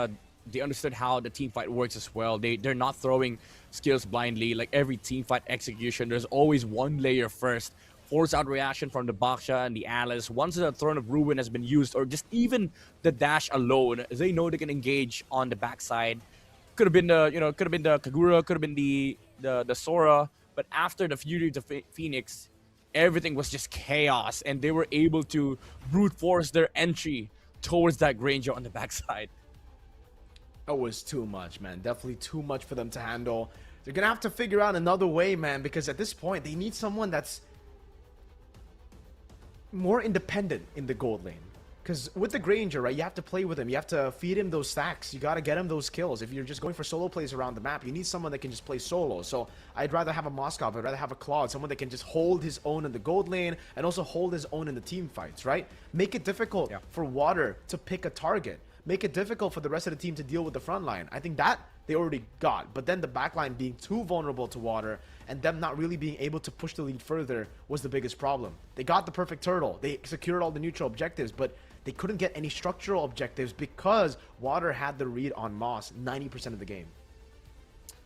they understood how the team fight works as well. They're not throwing skills blindly. Like every team fight execution, there's always one layer first. Force out reaction from the Baksha and the Alice. Once the Throne of Ruin has been used, or just even the dash alone, they know they can engage on the backside. Could have been the Kagura, could have been the Sora, but after the Fury of the Phoenix, everything was just chaos, and they were able to brute force their entry towards that Granger on the backside. That was too much, man. Definitely too much for them to handle. They're gonna have to figure out another way, man, because at this point, they need someone that's more independent in the gold lane. Because with the Granger, right, you have to play with him. You have to feed him those stacks. You got to get him those kills. If you're just going for solo plays around the map, you need someone that can just play solo. So I'd rather have a Moskov. I'd rather have a Claude. Someone that can just hold his own in the gold lane and also hold his own in the team fights, right? Make it difficult for Water to pick a target. Make it difficult for the rest of the team to deal with the front line. I think that they already got. But then the back line being too vulnerable to Water and them not really being able to push the lead further was the biggest problem. They got the perfect turtle. They secured all the neutral objectives, but they couldn't get any structural objectives because Water had the read on Moss 90% of the game.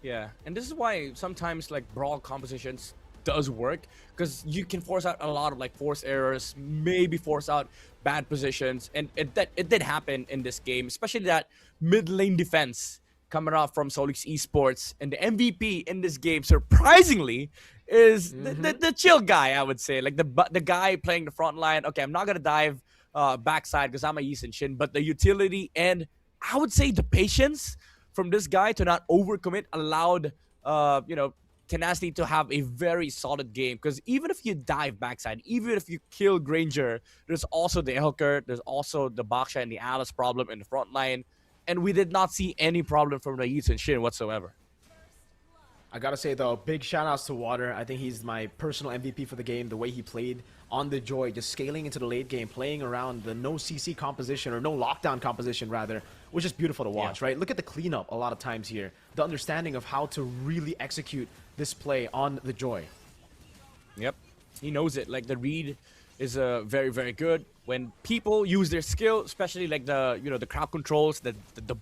Yeah, and this is why sometimes like brawl compositions does work, because you can force out a lot of like force errors, maybe force out bad positions, and it did happen in this game, especially that mid lane defense coming off from Solix Esports. And the MVP in this game, surprisingly, is the chill guy, I would say, like the guy playing the front line. Okay, I'm not gonna dive backside because I'm a Yi Shin, but the utility and I would say the patience from this guy to not overcommit allowed Tenacity to have a very solid game, because even if you dive backside, even if you kill Granger, there's also the Elkert, there's also the Baksha and the Alice problem in the front line, and we did not see any problem from the Yi Shin whatsoever. I gotta say though, big shout outs to Water. I think he's my personal MVP for the game. The way he played on the Joy, just scaling into the late game, playing around the no CC composition, or no lockdown composition rather, was just beautiful to watch, right? Look at the cleanup a lot of times here. The understanding of how to really execute this play on the Joy. Yep, he knows it. Like the read is very, very good. When people use their skill, especially like the the crowd controls, the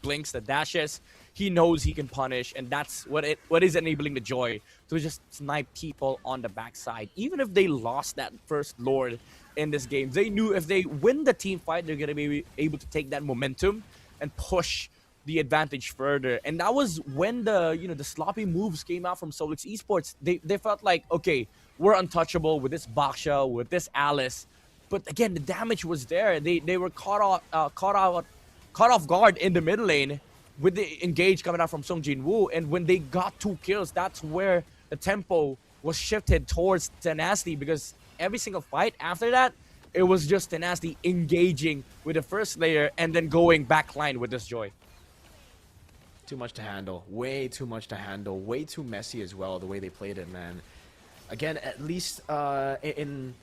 blinks, the dashes, he knows he can punish, and that's what is enabling the Joy to just snipe people on the backside. Even if they lost that first Lord in this game, they knew if they win the team fight, they're gonna be able to take that momentum and push the advantage further. And that was when the the sloppy moves came out from Solix Esports. They felt like, okay, we're untouchable with this Baksha, with this Alice. But again, the damage was there. They were caught off guard in the mid lane with the engage coming out from Song Jin-woo. And when they got 2 kills, that's where the tempo was shifted towards Tenacity, because every single fight after that, it was just Tenacity engaging with the first layer and then going backline with this Joy. Too much to handle. Way too much to handle. Way too messy as well, the way they played it, man. Again, at least in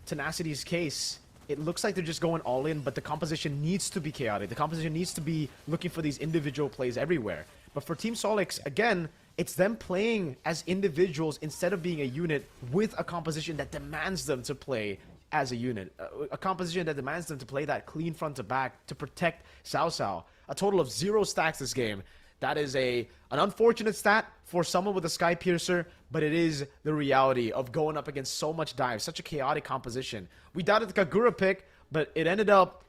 Tenacity's case, it looks like they're just going all in, but the composition needs to be chaotic. The composition needs to be looking for these individual plays everywhere. But for Team Solix, again, it's them playing as individuals instead of being a unit with a composition that demands them to play as a unit. A composition that demands them to play that clean front to back to protect Cao Cao. A total of 0 stacks this game. That is an unfortunate stat for someone with a Sky Piercer, but it is the reality of going up against so much dive, such a chaotic composition. We doubted the Kagura pick, but it ended up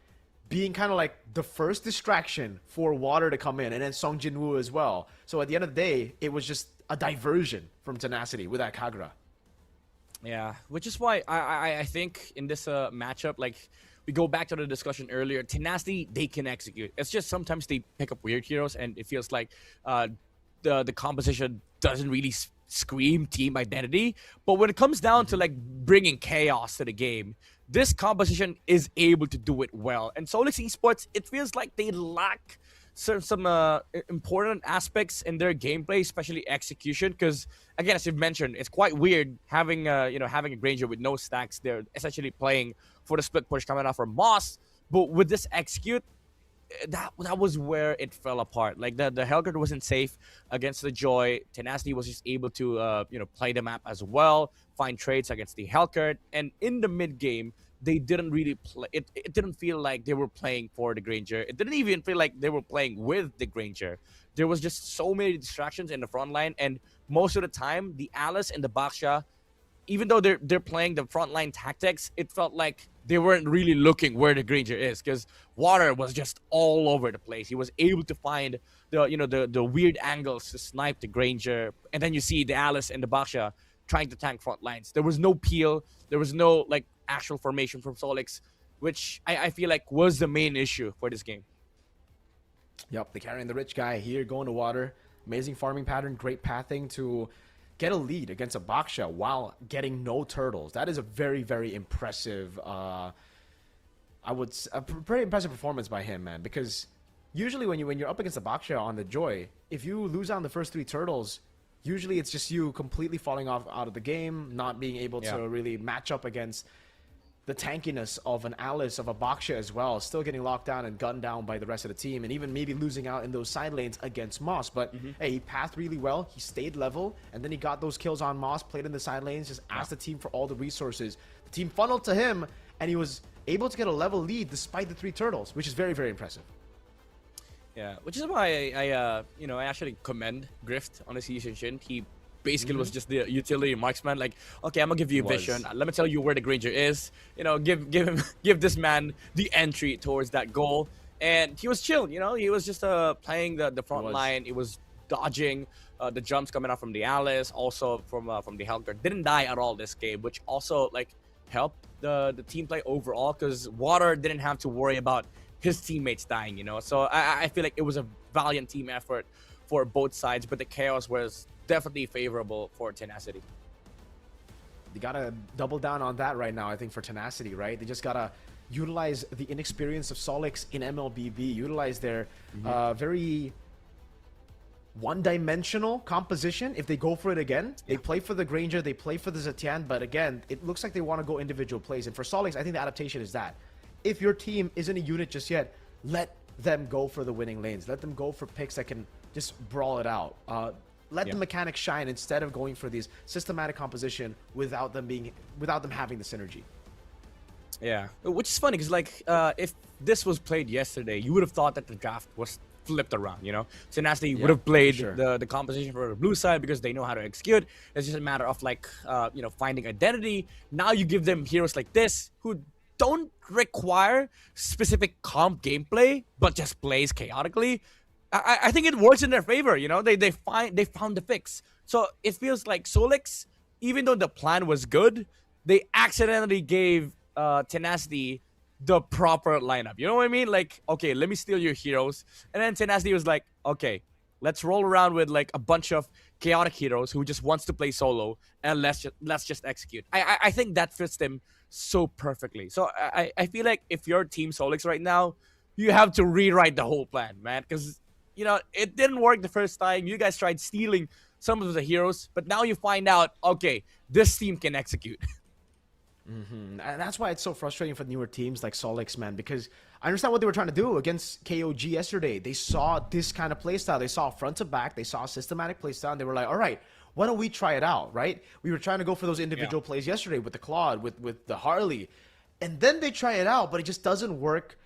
being kind of like the first distraction for Water to come in, and then Song Jin-woo as well. So at the end of the day, it was just a diversion from Tenacity with that Kagura. Yeah, which is why I think in this matchup, like, we go back to the discussion earlier, Tenacity, they can execute. It's just sometimes they pick up weird heroes, and it feels like the composition doesn't really scream team identity. But when it comes down to like bringing chaos to the game, this composition is able to do it well. And Solix Esports, it feels like they lack some important aspects in their gameplay, especially execution. Because again, as you've mentioned, it's quite weird having having a Granger with no stacks. They're essentially playing for the split push coming out from Moss, but with this execute, that was where it fell apart. Like the Hellgurt wasn't safe against the Joy. Tenacity was just able to play the map as well, find trades against the Hellgurt, and in the mid game they didn't really play. It didn't feel like they were playing for the Granger. It didn't even feel like they were playing with the Granger. There was just so many distractions in the front line, and most of the time the Alice and the Baksha, even though they're playing the frontline tactics, it felt like they weren't really looking where the Granger is, because Water was just all over the place. He was able to find the weird angles to snipe the Granger, and then you see the Alice and the Baksha trying to tank front lines. There was no peel. There was no like actual formation from Solix, which I feel like was the main issue for this game. Yep, the carrying the rich guy here going to Water. Amazing farming pattern, great pathing to get a lead against a Baksha while getting no turtles. That is a very, very impressive, a very impressive performance by him, man. Because usually when you're up against a Baksha on the Joy, if you lose out on the first 3 turtles, usually it's just you completely falling out of the game, not being able to really match up against the tankiness of an Alice, of a Baksha as well, still getting locked down and gunned down by the rest of the team, and even maybe losing out in those side lanes against Moss. But hey, he pathed really well, he stayed level, and then he got those kills on Moss, played in the side lanes, just asked the team for all the resources. The team funneled to him, and he was able to get a level lead despite the 3 turtles, which is very, very impressive. Yeah, which is why I actually commend Grift on his season. He basically was just the utility marksman. Like, okay, I'm gonna give you vision. Let me tell you where the Granger is. Give this man the entry towards that goal. And he was chill. He was just playing the front line. He was dodging the jumps coming out from the Alice, also from the Helker. Didn't die at all this game, which also helped the team play overall, because Water didn't have to worry about his teammates dying. So I feel like it was a valiant team effort for both sides, but the chaos was definitely favorable for Tenacity. They gotta double down on that right now, I think, for Tenacity, right? They just gotta utilize the inexperience of Solix in MLBB, utilize their very one-dimensional composition. If they go for it again, they play for the Granger, they play for the Zetian, but again, it looks like they want to go individual plays. And for Solix, I think the adaptation is that if your team isn't a unit just yet, let them go for the winning lanes. Let them go for picks that can just brawl it out. Let the mechanics shine instead of going for these systematic composition without them having the synergy. Yeah, which is funny because if this was played yesterday, you would have thought that the draft was flipped around. Tenacity would have played the composition for the blue side because they know how to execute. It's just a matter of finding identity. Now you give them heroes like this who don't require specific comp gameplay, but just plays chaotically. I think it works in their favor. They found the fix. So it feels like Solix, even though the plan was good, they accidentally gave Tenacity the proper lineup. You know what I mean? Like, okay, let me steal your heroes. And then Tenacity was like, okay, let's roll around with a bunch of chaotic heroes who just wants to play solo, and let's just execute. I think that fits them so perfectly. So I feel like if you're Team Solix right now, you have to rewrite the whole plan, man, because it didn't work the first time. You guys tried stealing some of the heroes, but now you find out, okay, this team can execute. And that's why it's so frustrating for newer teams like Solix, man, because I understand what they were trying to do against KOG yesterday. They saw this kind of playstyle. They saw front to back. They saw a systematic playstyle, and they were like, all right, why don't we try it out, right? We were trying to go for those individual plays yesterday with the Claude, with the Harley. And then they try it out, but it just doesn't work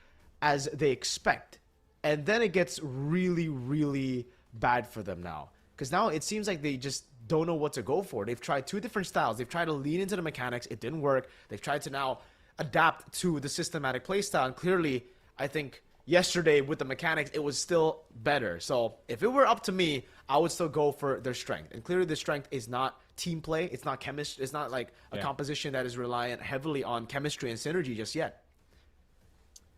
as they expect. And then it gets really, really bad for them now. Because now it seems like they just don't know what to go for. They've tried 2 different styles. They've tried to lean into the mechanics. It didn't work. They've tried to now adapt to the systematic playstyle. And clearly, I think yesterday with the mechanics, it was still better. So if it were up to me, I would still go for their strength. And clearly the strength is not team play. It's not chemistry. It's not like a composition that is reliant heavily on chemistry and synergy just yet.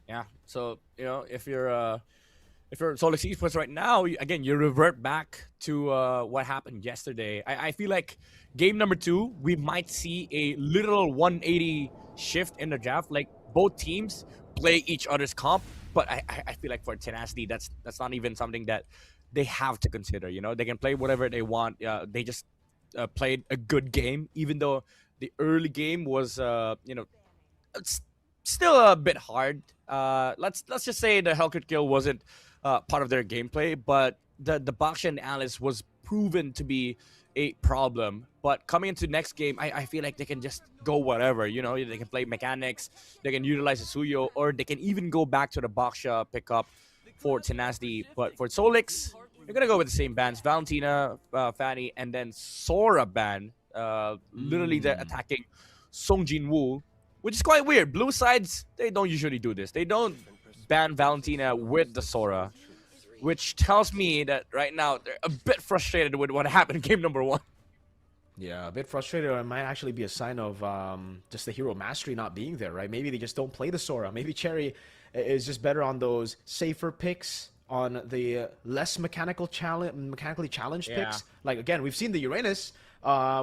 Yeah. So, if you're Solix Esports right now, again, you revert back to what happened yesterday. I feel like game number 2, we might see a literal 180 shift in the draft. Like, both teams play each other's comp, but I feel like for Tenacity, that's not even something that they have to consider. They can play whatever they want. They just played a good game, even though the early game was, it's still a bit hard. Let's just say the Hellcat kill wasn't part of their gameplay, but the Baksha and Alice was proven to be a problem. But coming into next game, I feel like they can just go whatever. They can play mechanics, they can utilize the Suyo, or they can even go back to the Baksha pickup for Tenacity. But for Solix, you're gonna go with the same bans: Valentina, Fanny, and then Sora ban. Literally, they're attacking Song Jin-woo, which is quite weird. Blue sides, they don't usually do this. They don't ban Valentina with the Sora, which tells me that right now they're a bit frustrated with what happened in game number 1. Yeah, a bit frustrated. It might actually be a sign of just the hero mastery not being there, right? Maybe they just don't play the Sora. Maybe Cherry is just better on those safer picks, on the less mechanically challenged picks. Like, again, we've seen the Uranus,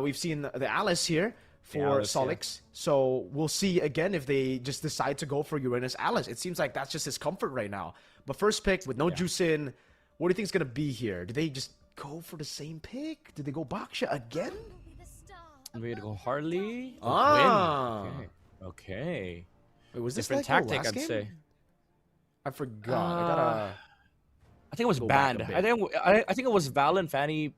we've seen the Alice here for Solix. So we'll see again if they just decide to go for Uranus Alice. It seems like that's just his comfort right now. But first pick with no juice in, what do you think is going to be here? Do they just go for the same pick? Did they go Baksha again? We're going to go Harley. Ah. Okay. Wait, was this different like tactic, I'd say. I forgot. I think it was banned. I think it was Val and Fanny,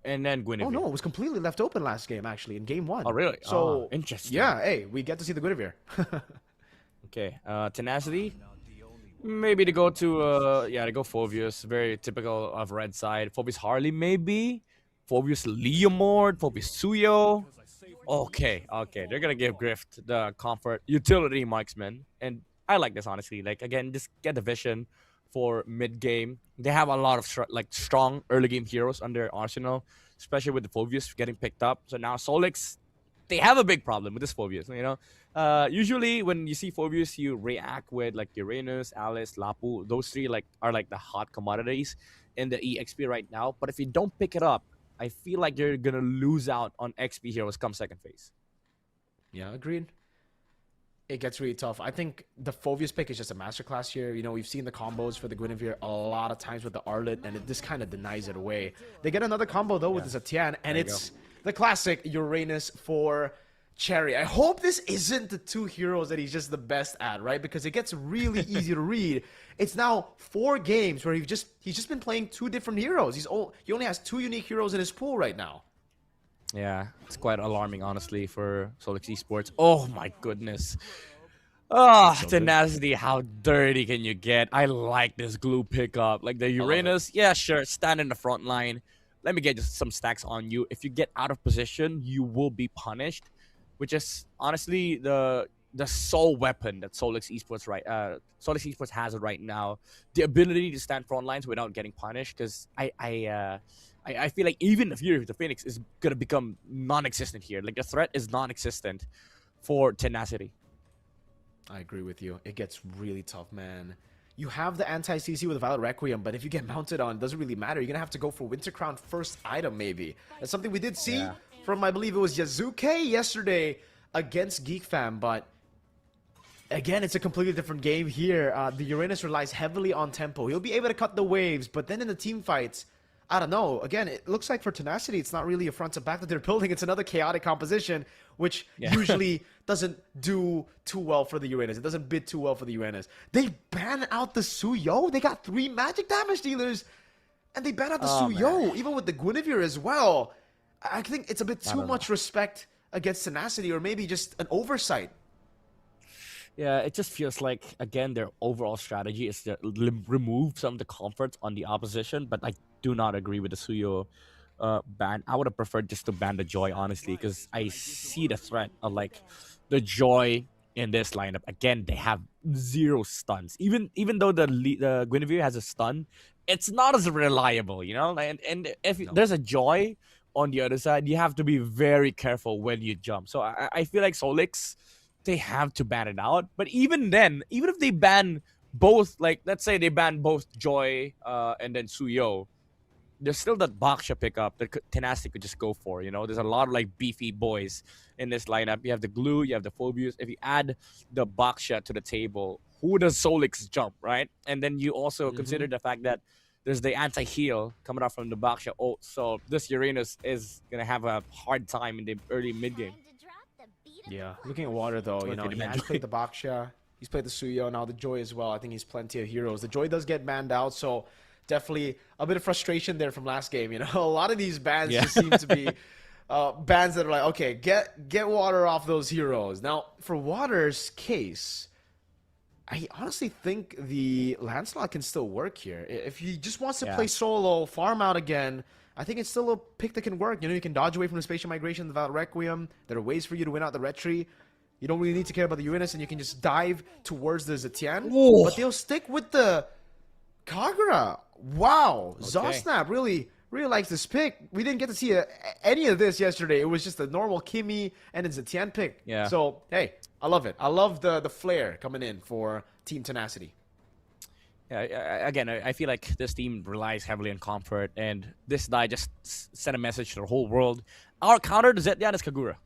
and then Guinevere. Oh no, it was completely left open last game, actually, in game 1. Oh really? So interesting. Yeah, hey, we get to see the Guinevere. Okay, Tenacity. Maybe to go to to go Phobius. Very typical of red side. Phobius Harley maybe. Phobius Leomord. Phobius Suyo. Okay, they're gonna give Grift the comfort utility marksman, and I like this honestly. Like again, just get the vision for mid game. They have a lot of strong early game heroes on their arsenal, especially with the Phobius getting picked up. So now Solix, they have a big problem with this Phobius. Usually when you see Phobius, you react with like Uranus, Alice, Lapu. Those three are like the hot commodities in the EXP right now. But if you don't pick it up, I feel like you're gonna lose out on XP heroes come second phase. Yeah, agreed. It gets really tough. I think the Phobius pick is just a masterclass here. We've seen the combos for the Guinevere a lot of times with the Arlet, and it just kind of denies it away. They get another combo though with the Zetian, and it's the classic Uranus for Cherry. I hope this isn't the two heroes that he's just the best at, right? Because it gets really easy to read. It's now 4 games where he's just been playing 2 different heroes. He only has 2 unique heroes in his pool right now. Yeah, it's quite alarming, honestly, for Solix Esports. Oh my goodness. Tenacity, how dirty can you get? I like this glue pickup. Like the Uranus, yeah, sure, stand in the front line. Let me get just some stacks on you. If you get out of position, you will be punished, which is honestly the sole weapon that Solix Esports has right now. The ability to stand front lines without getting punished, because I feel like even if the Phoenix is gonna become non-existent here. Like the threat is non-existent for Tenacity. I agree with you. It gets really tough, man. You have the anti-CC with Violet Requiem, but if you get mounted on, it doesn't really matter. You're gonna have to go for Winter Crown first item, maybe. That's something we did see from, I believe it was Yazuke yesterday against Geek Fam, but again, it's a completely different game here. The Uranus relies heavily on tempo. He'll be able to cut the waves, but then in the team fights, I don't know. Again, it looks like for Tenacity, it's not really a front to back that they're building. It's another chaotic composition, which usually doesn't do too well for the Uranus. It doesn't bid too well for the Uranus. They ban out the Suyo. They got 3 magic damage dealers, and they ban out the Suyo, even with the Guinevere as well. I think it's a bit too much respect against Tenacity, or maybe just an oversight. Yeah, it just feels like, again, their overall strategy is to remove some of the comforts on the opposition, but I do not agree with the Suyo ban. I would have preferred just to ban the Joy, honestly, because I see the threat of, like, the Joy in this lineup. Again, they have 0 stuns. Even though the Guinevere has a stun, it's not as reliable, And if there's a Joy on the other side, you have to be very careful when you jump. So I feel like Solix, they have to ban it out. But even then, even if they ban both, like let's say they ban both Joy and then Suyo, there's still that Baksha pickup that Tenacity could just go for. There's a lot of like beefy boys in this lineup. You have the Glue, you have the Phobius. If you add the Baksha to the table, who does Solix jump, right? And then you also consider the fact that there's the anti-heal coming out from the Baksha ult. So this Uranus is gonna have a hard time in the early mid game. Yeah, looking at Water though, he has played the Baksha, he's played the Suyo, now the Joy as well. I think he's plenty of heroes. The Joy does get banned out, so definitely a bit of frustration there from last game. A lot of these bans just seem to be bans that are like, okay, get Water off those heroes. Now, for Water's case, I honestly think the Lancelot can still work here. If he just wants to play solo, farm out again, I think it's still a pick that can work. You can dodge away from the Spatial Migration, the Violet Requiem. There are ways for you to win out the Red Tree. You don't really need to care about the Uranus, and you can just dive towards the Zetian. Ooh. But they'll stick with the Kagura. Wow. Okay. Zosnap really likes this pick. We didn't get to see any of this yesterday. It was just a normal Kimi and a Zetian pick. Yeah. So, hey, I love it. I love the flair coming in for Team Tenacity. Yeah, again, I feel like this team relies heavily on comfort, and this die just sent a message to the whole world. Our counter to Zetian is Kagura.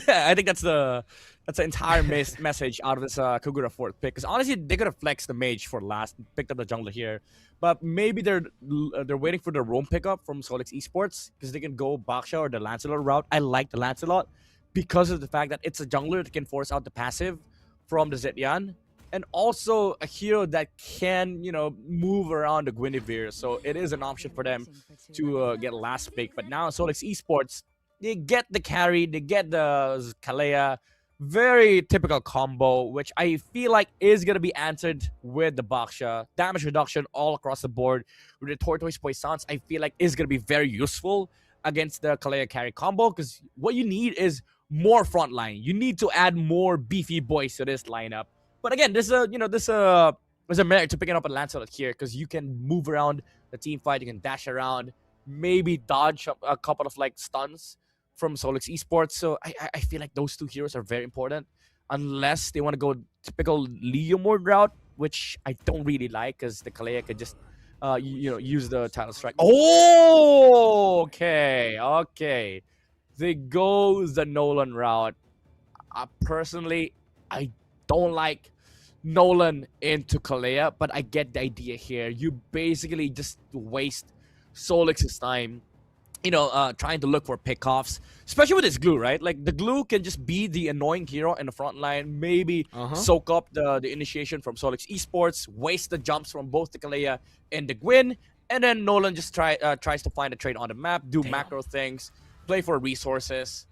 I think that's the entire message out of this Kagura 4th pick. Because honestly, they could have flexed the mage for last, picked up the jungler here, but maybe they're waiting for the roam pickup from Solix Esports because they can go Baksha or the Lancelot route. I like the Lancelot because of the fact that it's a jungler that can force out the passive from the Zetian. And also a hero that can, move around the Guinevere. So it is an option for them to get last pick. But now Solix Esports, they get the carry, they get the Kalea, very typical combo, which I feel like is going to be answered with the Baksha. Damage reduction all across the board with the Tortoise Poissons, I feel like is going to be very useful against the Kalea carry combo, because what you need is more front line. You need to add more beefy boys to this lineup. But again, there's a merit to picking up a Lancelot here, because you can move around the team fight, you can dash around, maybe dodge a couple of like stuns from Solix Esports. So I feel like those two heroes are very important, unless they want to go typical Leo mode route, which I don't really like, because the Kalea could just use the title strike. Oh, okay. They go the Nolan route. Personally, I don't like Nolan into Kalea, but I get the idea here. You basically just waste Solix's time, trying to look for pickoffs, especially with his glue, right? Like, the glue can just be the annoying hero in the front line, maybe soak up the initiation from Solix Esports, waste the jumps from both the Kalea and the Gwyn, and then Nolan just tries to find a trade on the map, do macro things, play for resources.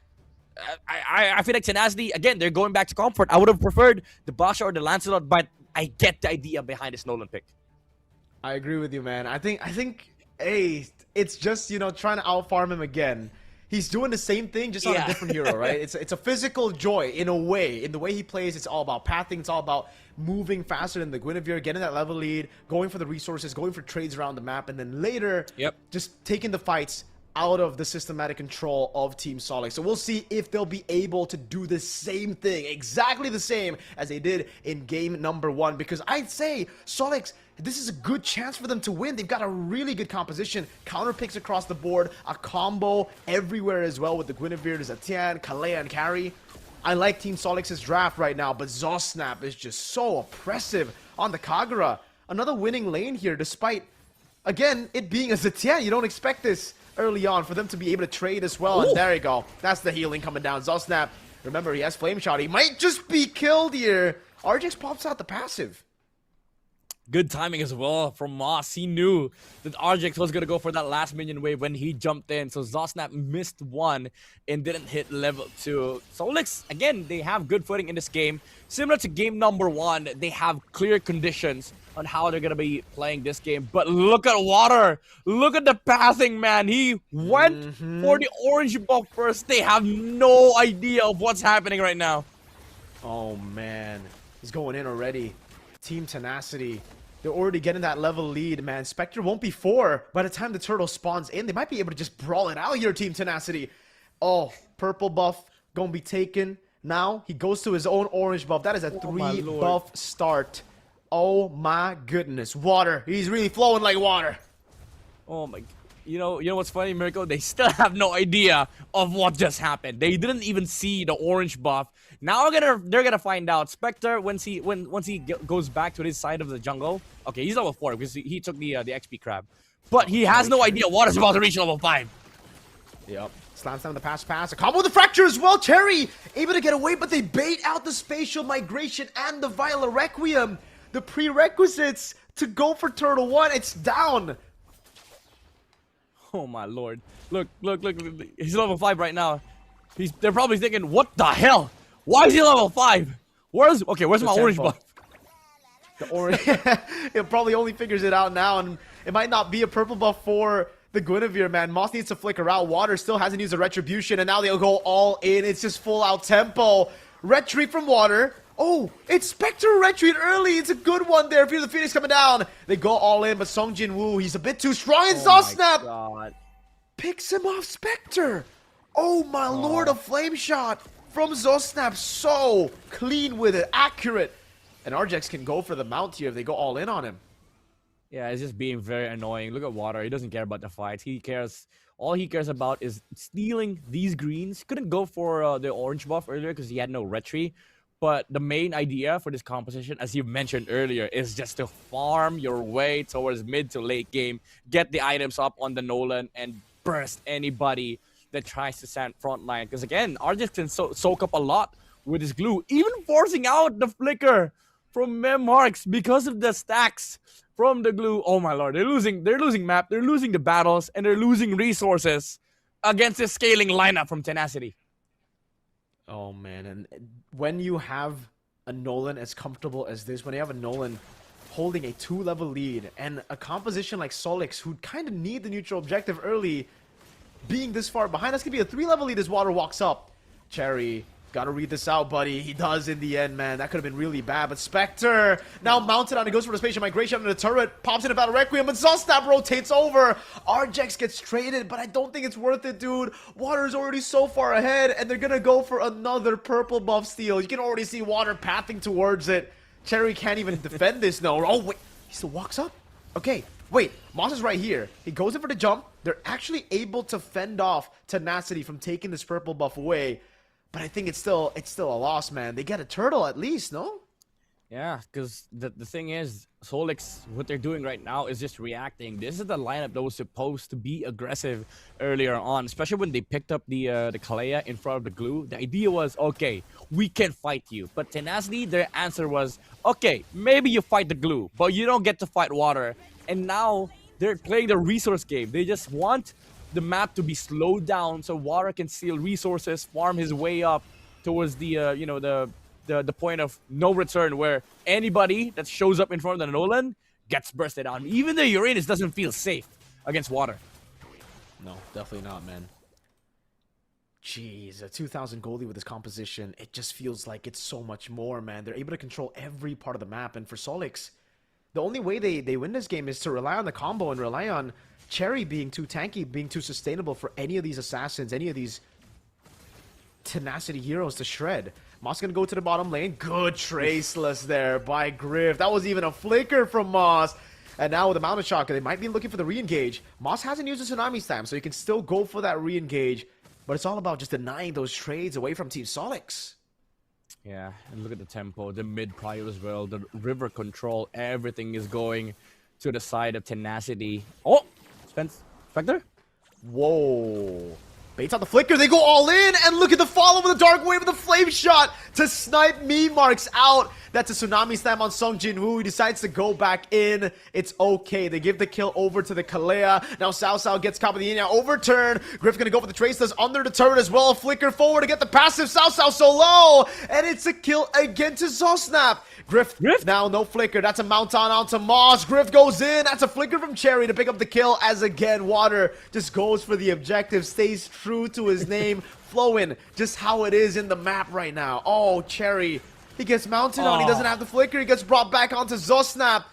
I feel like Tenacity, again, they're going back to comfort. I would have preferred the Basha or the Lancelot, but I get the idea behind this Nolan pick. I agree with you, man. I think hey, it's just, trying to outfarm him again. He's doing the same thing, just on a different hero, right? It's a physical joy in a way. In the way he plays, it's all about pathing. It's all about moving faster than the Guinevere, getting that level lead, going for the resources, going for trades around the map, and then later, just taking the fights out of the systematic control of Team Solix. So we'll see if they'll be able to do the same thing, exactly the same as they did in game number 1, because I'd say Solix, this is a good chance for them to win. They've got a really good composition, counter picks across the board, a combo everywhere as well with the Guinevere, Zetian, Kalea, and Carry. I like Team Solix's draft right now, but Zosnap is just so oppressive on the Kagura. Another winning lane here, despite, again, it being a Zetian. You don't expect this early on for them to be able to trade as well. And there you go. That's the healing coming down. Zosnap, remember, he has Flame Shot. He might just be killed here. RJX pops out the passive. Good timing as well from Moss. He knew that RJX was going to go for that last minion wave when he jumped in. So Zosnap missed one and didn't hit level 2. Solix, again, they have good footing in this game. Similar to game number 1, they have clear conditions on how they're going to be playing this game. But look at Water. Look at the pathing, man. He went for the orange buff first. They have no idea of what's happening right now. Oh, man. He's going in already. Team Tenacity. They're already getting that level lead, man. Spectre won't be 4 by the time the turtle spawns in. They might be able to just brawl it out here, Team Tenacity. Oh, purple buff gonna be taken. Now he goes to his own orange buff. That is a 3 buff start. Oh my goodness. Water. He's really flowing like water. Oh my. You know what's funny, Mirko? They still have no idea of what just happened. They didn't even see the orange buff. Now they're gonna find out. Spectre, once he goes back to his side of the jungle. Okay, he's level 4 because he took the XP crab, but he has no idea Water's about to reach level 5. Yep. Slams down the pass. A combo with the fracture as well. Cherry able to get away, but they bait out the spatial migration and the Viola Requiem. The prerequisites to go for Turtle 1. It's down. Oh my lord. Look. He's level 5 right now. They're probably thinking, what the hell? Why is he level 5? Where's my orange buff? The orange. It probably only figures it out now, and it might not be a purple buff for the Guinevere, man. Moss needs to flicker out. Water still hasn't used a retribution, and now they'll go all in. It's just full out tempo. Retreat from Water. Oh, it's Spectre retreat early. It's a good one there. Fear the Phoenix coming down. They go all in, but Song Jin Woo, he's a bit too strong. And Zosnap picks him off Spectre. Oh my lord, a flame shot from Zosnap. So clean with it, accurate. And RJX can go for the mount here if they go all in on him. Yeah, it's just being very annoying. Look at Water. He doesn't care about the fights. All he cares about is stealing these greens. Couldn't go for the orange buff earlier because he had no retreat. But the main idea for this composition, as you mentioned earlier, is just to farm your way towards mid to late game, get the items up on the Nolan, and burst anybody that tries to stand front line. Because again, RJX can soak up a lot with his glue, even forcing out the flicker from Memharks because of the stacks from the glue. Oh my lord, they're losing map, they're losing the battles, and they're losing resources against this scaling lineup from Tenacity. Oh man, and when you have a Nolan as comfortable as this, when you have a Nolan holding a 2-level lead and a composition like Solix who kind of need the neutral objective early, being this far behind, that's gonna be a 3-level lead as Water walks up. Cherry, gotta read this out, buddy. He does in the end, man. That could have been really bad, but Spectre now mounted on. He goes for the spatial migration under the turret, pops in a Battle Requiem, but Zosnap rotates over. Arjex gets traded, but I don't think it's worth it, dude. Water's already so far ahead, and they're gonna go for another purple buff steal. You can already see Water pathing towards it. Cherry can't even defend this, no. Oh, wait. He still walks up? Okay. Wait, Moss is right here. He goes in for the jump. They're actually able to fend off Tenacity from taking this purple buff away. But I think it's still a loss, man. They get a turtle at least, no? Yeah, because the thing is, Solix, what they're doing right now is just reacting. This is the lineup that was supposed to be aggressive earlier on, especially when they picked up the Kalea in front of the glue. The idea was, okay, we can fight you. But Tenacity, their answer was, okay, maybe you fight the glue, but you don't get to fight Water. And now they're playing the resource game. They just want the map to be slowed down so Water can steal resources, farm his way up towards the the point of no return, where anybody that shows up in front of the Nolan gets bursted out. Even the Uranus doesn't feel safe against Water. No, definitely not, man. Jeez, a 2,000 goalie with this composition, it just feels like it's so much more, man. They're able to control every part of the map, and for Solix, the only way they win this game is to rely on the combo and rely on Cherry being too tanky, being too sustainable for any of these assassins, any of these Tenacity heroes to shred. Moss gonna go to the bottom lane. Good traceless there by Griff. That was even a flicker from Moss. And now with the Mountain Shocker, they might be looking for the re-engage. Moss hasn't used a Tsunami Slam, so he can still go for that re-engage. But it's all about just denying those trades away from Team Solix. Yeah, and look at the tempo, the mid prio as well, the river control, everything is going to the side of Tenacity. Oh! Spectre? Whoa. Baits out the flicker, they go all in, and look at the follow with the Dark Wave with the Flame Shot to snipe Me Marks out. That's a Tsunami Slam on Sung Jin-woo. He decides to go back in. It's okay. They give the kill over to the Kalea. Now Sao Sao gets caught with the now overturn. Griff gonna go for the Traceless under the turret as well. A flicker forward to get the passive. Sao Sao so low, and it's a kill again to Zosnap. Griff now no flicker. That's a mount on onto Moss. Griff goes in. That's a flicker from Cherry to pick up the kill as again Water just goes for the objective, stays true to his name, flowing just how it is in the map right now. Oh, Cherry, he gets mounted on. He doesn't have the flicker. He gets brought back onto Zosnap.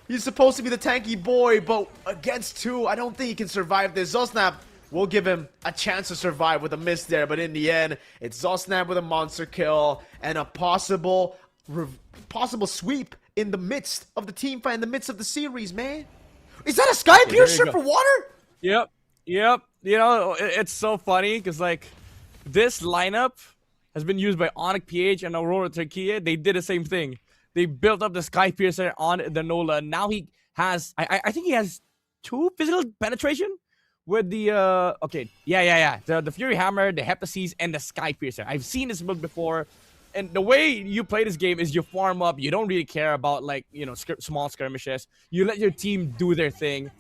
He's supposed to be the tanky boy, but against two, I don't think he can survive this. Zosnap will give him a chance to survive with a miss there, but in the end, it's Zosnap with a monster kill and a possible sweep in the midst of the team fight, in the midst of the series, man. Is that a Sky Piercer for Water? Yep. You know, it's so funny because, like, this lineup has been used by Onyx PH and Aurora Turquia. They did the same thing. They built up the Sky Piercer on the Nola. Now he has, I think he has 2 physical penetration with the, the Fury Hammer, the Heptasis, and the Sky Piercer. I've seen this build before. And the way you play this game is you farm up. You don't really care about, like, you know, small skirmishes. You let your team do their thing.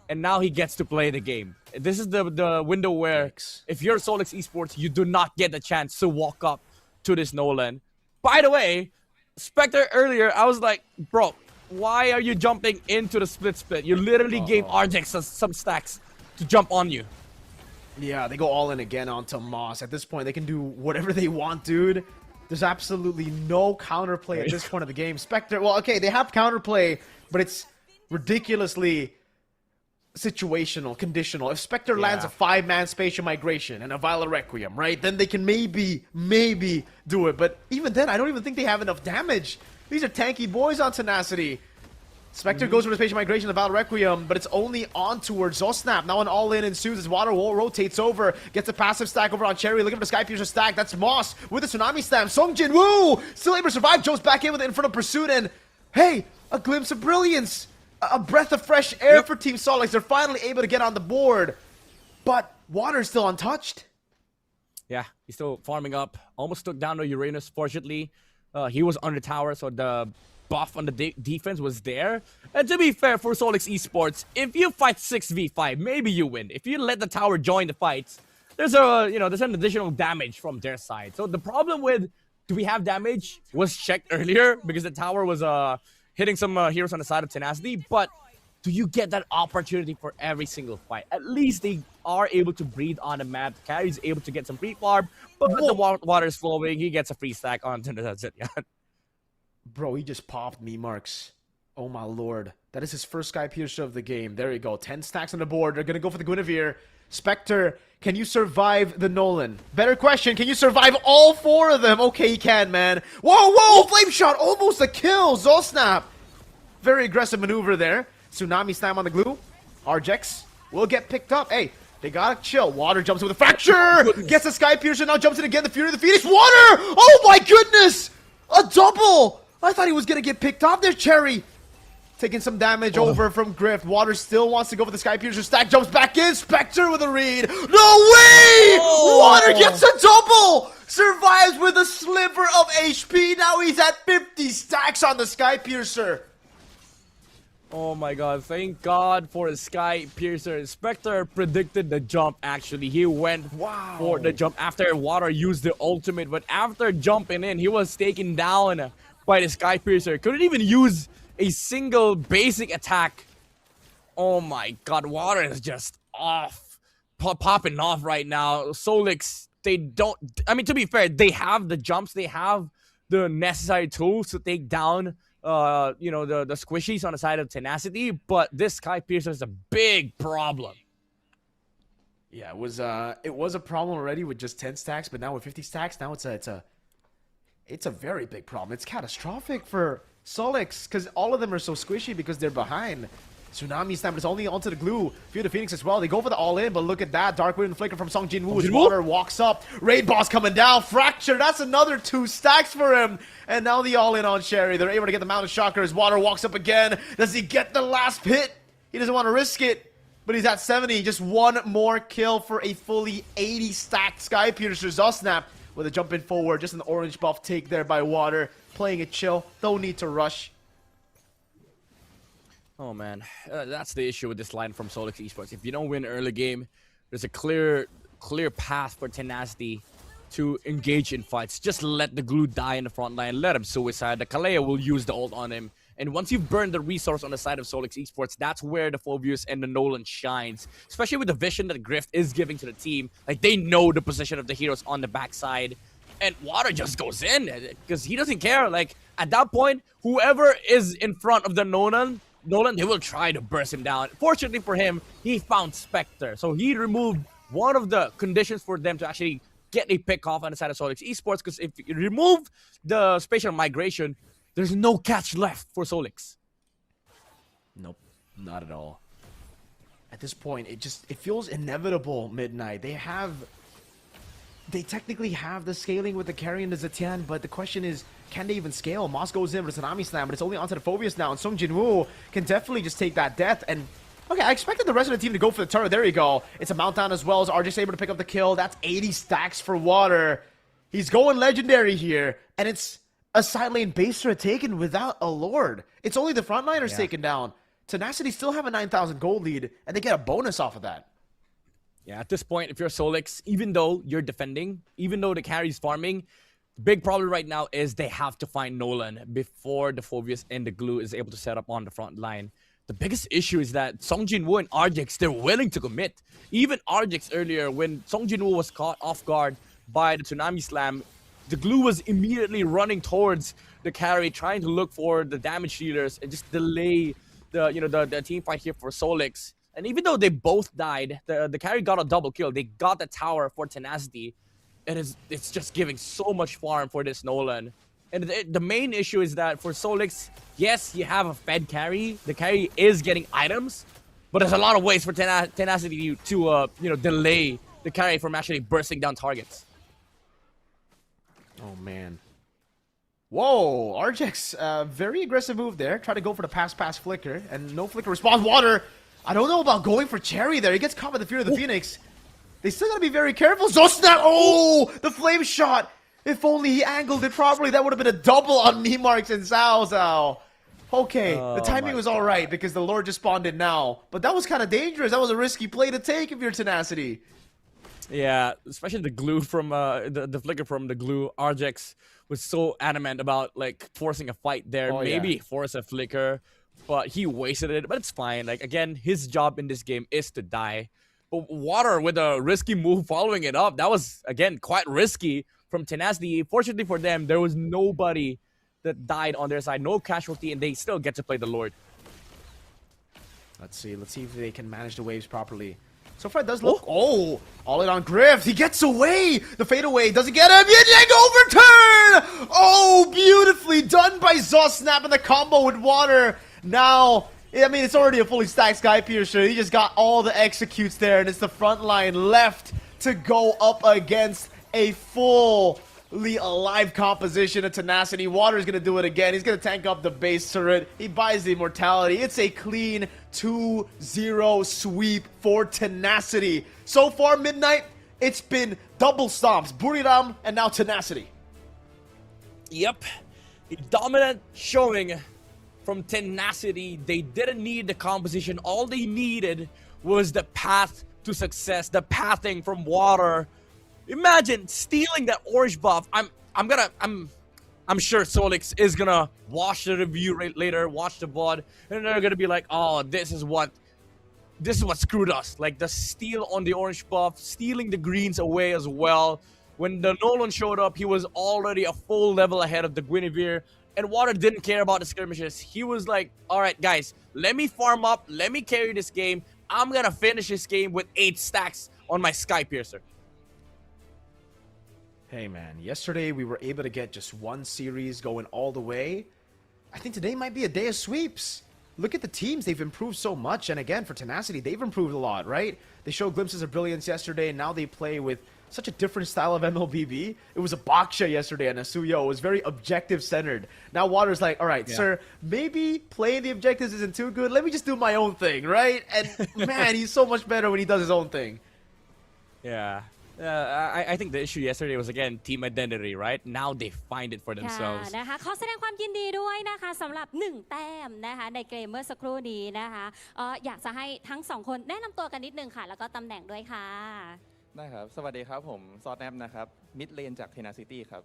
And now he gets to play the game. This is the window where if you're Solix Esports, you do not get the chance to walk up to this Nolan. By the way, Spectre earlier, I was like, bro, why are you jumping into the split? You literally gave Arjex some stacks to jump on you. Yeah, they go all in again onto Moss. At this point, they can do whatever they want, dude. There's absolutely no counterplay at this point of the game. Spectre, well, okay, they have counterplay, but it's ridiculously situational, conditional. If Spectre lands a 5-man spatial migration and a Violet Requiem, right, then they can maybe do it. But even then, I don't even think they have enough damage. These are tanky boys on Tenacity. Spectre goes for the spatial migration of Violet Requiem, but it's only on towards Zosnap. Now an all-in ensues as Water rotates over, gets a passive stack over on Cherry, looking for the Sky Piercer stack. That's Moss with a Tsunami Slam. Sung Jin-woo still able to survive. Joe's back in with it in front of Pursuit, and hey, a glimpse of brilliance. A breath of fresh air for Team Solix. They're finally able to get on the board, but Water's still untouched. Yeah, he's still farming up. Almost took down the Uranus. Fortunately, he was on the tower, so the buff on the defense was there. And to be fair for Solix Esports, if you fight 6v5, maybe you win. If you let the tower join the fights, there's an additional damage from their side. So the problem with do we have damage was checked earlier because the tower was hitting some heroes on the side of Tenacity, but do you get that opportunity for every single fight? At least they are able to breathe on the map. Carry's able to get some free farm, but when the water is flowing, he gets a free stack onto that's it. Yeah. Bro, he just popped me marks. Oh my lord. That is his first Sky Piercer of the game. There you go. 10 stacks on the board. They're gonna go for the Guinevere. Spectre, can you survive the Nolan? Better question, can you survive all 4 of them? Okay, he can, man. Whoa! Flame shot! Almost a kill! Zosnap! Very aggressive maneuver there. Tsunami slam on the glue. Arjex will get picked up. Hey, they gotta chill. Water jumps in with a fracture! Gets the Sky Piercer, now jumps in again. The Fury of the Phoenix. Water! Oh my goodness! A double! I thought he was gonna get picked off there, Cherry. Taking some damage over from Grift. Water still wants to go for the Sky Piercer. Stack jumps back in. Spectre with a read. No way! Water gets a double! Survives with a sliver of HP. Now he's at 50 stacks on the Sky Piercer. Oh my god, thank god for the Sky Piercer. Spectre predicted the jump actually. He went for the jump after Water used the ultimate, but after jumping in, he was taken down by the Sky Piercer. Couldn't even use a single basic attack. Oh my god, Water is just off. Popping off right now. Solix, they don't... I mean, to be fair, they have the jumps. They have the necessary tools to take down the squishies on the side of Tenacity, but this Sky Piercer is a big problem. Yeah, it was a problem already with just 10 stacks, but now with 50 stacks, now it's a very big problem. It's catastrophic for Solix, because all of them are so squishy because they're behind. Tsunami Slam is only onto the glue. Fear the Phoenix as well. They go for the all-in, but look at that. Dark Wind Flicker from Song Jinwoo as Water walks up. Raid Boss coming down. Fracture. That's another 2 stacks for him. And now the all-in on Sherry. They're able to get the Mountain Shocker as Water walks up again. Does he get the last hit? He doesn't want to risk it, but he's at 70. Just one more kill for a fully 80 stacked Sky Piercer. Zosnap with a jump in forward. Just an orange buff take there by Water. Playing it chill. Don't need to rush. Oh man, that's the issue with this line from Solix Esports. If you don't win early game, there's a clear path for Tenacity to engage in fights. Just let the glue die in the front line. Let him suicide. The Kalea will use the ult on him. And once you've burned the resource on the side of Solix Esports, that's where the Phobius and the Nolan shines. Especially with the vision that Grift is giving to the team. Like, they know the position of the heroes on the backside. And Water just goes in because he doesn't care. Like, at that point, whoever is in front of the Nolan, they will try to burst him down. Fortunately for him, he found Spectre. So he removed one of the conditions for them to actually get a pick off on the side of Solix Esports. Because if you remove the spatial migration, there's no catch left for Solix. Nope, not at all. At this point, it feels inevitable, Midnight. They technically have the scaling with the carry and the Zetian, but the question is, can they even scale? Moss goes in with a Tsunami Slam, but it's only onto the Phobius now, and Sung Jinwoo can definitely just take that death. And okay, I expected the rest of the team to go for the turret. There you go. It's a Mountdown as well, as RJ's able to pick up the kill. That's 80 stacks for Water. He's going legendary here, and it's a side lane baser taken without a Lord. It's only the frontliners taken down. Tenacity still have a 9,000 gold lead, and they get a bonus off of that. Yeah, at this point, if you're Solix, even though you're defending, even though the carry's farming, the big problem right now is they have to find Nolan before the Phobius and the glue is able to set up on the front line. The biggest issue is that Song Jinwoo and Arjex, they're willing to commit. Even Arjex earlier, when Song Jinwoo was caught off guard by the Tsunami Slam, the glue was immediately running towards the carry, trying to look for the damage dealers and just delay the team fight here for Solix. And even though they both died, the carry got a double kill. They got the tower for Tenacity. And it's just giving so much farm for this Nolan. And the main issue is that for Solix, yes, you have a fed carry. The carry is getting items. But there's a lot of ways for Tenacity to delay the carry from actually bursting down targets. Oh, man. Whoa, Arjex, very aggressive move there. Try to go for the pass flicker. And no flicker response. Water! I don't know about going for Cherry there. He gets caught by the Fear of the Phoenix. They still gotta be very careful. Zosnap! Oh! The flame shot! If only he angled it properly, that would have been a double on Mimarks and Zhao Zhao. Okay, the timing was alright because the Lord just spawned in now. But that was kind of dangerous. That was a risky play to take if you're Tenacity. Yeah, especially the glue from the flicker from the glue. Arjex was so adamant about like forcing a fight there, Oh, maybe yeah. force a flicker, but he wasted it. But it's fine. Like again, his job in this game is to die. But Water with a risky move following it up, that was again quite risky from Tenacity. Fortunately for them, there was nobody that died on their side, no casualty, and they still get to play the Lord. Let's see if they can manage the waves properly. So far, it does look. Oh, all in on Griff. He gets away. The fadeaway doesn't get him. Ying overturn. Oh, beautifully done by Zoss, snapping the combo with Water. Now, I mean, it's already a fully stacked Sky Piercer. He just got all the executes there, and it's the front line left to go up against a fully alive composition of Tenacity. Water's gonna do it again. He's gonna tank up the base turret. He buys the immortality. It's a clean 2-0 sweep for Tenacity. So far, Midnight, it's been double stomps. Buriram and now Tenacity. Yep. A dominant showing from Tenacity. They didn't need the composition. All they needed was the path to success, the pathing from Water. Imagine stealing that orange buff. I'm sure Solix is gonna watch the review later, watch the VOD, and they're gonna be like, oh, this is what screwed us. Like the steal on the orange buff, stealing the greens away as well. When the Nolan showed up, he was already a full level ahead of the Guinevere, and Water didn't care about the skirmishes. He was like, all right, guys, let me farm up, let me carry this game. I'm gonna finish this game with 8 stacks on my Sky Piercer. Hey man, yesterday we were able to get just one series going all the way. I think today might be a day of sweeps. Look at the teams, they've improved so much, and again, for Tenacity, they've improved a lot, right? They showed glimpses of brilliance yesterday, and now they play with such a different style of MLBB. It was a Baksha yesterday, and Asuyo. It was very objective-centered. Now Water's like, all right, sir, maybe playing the objectives isn't too good. Let me just do my own thing, right? And man, he's so much better when he does his own thing. Yeah. I think the issue yesterday was again team identity, right? Now they find it for ค่ะ themselves. นะคะขอแสดงความยินดีด้วยนะคะสำหรับ1แต้มนะคะในเกมเมื่อสักครู่นี้นะคะอยากจะให้ทั้ง2คนแนะนำตัวกันนิดนึงค่ะแล้วก็ตำแหน่งด้วยค่ะ ได้ครับ สวัสดีครับ ผมซอสแนปนะครับ มิดเลนจาก Tenacity ครับ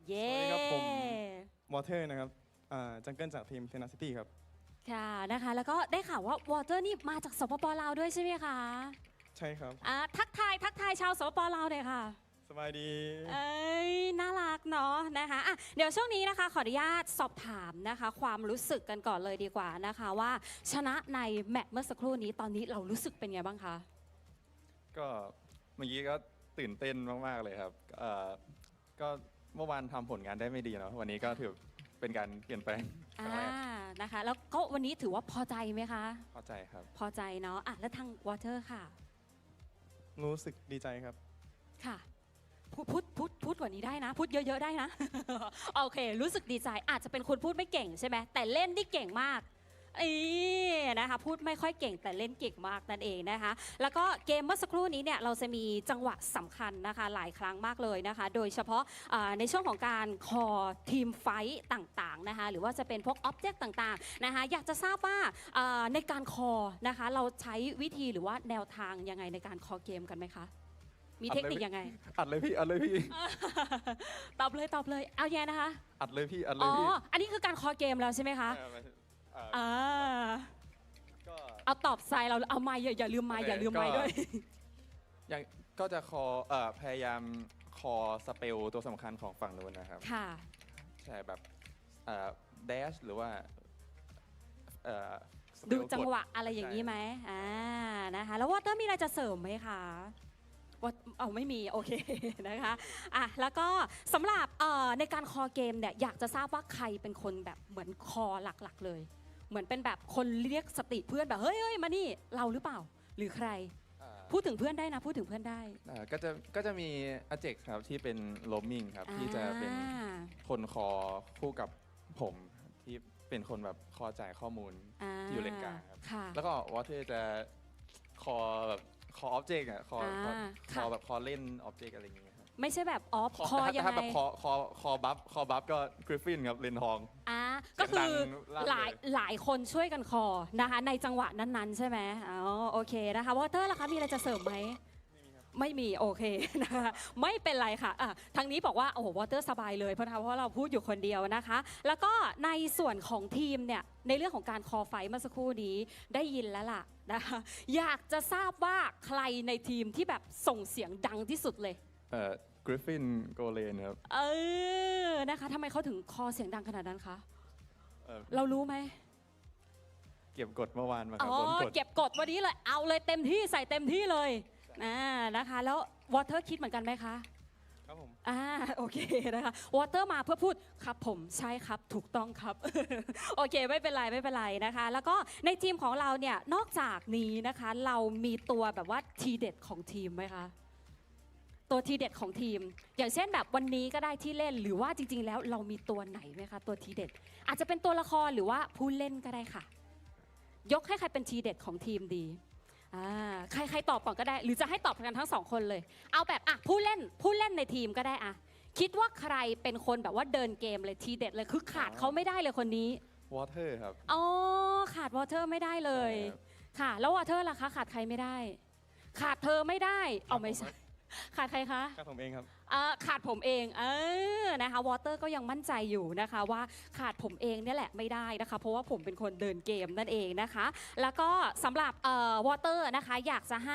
เย้ สวัสดีครับผมวอเตอร์นะครับจังเกิลจากทีม Tenacity ครับ ค่ะนะคะแล้วก็ได้ข่าวว่าวอเตอร์นี่มาจากสปปลาวด้วยใช่ไหมคะ ใช่ครับ ทักทายชาวสปปลาวหน่อยค่ะ สบายดี เอ้ยน่ารักเนาะนะคะเดี๋ยวช่วงนี้นะคะขออนุญาตสอบถามนะคะความรู้สึกกันก่อนเลยดีกว่านะคะว่าชนะในแมตช์เมื่อสักครู่นี้ตอนนี้เรารู้สึกเป็นไงบ้างคะ ก็เมื่อกี้ก็ตื่นเต้นมากๆเลยครับก็เมื่อวานทำผลงานได้ไม่ดีเนาะวันนี้ก็ถือเป็นการเปลี่ยนแปลงครั้งแรก นะคะแล้วก็วันนี้ถือว่าพอใจไหมคะ พอใจครับ พอใจเนาะแล้วทางวอเตอร์ค่ะ รู้สึกดีใจครับ ค่ะพูดกว่านี้ได้นะพูดเยอะๆได้นะ โอเครู้สึกดีใจอาจจะเป็นคนพูดไม่เก่งใช่ไหมแต่เล่นนี่เก่งมากนะคะพูดไม่ค่อยเก่งแต่เล่นเก่งมากนั่นเองนะคะแล้วก็เกมเมื่อสักครู่นี้เนี่ยเราจะมีจังหวะสำคัญนะคะหลายครั้งมากเลยนะคะโดยเฉพาะในช่วงของการคอทีมไฟต์ต่างๆนะคะหรือว่าจะเป็นพวกอ็อบเจกต์ต่างๆนะคะอยากจะทราบว่าในการคอนะคะเราใช้วิธีหรือว่าแนวทางยังไงในการคอเกมกันไหมคะมีเทคนิคยังไงอัดเลยพี่ ตอบเลยเอาแย่นะคะ อัดเลยพี่อันนี้คือการคอเกมแล้วใช่ไหมคะเอาตอบไซเราเอาไม้อย่าลืมไม้ด้วย อย่างก็จะพยายามคอสเปลตัวสำคัญของฝั่งนู้นนะครับค่ะใช่แบบเดชหรือว่าดูจังหวะอะไรอย่างนี้ไหมนะคะแล้ววอเตอร์มีอะไรจะเสริมไหมคะว่าไม่มีโอเคนะคะแล้วก็สำหรับในการคอเกมเนี่ยอยากจะทราบว่าใครเป็นคนแบบเหมือนคอหลักๆเลยเหมือนเป็นแบบคนเรียกสติเพื่อนแบบเฮ้ยมานี่เราหรือเปล่าหรือใครพูดถึงเพื่อนได้นะพูดถึงเพื่อนได้ก็จะมีอาเจกครับที่เป็นโรมมิ่งครับที่จะเป็นคนคอคู่กับผมที่เป็นคนแบบคอจ่ายข้อมูลที่อยู่เลนกลางครับแล้วก็วอเตอร์จะคอแบบคอออบเจกต์คอแบบคอเล่นออบเจกต์อะไรอย่างเงี้ยไม่ใช่แบบคอยังไงถ้าแบบคอบัฟก็กริฟฟินครับเลนทองก็คือหลายคนช่วยกันคอนะคะในจังหวะนั้นๆใช่ไหมโอเคนะคะวอเตอร์ล่ะคะมีอะไรจะเสริมไหม ไม่มีโอเคนะคะไม่เป็นไรค่ะทางนี้บอกว่าโอ้โหวอเตอร์สบายเลยเพราะเราพูดอยู่คนเดียวนะคะแล้วก็ในส่วนของทีมเนี่ยในเรื่องของการคอไฟเมื่อสักครู่นี้ได้ยินแล้วล่ะนะคะอยากจะทราบว่าใครในทีมที่แบบส่งเสียงดังที่สุดเลยกริฟฟินโกเลนครับ นะคะทำไมเขาถึงคอเสียงดังขนาดนั้นคะเรารู้ไหมเก็บกดเมื่อวานมาค อ๋ รั อบ โดนกด เก็บกดวันนี้เลยเอาเลยเต็มที่ใส่เต็มที่เลยนะคะแล้ววอเตอร์คิดเหมือนกันไหมคะครับผม โอเคนะคะวอเตอร์มาเพื่อพูดครับผมใช่ครับถูกต้องครับ โอเคไม่เป็นไรนะคะแล้วก็ในทีมของเราเนี่ยนอกจากนี้นะคะเรามีตัวแบบว่าทีเด็ดของทีมไหมคะตัวทีเด็ดของทีมอย่างเช่นแบบวันนี้ก็ได้ที่เล่นหรือว่าจริงๆแล้วเรามีตัวไหนไหมคะตัวทีเด็ดอาจจะเป็นตัวละครหรือว่าผู้เล่นก็ได้ค่ะยกให้ใครเป็นทีเด็ดของทีมดีใครตอบก่อนก็ได้หรือจะให้ตอบกันทั้งสองคนเลยเอาแบบผู้เล่นในทีมก็ได้คิดว่าใครเป็นคนแบบว่าเดินเกมเลยทีเด็ดเลยคือขาดเขาไม่ได้เลยคนนี้วอเตอร์ครับขาดวอเตอร์ไม่ได้เลยค่ะแล้ววอเตอร์ล่ะคะขาดใครไม่ได้ขาดเธอไม่ได้เอาไม่ใช่ขาดใครคะขาดผมเองครับขาดผมเองนะคะวอเตอร์ก็ยังมั่นใจอยู่นะคะว่าขาดผมเองเนี่ยแหละไม่ได้นะคะเพราะว่าผมเป็นคนเดินเกมนั่นเองนะคะแล้วก็สำหรับวอเตอร์นะคะอยากจะใ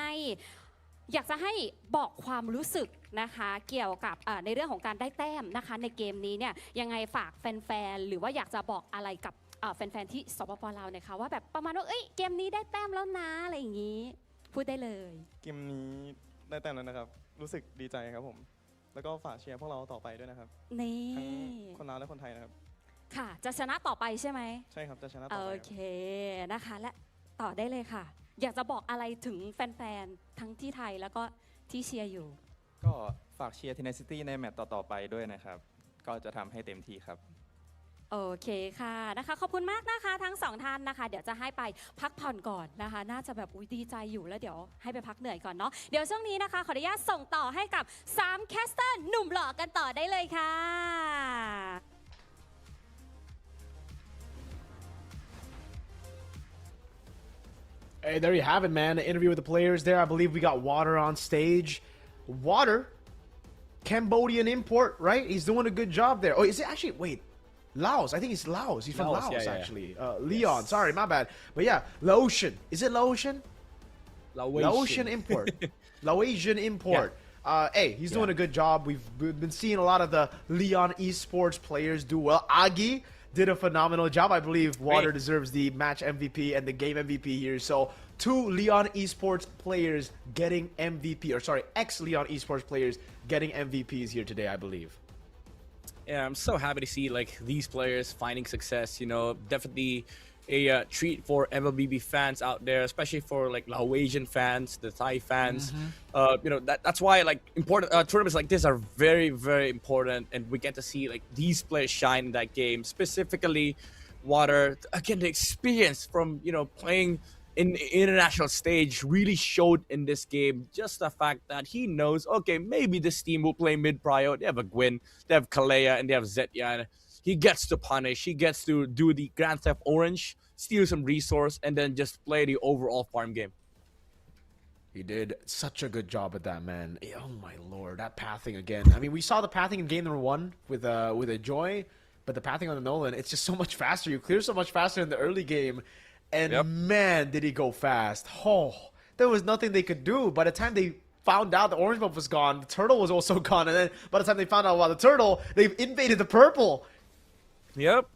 ห้บอกความรู้สึกนะคะเกี่ยวกับในเรื่องของการได้แต้มนะคะในเกมนี้เนี่ยยังไงฝากแฟนๆหรือว่าอยากจะบอกอะไรกับแฟนๆที่สปป.ลาวนะคะว่าแบบประมาณว่าเกมนี้ได้แต้มแล้วนะอะไรอย่างนี้พูดได้เลยเกมนี้ได้แต้มแล้วนะครับรู้สึกดีใจครับผมแล้วก็ฝากเชียร์พวกเราต่อไปด้วยนะครับนี่ทั้งคนลาวและคนไทยนะครับค่ะจะชนะต่อไปใช่ไหมใช่ครับจะชนะต่อไปโอเคนะคะและต่อได้เลยค่ะอยากจะบอกอะไรถึงแฟนๆทั้งที่ไทยแล้วก็ที่เชียร์อยู่ก็ฝากเชียร์Tenacityในแมตต์ต่อๆไปด้วยนะครับก็จะทำให้เต็มที่ครับโอเคค่ะนะคะขอบคุณมากนะคะทั้งสองท่านนะคะเดี๋ยวจะให้ไปพักผ่อนก่อนนะคะน่าจะแบบดีใจอยู่แล้วเดี๋ยวให้ไปพักเหนื่อยก่อนเนาะเดี๋ยวช่วงนี้นะคะขออนุญาตส่งต่อให้กับ3แคสเตอร์หนุ่มหล่อกันต่อได้เลยค่ะ Hey, there you have it, man. The interview with the players there. I believe we got Water on stage. Water, Cambodian import, right? He's doing a good job there. Oh, is it actually? Wait, Laos. I think he's Laos. He's from Laos, actually. Leon, yes. Sorry, my bad. But yeah, Laotian. Is it Laotian? Laotian import. Laotian import. Yeah. Hey, he's doing a good job. We've been seeing a lot of the Leon esports players do well. Agi did a phenomenal job. I believe Water deserves the match MVP and the game MVP here. So 2 Leon esports players getting MVP, or sorry, ex-Leon esports players getting MVPs here today, I believe. Yeah, I'm so happy to see like these players finding success. You know, definitely a treat for MLBB fans out there, especially for like Laotian fans, the Thai fans. You know, that's why like important tournaments like this are very, very important, and we get to see like these players shine in that game. Specifically, Water, again, the experience from playing in the international stage really showed in this game. Just the fact that he knows, okay, maybe this team will play mid-prio. They have a Gwyn, they have Kalea, and they have Zetyan. He gets to punish. He gets to do the Grand Theft Orange, steal some resource, and then just play the overall farm game. He did such a good job at that, man. Oh my lord, that pathing again. I mean, we saw the pathing in game number 1 with a Joy, but the pathing on the Nolan, it's just so much faster. You clear so much faster in the early game, and man, did he go fast. Oh, there was nothing they could do. By the time they found out the orange buff was gone, the turtle was also gone, and then by the time they found out about the turtle, they've invaded the purple. Yep.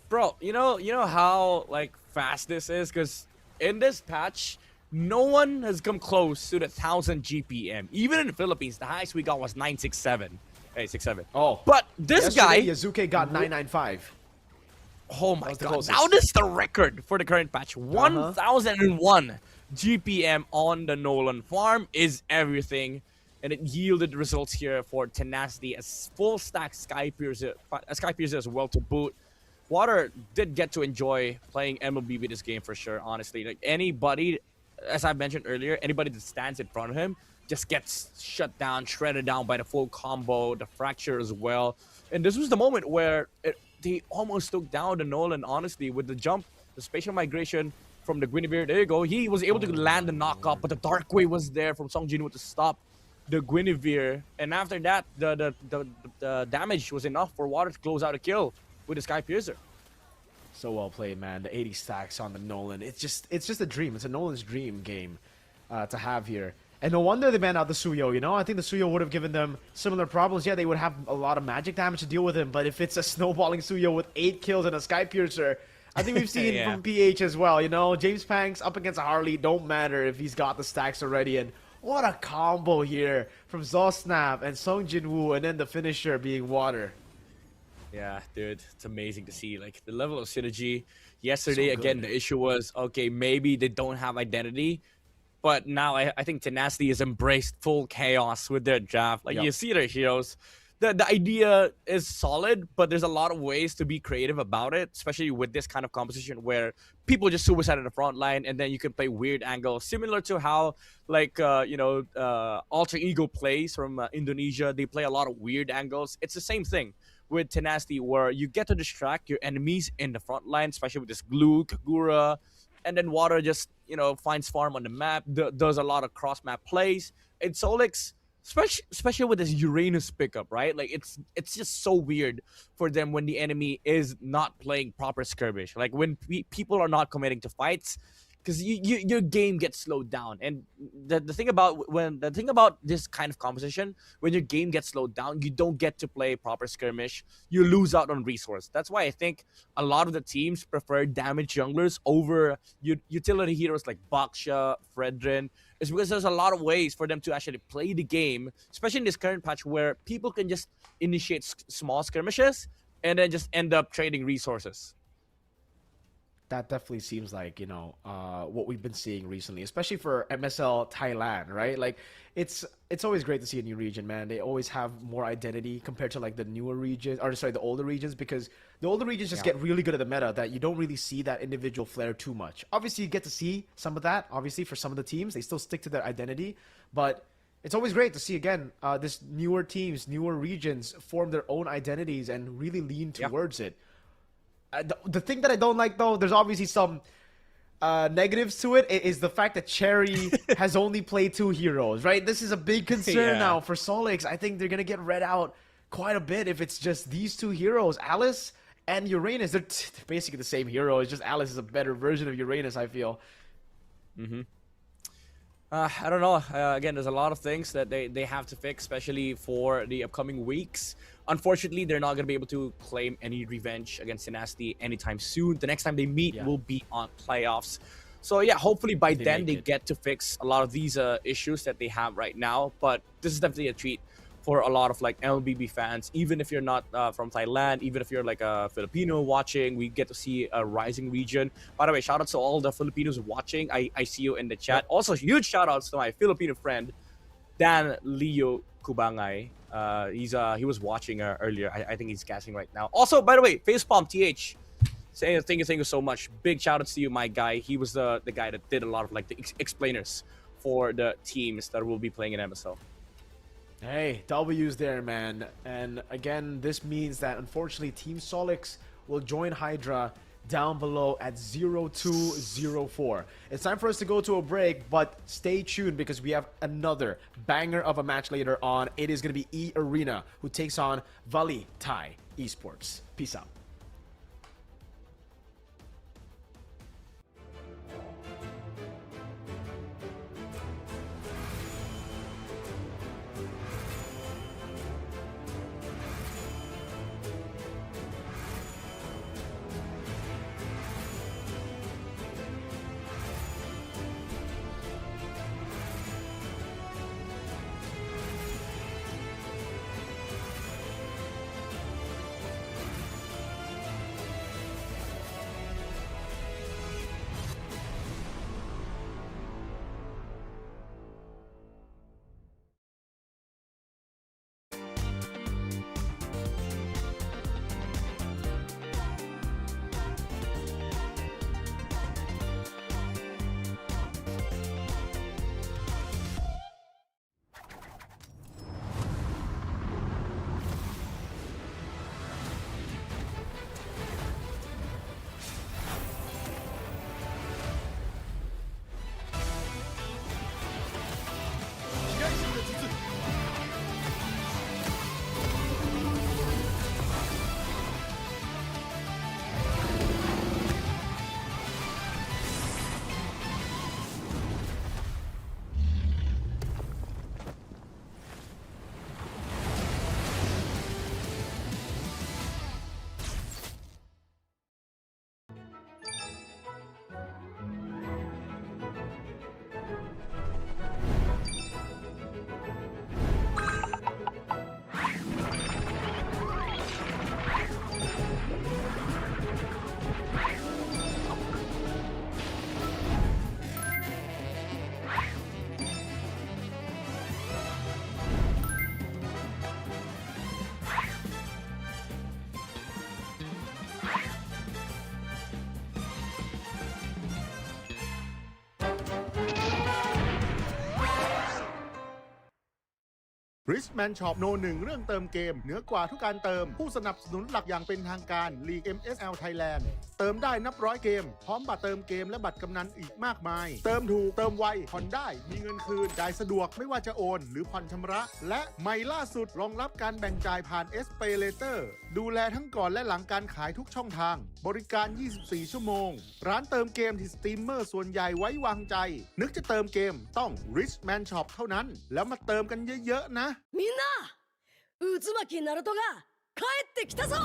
Bro, you know how like fast this is? Because in this patch, no one has come close to the 1,000 GPM. Even in the Philippines, the highest we got was 967. Hey, 67. Oh. But this guy... Yazuke got 995. Oh my god. Now this is the record for the current patch. 1,001 GPM on the Nolan farm is everything. And it yielded results here for Tenacity as full stack Skypiercer as well to boot. Water did get to enjoy playing MLBB this game for sure, honestly. Like anybody, as I mentioned earlier, anybody that stands in front of him just gets shut down, shredded down by the full combo, the fracture as well. And this was the moment where they almost took down the Nolan, honestly, with the jump, the spatial migration from the Guinevere. There you go. He was able to land the knockoff, but the Dark Wave was there from Song Jinwoo to stop the Guinevere, and after that, the damage was enough for Water to close out a kill with the Sky Piercer. So well played, man. The 80 stacks on the Nolan. It's just a dream. It's a Nolan's dream game to have here. And no wonder they banned out the Suyo, you know? I think the Suyo would have given them similar problems. Yeah, they would have a lot of magic damage to deal with him, but if it's a snowballing Suyo with 8 kills and a Sky Piercer, I think we've seen from PH as well, you know? James Panks up against a Harley, don't matter if he's got the stacks already. And what a combo here from Zosnap and Song Jinwoo, and then the finisher being Water. Yeah, dude, it's amazing to see. Like, the level of synergy. Yesterday, again, the issue was, okay, maybe they don't have identity. But now I think Tenacity has embraced full chaos with their draft. Like, you see their heroes. The idea is solid, but there's a lot of ways to be creative about it, especially with this kind of composition where people just suicide at the front line, and then you can play weird angles, similar to how, like, Alter Ego plays from Indonesia. They play a lot of weird angles. It's the same thing with Tenacity, where you get to distract your enemies in the front line, especially with this Glue, Kagura, and then Water just, finds farm on the map, does a lot of cross-map plays. And Solix, especially with this Uranus pickup, right? Like, it's just so weird for them when the enemy is not playing proper skirmish. Like, when people are not committing to fights, because your game gets slowed down. And the thing about this kind of composition, when your game gets slowed down, you don't get to play proper skirmish. You lose out on resource. That's why I think a lot of the teams prefer damage junglers over utility heroes like Baksha, Fredrin. It's because there's a lot of ways for them to actually play the game, especially in this current patch where people can just initiate small skirmishes and then just end up trading resources. That definitely seems like, what we've been seeing recently, especially for MSL Thailand, right? Like, it's always great to see a new region, man. They always have more identity compared to, like, the newer regions, or sorry, the older regions, because the older regions just get really good at the meta that you don't really see that individual flair too much. Obviously, you get to see some of that. Obviously, for some of the teams, they still stick to their identity, but it's always great to see, again, this newer teams, newer regions form their own identities and really lean towards it. The thing that I don't like, though, there's obviously some negatives to it, is the fact that Cherry has only played 2 heroes, right? This is a big concern now for Solix. I think they're going to get read out quite a bit if it's just these 2 heroes, Alice and Uranus. They're basically the same hero. It's just Alice is a better version of Uranus, I feel. I don't know. Again, there's a lot of things that they have to fix, especially for the upcoming weeks. Unfortunately, they're not going to be able to claim any revenge against Tenacity anytime soon. The next time they meet will be on playoffs. So yeah, hopefully by then they get to fix a lot of these issues that they have right now. But this is definitely a treat for a lot of like MLBB fans. Even if you're not from Thailand, even if you're like a Filipino watching, we get to see a rising region. By the way, shout out to all the Filipinos watching. I see you in the chat. Also, huge shout outs to my Filipino friend, Dan Leo Kubangay. He was watching earlier. I think he's casting right now. Also, by the way, Facepalm TH, saying thank you so much. Big shout outs to you, my guy. He was the guy that did a lot of like the explainers for the teams that will be playing in MSL. Hey, W's there, man. And again, this means that unfortunately Team Solix will join Hydra down below at 0204. It's time for us to go to a break, but stay tuned because we have another banger of a match later on. It is going to be E Arena who takes on Valley Thai Esports. Peace out. Richman Shop โน1เรื่องเติมเกมเหนือกว่าทุกการเติมผู้สนับสนุนหลักอย่างเป็นทางการลีก MSL Thailand เติมได้นับร้อยเกมพร้อมบัตรเติมเกมและบัตรกำนันอีกมากมายเติมถูกเติมไวผ่อนได้มีเงินคืนจ่ายสะดวกไม่ว่าจะโอนหรือผ่อนชำระและใหม่ล่าสุดรองรับการแบ่งจ่ายผ่าน SPayLater ดูแลทั้งก่อนและหลังการขายทุกช่องทางบริการ 24 ชั่วโมงร้านเติมเกมที่สตรีมเมอร์ส่วนใหญ่ไว้วางใจนึกจะเติมเกมต้อง Richman Shop เท่านั้นแล้วมาเติมกันเยอะๆนะみんな渦巻きナルトが帰ってきたぞ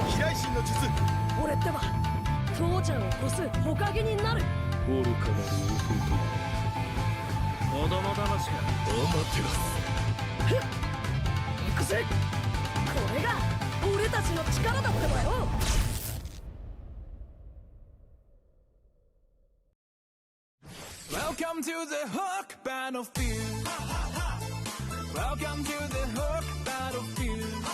飛来神の術俺ってば父ちゃんを越す火影になる愚かなる弟子供騙しがお待てろ行くぜこれが俺たちの力だってばよWelcome to the Hook Battlefield. Welcome to the Hook Battlefield.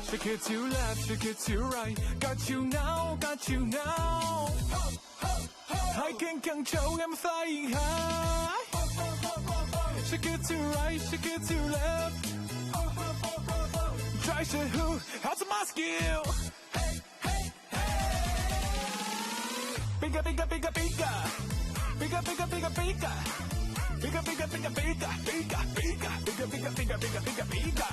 Shake it to left, shake it to right. Got you now, got you now. I can control, I'm flying high. Shake it to right, shake it to left. Try to who? How's my skill? Bigger, bigger, bigger, bigger. Bigger, bigger, bigger, bigger. Bigger, bigger, bigger, bigger, bigger, bigger, bigger, bigger, bigger, bigger, bigger, bigger.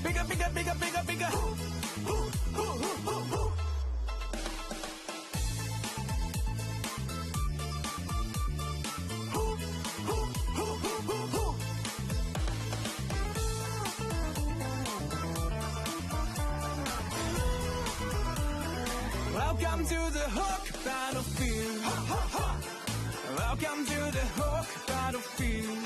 Bigger, bigger, bigger, bigger, bigger. Welcome to the Hook Battlefield. Welcome to the Hook Battlefield.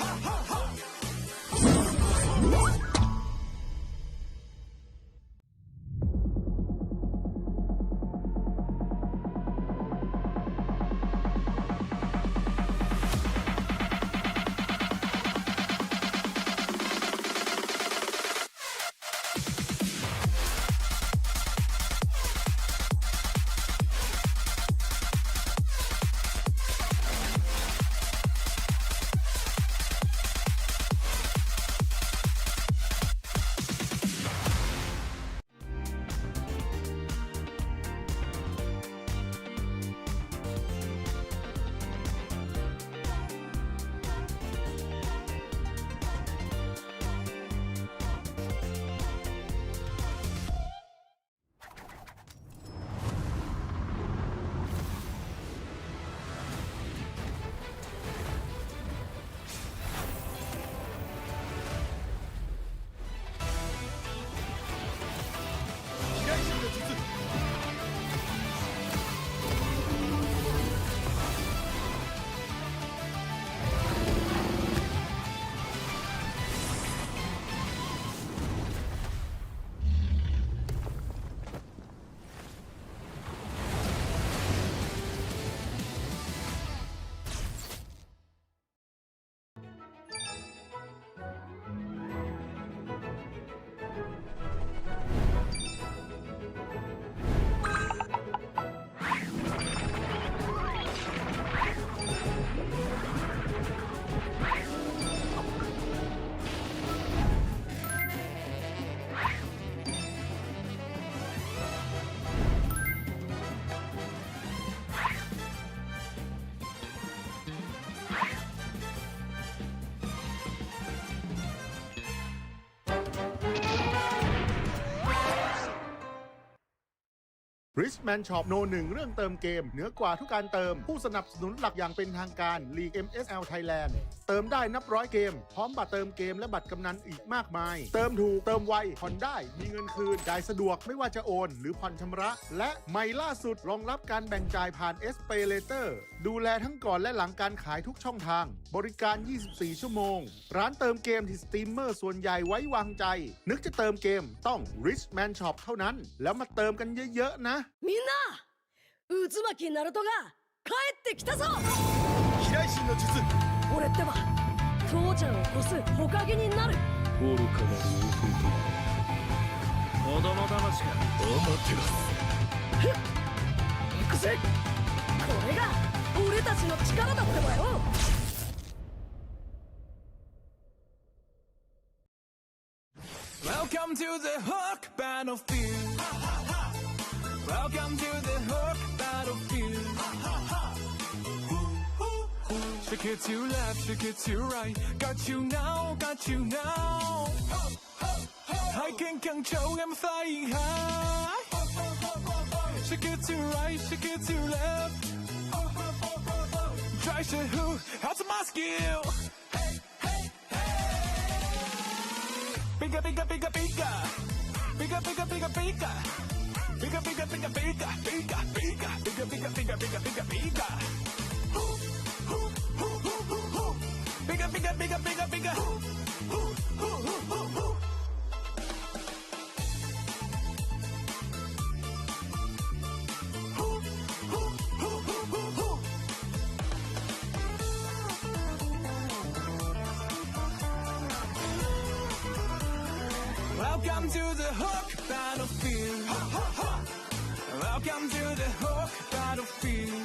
Richman Shop โน1เรื่องเติมเกมเหนือกว่าทุกการเติมผู้สนับสนุนหลักอย่างเป็นทางการลีก MSL Thailand เติมได้นับร้อยเกมพร้อมบัตรเติมเกมและบัตรกำนันอีกมากมายเติมถูกเติมไวผ่อนได้มีเงินคืนจ่ายสะดวกไม่ว่าจะโอนหรือผ่อนชำระและใหม่ล่าสุดรองรับการแบ่งจ่ายผ่าน SPayLater ดูแลทั้งก่อนและหลังการขายทุกช่องทางบริการ 24 ชั่วโมงร้านเติมเกมที่สตรีมเมอร์ส่วนใหญ่ไว้วางใจนึกจะเติมเกมต้อง Richman Shop เท่านั้นแล้วมาเติมกันเยอะๆนะみんな渦巻きナルトが帰ってきたぞ飛来神の術俺ってば父ちゃんを越す火影になる愚かなる弟子供騙しがお待てろ行くぜこれが俺たちの力だってばよ。Welcome to the Hook Battlefield. Welcome to the Hook Battlefield. Shake it to left, shake it to right. Got you now, got you now. I can control, I'm flying high. Shake it to right, shake it to left. Try to who, how's my skill? Bigger, bigger, bigger, bigger. Bigger, bigger, bigger, bigger. Bigger, bigger, bigger, bigger, bigger, bigger, bigger, bigger, bigger, bigger, bigger, bigger. Bigger, bigger, bigger, bigger, bigger. Welcome to the Hook Battlefield. Welcome to the Hook Battlefield.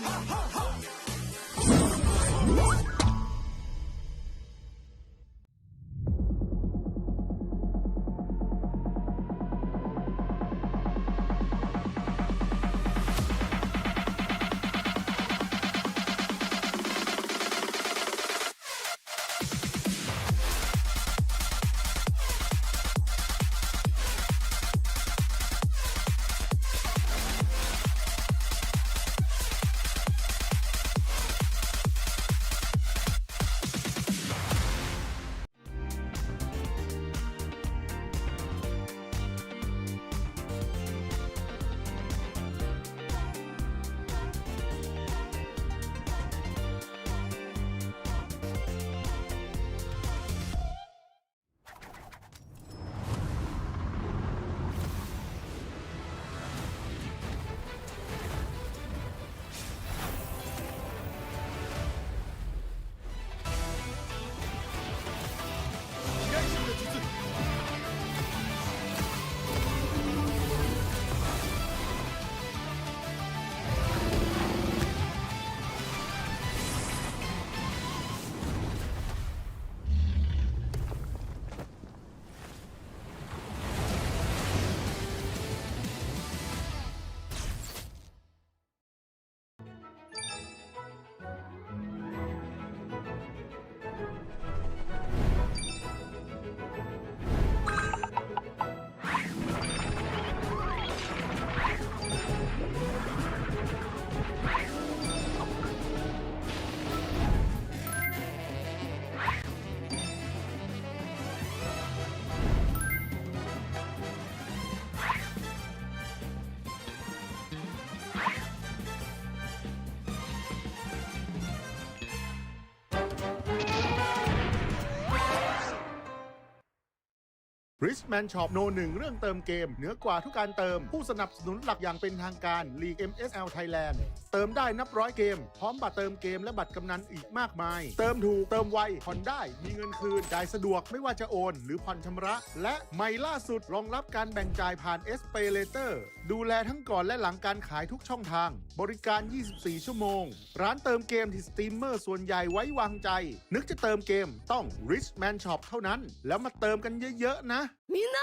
Richman Shop โน1เรื่องเติมเกมเหนือกว่าทุกการเติมผู้สนับสนุนหลักอย่างเป็นทางการลีก MSL Thailand เติมได้นับร้อยเกมพร้อมบัตรเติมเกมและบัตรกำนันอีกมากมายเติมถูกเติมไวผ่อนได้มีเงินคืนจ่ายสะดวกไม่ว่าจะโอนหรือผ่อนชำระและใหม่ล่าสุดรองรับการแบ่งจ่ายผ่าน SPayLater ดูแลทั้งก่อนและหลังการขายทุกช่องทางบริการ 24 ชั่วโมงร้านเติมเกมที่สตรีมเมอร์ส่วนใหญ่ไว้วางใจนึกจะเติมเกมต้อง Richman Shop เท่านั้นแล้วมาเติมกันเยอะๆนะみんな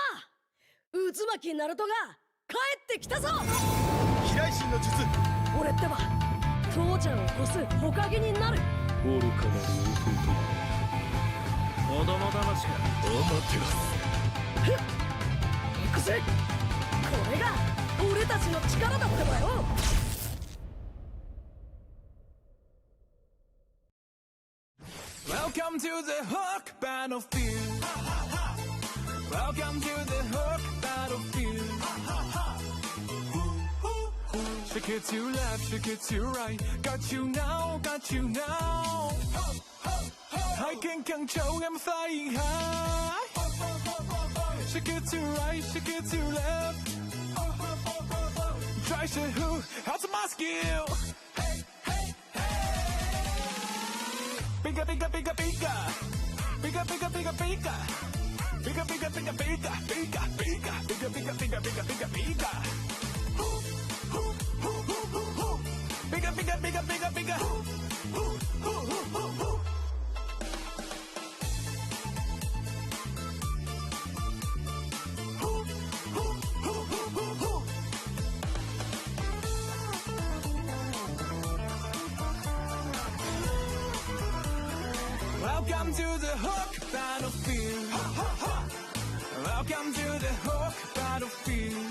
渦巻きナルトが帰ってきたぞ。飛来神の術俺ってば父ちゃんを越す火影になる。愚かなる弟子供騙しかお待てろふっ行くぜ。これが俺たちの力だってばよ。Welcome to the Hook Battlefield. Welcome to the Hook Battlefield. Shake it to left, shake it to right. Got you now, got you now. I can control, I'm flying high. Shake it to right, shake it to left. Try to who, how's my skill? Bigger, bigger, bigger, bigger. Bigger, bigger, bigger, bigger. Bigger, bigger, bigger, bigger, bigger, bigger, bigger, bigger, bigger, bigger, bigger, bigger. Bigger, bigger, bigger, bigger, bigger. Welcome to the Hook battlefield. Welcome to the Hook battlefield.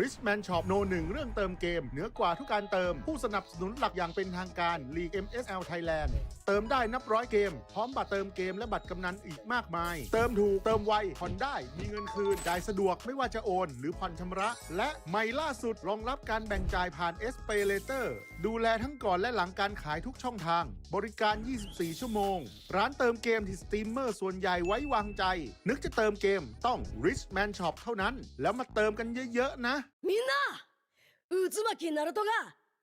Richman Shop โน 1 เรื่องเติมเกมเหนือกว่าทุกการเติมผู้สนับสนุนหลักอย่างเป็นทางการลีก MSL Thailand เติมได้นับร้อยเกมพร้อมบัตรเติมเกมและบัตรกำนันอีกมากมายเติมถูกเติมไวผ่อนได้มีเงินคืนจ่ายสะดวกไม่ว่าจะโอนหรือผ่อนชำระและใหม่ล่าสุดรองรับการแบ่งจ่ายผ่าน SPayLater ดูแลทั้งก่อนและหลังการขายทุกช่องทางบริการ 24 ชั่วโมงร้านเติมเกมที่สตรีมเมอร์ส่วนใหญ่ไว้วางใจนึกจะเติมเกมต้อง Richman Shop เท่านั้นแล้วมาเติมกันเยอะๆนะみんな渦巻きナルトが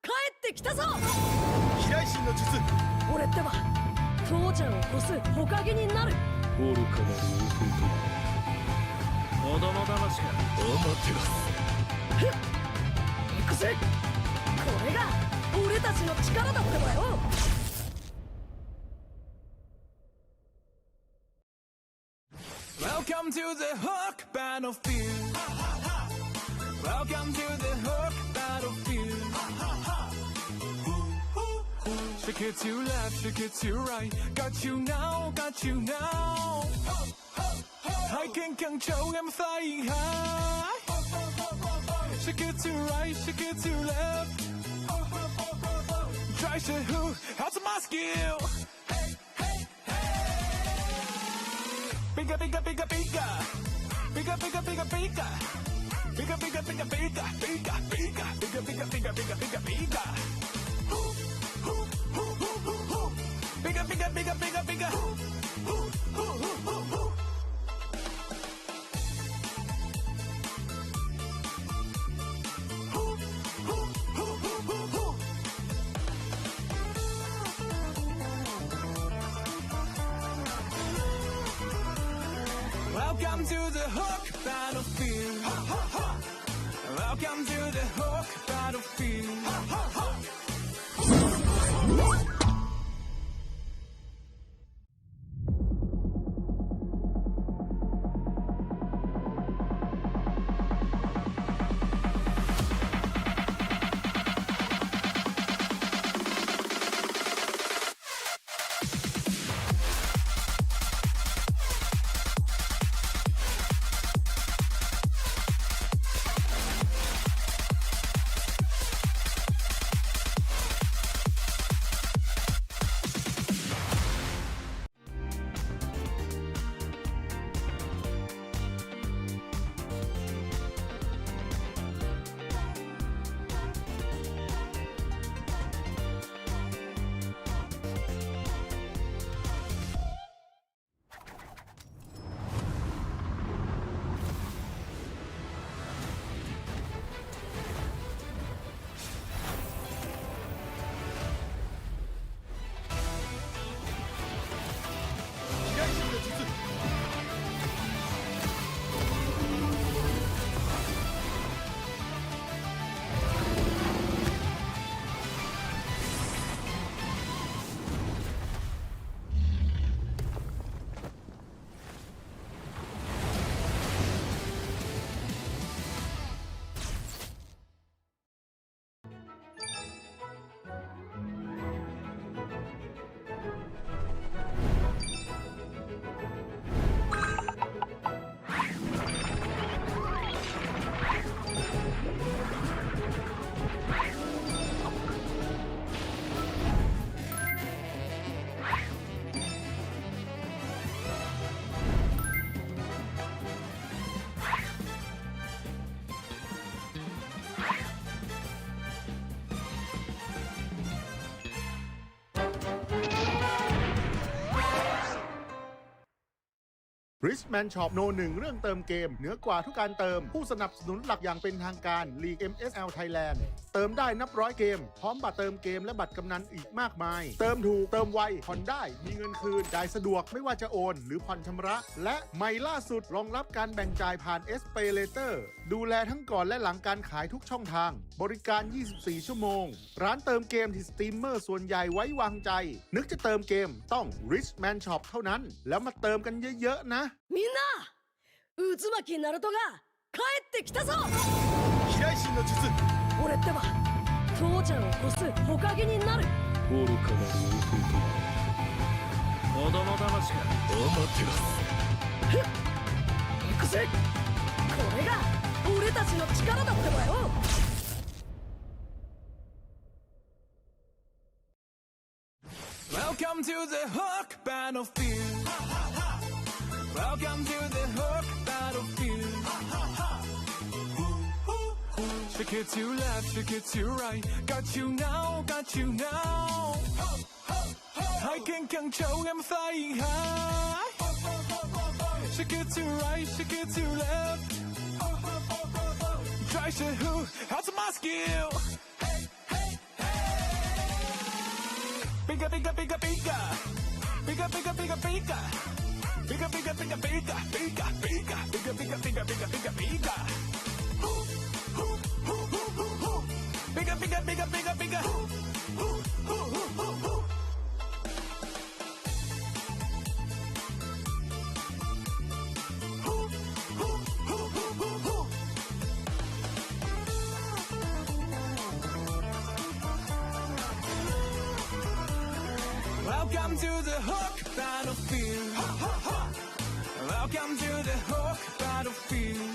帰ってきたぞ飛来神の術俺ってば父ちゃんを越す火影になる愚かなる大本子供騙しかアマテラス行くぜこれが俺たちの力だってばよWelcome to the Hook battlefield. Welcome to the Hook battlefield. Shake it to left, shake it to right. Got you now, got you now. I can control, I'm flying high. Shake it to right, shake it to left. Try to who? How's my skill? Bigger, bigger, bigger, bigger. Bigger, bigger, bigger, bigger. Bigger, bigger, bigger, bigger, bigger, bigger, bigger, bigger, bigger, bigger, bigger, bigger. Bigger, bigger, bigger, bigger, bigger. Welcome to the Hook battlefield. Welcome to the Hook battlefield. Richman Shop โน1เรื่องเติมเกมเหนือกว่าทุกการเติมผู้สนับสนุนหลักอย่างเป็นทางการลีก MSL Thailand เติมได้นับร้อยเกมพร้อมบัตรเติมเกมและบัตรกำนันอีกมากมายเติมถูกเติมไวผ่อนได้มีเงินคืนจ่ายสะดวกไม่ว่าจะโอนหรือผ่อนชำระและใหม่ล่าสุดรองรับการแบ่งจ่ายผ่าน SPayLater ดูแลทั้งก่อนและหลังการขายทุกช่องทางบริการ 24 ชั่วโมงร้านเติมเกมที่สตรีมเมอร์ส่วนใหญ่ไว้วางใจนึกจะเติมเกมต้อง Richman Shop เท่านั้นแล้วมาเติมกันเยอะๆนะみんな渦巻きナルトが帰ってきたぞ飛来神の術俺ってば父ちゃんを越す火影になる愚かな老夫婦子供騙しかお待てろふっ行くぜこれが俺たちの力だってばよWelcome to the Hook Battlefield. Welcome to the Hook Battlefield. Shake it to left, shake it to right. Got you now, got you now. I can show I'm flying high. Shake it to right, shake it to left. Try to who? How's my skill? Bigger, bigger, bigger, bigger. Bigger, bigger, bigger, bigger. Bigger, bigger, bigger, bigger, bigger, bigger, bigger, bigger, bigger, bigger, bigger, bigger. Bigger, bigger, bigger, bigger, bigger. Welcome to the Hook Battlefield. Welcome to the Hook Battlefield.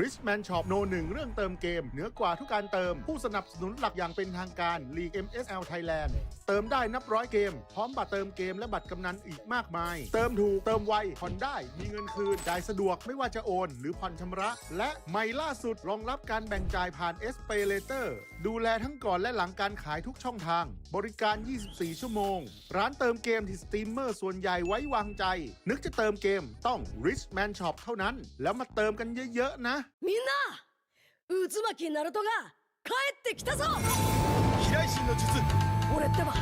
Richman Shop โน1เรื่องเติมเกมเหนือกว่าทุกการเติมผู้สนับสนุนหลักอย่างเป็นทางการลีก MSL Thailand เติมได้นับร้อยเกมพร้อมบัตรเติมเกมและบัตรกำนันอีกมากมายเติมถูกเติมไวผ่อนได้มีเงินคืนจ่ายสะดวกไม่ว่าจะโอนหรือผ่อนชำระและใหม่ล่าสุดรองรับการแบ่งจ่ายผ่าน SPayLater ดูแลทั้งก่อนและหลังการขายทุกช่องทางบริการ 24 ชั่วโมงร้านเติมเกมที่สตรีมเมอร์ส่วนใหญ่ไว้วางใจนึกจะเติมเกมต้อง Richman Shop เท่านั้นแล้วมาเติมกันเยอะๆนะみんな渦巻きナルトが帰ってきたぞ飛来神の術俺ってば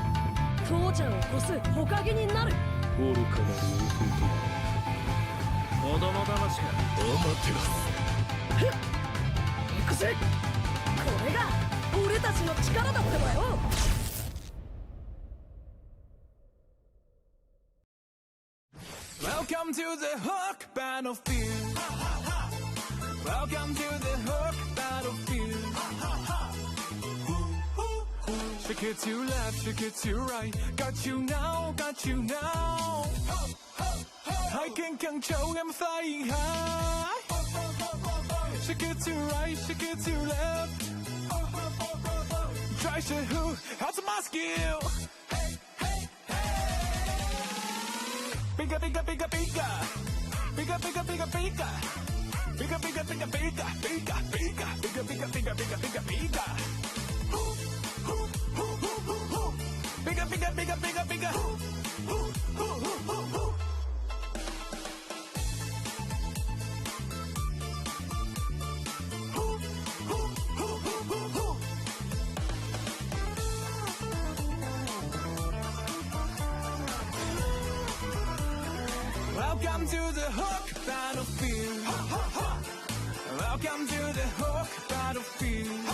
父ちゃんを越す火影になる愚かな老夫婦子供騙しかお待てろふっ行くぜこれが俺たちの力だってばよ。Welcome to the Hook Battlefield. Welcome to the Hook Battlefield. Shake it to left, shake it to right. Got you now, got you now. I can control, I'm flying high. Shake it to right, shake it to left. Try to who, how's my skill? Bigger, bigger, bigger, bigger. Bigger, bigger, bigger, bigger. Bigger, bigger, bigger, bigger, bigger, bigger, bigger, bigger, bigger, bigger, bigger, bigger. Bigger, bigger, bigger, bigger, bigger. Welcome to the Hook Battlefield. Welcome to the Hook Battlefield.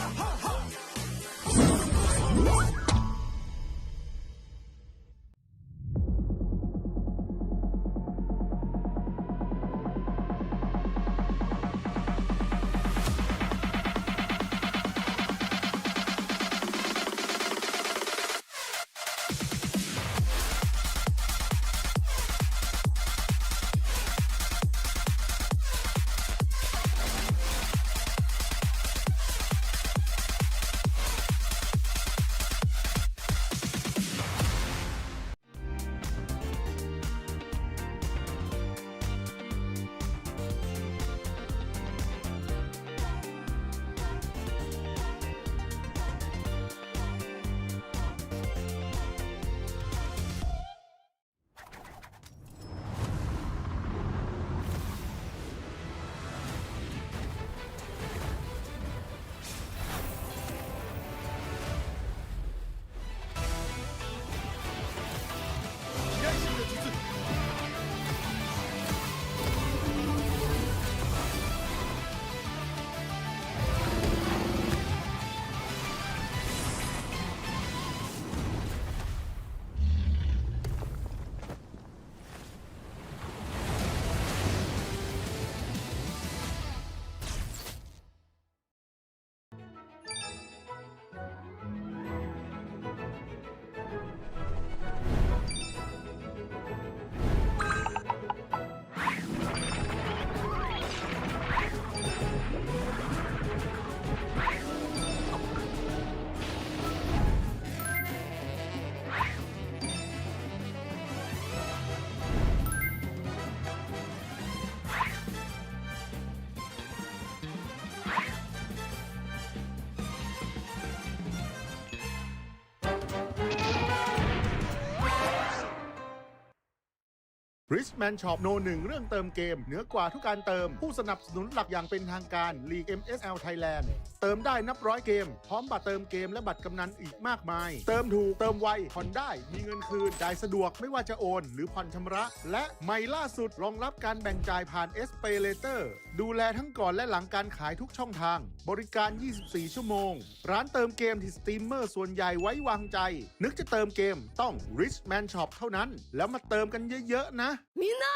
Richman Shop โน 1 เรื่องเติมเกมเหนือกว่าทุกการเติมผู้สนับสนุนหลักอย่างเป็นทางการ League MSL Thailand เติมได้นับร้อยเกมพร้อมบัตรเติมเกมและบัตรกำนันอีกมากมายเติมถูกเติมไวผ่อนได้มีเงินคืนจ่ายสะดวกไม่ว่าจะโอนหรือผ่อนชำระและใหม่ล่าสุดรองรับการแบ่งจ่ายผ่าน SPay Later ดูแลทั้งก่อนและหลังการขายทุกช่องทางบริการ 24 ชั่วโมงร้านเติมเกมที่สตรีมเมอร์ส่วนใหญ่ไว้วางใจนึกจะเติมเกมต้อง Richman Shop เท่านั้นแล้วมาเติมกันเยอะๆนะみんな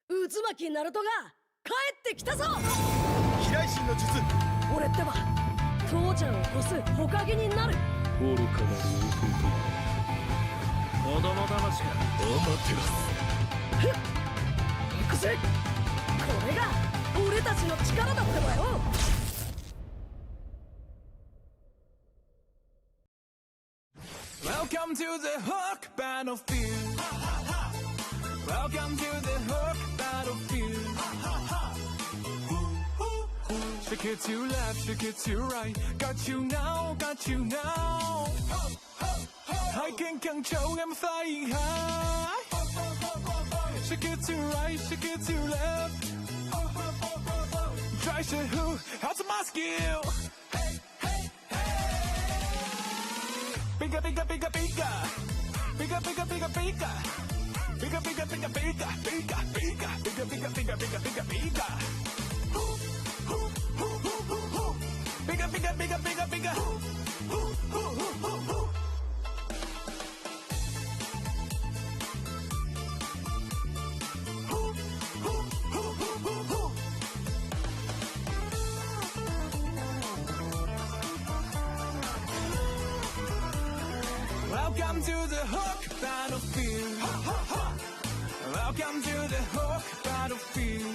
渦巻きナルトが帰ってきたぞ。飛来神の術俺ってば父ちゃんを越す火影になる。愚かなる王子供騙しがお待ってますふっ行くぜ。これが俺たちの力だってばよ。Welcome to the Hook Battlefield. Welcome to the Hook Battlefield. Shake it to left, shake it to right. Got you now, got you now. I can control, I'm flying high. Shake it to right, shake it to left. Try to who, how's my skill? Bigger, bigger, bigger, bigger. Bigger, bigger, bigger, bigger. Bigger, bigger, bigger, bigger, bigger, bigger, bigger, bigger, bigger, bigger, bigger, bigger. Bigger, bigger, bigger, bigger, bigger. Welcome to the Hook battlefield. Welcome to the Hook battlefield.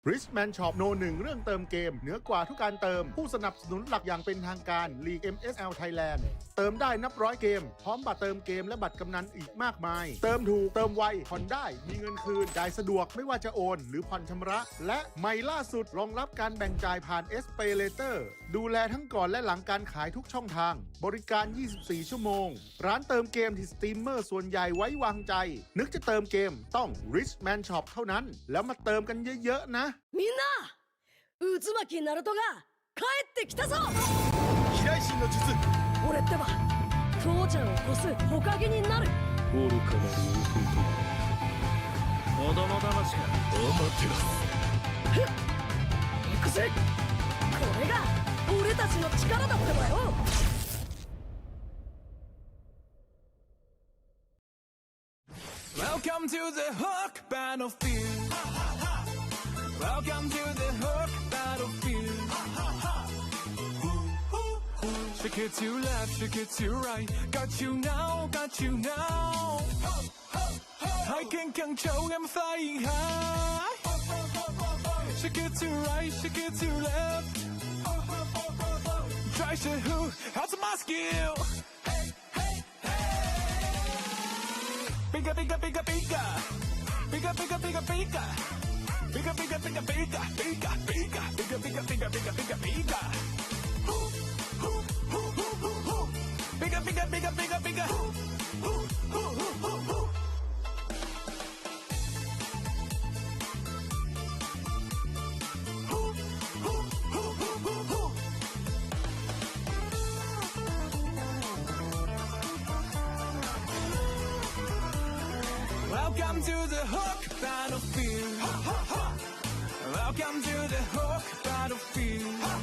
Richman Shop No 1 เรื่องเติมเกมเหนือกว่าทุกการเติมผู้สนับสนุนหลักอย่างเป็นทางการ League MSL Thailand เติมได้นับร้อยเกมพร้อมบัตรเติมเกมและบัตรกำนันอีกมากมายเติมถูกเติมไวผ่อนได้มีเงินคืนจ่ายสะดวกไม่ว่าจะโอนหรือผ่อนชำระและใหม่ล่าสุดรองรับการแบ่งจ่ายผ่าน SPayLater ดูแลทั้งก่อนและหลังการขายทุกช่องทางบริการ 24 ชั่วโมงร้านเติมเกมที่สตรีมเมอร์ส่วนใหญ่ไว้วางใจนึกจะเติมเกมต้อง Richman Shop เท่านั้นแล้วมาเติมกันเยอะๆนะみんな渦巻きナルトが帰ってきたぞ飛来神の術俺ってば父ちゃんを越す火影になる愚かなる弟子供騙しがアマテラス行くぜこれが俺たちの力だってばよWelcome to the Hook battlefield. Welcome to the Hook battlefield. Shake it to left, shake it to right. Got you now, got you now. I can control, I'm flying high. Shake it to right, shake it to left. Try to who, how's my skill? Bigger, bigger, bigger, bigger. Bigger, bigger, bigger, bigger. Bigger, bigger, bigger, bigger, bigger, bigger, bigger, bigger, bigger, bigger, bigger, bigger. Bigger, bigger, bigger, bigger, bigger. Welcome to the Hook battlefield. Welcome to the Hook battlefield.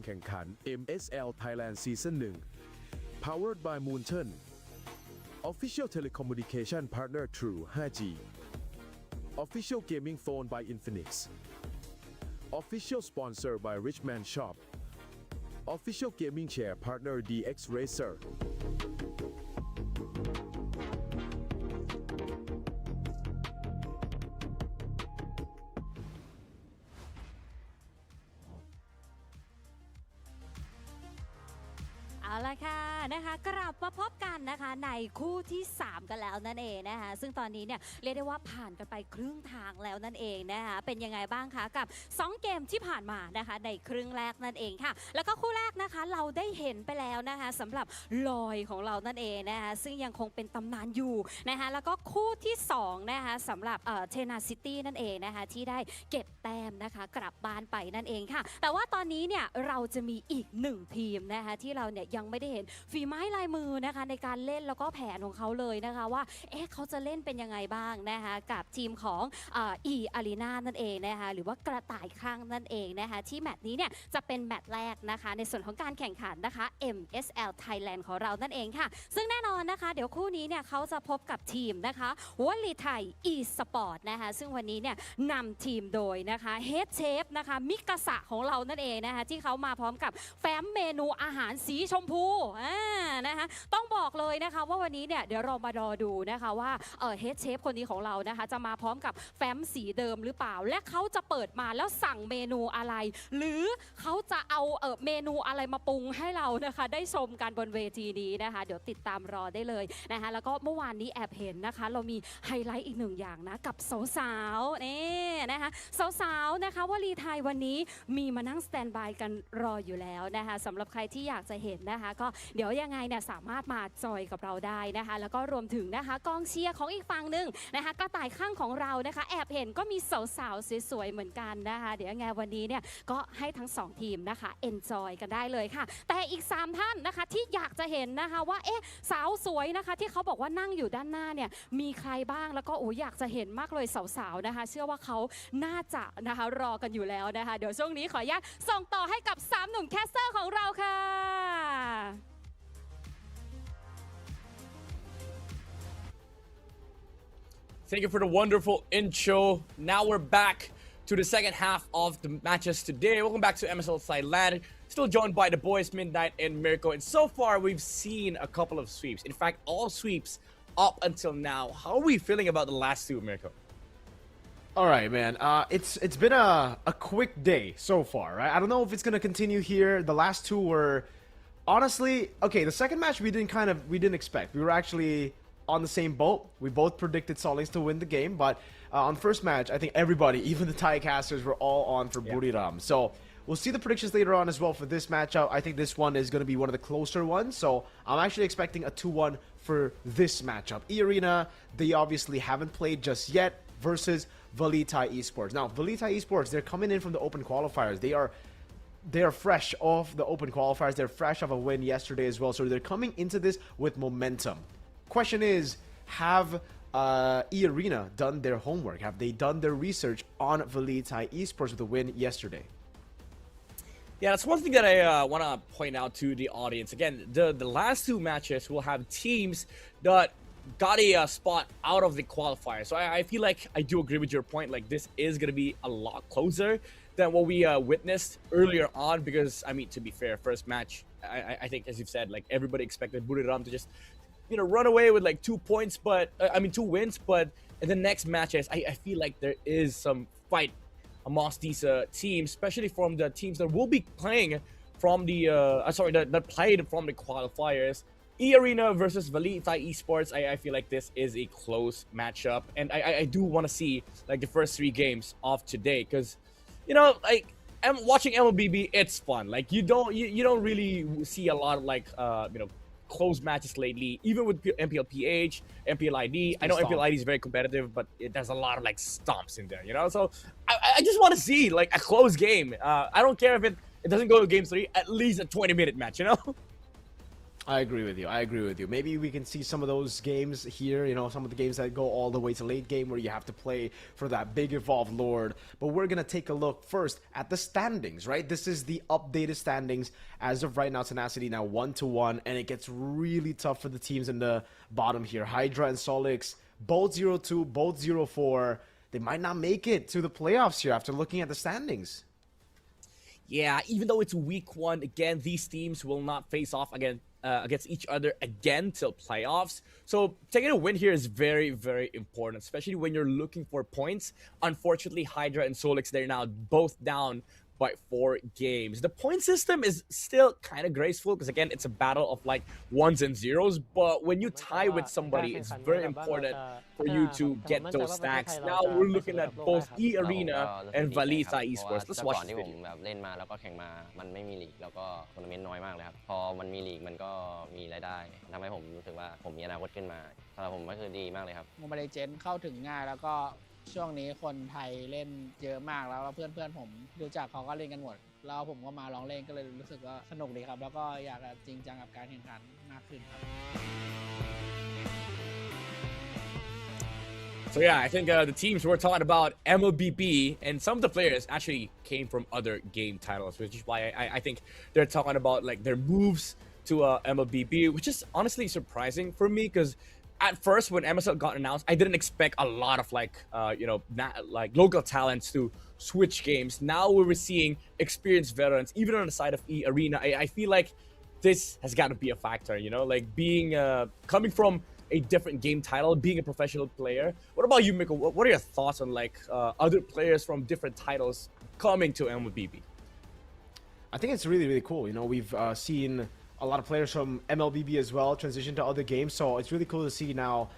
แข่งขัน MSL Thailand Season 1 Powered by Moonton Official Telecommunication Partner True 5G Official Gaming Phone by Infinix Official Sponsor by Richman Shop Official Gaming Chair Partner DX Racerเอาละค่ะนะคะกลับมาพบกันนะคะในคู่ที่ 3 กันแล้วนั่นเองนะคะซึ่งตอนนี้เนี่ยเรียกได้ว่าผ่านกันไปครึ่งทางแล้วนั่นเองนะคะเป็นยังไงบ้างคะกับ 2 เกมที่ผ่านมานะคะในครึ่งแรกนั่นเองค่ะแล้วก็คู่แรกนะคะเราได้เห็นไปแล้วนะคะสำหรับลอยของเรานั่นเองนะคะซึ่งยังคงเป็นตำนานอยู่นะคะแล้วก็คู่ที่2นะคะสำหรับเทนาซิตี้นั่นเองนะคะที่ได้เก็บแต้มนะคะกลับบ้านไปนั่นเองค่ะแต่ว่าตอนนี้เนี่ยเราจะมีอีก1ทีมนะคะที่เราเนี่ยยังไม่ได้เห็นฝีไม้ลายมือนะคะในการเล่นแล้วก็แผนของเขาเลยนะคะว่าเขาจะเล่นเป็นยังไงบ้างนะคะกับทีมของอารีนานั่นเองนะคะหรือว่ากระต่ายข้างนั่นเองนะคะที่แมตช์นี้เนี่ยจะเป็นแมตช์แรกนะคะในส่วนของการแข่งขันนะคะ MSL Thailand ของเรานั่นเองค่ะซึ่งแน่นอนนะคะเดี๋ยวคู่นี้เนี่ยเขาจะพบกับทีมนะคะวลีไทย e-sport นะคะซึ่งวันนี้เนี่ยนำทีมโดยนะคะเฮดเชฟนะคะมิกาสะของเรานั่นเองนะคะที่เขามาพร้อมกับแฟ้มเมนูอาหารสีชมพูนะคะต้องบอกเลยนะคะว่าวันนี้เนี่ยเดี๋ยวเรามารอดูนะคะว่าเฮดเชฟคนนี้ของเรานะคะจะมาพร้อมกับแฟ้มสีเดิมหรือเปล่าและเขาจะเปิดมาแล้วสั่งเมนูอะไรหรือเขาจะเอาเมนูอะไรมาปรุงให้เรานะคะได้ชมกันบนเวทีนี้นะคะเดี๋ยวติดตามรอได้เลยนะคะแล้วก็เมื่อวานนี้แอบเห็นนะคะเรามีไฮไลท์อีกหนึ่งอย่างนะกับสาวๆนี่นะคะสาวๆนะคะวลีไทยวันนี้มีมานั่งสแตนบายกันรออยู่แล้วนะคะสำหรับใครที่อยากจะเห็นนะคะก็เดี๋ยวยังไงเนี่ยสามารถมาจอยกับเราได้นะคะแล้วก็รวมถึงนะคะกองเชียร์ของอีกฝั่งหนึ่งนะคะกระต่ายข้างของเรานะคะแอบเห็นก็มีสาวๆสวยๆเหมือนกันนะคะเดี๋ยวยังไงวันนี้เนี่ยก็ให้ทั้ง2ทีมนะคะเอนจอยกันได้เลยค่ะแต่อีก3ท่านนะคะที่อยากจะเห็นนะคะว่าสาวสวยนะคะที่เขาบอกว่านั่งอยู่ด้านหน้าเนี่ยมีใครบ้างแล้วก็อยากจะเห็นมากเลยสาวๆนะคะเชื่อว่าเขาน่าจะนะคะรอกันอยู่แล้วนะคะเดี๋ยวช่วงนี้ขออนุญาตส่งต่อให้กับ3หนุ่มแคสเตอร์ของเราค่ะ Thank you for the wonderful intro. Now we're back to the second half of the matches today. Welcome back to MSL Thailand. Still joined by the boys Midnight and Mirko. And so far, we've seen a couple of sweeps. In fact, all sweeps up until now. How are we feeling about the last two, Mirko? All right, man. It's been a quick day so far, right? I don't know if it's gonna continue here. The last two were honestly okay. The second match we didn't expect. We were actually on the same boat. We both predicted Solis to win the game, but on the first match, I think everybody, even the Thai casters, were all on for Buriram. So we'll see the predictions later on as well for this matchup. I think this one is going to be one of the closer ones, so I'm actually expecting a 2-1 for this matchup. E-Arena, they obviously haven't played just yet versus VLTH Esports. Now, VLTH Esports, they're coming in from the open qualifiers. They are fresh off the open qualifiers. They're fresh off a win yesterday as well, so they're coming into this with momentum. Question is, have E-Arena done their homework? Have they done their research on VLTH Esports with a win yesterday? Yeah, that's one thing that I want to point out to the audience. Again, the last two matches will have teams that got a spot out of the qualifier. So I feel like I do agree with your point. Like, this is going to be a lot closer than what we witnessed earlier on. Because, I mean, to be fair, first match, I think, as you've said, like, everybody expected Buriram to just, you know, run away with like 2 points, but 2 wins. But in the next matches, I feel like there is some fight amongst these teams, especially from the teams that will be playing from the that played from the qualifiers. E-Arena versus VLTH Esports. I feel like this is a close matchup, and I do want to see like the first 3 games of today, because, you know, like, watching MLBB, it's fun. Like, you don't really see a lot of like you know, close matches lately, even with MPLPH, MPLID. I know MPLID is very competitive, but there's a lot of like stomps in there, you know? So I just want to see like a close game. I don't care if it doesn't go to game 3, at least a 20-minute match, you know? I agree with you. I agree with you. Maybe we can see some of those games here, you know, some of the games that go all the way to late game where you have to play for that big evolved Lord. But we're going to take a look first at the standings, right? This is the updated standings as of right now. Tenacity now 1-1, and it gets really tough for the teams in the bottom here. Hydra and Solix, both 0-2, both 0-4. They might not make it to the playoffs here after looking at the standings. Yeah, even though it's week 1, again, these teams will not face off against each other again till playoffs. So taking a win here is very, very important, especially when you're looking for points. Unfortunately, Hydra and Solix, they're now both down by 4 games. The point system is still kind of graceful because, again, it's a battle of like 1s and 0s. But when you tie with somebody, it's very important for you to get those stacks. Now we're looking at both E-Arena and VLTH Esports. Let's watch this video. เล่นมาแล้วก็แข่งมามันไม่มีลีกแล้วก็ทัวร์นาเมนต์น้อยมากเลยครับพอมันมีลีกมันก็มีรายได้ทำให้ผมรู้สึกว่าผมมีอนาคตขึ้นมาสำหรับผมก็คือดีมากเลยครับ Mobile Legends เข้าถึงง่ายแล้วก็ช่วงนี้คนไทยเล่นเยอะมากแล้วเพื่อนๆผมรู้จักเขาก็เล่นกันหมดแล้วผมก็มาลองเล่นก็เลยรู้สึกว่าสนุกดีครับแล้วก็อยากจะจริงจังกับการแข่งขันมากขึ้นครับ So yeah, I think the teams were talking about MLBB, and some of the players actually came from other game titles, which is why I think they're talking about like their moves to MLBB, which is honestly surprising for me because at first when MSL got announced, I didn't expect a lot of like local talents to switch games. Now we're seeing experienced veterans, even on the side of E-Arena. I feel like this has got to be a factor, you know, like being coming from a different game title, being a professional player. What about you, Mikko? What are your thoughts on like other players from different titles coming to MLBB? I think it's really, really cool. You know, we've seen a lot of players from MLBB as well transition to other games, so it's really cool to see now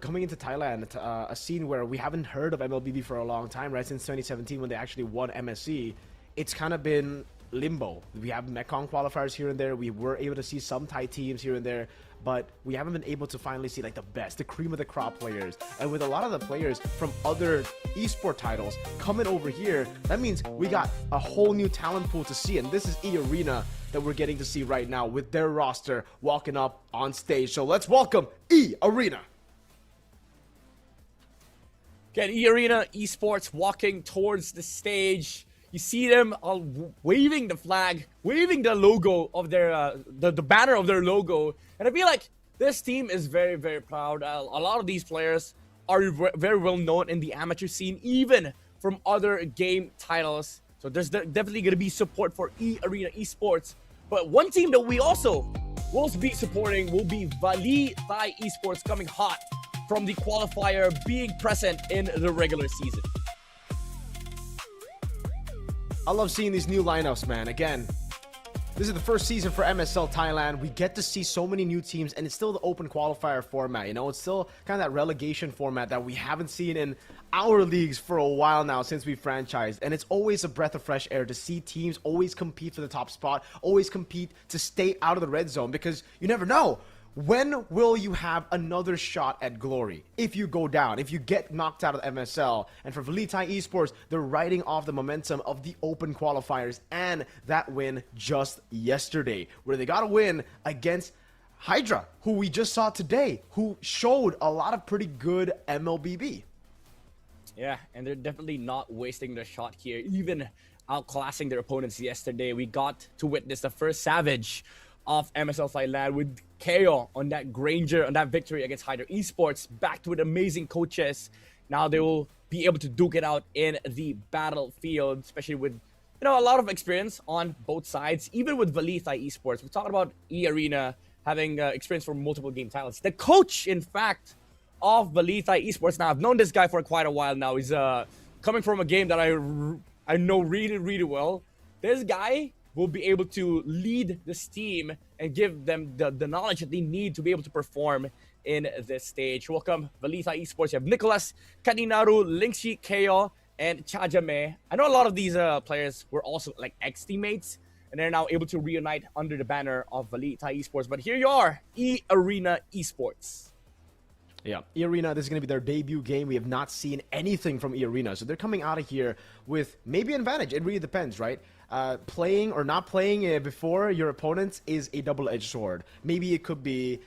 coming into Thailand, a scene where we haven't heard of MLBB for a long time, right? Since 2017 when they actually won MSC, it's kind of been limbo. We have Mekong qualifiers here and there. We were able to see some Thai teams here and there, but we haven't been able to finally see like the best, the cream of the crop players. And with a lot of the players from other esport titles coming over here, that means we got a whole new talent pool to see. And this is E-Arena that we're getting to see right now with their roster walking up on stage. So let's welcome E-Arena. Again, E-Arena Esports walking towards the stage. You see them all waving the flag, waving the logo of their, the banner of their logo. And I feel like this team is very, very proud. A lot of these players are very well known in the amateur scene, even from other game titles. So there's definitely going to be support for E-Arena Esports. But one team that we also will be supporting will be VLTH Esports, coming hot from the qualifier, being present in the regular season. I love seeing these new lineups, man. Again, this is the first season for MSL Thailand. We get to see so many new teams, and it's still the open qualifier format, you know? It's still kind of that relegation format that we haven't seen in our leagues for a while now since we franchised. And it's always a breath of fresh air to see teams always compete for the top spot, always compete to stay out of the red zone, because you never know. When will you have another shot at glory? If you go down, if you get knocked out of MSL. And for VLTH Esports, they're riding off the momentum of the open qualifiers and that win just yesterday, where they got a win against Hydra, who we just saw today, who showed a lot of pretty good MLBB. Yeah, and they're definitely not wasting their shot here, even outclassing their opponents yesterday. We got to witness the first Savage of MSL Thailand with KO on that Granger, on that victory against Hydra Esports, backed with amazing coaches. Now they will be able to duke it out in the battlefield, especially with, you know, a lot of experience on both sides. Even with VLTH Esports, we're talking about E-Arena having experience from multiple game titles. The coach, in fact, of VLTH Esports, now I've known this guy for quite a while now. He's coming from a game that I know really, really well. This guy will be able to lead this team and give them the knowledge that they need to be able to perform in this stage. Welcome, VLTH Esports. You have Nicholas, Kaninaru, Lingxi, Keo, and Chajame. I know a lot of these players were also like ex-teammates, and they're now able to reunite under the banner of VLTH Esports. But here you are, E-Arena Esports. Yeah, E-Arena, this is going to be their debut game. We have not seen anything from E-Arena, so they're coming out of here with maybe an advantage. It really depends, right? playing or not playing before your opponents is a double-edged sword. Maybe it could be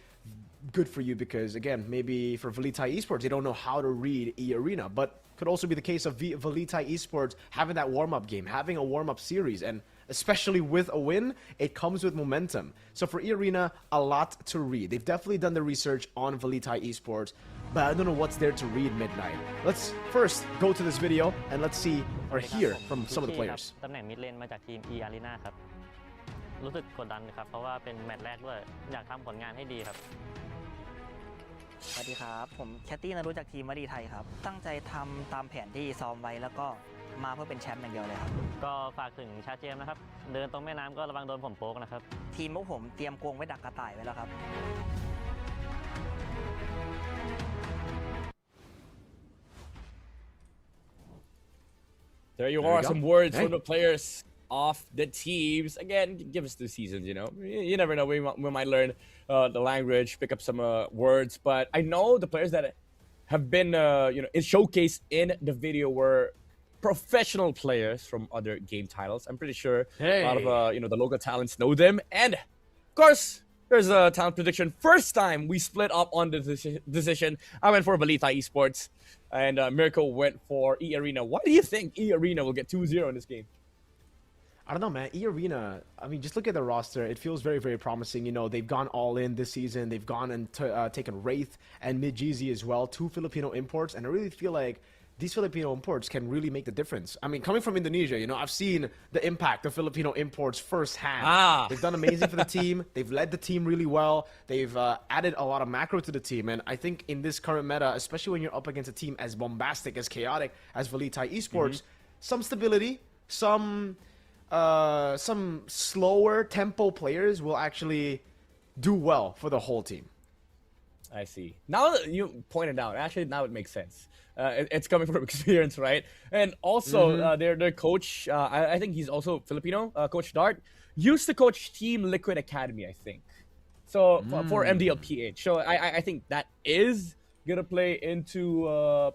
good for you because, again, maybe for VLTH Esports, they don't know how to read E-Arena, but could also be the case of VLTH Esports having that warm-up game, having a warm-up series, and especially with a win, it comes with momentum. So for E-Arena, a lot to read. They've definitely done the research on VLTH Esports, but I don't know what's there to read midnight. Let's first go to this video and let's see or hear from some of the players. ตำแหน่งมิดเลนมาจากทีม E-Arena ครับ รู้สึกกดดันครับ เพราะว่าเป็นแมตช์แรกด้วย อยากทำผลงานให้ดีครับ สวัสดีครับผมแคตตี้นรู้จากทีมวดีไทยครับตั้งใจทำตามแผนที่ซ้อมไว้แล้วก็มาเพื่อเป็นแชมป์อย่างเดียวเลยครับก็ฝากถึงชาเจมนะครับ เดินตรงแม่น้ำก็ระวังโดนผมโป๊กนะครับ ทีมพวกผมเตรียมกรงไว้ดักกระต่ายไว้แล้วครับ There you There you are, go. some words Hey. from the players of the teams. Again, give us 2 seasons, you know. You never know, we might learn the language, pick up some words. But I know the players that have been, showcased in the video were professional players from other game titles. I'm pretty sure a lot of, the local talents know them. And, of course, there's a talent prediction. First time we split up on the decision. I went for VLTH Esports. And Miracle went for E-Arena. Why do you think E-Arena will get 2-0 in this game? I don't know, man. E-Arena, I mean, just look at the roster. It feels very, very promising. You know, they've gone all in this season. They've gone and taken Wraith and Midjeezy as well, 2 Filipino imports. And I really feel like these Filipino imports can really make the difference. I mean, coming from Indonesia, you know, I've seen the impact of Filipino imports firsthand. They've done amazing for the team. They've led the team really well. They've added a lot of macro to the team. And I think in this current meta, especially when you're up against a team as bombastic, as chaotic as VLTH Esports, some stability, some slower tempo players will actually do well for the whole team. I see. Now that you pointed out, actually now it makes sense. It's coming from experience, right? And also their coach, I think he's also Filipino, Coach Dart, used to coach Team Liquid Academy, I think. So for MDLPH. So I think that is gonna play into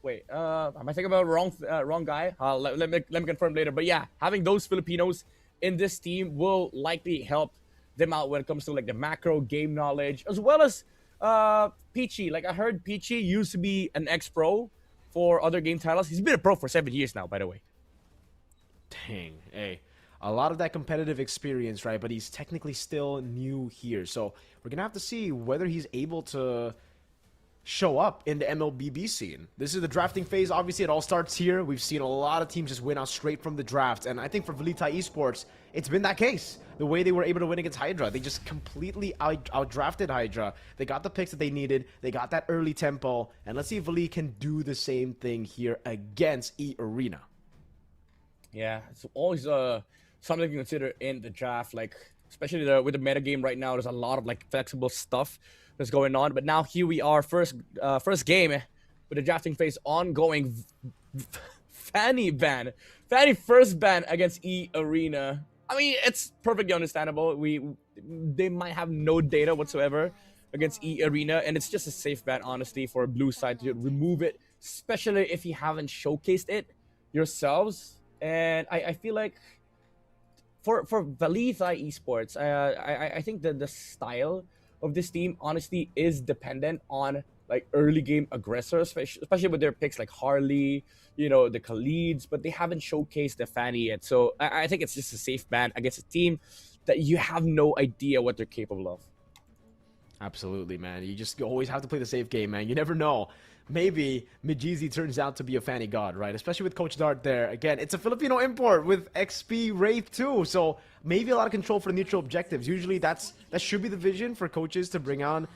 wait, am I thinking about wrong guy? Let me confirm later. But yeah, having those Filipinos in this team will likely help them out when it comes to like the macro game knowledge, as well as Peachy. Like I heard Peachy used to be an ex-pro for other game titles. He's been a pro for 7 years now, by the way. Dang, hey. A lot of that competitive experience, right? But he's technically still new here. So we're going to have to see whether he's able to show up in the MLBB scene. This is the drafting phase. Obviously, it all starts here. We've seen a lot of teams just win out straight from the draft. And I think for VLTH Esports, it's been that case. The way they were able to win against Hydra. They just completely outdrafted Hydra. They got the picks that they needed. They got that early tempo. And let's see if VLTH can do the same thing here against E-Arena. Yeah, it's always something to consider in the draft. Like, especially with the meta game right now, there's a lot of like flexible stuff that's going on. But now here we are, first game with the drafting phase ongoing. Fanny first ban against E-Arena. I mean, it's perfectly understandable. They might have no data whatsoever against E-Arena, and it's just a safe bet, honestly, for blue side to remove it, especially if you haven't showcased it yourselves. And I feel like for VLTH Esports, I think that the style of this team honestly is dependent on like early game aggressors, especially with their picks like Harley, you know, the Khalids, but they haven't showcased the Fanny yet. So I think it's just a safe ban against a team that you have no idea what they're capable of. Absolutely, man. You just always have to play the safe game, man. You never know. Maybe Midjeezy turns out to be a Fanny god, right? Especially with Coach Dart there. Again, it's a Filipino import with XP Wraith too. So maybe a lot of control for the neutral objectives. Usually that should be the vision for coaches to bring on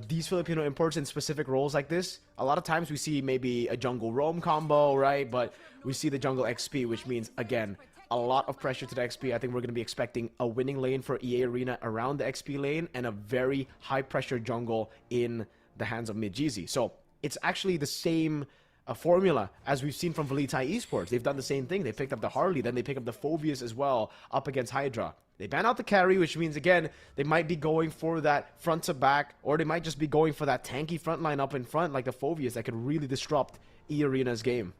these Filipino imports in specific roles like this. A lot of times we see maybe a jungle roam combo, right? But we see the jungle XP, which means, again, a lot of pressure to the XP. I think we're going to be expecting a winning lane for EA Arena around the XP lane and a very high pressure jungle in the hands of Midjeezy. So it's actually the same formula as we've seen from VLTH Esports. They've done the same thing. They picked up the Harley, then they pick up the Phobius as well up against Hydra. They ban out the carry, which means, again, they might be going for that front to back, or they might just be going for that tanky front line up in front, like the Phobius that could really disrupt E-Arena's game.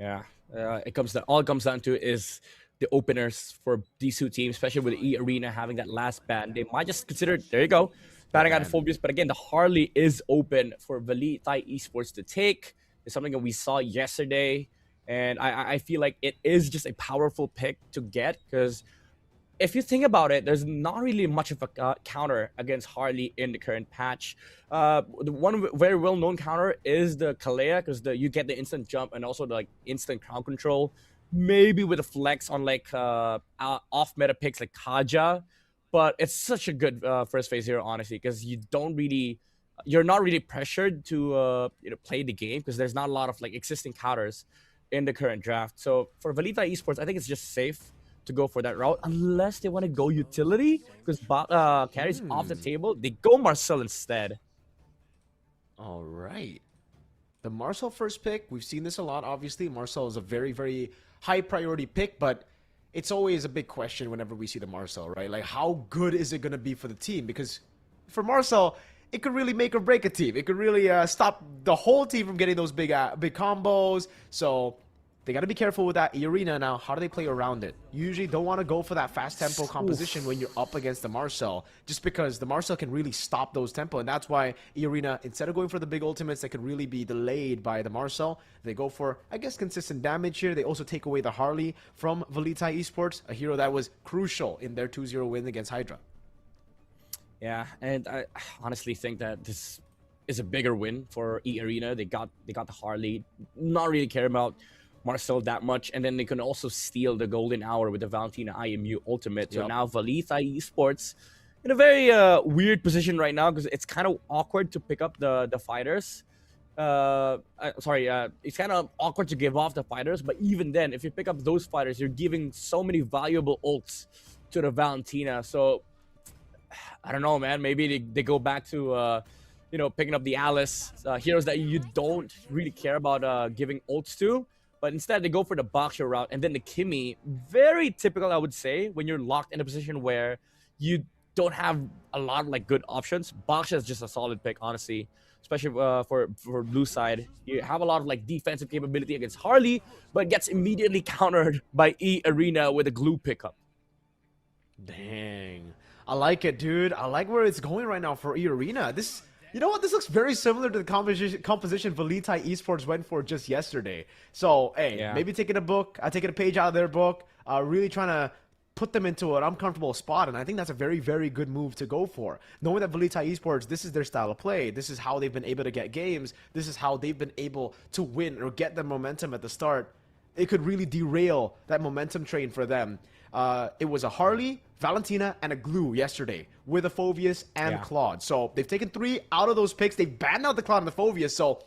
Yeah, all it comes down to is the openers for these two teams, especially with E Arena having that last ban. They might just consider, there you go, banning out Phobius. But again, the Harley is open for VLTH Esports to take. It's something that we saw yesterday, and I feel like it is just a powerful pick to get, because if you think about it, there's not really much of a counter against Harley in the current patch. The one very well-known counter is the Kalea, because you get the instant jump and also the instant crowd control. Maybe with a flex on off-meta picks like Kaja, but it's such a good first phase hero, honestly, because you're not really pressured to play the game, because there's not a lot of existing counters in the current draft. So for VLTH Esports, I think it's just safe to go for that route, unless they want to go utility, because carries off the table. They go Marcel instead. All right. The Marcel first pick, we've seen this a lot, obviously. Marcel is a very, very high priority pick, but it's always a big question whenever we see the Marcel, right? Like, how good is it going to be for the team? Because for Marcel, it could really make or break a team. It could really stop the whole team from getting those big combos. So they got to be careful with that. E-Arena now, how do they play around it? You usually don't want to go for that fast tempo composition when you're up against the Marcel, just because the Marcel can really stop those tempo. And that's why E-Arena, instead of going for the big ultimates that could really be delayed by the Marcel, they go for, I guess, consistent damage here. They also take away the Harley from VLTH Esports, a hero that was crucial in their 2-0 win against Hydra. Yeah, and I honestly think that this is a bigger win for E-Arena. They got the Harley, not really care about Marcel that much, and then they can also steal the golden hour with the Valentina IMU ultimate. So now VLTH Esports in a very weird position right now, because it's kind of awkward to pick up the fighters. It's kind of awkward to give off the fighters, but even then, if you pick up those fighters, you're giving so many valuable ults to the Valentina. So I don't know, man. Maybe they go back to picking up the Alice, heroes that you don't really care about giving ults to. But instead, they go for the Baksha route, and then the Kimi. Very typical, I would say, when you're locked in a position where you don't have a lot of good options. Baksha is just a solid pick, honestly, especially for blue side. You have a lot of defensive capability against Harley, but gets immediately countered by E-Arena with a glue pickup. Dang. I like it, dude. I like where it's going right now for E-Arena. You know what? This looks very similar to the composition VLTH Esports went for just yesterday. So, hey, maybe taking a page out of their book, really trying to put them into an uncomfortable spot. And I think that's a very, very good move to go for. Knowing that VLTH Esports, this is their style of play. This is how they've been able to get games. This is how they've been able to win or get the momentum at the start. It could really derail that momentum train for them. It was a Harley, Valentina, and a Glue yesterday with a Phobius and Claude. So they've taken 3 out of those picks. They banned out the Claude and the Phobius. So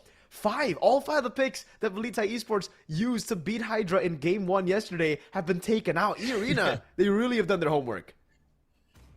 all 5 of the picks that VLTH Esports used to beat Hydra in Game 1 yesterday have been taken out. E-Arena, they really have done their homework.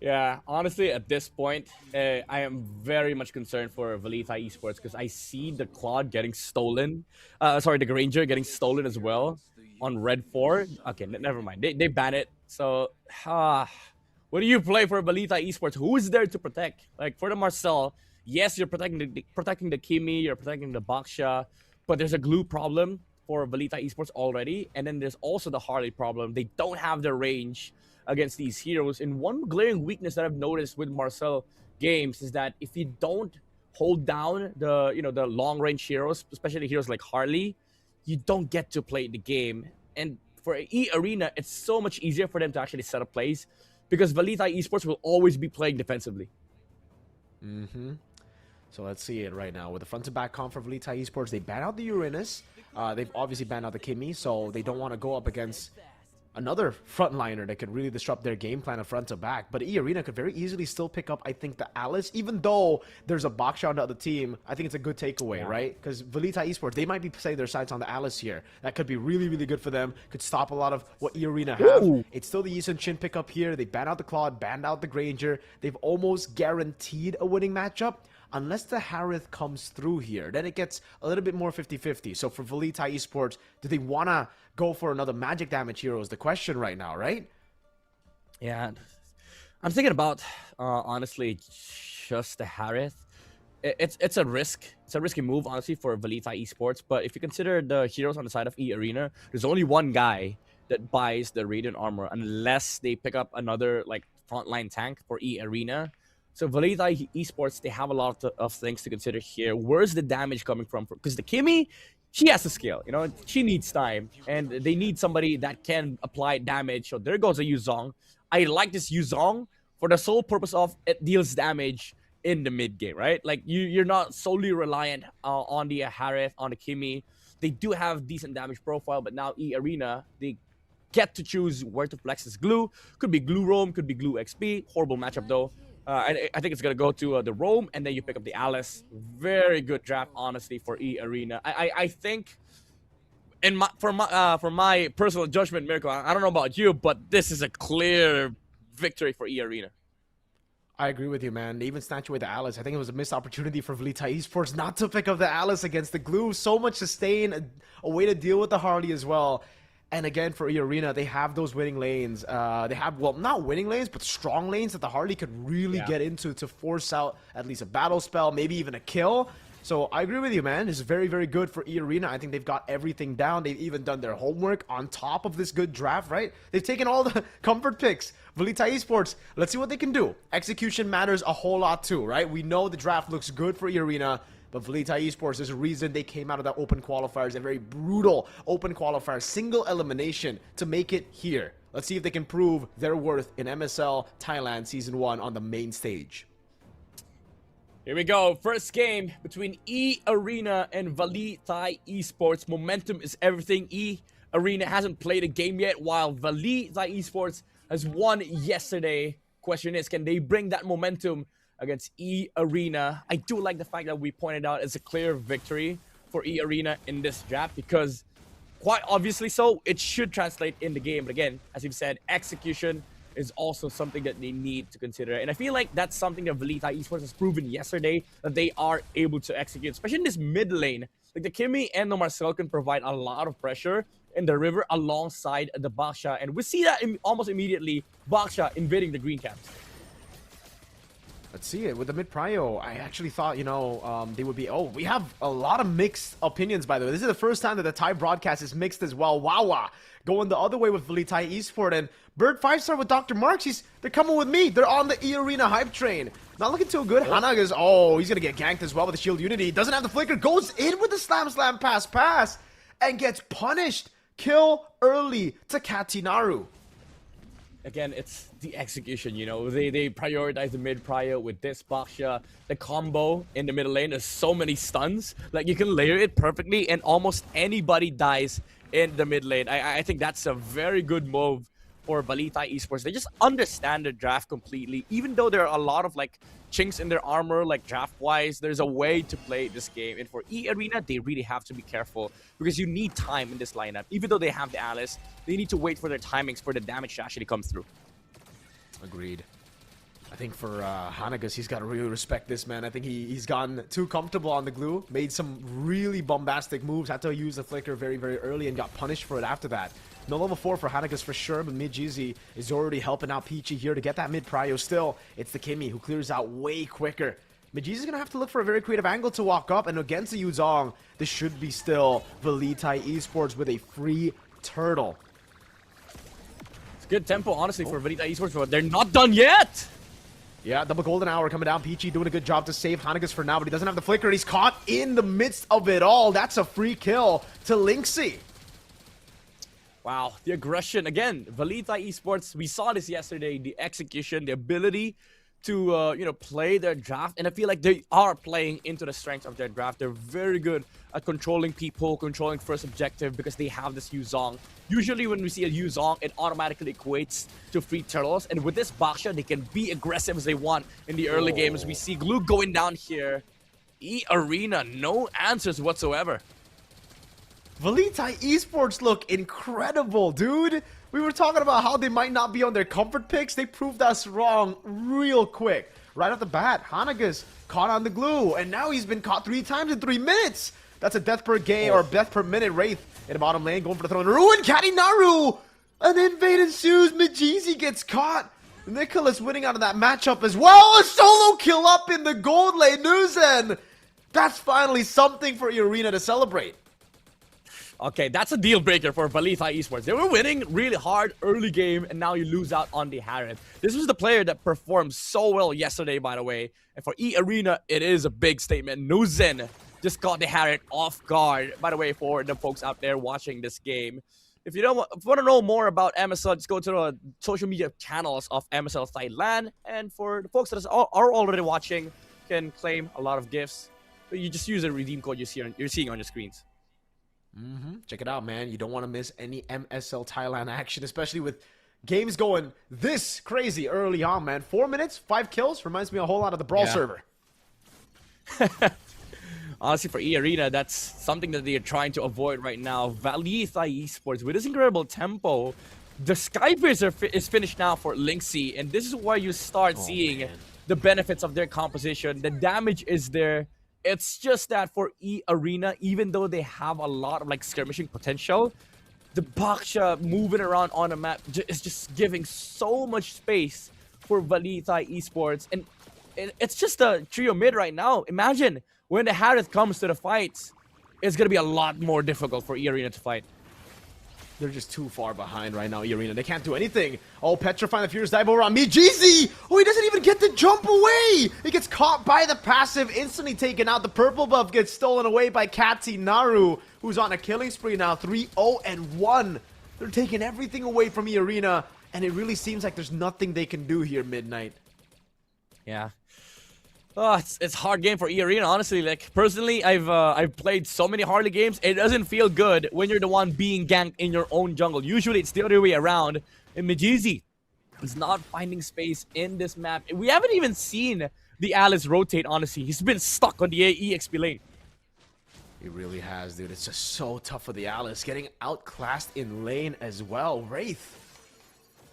Yeah, honestly, at this point, I am very much concerned for VLTH Esports, because I see the Claude getting stolen. The Granger getting stolen as well on Red 4. Okay, never mind. They ban it. So, what do you play for VLTH Esports? Who is there to protect? For the Marcel, yes, you're protecting the Kimi, you're protecting the Baksha, but there's a glue problem for VLTH Esports already, and then there's also the Harley problem. They don't have the range against these heroes. And one glaring weakness that I've noticed with Marcel games is that if you don't hold down the long range heroes, especially heroes like Harley, you don't get to play the game. And for E-Arena, it's so much easier for them to actually set up plays, because VLTH Esports will always be playing defensively. So let's see it right now. With the front-to-back comp for VLTH Esports, they ban out the Uranus. They've obviously banned out the Kimi, so they don't want to go up against another frontliner that could really disrupt their game plan of front to back. But E-Arena could very easily still pick up, I think, the Alice. Even though there's a Baksha on the other team, I think it's a good takeaway, right? Because VLTH Esports, they might be setting their sights on the Alice here. That could be really, really good for them. Could stop a lot of what E-Arena have. Ooh. It's still the Yisun Chin pickup here. They ban out the Claude, banned out the Granger. They've almost guaranteed a winning matchup. Unless the Harith comes through here, then it gets a little bit more 50-50. So for VLTH Esports, do they want to go for another magic damage hero is the question right now, right? Yeah. I'm thinking about, honestly, just the Harith. it's a risk. It's a risky move, honestly, for Velita Esports. But if you consider the heroes on the side of E Arena, there's only one guy that buys the Radiant Armor unless they pick up another like frontline tank for E Arena. So Velita Esports, they have a lot of things to consider here. Where's the damage coming from? Because the Kimmy, she has to scale. You know, she needs time, and they need somebody that can apply damage. So there goes a Yuzong. I like this Yuzong for the sole purpose of it deals damage in the mid game, right? Like you're not solely reliant on the Harith, on the Kimmy. They do have decent damage profile, but now E Arena, they get to choose where to flex this glue. Could be glue roam, could be glue XP. Horrible matchup though. I think it's gonna go to the roam, and then you pick up the Alice. Very good draft, honestly, for E Arena. I think, for my personal judgment, Miracle, I don't know about you, but this is a clear victory for E Arena. I agree with you, man. They even snatched away the Alice. I think it was a missed opportunity for Velita Esports not to pick up the Alice against the glue. So much sustain, a way to deal with the Harley as well. And again, for E Arena, they have those winning lanes. They have, well, not winning lanes, but strong lanes that the Harley could really get into to force out at least a battle spell, maybe even a kill. So I agree with you, man. It's very, very good for E Arena. I think they've got everything down. They've even done their homework on top of this good draft, right? They've taken all the comfort picks. Velita Esports, let's see what they can do. Execution matters a whole lot too, right? We know the draft looks good for E Arena, but Velita Esports, there's a reason they came out of that open qualifiers, a very brutal open qualifier, single elimination to make it here. Let's see if they can prove their worth in MSL Thailand Season 1 on the main stage. Here we go. First game between E Arena and Velita Esports. Momentum is everything. E Arena hasn't played a game yet, while Velita Esports has won yesterday. Question is, can they bring that momentum against E Arena? I do like the fact that we pointed out it's a clear victory for E Arena in this draft, because quite obviously so, it should translate in the game. But again, as you've said, execution is also something that they need to consider. And I feel like that's something that Velita Esports has proven yesterday, that they are able to execute, especially in this mid lane. Like the Kimmy and the MSL can provide a lot of pressure in the river alongside the Baksha. And we see that almost immediately, Baksha invading the green camps. Let's see it with the mid prio. I actually thought, you know, they would be. Oh, we have a lot of mixed opinions, by the way. This is the first time that the Thai broadcast is mixed as well. Wawa going the other way with Velita Esports, and Bird 5-star with Dr. Marks. They're coming with me. They're on the E Arena hype train. Not looking too good. Hanaga's, he's gonna get ganked as well with the shield unity. Doesn't have the flicker. Goes in with the slam pass, and gets punished. Kill early to Katinaru. Again, it's the execution, you know. They prioritize the mid prio with this Baksha. The combo in the middle lane, there's so many stuns. Like, you can layer it perfectly, and almost anybody dies in the mid lane. I think that's a very good move for Velita Esports. They just understand the draft completely. Even though there are a lot of, like, chinks in their armor, like draft-wise, there's a way to play this game. And for E Arena, they really have to be careful, because you need time in this lineup. Even though they have the Alice, they need to wait for their timings for the damage to actually come through. Agreed. I think for Hanagas, he's got to really respect this, man. I think he's gotten too comfortable on the glue, made some really bombastic moves, had to use the flicker very, very early, and got punished for it after that. No level 4 for Hanagas for sure, but Mid-Jeezy is already helping out Peachy here to get that mid-prio. Still, it's the Kimmy who clears out way quicker. Mid-Jeezy's going to have to look for a very creative angle to walk up, and against the Yuzong, this should be still Velita Esports with a free turtle. It's good tempo, honestly, for Velita Esports, but they're not done yet! Yeah, double golden hour coming down. Peachy doing a good job to save Hanagas for now, but he doesn't have the flicker. He's caught in the midst of it all. That's a free kill to Linksy. Wow, the aggression. Again, Velita Esports, we saw this yesterday, the execution, the ability to, play their draft. And I feel like they are playing into the strengths of their draft. They're very good at controlling people, controlling first objective, because they have this Yuzong. Usually when we see a Yuzong, it automatically equates to free turtles. And with this Baksha, they can be aggressive as they want in the early games. We see Glue going down here. E Arena, no answers whatsoever. Velita Esports look incredible, dude. We were talking about how they might not be on their comfort picks. They proved us wrong real quick. Right off the bat, Hanagas caught on the glue, and now he's been caught 3 times in 3 minutes. That's a death per game or death per minute. Wraith in the bottom lane going for the throne. Ruin Katinaru! An invade ensues. Mid-Jeezy gets caught. Nicholas winning out of that matchup as well. A solo kill up in the gold lane, Nuzen. That's finally something for Arena to celebrate. Okay, that's a deal breaker for VLTH Esports. They were winning really hard early game, and now you lose out on the Harith. This was the player that performed so well yesterday, by the way. And for Arena, it is a big statement. Nuzen just got the Harith off guard. By the way, for the folks out there watching this game, if you want to know more about MSL, just go to the social media channels of MSL Thailand. And for the folks that are already watching, can claim a lot of gifts. But you just use the redeem code you're seeing on your screens. Check it out, man. You don't want to miss any MSL Thailand action, especially with games going this crazy early on, man. 4 minutes, 5 kills. Reminds me a whole lot of the Brawl server. Honestly, for Arena, that's something that they are trying to avoid right now. VLTH Esports, with this incredible tempo, the Skypiercer is finished now for Linksy, and this is where you start seeing the benefits of their composition. The damage is there. It's just that for Arena, even though they have a lot of like skirmishing potential, the Baksha moving around on the map is just giving so much space for VLTH Esports. And it's just a trio mid right now. Imagine when the Harith comes to the fights, it's going to be a lot more difficult for Arena to fight. They're just too far behind right now, Arena. They can't do anything. Oh, Petrifying the Furious dive over on Mijizi! Oh, he doesn't even get to jump away! He gets caught by the passive, instantly taken out. The purple buff gets stolen away by Katinaru, who's on a killing spree now. 3-0-1. They're taking everything away from Arena, and it really seems like there's nothing they can do here, Midnight. Yeah. Oh, it's a hard game for Arena, honestly. Like, personally, I've played so many Harley games. It doesn't feel good when you're the one being ganked in your own jungle. Usually, it's the other way around. And Mijizi is not finding space in this map. We haven't even seen the Alice rotate, honestly. He's been stuck on the EXP lane. He really has, dude. It's just so tough for the Alice. Getting outclassed in lane as well. Wraith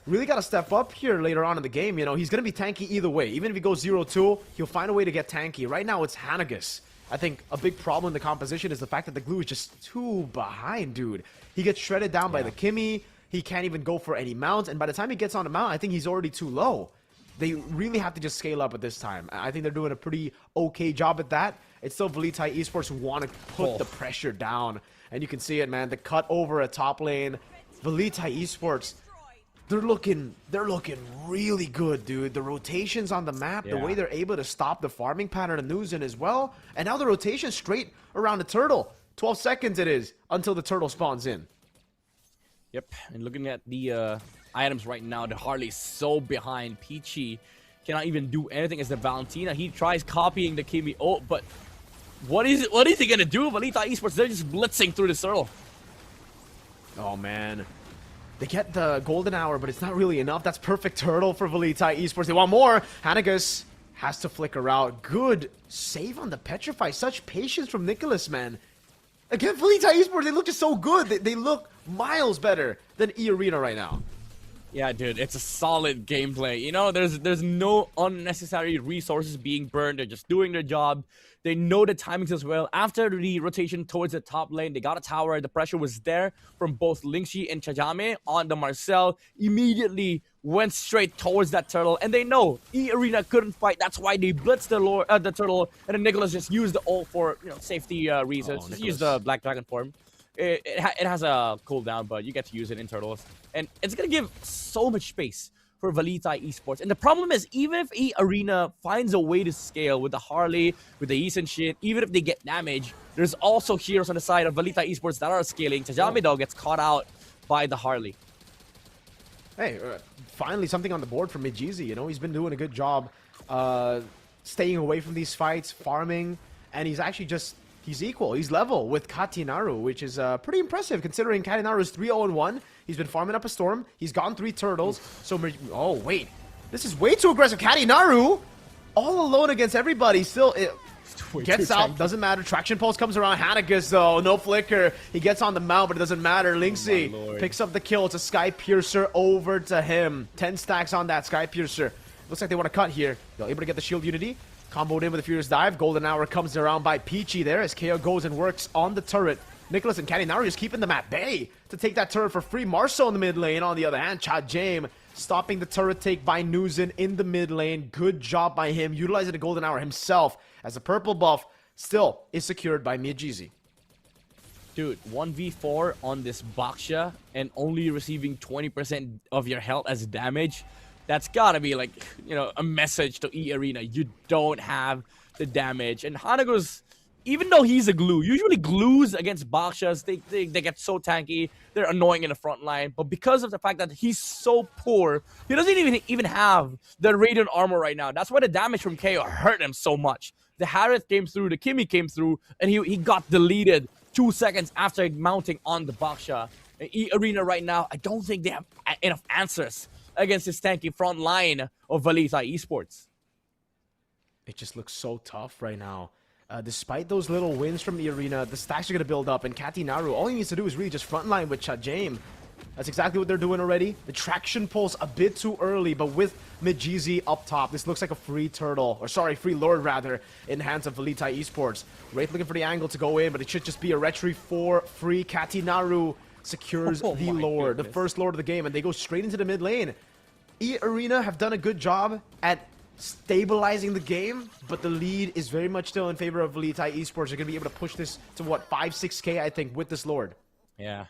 really got to step up here later on in the game. You know, he's going to be tanky either way. Even if he goes 0-2, he'll find a way to get tanky. Right now, it's Hanagus. I think a big problem in the composition is the fact that the glue is just too behind, dude. He gets shredded down by the Kimmy. He can't even go for any mounts. And by the time he gets on the mount, I think he's already too low. They really have to just scale up at this time. I think they're doing a pretty okay job at that. It's still VLTH Esports who want to put the pressure down. And you can see it, man. The cut over at top lane. VLTH Esports, they're looking really good, dude. The rotations on the map, the way they're able to stop the farming pattern of Nuzen as well. And now the rotation straight around the turtle. 12 seconds it is until the turtle spawns in. Yep, and looking at the items right now, the Harley's so behind. Peachy cannot even do anything as the Valentina. He tries copying the Kimi. Oh, but what is he gonna do? VLTH Esports, they're just blitzing through the turtle. Oh, man. They get the golden hour, but it's not really enough. That's perfect turtle for VLTH Esports. They want more. Hanagus has to flicker out. Good save on the Petrify. Such patience from Nicholas, man. Again, VLTH Esports, they look just so good. They look miles better than Arena right now. Yeah, dude, it's a solid gameplay. You know, there's no unnecessary resources being burned. They're just doing their job. They know the timings as well. After the rotation towards the top lane, they got a tower. The pressure was there from both Lingxi and Chajame on the Marcel. Immediately went straight towards that turtle. And they know Arena couldn't fight. That's why they blitzed the turtle. And then Nicholas just used the ult for safety reasons. Just use the Black Dragon form. It has a cooldown, but you get to use it in turtles. And it's going to give so much space for VLTH Esports. And the problem is, even if Arena finds a way to scale with the Harley, with the East and shit, even if they get damage, there's also heroes on the side of VLTH Esports that are scaling. Tajame, though, gets caught out by the Harley. Hey, finally something on the board for Mijizi. You know, he's been doing a good job staying away from these fights, farming, and he's actually just... He's equal. He's level with Katinaru, which is pretty impressive considering Katinaru is 3-0-1. He's been farming up a storm. He's gotten 3 turtles. So, oh, wait. This is way too aggressive. Katinaru, all alone against everybody. Still, gets out. Doesn't matter. Traction Pulse comes around. Hanagus, though. No flicker. He gets on the mount, but it doesn't matter. Lingxi picks up the kill. It's a Sky Piercer over to him. 10 stacks on that Sky Piercer. Looks like they want to cut here. They're able to get the shield unity. Comboed in with a Furious Dive. Golden Hour comes around by Peachy there as KO goes and works on the turret. Nicholas and Katinaru just keeping them at bay to take that turret for free. Marceau in the mid lane. On the other hand, Chad Jame stopping the turret take by Nuzin in the mid lane. Good job by him, utilizing the golden hour himself as the purple buff still is secured by Miyajizi. Dude, 1v4 on this Baksha and only receiving 20% of your health as damage. That's gotta be like, you know, a message to E Arena. You don't have the damage. And Hanago's, even though he's a glue, usually glues against Bakshas, they get so tanky, they're annoying in the front line. But because of the fact that he's so poor, he doesn't even have the Radiant armor right now. That's why the damage from KO hurt him so much. The Harith came through, the Kimi came through, and he got deleted 2 seconds after mounting on the Baksha. And E Arena right now, I don't think they have enough answers against this tanky front line of VLTH Esports. It just looks so tough right now. Despite those little wins from the arena, the stacks are going to build up, and Katinaru, all he needs to do is really just frontline with Chajame. That's exactly what they're doing already. The traction pulls a bit too early, but with Miyajizi up top, this looks like a free turtle, or sorry, free lord rather, in the hands of VLTH Esports. Wraith looking for the angle to go in, but it should just be a retry for free. Katinaru secures the lord, the first lord of the game, and they go straight into the mid lane. E Arena have done a good job at stabilizing the game, but the lead is very much still in favor of VLTH Esports. They're going to be able to push this to, what, 5-6k, I think, with this lord. Yeah.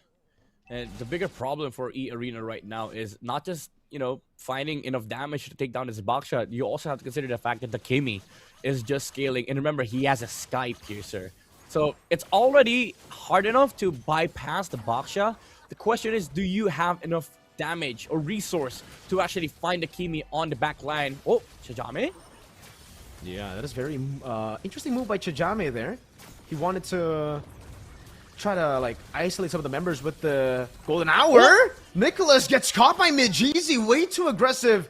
And the bigger problem for E Arena right now is not just, you know, finding enough damage to take down this box shot. You also have to consider the fact that the Kimi is just scaling. And remember, he has a Sky Piercer. So it's already hard enough to bypass the Baksha. The question is, do you have enough damage or resource to actually find the Kimi on the back line? Oh, Chajame? Yeah, that is very interesting move by Chajame there. He wanted to try to like isolate some of the members with the golden hour. Oh! Nicholas gets caught by Miyajizi, way too aggressive.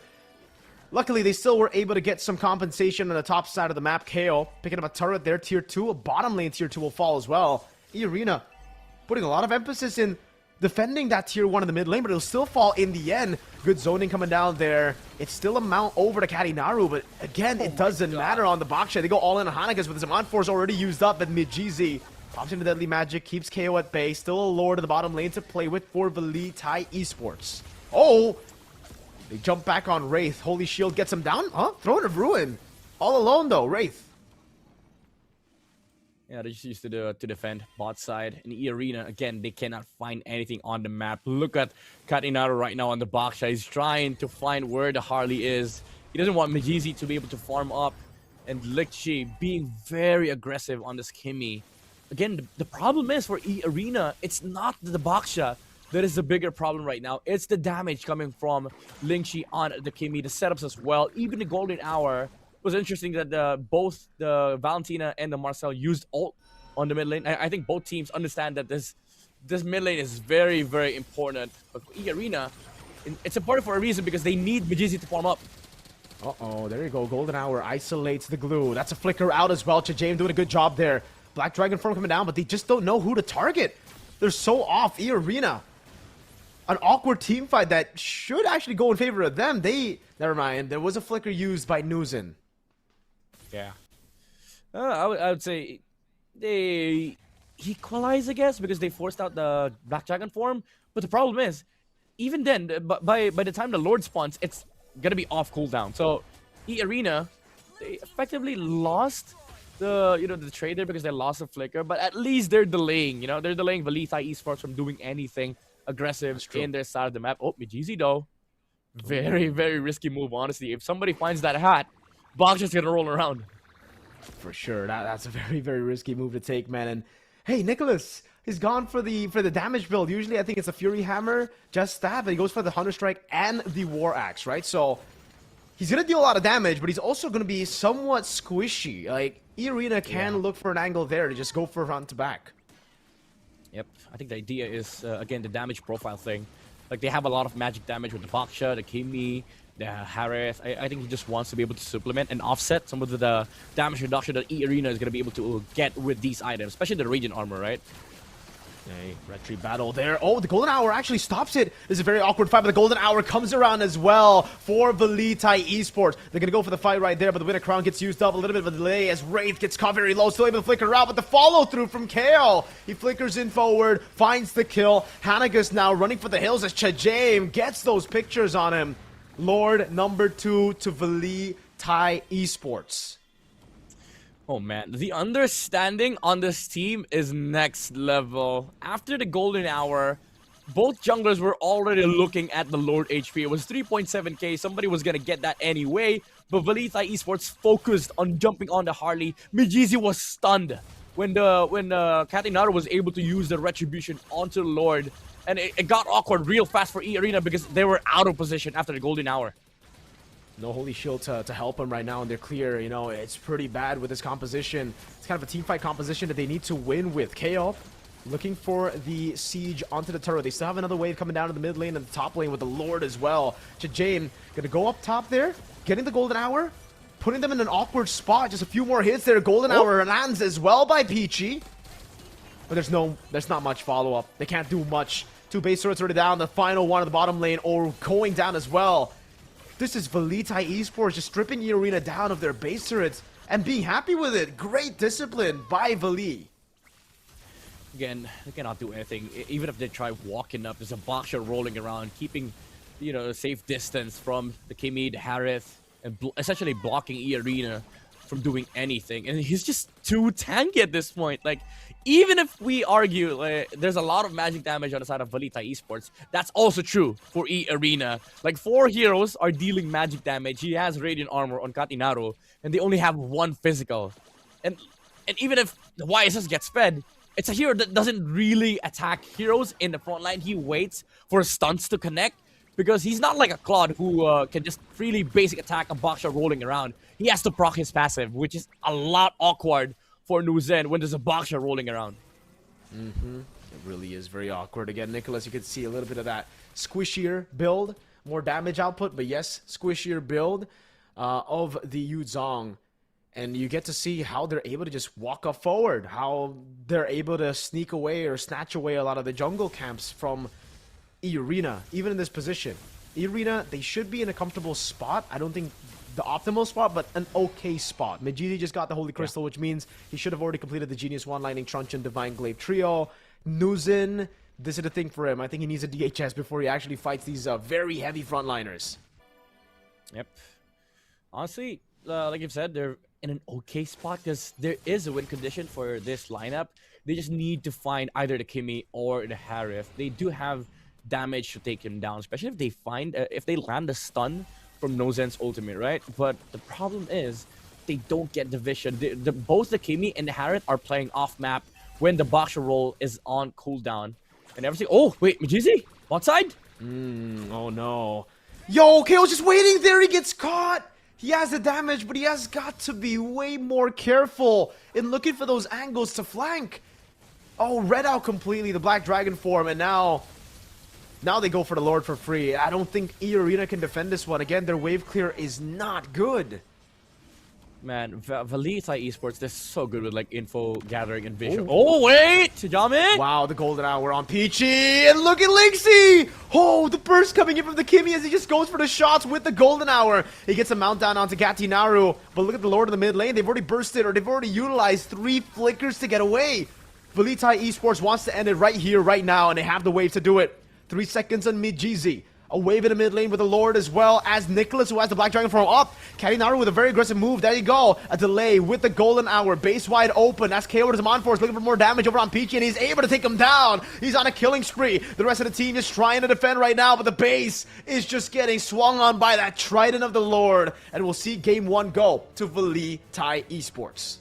Luckily, they still were able to get some compensation on the top side of the map. KO picking up a turret there, tier 2. A bottom lane tier 2 will fall as well. E Arena putting a lot of emphasis in defending that tier 1 in the mid lane, but it'll still fall in the end. Good zoning coming down there. It's still a mount over to Katinaru, but again, it doesn't matter on the Baksha. They go all in on Hanagas, but the Zaman Force already used up, and Miyajizi pops into Deadly Magic, keeps KO at bay. Still a lord in the bottom lane to play with for VLTH Esports. Oh! They jump back on Wraith. Holy Shield gets him down. Huh? Throne of Ruin. All alone though, Wraith. Yeah, they just used to defend bot side. In E Arena, again, they cannot find anything on the map. Look at Katinaru right now on the Baksha. He's trying to find where the Harley is. He doesn't want Miyajizi to be able to farm up. And Likchi being very aggressive on this Kimi. Again, the problem is for E Arena, it's not the Baksha that is the bigger problem right now. It's the damage coming from Lingxi on the Kimi, the setups as well. Even the Golden Hour. It was interesting that both the Valentina and the Marcel used ult on the mid lane. I think both teams understand that this mid lane is very, very important. But for E Arena, it's important for a reason because they need Miyajizi to farm up. Uh-oh, there you go. Golden Hour isolates the glue. That's a flicker out as well. Chajame doing a good job there. Black Dragon form coming down, but they just don't know who to target. They're so off. E Arena. An awkward team fight that should actually go in favor of them. Never mind. There was a flicker used by Nuzin. Yeah. I would say they equalize, I guess, because they forced out the Black Dragon form. But the problem is, even then, by the time the Lord spawns, it's gonna be off cooldown. So E Arena, they effectively lost the trade there because they lost a flicker. But at least they're delaying. They're delaying VLTH Esports from doing anything aggressive in their side of the map. Oh, Miyajizi though, very, very risky move. Honestly, if somebody finds that hat, Bog's just gonna roll around. For sure, that's a very, very risky move to take, man. And hey, Nicholas, he's gone for the damage build. Usually, I think it's a Fury Hammer, just stab, and he goes for the Hunter Strike and the War Axe, right? So he's gonna deal a lot of damage, but he's also gonna be somewhat squishy. Like E Arena can look for an angle there to just go for front to back. Yep, I think the idea is again the damage profile thing. Like they have a lot of magic damage with the Baksha, the Kimi, the Harith. I think he just wants to be able to supplement and offset some of the damage reduction that E Arena is going to be able to get with these items, especially the Radiant armor, right? Hey, retreat battle there. Oh, the Golden Hour actually stops it. This is a very awkward fight, but the Golden Hour comes around as well for VLTH Esports. They're going to go for the fight right there, but the Winter Crown gets used up. A little bit of a delay as Wraith gets caught very low. Still able to flicker out, but the follow-through from Kale. He flickers in forward, finds the kill. Hanagas now running for the hills as Chajame gets those pictures on him. Lord number 2 to Vali Thai Esports. Oh man, the understanding on this team is next level. After the golden hour, both junglers were already looking at the Lord HP. It was 3.7k. Somebody was gonna get that anyway. But Vali Thai Esports focused on jumping on the Harley. Mijizi was stunned when Katinaru was able to use the retribution onto the Lord. And it got awkward real fast for E Arena because they were out of position after the golden hour. No Holy Shield to help them right now, and they're clear. You know, it's pretty bad with this composition. It's kind of a team fight composition that they need to win with. KO looking for the siege onto the turret. They still have another wave coming down to the mid lane and the top lane with the Lord as well. Jane gonna go up top there, getting the golden hour, putting them in an awkward spot. Just a few more hits there. Golden hour lands as well by Peachy. But there's not much follow-up. They can't do much. 2 base turrets already down. The final one in the bottom lane or going down as well. This is Vali Thai Esports just stripping the arena down of their base turrets and being happy with it. Great discipline by Vali. Again, they cannot do anything. Even if they try walking up, there's a boxer rolling around, keeping, you know, a safe distance from the Kimi, the Harith, and essentially blocking E Arena from doing anything. And he's just too tanky at this point. Like, even if we argue there's a lot of magic damage on the side of Vali Thai Esports, that's also true for E Arena. Like, 4 heroes are dealing magic damage. He has Radiant Armor on Katinaru, and they only have 1 physical. And even if the YSS gets fed, it's a hero that doesn't really attack heroes in the front line. He waits for stunts to connect because he's not like a Claude who can just freely basic attack a boxer rolling around. He has to proc his passive, which is a lot awkward for Nuzen when there's a boxer rolling around. It really is very awkward. Again, Nicholas, you can see a little bit of that squishier build, more damage output, but yes, squishier build of the Yu Zhong. And you get to see how they're able to just walk up forward, how they're able to sneak away or snatch away a lot of the jungle camps from E Arena, even in this position. E Arena, they should be in a comfortable spot. I don't think the optimal spot, but an okay spot. Majidi just got the Holy Crystal, which means he should have already completed the Genius 1 Lightning Truncheon Divine Glaive trio. Nuzin, this is the thing for him. I think he needs a DHS before he actually fights these very heavy frontliners. Yep. Honestly, like you've said, they're in an okay spot because there is a win condition for this lineup. They just need to find either the Kimi or the Harith. They do have damage to take him down, especially if they find if they land the stun from Nozen's ultimate, right? But the problem is they don't get the vision. Both the Kimi and the Harith are playing off map when the boxer roll is on cooldown and everything. Oh wait, Mijizi, one side. Oh no. Yo, KO's just waiting there. He gets caught. He has the damage, but he has got to be way more careful in looking for those angles to flank. Oh, read out completely the Black Dragon form, and now they go for the Lord for free. I don't think E Arena can defend this one. Again, their wave clear is not good. Man, Vali Thai Esports, they're so good with like info gathering and vision. Oh wait, Jamin! Wow, the golden hour on Peachy, and look at Lynxy! Oh, the burst coming in from the Kimi as he just goes for the shots with the golden hour. He gets a mount down onto Katinaru, but look at the Lord in the mid lane. They've already bursted, or they've already utilized 3 flickers to get away. Vali Thai Esports wants to end it right here, right now, and they have the wave to do it. 3 seconds on Mijizi. A wave in the mid lane with the Lord as well as Nicholas, who has the Black Dragon form up. Katinaru with a very aggressive move. There you go. A delay with the golden hour. Base wide open. That's KO to Monforce looking for more damage over on Peachy, and he's able to take him down. He's on a killing spree. The rest of the team is trying to defend right now, but the base is just getting swung on by that Trident of the Lord. And we'll see game 1 go to Vali Thai Esports.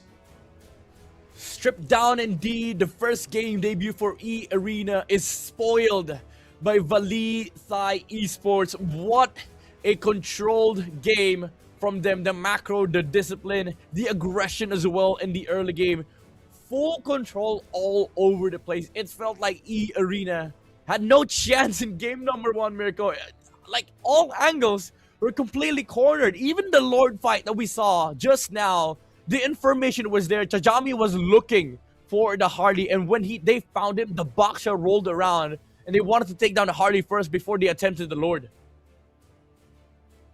Stripped down indeed. The first game debut for E Arena is spoiled by Vali Thai Esports. What a controlled game from them. The macro, the discipline, the aggression as well in the early game. Full control all over the place. It felt like E Arena had no chance in game number 1, Mirko. Like, all angles were completely cornered. Even the Lord fight that we saw just now, the information was there. Tajami was looking for the Harley, and when they found him, the boxer rolled around, and they wanted to take down the Harley first before they attempted the Lord.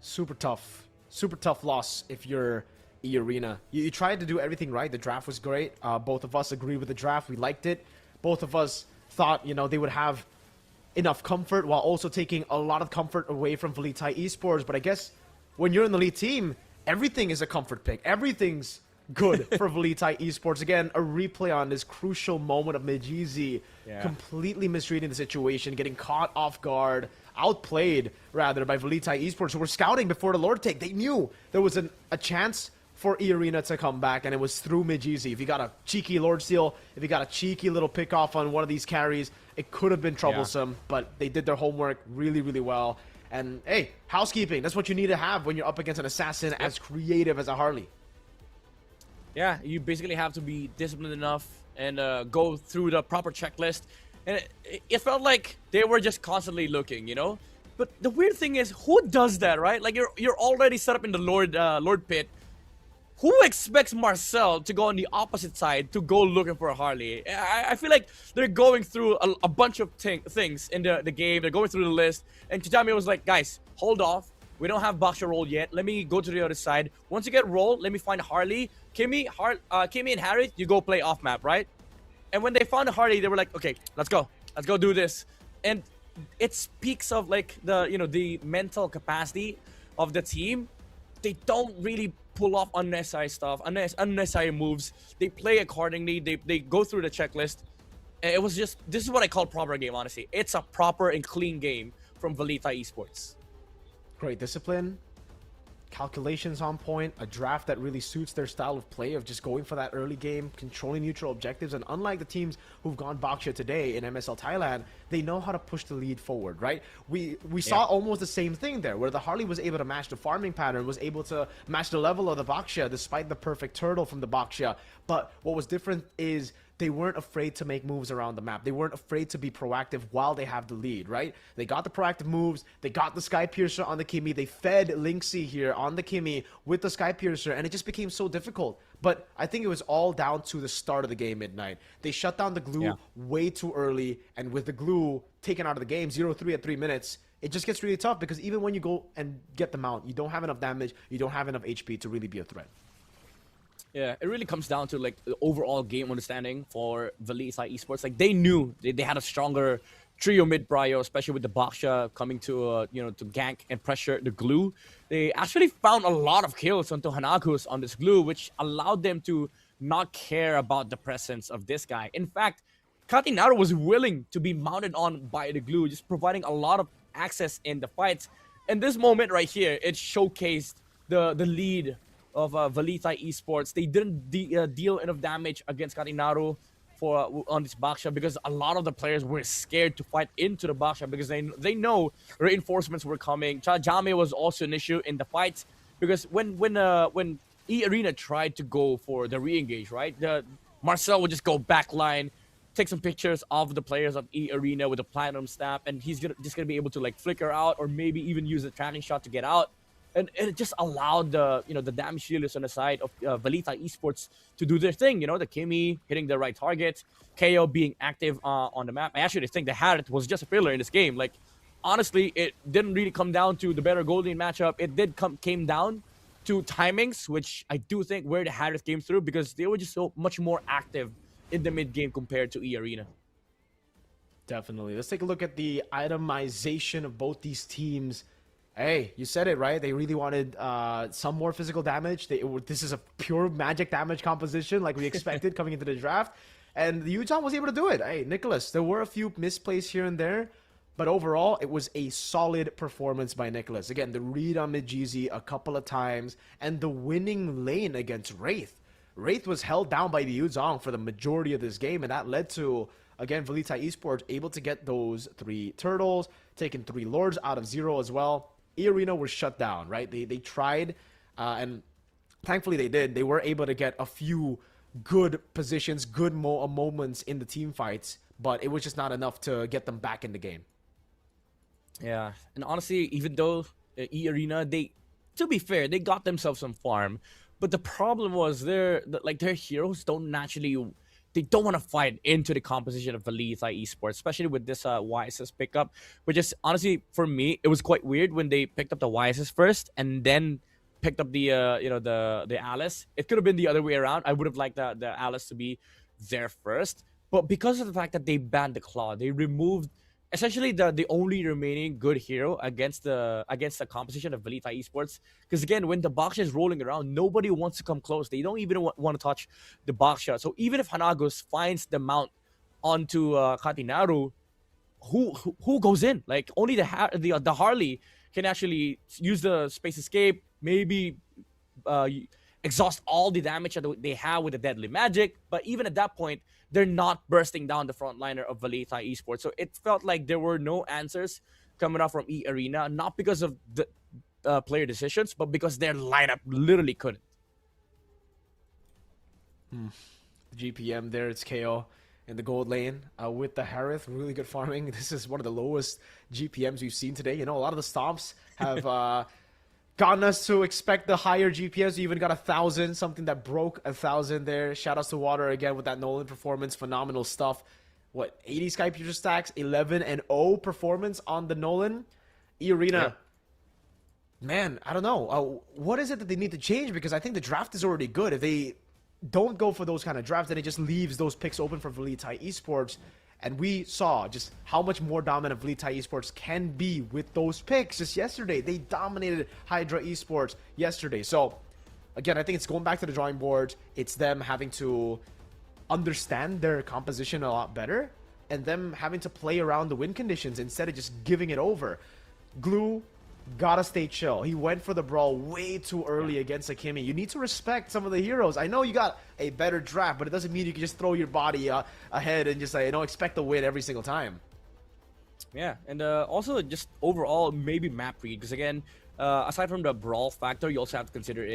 Super tough loss if you're E Arena. You tried to do everything right. The draft was great. Both of us agreed with the draft. We liked it. Both of us thought, you know, they would have enough comfort while also taking a lot of comfort away from VLTH Esports. But I guess when you're in the lead team, everything is a comfort pick. Everything's good for VLTH Esports. Again, a replay on this crucial moment of Mejizi completely misreading the situation, getting caught off guard, outplayed rather by VLTH Esports, who were scouting before the Lord take. They knew there was a chance for E-Arena to come back, and it was through Mejizi. If he got a cheeky Lord Seal, if he got a cheeky little pick off on one of these carries, it could have been troublesome, but they did their homework really, really well. And hey, housekeeping, that's what you need to have when you're up against an assassin as creative as a Harley. Yeah, you basically have to be disciplined enough and go through the proper checklist. And it felt like they were just constantly looking, you know? But the weird thing is, who does that, right? Like, you're already set up in the Lord pit. Who expects Marcel to go on the opposite side to go looking for a Harley? I feel like they're going through a bunch of things in the game. They're going through the list. And Chitami was like, guys, hold off. We don't have Baksha roll yet. Let me go to the other side. Once you get rolled, let me find Harley. Kimmy and Harry, you go play off map, right? And when they found a Harley, they were like, okay, let's go. Let's go do this. And it speaks of like the mental capacity of the team. They don't really pull off unnecessary stuff, unnecessary moves. They play accordingly. They go through the checklist. And it was just, this is what I call proper game, honestly. It's a proper and clean game from VLTH Esports. Great discipline, calculations on point, a draft that really suits their style of play of just going for that early game, controlling neutral objectives. And unlike the teams who've gone Baksha today in MSL Thailand, they know how to push the lead forward, right? We saw almost the same thing there, where the Harley was able to match the farming pattern, was able to match the level of the Baksha despite the perfect turtle from the Baksha. But what was different is they weren't afraid to make moves around the map. They weren't afraid to be proactive while they have the lead, right? They got the proactive moves. They got the Sky Piercer on the Kimmy. They fed Linksy here on the Kimmy with the Sky Piercer, and it just became so difficult. But I think it was all down to the start of the game, Midnight. They shut down the glue way too early, and with the glue taken out of the game, 0-3 at 3 minutes, it just gets really tough because even when you go and get the mount, you don't have enough damage, you don't have enough HP to really be a threat. Yeah, it really comes down to like the overall game understanding for VLTH Esports. Like they knew they had a stronger trio mid prio, especially with the Baksha coming to to gank and pressure the glue. They actually found a lot of kills onto Hanakus on this glue, which allowed them to not care about the presence of this guy. In fact, Katinaru was willing to be mounted on by the glue, just providing a lot of access in the fights. And this moment right here, it showcased the lead of VLTH Esports. They didn't deal enough damage against Katinaru on this Baksha because a lot of the players were scared to fight into the Baksha because they know reinforcements were coming. Jame was also an issue in the fight because when E-Arena tried to go for the re-engage, right? Marcel would just go backline, take some pictures of the players of E-Arena with a platinum staff, and he's just gonna be able to like flicker out or maybe even use a tracking shot to get out. And it just allowed the damage dealers on the side of VLTH Esports to do their thing. The Kimmy hitting the right targets, KO being active on the map. I actually think the Harriet was just a filler in this game. Like, honestly, it didn't really come down to the better Golden matchup. It came down to timings, which I do think where the Harriet came through because they were just so much more active in the mid game compared to E-Arena. Definitely. Let's take a look at the itemization of both these teams. Hey, you said it, right? They really wanted some more physical damage. This is a pure magic damage composition like we expected coming into the draft. And the Utah was able to do it. Hey, Nicholas, there were a few misplays here and there, but overall, it was a solid performance by Nicholas. Again, the read on Mejizi a couple of times, and the winning lane against Wraith. Wraith was held down by the Yuzong for the majority of this game, and that led to, again, VLTH Esports able to get those 3 turtles, taking 3 lords out of 0 as well. E-Arena was shut down, right? They tried, and thankfully they did. They were able to get a few good positions, good moments in the team fights, but it was just not enough to get them back in the game. Yeah, and honestly, even though E-Arena, to be fair, they got themselves some farm, but the problem was their heroes don't naturally. They don't want to fight into the composition of VLTH Esports, especially with this YSS pickup, which is honestly for me it was quite weird when they picked up the YSS first and then picked up the the Alice. It could have been the other way around. I would have liked the Alice to be there first, but because of the fact that they banned the Claw, they removed essentially the only remaining good hero against the composition of Velita Esports. Because again, when the Baksha is rolling around, nobody wants to come close. They don't even want to touch the Baksha. So even if Hanagos finds the mount onto Katinaru, who goes in? Like only the Harley can actually use the space escape, maybe exhaust all the damage that they have with the deadly magic. But even at that point, they're not bursting down the frontliner of Velita Esports. So it felt like there were no answers coming out from E Arena, not because of the player decisions, but because their lineup literally couldn't. GPM there, it's KO in the gold lane with the Harith. Really good farming. This is one of the lowest GPMs we've seen today. You know, a lot of the stomps have gotten us to expect the higher GPMs. We even got 1,000, something that broke 1,000 there. Shoutouts to Water again with that Nolan performance. Phenomenal stuff. What, 80 Sky Future stacks, 11-0 performance on the Nolan. E-Arena. Yeah. Man, I don't know. What is it that they need to change? Because I think the draft is already good. If they don't go for those kind of drafts, then it just leaves those picks open for Velita Esports. And we saw just how much more dominant Velita Esports can be with those picks just yesterday. They dominated Hydra Esports yesterday. So, again, I think it's going back to the drawing board. It's them having to understand their composition a lot better and them having to play around the win conditions instead of just giving it over. Glue gotta stay chill. He went for the brawl way too early against Akimi. You need to respect some of the heroes. I know you got a better draft, but it doesn't mean you can just throw your body ahead and just expect to win every single time. Yeah, and also just overall maybe map read, because again, aside from the brawl factor, you also have to consider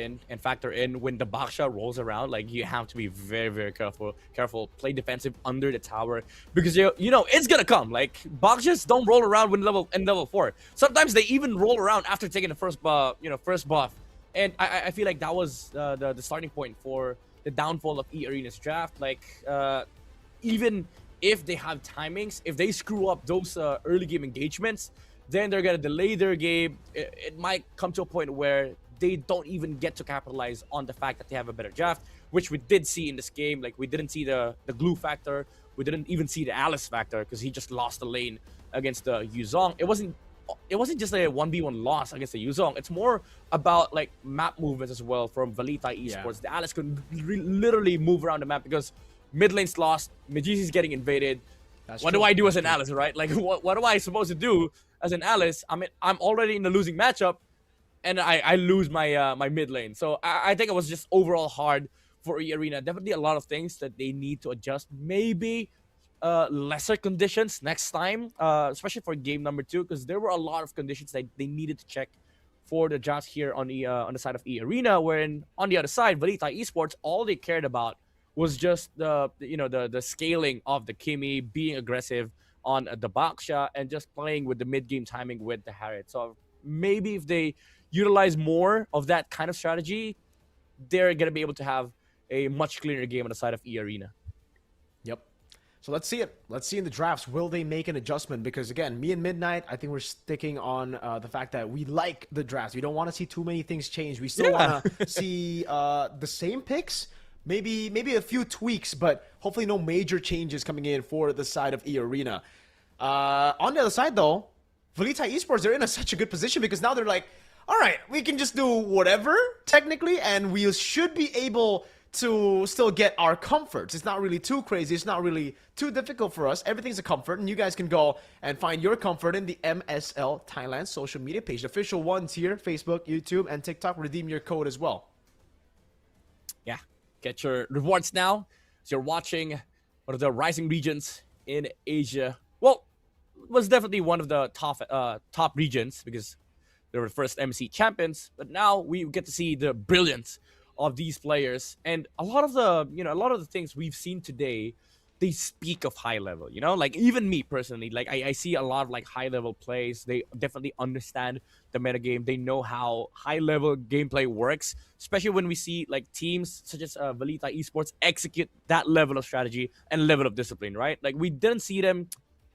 factor in when the Baksha rolls around. Like, you have to be very, very careful. Play defensive under the tower, because you know it's gonna come. Like, Bakshas don't roll around in level 4. Sometimes they even roll around after taking the first buff. And I feel like that was the starting point for the downfall of E Arena's draft. Like, even if they have timings, if they screw up those early game engagements, then they're gonna delay their game. It might come to a point where they don't even get to capitalize on the fact that they have a better draft, which we did see in this game. Like, we didn't see the glue factor. We didn't even see the Alice factor, because he just lost the lane against the Yuzong. It wasn't just a 1v1 loss against the Yuzong. It's more about like map movements as well from Velita Esports. The Alice could literally move around the map because mid lane's lost, Majisi's getting invaded. What do I do as an Alice, right? Like, what am I supposed to do as an Alice? I mean, I'm already in the losing matchup, and I lose my my mid lane. So I think it was just overall hard for E Arena. Definitely a lot of things that they need to adjust. Maybe lesser conditions next time, especially for game number 2, because there were a lot of conditions that they needed to check for the drafts here on the side of E Arena. Wherein on the other side, Velita Esports, all they cared about was just the scaling of the Kimi, being aggressive on the Baksha, and just playing with the mid-game timing with the Harriet. So maybe if they utilize more of that kind of strategy, they're going to be able to have a much cleaner game on the side of E Arena. Yep. So let's see it. Let's see in the drafts. Will they make an adjustment? Because again, me and Midnight, I think we're sticking on the fact that we like the drafts. We don't want to see too many things change. We still want to see the same picks. Maybe a few tweaks, but hopefully no major changes coming in for the side of E Arena. On the other side, though, Velita Esports, they're in such a good position because now they're like, all right, we can just do whatever, technically, and we should be able to still get our comforts. It's not really too crazy. It's not really too difficult for us. Everything's a comfort, and you guys can go and find your comfort in the MSL Thailand social media page. The official ones here, Facebook, YouTube, and TikTok. Redeem your code as well. Yeah. Get your rewards now. So you're watching one of the rising regions in Asia. Well, it was definitely one of the top regions because they were the first MSC champions. But now we get to see the brilliance of these players, and a lot of the things we've seen today, they speak of high level. Like even me personally, like I see a lot of like high level plays. They definitely understand the metagame. They know how high level gameplay works, especially when we see like teams such as Velita Esports execute that level of strategy and level of discipline, right? Like we didn't see them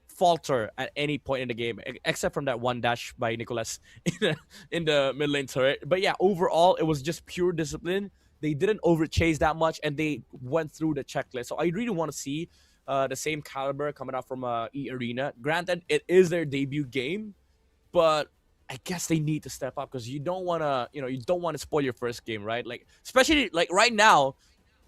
falter at any point in the game, except from that one dash by Nicholas in the mid lane turret. But yeah, overall, it was just pure discipline. They didn't overchase that much, and they went through the checklist. So I really want to see the same caliber coming out from E Arena. Granted, it is their debut game, but I guess they need to step up because you don't want to spoil your first game, right? Like, especially like right now,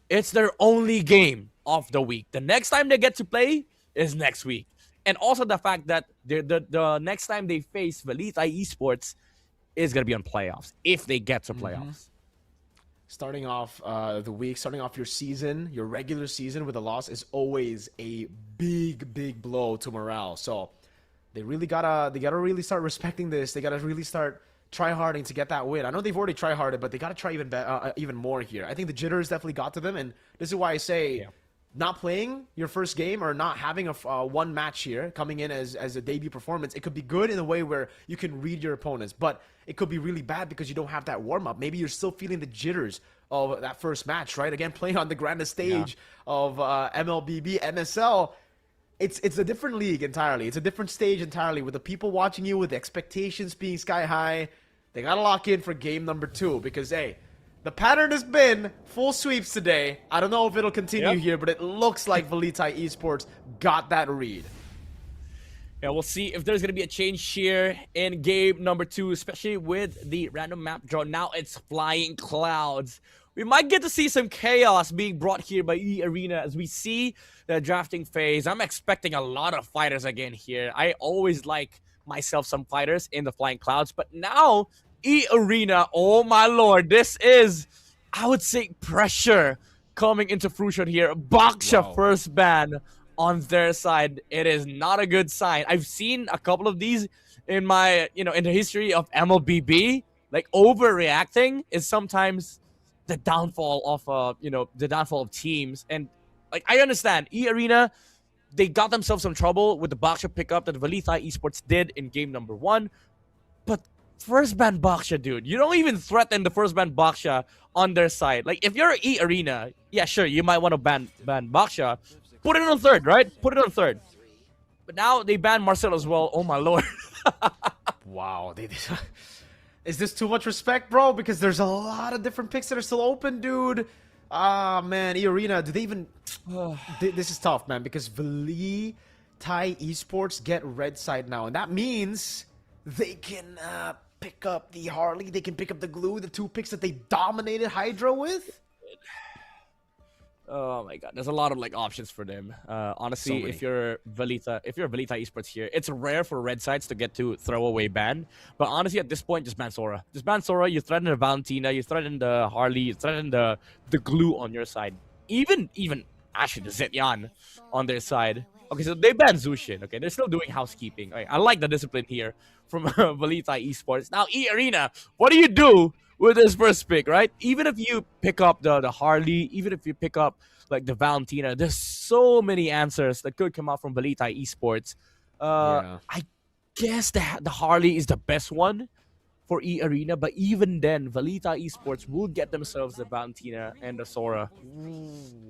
it's their only game of the week. The next time they get to play is next week. And also the fact that the next time they face VLTH Esports is going to be on playoffs, if they get to playoffs. Starting off the week, starting off your season, your regular season with a loss is always a big blow to morale. So they gotta really start respecting this. They gotta really start try-harding to get that win. I know they've already try-harded, but they gotta try even more here. I think the jitters definitely got to them, and this is why I say not playing your first game or not having a one match here coming in as a debut performance, it could be good in a way where you can read your opponents, but it could be really bad because you don't have that warm-up. Maybe you're still feeling the jitters of that first match, right? Again, playing on the grandest stage of MLBB, MSL. It's a different league entirely. It's a different stage entirely with the people watching you, with the expectations being sky high. They got to lock in for game number 2 because, hey, the pattern has been full sweeps today. I don't know if it'll continue here, but it looks like VLTH Esports got that read. Yeah, we'll see if there's going to be a change here in game number 2, especially with the random map draw. Now it's flying clouds. We might get to see some chaos being brought here by E Arena as we see the drafting phase. I'm expecting a lot of fighters again here. I always like myself some fighters in the flying clouds, but now E Arena, oh my lord, this is, I would say, pressure coming into fruition here. Baksha first ban on their side. It is not a good sign. I've seen a couple of these in my, in the history of MLBB. Like, overreacting is sometimes the downfall of, the downfall of teams. And, like, I understand. E Arena, they got themselves some trouble with the Baksha pickup that VLTH Esports did in game number 1. But first ban Baksha, dude. You don't even threaten the first ban Baksha on their side. Like, if you're E Arena, yeah, sure, you might want to ban Baksha. Put it on third, right? Put it on third. But now they ban Marcel as well. Oh my lord. Wow. Is this too much respect, bro? Because there's a lot of different picks that are still open, dude. Ah, man. E Arena, do they even... This is tough, man, because VLTH Esports get red side now. And that means they can pick up the Harley. They can pick up the Glue, the 2 picks that they dominated Hydra with. Oh my god, there's a lot of like options for them. Honestly, if you're VLTH Esports here, it's rare for red sides to get to throwaway ban. But honestly, at this point, just ban Sora. Just ban Sora. You threaten the Valentina, you threaten the Harley, you threaten the Glue on your side. Even actually the Zetyan on their side. Okay, so they banned Zushin. Okay, they're still doing housekeeping. Okay, I like the discipline here from VLTH Esports. Now, E Arena, what do you do with this first pick, right? Even if you pick up the Harley, even if you pick up like the Valentina, there's so many answers that could come out from VLTH Esports. I guess the Harley is the best one for E Arena, but even then, VLTH Esports will get themselves the Valentina and the Sora.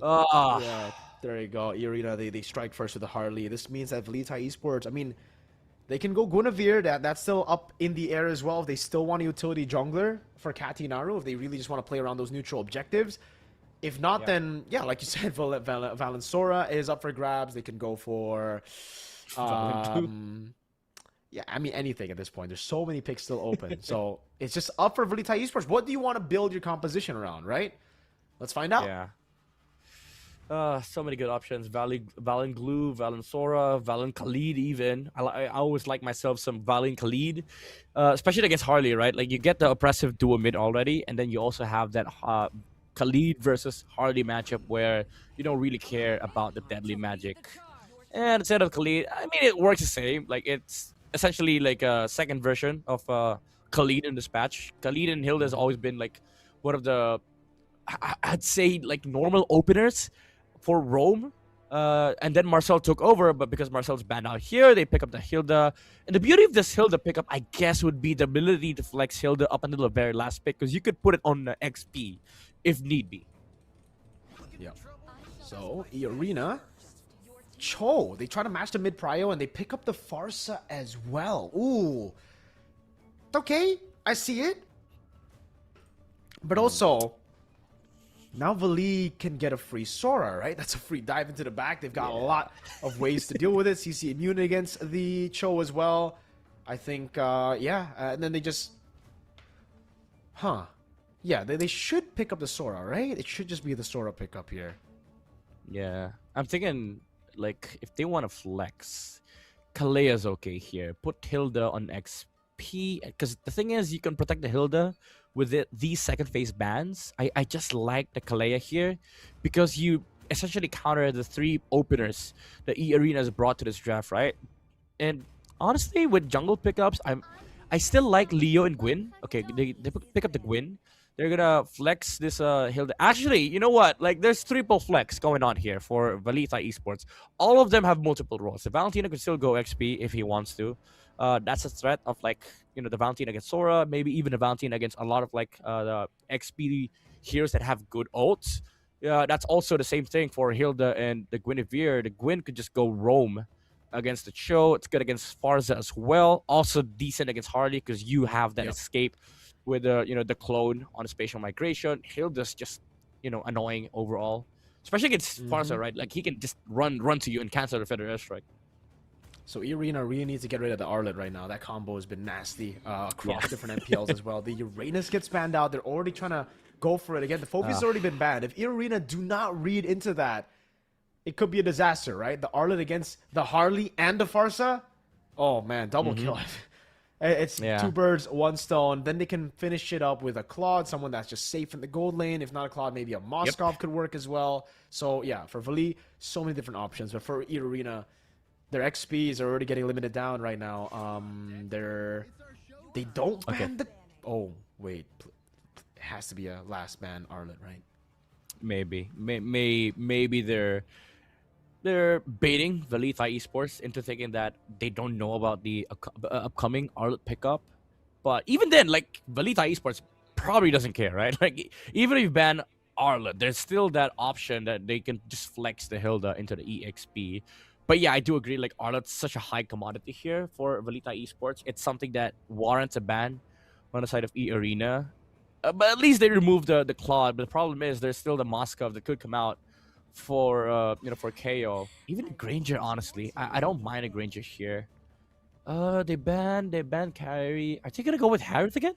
Yeah, there you go. E Arena, they strike first with the Harley. This means that VLTH Esports, I mean, they can go Guinevere. That's still up in the air as well. If they still want a utility jungler for Katinaru, if they really just want to play around those neutral objectives. If not, then, yeah, like you said, Valensora is up for grabs. They can go for... yeah, I mean, anything at this point. There's so many picks still open. So it's just up for VLTH Esports. What do you want to build your composition around, right? Let's find out. Yeah. So many good options. Valen Glue, Valen Sora, Valen Khalid even. I always like myself some Valen Khalid. Especially against Harley, right? Like, you get the oppressive duo mid already, and then you also have that Khalid versus Harley matchup where you don't really care about the deadly magic. And instead of Khalid, I mean, it works the same. Like, it's essentially like a second version of Khalid in this patch. Khalid and Hilda has always been like one of the, I'd say, like normal openers for Rome. And then Marcel took over, but because Marcel's banned out here, they pick up the Hilda. And the beauty of this Hilda pickup, I guess, would be the ability to flex Hilda up until the very last pick, because you could put it on the XP if need be. Yeah. So, E Arena, Cho, they try to match the mid prio and they pick up the Farsa as well. Ooh. Okay, I see it. But also, Now Vali can get a free Sora, right? That's a free dive into the back. They've got a lot of ways to deal with it. CC immune against the Cho as well. I think, and then they just... Yeah, they should pick up the Sora, right? It should just be the Sora pickup here. Yeah, I'm thinking, like, if they want to flex, Kalea's okay here. Put Hilda on XP, because the thing is, you can protect the Hilda with these second phase bans. I just like the Kalea here, because you essentially counter the 3 openers that E-Arena has brought to this draft, right? And honestly, with jungle pickups, I still like Leo and Gwyn. Okay, they pick up the Gwyn. They're gonna flex this Hilda. Actually, you know what? Like, there's triple flex going on here for Valita Esports. All of them have multiple roles. The Valentina could still go XP if he wants to. That's a threat of, like, you know, the Valentina against Sora, maybe even the Valentina against a lot of, like, the XP heroes that have good ults. That's also the same thing for Hilda and the Guinevere. The Gwyn could just go roam against the Cho. It's good against Farza as well. Also decent against Harley because you have that escape with the clone on spatial migration. Hilda's just, annoying overall, especially against Farza, right? Like, he can just run to you and cancel the Feather Airstrike. So E-Arena really needs to get rid of the Arlet right now. That combo has been nasty across different MPLs as well. The Uranus gets banned out. They're already trying to go for it again. The Phobia's already been banned. If E-Arena do not read into that, it could be a disaster, right? The Arlet against the Harley and the Farsa. Oh man, double kill. It's 2 birds, 1 stone. Then they can finish it up with a Claude, someone that's just safe in the gold lane. If not a Claude, maybe a Moskov could work as well. So yeah, for Vali, so many different options. But for E-Arena, their XPs are already getting limited down right now. They don't ban the... Oh, wait. It has to be a last ban Arlet, right? Maybe. Maybe they're baiting Valita Esports into thinking that they don't know about the upcoming Arlet pickup. But even then, like, Valita Esports probably doesn't care, right? Like, even if you ban Arlet, there's still that option that they can just flex the Hilda into the EXP. But yeah, I do agree, like, Arlet's such a high commodity here for Valita Esports. It's something that warrants a ban on the side of E-Arena. But at least they removed the Claude. But the problem is there's still the Moskov that could come out for for KO. Even Granger, honestly, I don't mind a Granger here. They banned Kyrie. Are they gonna go with Harith again?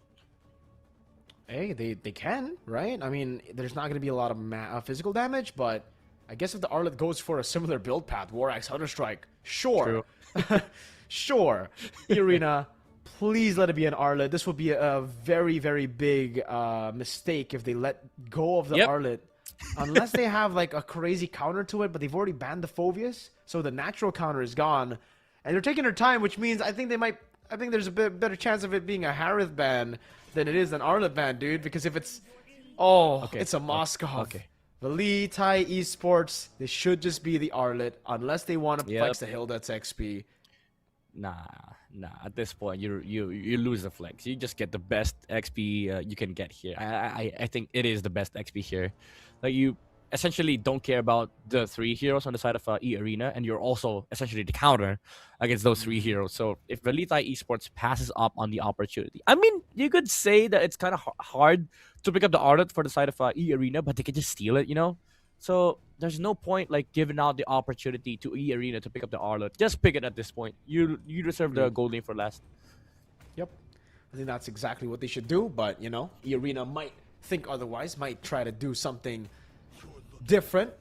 Hey, they can, right? I mean, there's not gonna be a lot of physical damage, but I guess if the Arlet goes for a similar build path, War Axe, Hunter-Strike, sure. Sure. E-Arena, please let it be an Arlet. This would be a very, very big mistake if they let go of the Arlet. Unless they have, like, a crazy counter to it, but they've already banned the Phobius, so the natural counter is gone. And they're taking their time, which means I think there's a bit better chance of it being a Harith ban than it is an Arlet ban, dude. Because if it's... it's a Moskov. Okay. Valita Esports, they should just be the Arlet, unless they want to flex the Hilda to XP. Nah. At this point, you lose the flex. You just get the best XP you can get here. I think it is the best XP here. Like, you essentially don't care about the 3 heroes on the side of E-Arena, and you're also essentially the counter against those 3 heroes. So if Valita Esports passes up on the opportunity, I mean, you could say that it's kind of hard to pick up the Arlet for the side of E-Arena, but they can just steal it, So there's no point, like, giving out the opportunity to E-Arena to pick up the Arlet. Just pick it at this point. You reserve the gold lane for last. Yep. I think that's exactly what they should do, but, E-Arena might think otherwise, might try to do something different.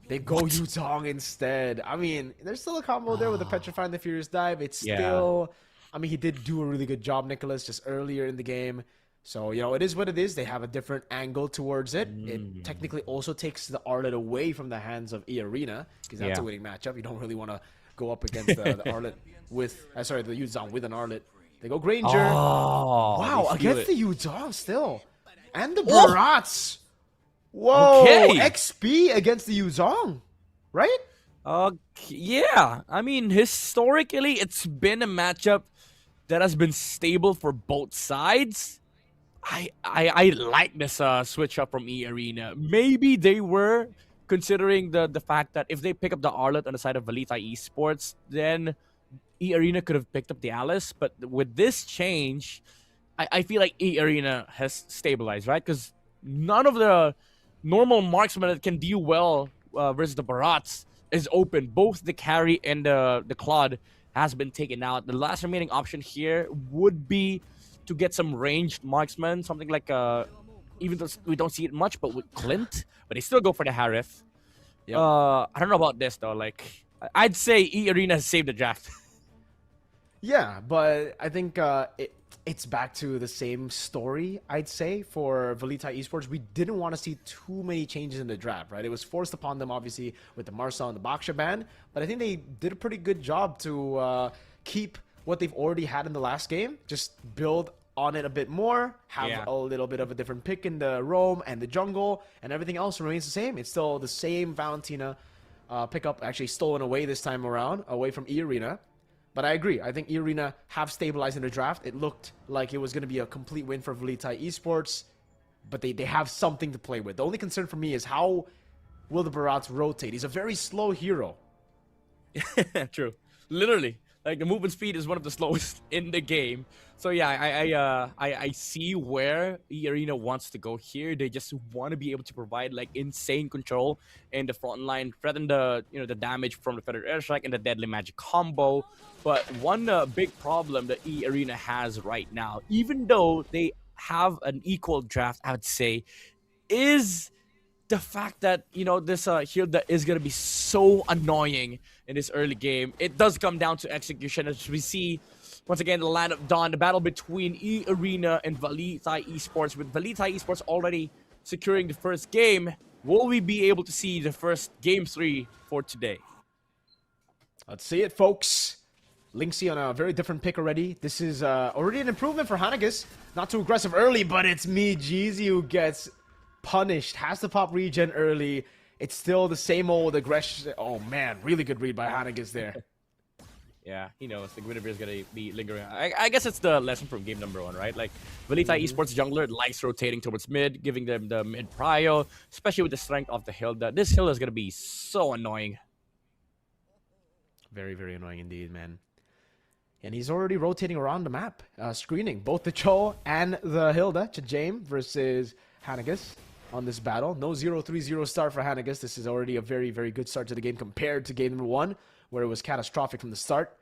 They go Yutong instead. I mean, there's still a combo there with the Petrify and the Furious Dive. It's still... I mean, he did do a really good job, Nicholas, just earlier in the game. So, it is what it is. They have a different angle towards it. It technically also takes the Arlet away from the hands of E-Arena, because that's a winning matchup. You don't really want to go up against the Arlet with... the Yuzong with an Arlet. They go Granger. Wow, against the Yuzong still. And the Barats. Whoa, XP against the Yuzong, right? Yeah. I mean, historically, it's been a matchup that has been stable for both sides. I like this switch up from E-Arena. Maybe they were considering the fact that if they pick up the Arlet on the side of Valita Esports, then E-Arena could have picked up the Alice. But with this change, I feel like E-Arena has stabilized, right? Because none of normal marksman that can deal well versus the Barats is open. Both the carry and the Claude has been taken out. The last remaining option here would be to get some ranged marksman, something like even though we don't see it much, but with Clint, but they still go for the Harith. Yep. I don't know about this though. Like, I'd say E Arena has saved the draft. Yeah, but I think it's back to the same story, I'd say, for VLTH Esports. We didn't want to see too many changes in the draft, right? It was forced upon them, obviously, with the Marcel and the Baksha ban, but I think they did a pretty good job to keep what they've already had in the last game, just build on it a bit more, have a little bit of a different pick in the roam and the jungle, and everything else remains the same. It's still the same Valentina pickup, actually stolen away this time around, away from E-Arena. But I agree. I think E-Arena have stabilized in the draft. It looked like it was going to be a complete win for VLTH Esports, but they have something to play with. The only concern for me is how will the Barats rotate? He's a very slow hero. True. Literally. Like, the movement speed is one of the slowest in the game. So yeah, I see where E-Arena wants to go here. They just want to be able to provide like insane control in the front line, threaten the the damage from the Feathered Airstrike and the Deadly Magic combo. But one big problem that E-Arena has right now, even though they have an equal draft, I would say, is the fact that this Hilda is gonna be so annoying in this early game. It does come down to execution, as we see once again the land of dawn, the battle between E-Arena and VLTH Esports. With VLTH Esports already securing the first game, will we be able to see the first game 3 for today? Let's see it, folks. Linksy on a very different pick already. This is already an improvement for Hanagas. Not too aggressive early, but it's me, Jeezy, who gets punished. Has to pop regen early. It's still the same old aggression. Oh man, really good read by Hanagas there. Yeah, he knows the Guinevere is going to be lingering. I guess it's the lesson from game number 1, right? Like, VLTH Esports jungler likes rotating towards mid, giving them the mid prio, especially with the strength of the Hilda. This Hilda is going to be so annoying. Very, very annoying indeed, man. And he's already rotating around the map, screening both the Cho and the Hilda. Chajame versus Hanagas on this battle. No 0-3-0 start for Hanagas. This is already a very, very good start to the game compared to game number 1, where it was catastrophic from the start.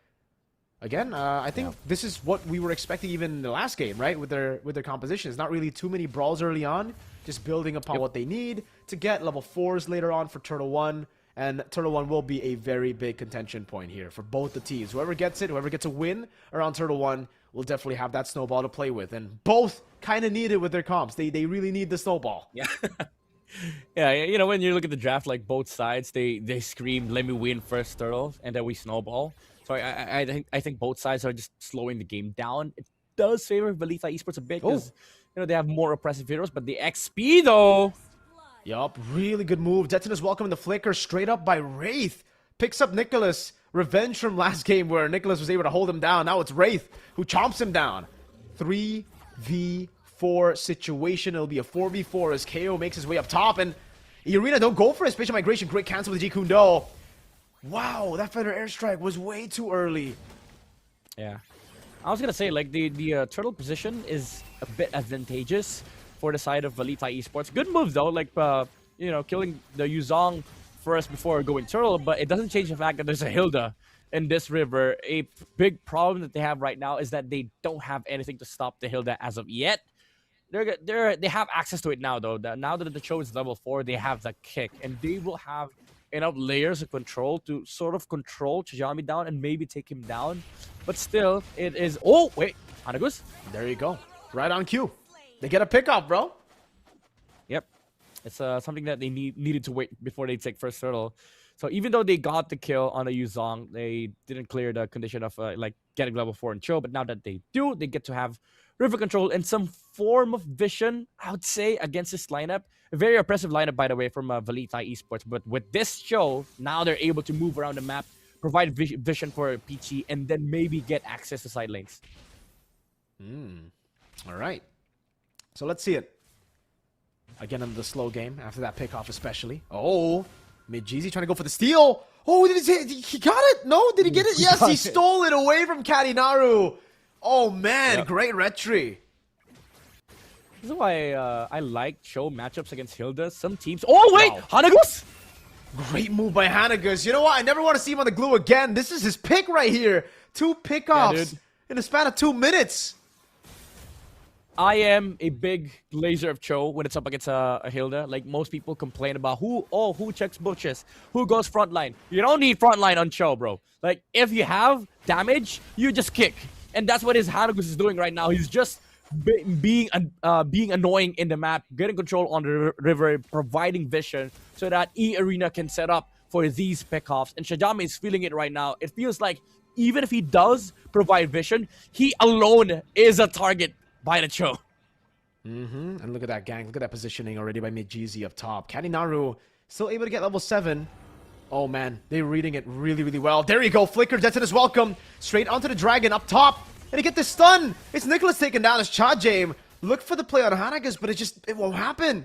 Again, I think this is what we were expecting even in the last game, right? With their compositions. Not really too many brawls early on, just building upon what they need to get level 4s later on for Turtle 1. And Turtle 1 will be a very big contention point here for both the teams. Whoever gets it, whoever gets a win around Turtle 1 will definitely have that snowball to play with. And both kind of need it with their comps. They really need the snowball. Yeah. Yeah, when you look at the draft, like both sides, they scream, let me win first Turtle, and then we snowball. So I think both sides are just slowing the game down. It does favor VLTH Esports a bit because they have more oppressive heroes, but the XP though. Yup, really good move. Detina's welcoming the flicker straight up by Wraith. Picks up Nicholas. Revenge from last game where Nicholas was able to hold him down. Now it's Wraith who chomps him down. 3v4 situation. It'll be a 4v4 as KO makes his way up top. And E-Arena don't go for it. Spatial migration. Great cancel with G Kundo. Wow, that Feather Airstrike was way too early. Yeah. I was going to say, like, the turtle position is a bit advantageous for the side of VLTH Esports. Good move though, like killing the Yuzong first before going turtle, but it doesn't change the fact that there's a Hilda in this river. A big problem that they have right now is that they don't have anything to stop the Hilda as of yet. They have access to it now though. Now that the Cho is level 4, they have the kick, and they will have enough layers of control to sort of control Chajame down and maybe take him down. But still, it is. Oh wait, Hanagus. There you go, right on cue. They get a pickup, bro. Yep. It's something that they needed to wait before they take first turtle. So even though they got the kill on a Yuzong, they didn't clear the condition of like getting level 4 in Cho. But now that they do, they get to have river control and some form of vision, I would say, against this lineup. A very oppressive lineup, by the way, from VLTH Esports. But with this Cho, now they're able to move around the map, provide vision for Peachy, and then maybe get access to side lanes. All right. So let's see it. Again under the slow game, after that pickoff especially. Oh, Mid-Jeezy trying to go for the steal. Oh, he got it? No, did he get it? Yes, he stole it away from Katinaru. Oh man, great retry. This is why I like show matchups against Hilda. Some teams. Oh wait, Wow. Hanagus. Great move by Hanagus. You know what? I never want to see him on the glue again. This is his pick right here. 2 pickoffs dude. in a span of 2 minutes. I am a big laser of Cho when it's up against a Hilda. Like most people complain about who checks bushes, who goes frontline. You don't need frontline on Cho, bro. Like if you have damage, you just kick, and that's what his Hanagus is doing right now. He's just being annoying in the map, getting control on the river, providing vision so that E Arena can set up for these pickoffs. And Shajame is feeling it right now. It feels like even if he does provide vision, he alone is a target by the Cho. And look at that, gang. Look at that positioning already by Mid-Jeezy up top. Kaninaru still able to get level 7. Oh, man. They're reading it really, really well. There you go. Flicker, Jetson is welcome. Straight onto the Dragon up top. And he get the stun. It's Nicholas taken down as Chajame. Look for the play on Hanagas, but it won't happen.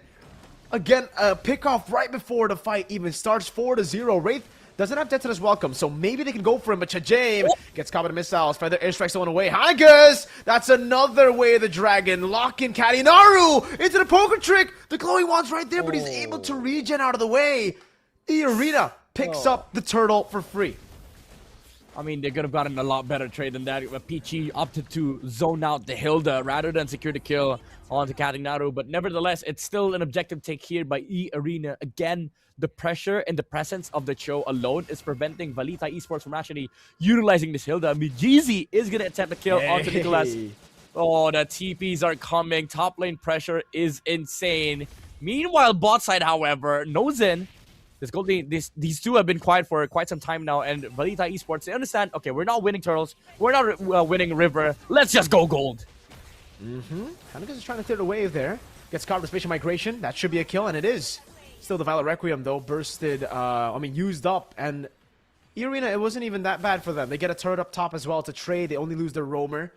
Again, a pickoff right before the fight even starts. 4-0. Wraith doesn't have Jetson as welcome, so maybe they can go for him, but Chajame gets caught by the missiles. Feather airstrikes the one away. Hanagas! That's another way of the Dragon. Lock in Kaninaru into the poker trick. The glowing wand's right there, but he's able to regen out of the way. E Arena picks up the turtle for free. I mean, they could have gotten a lot better trade than that. Peachy opted to zone out the Hilda rather than secure the kill onto Kaninaru. But nevertheless, it's still an objective take here by E Arena. Again, the pressure and the presence of the Cho alone is preventing Valita Esports from actually utilizing this Hilda. Mid-Jeezy is going to attempt the kill onto Nicholas. Oh, the TPs are coming. Top lane pressure is insane. Meanwhile, bot side, however, Nozen. These two have been quiet for quite some time now, and Valita Esports, they understand, okay, we're not winning turtles, we're not winning river, let's just go gold. Hanagas is trying to clear the wave there. Gets caught with spatial migration. That should be a kill, and it is. Still the Violet Requiem, though, used up, and E Arena, it wasn't even that bad for them. They get a turret up top as well to trade. They only lose their roamer.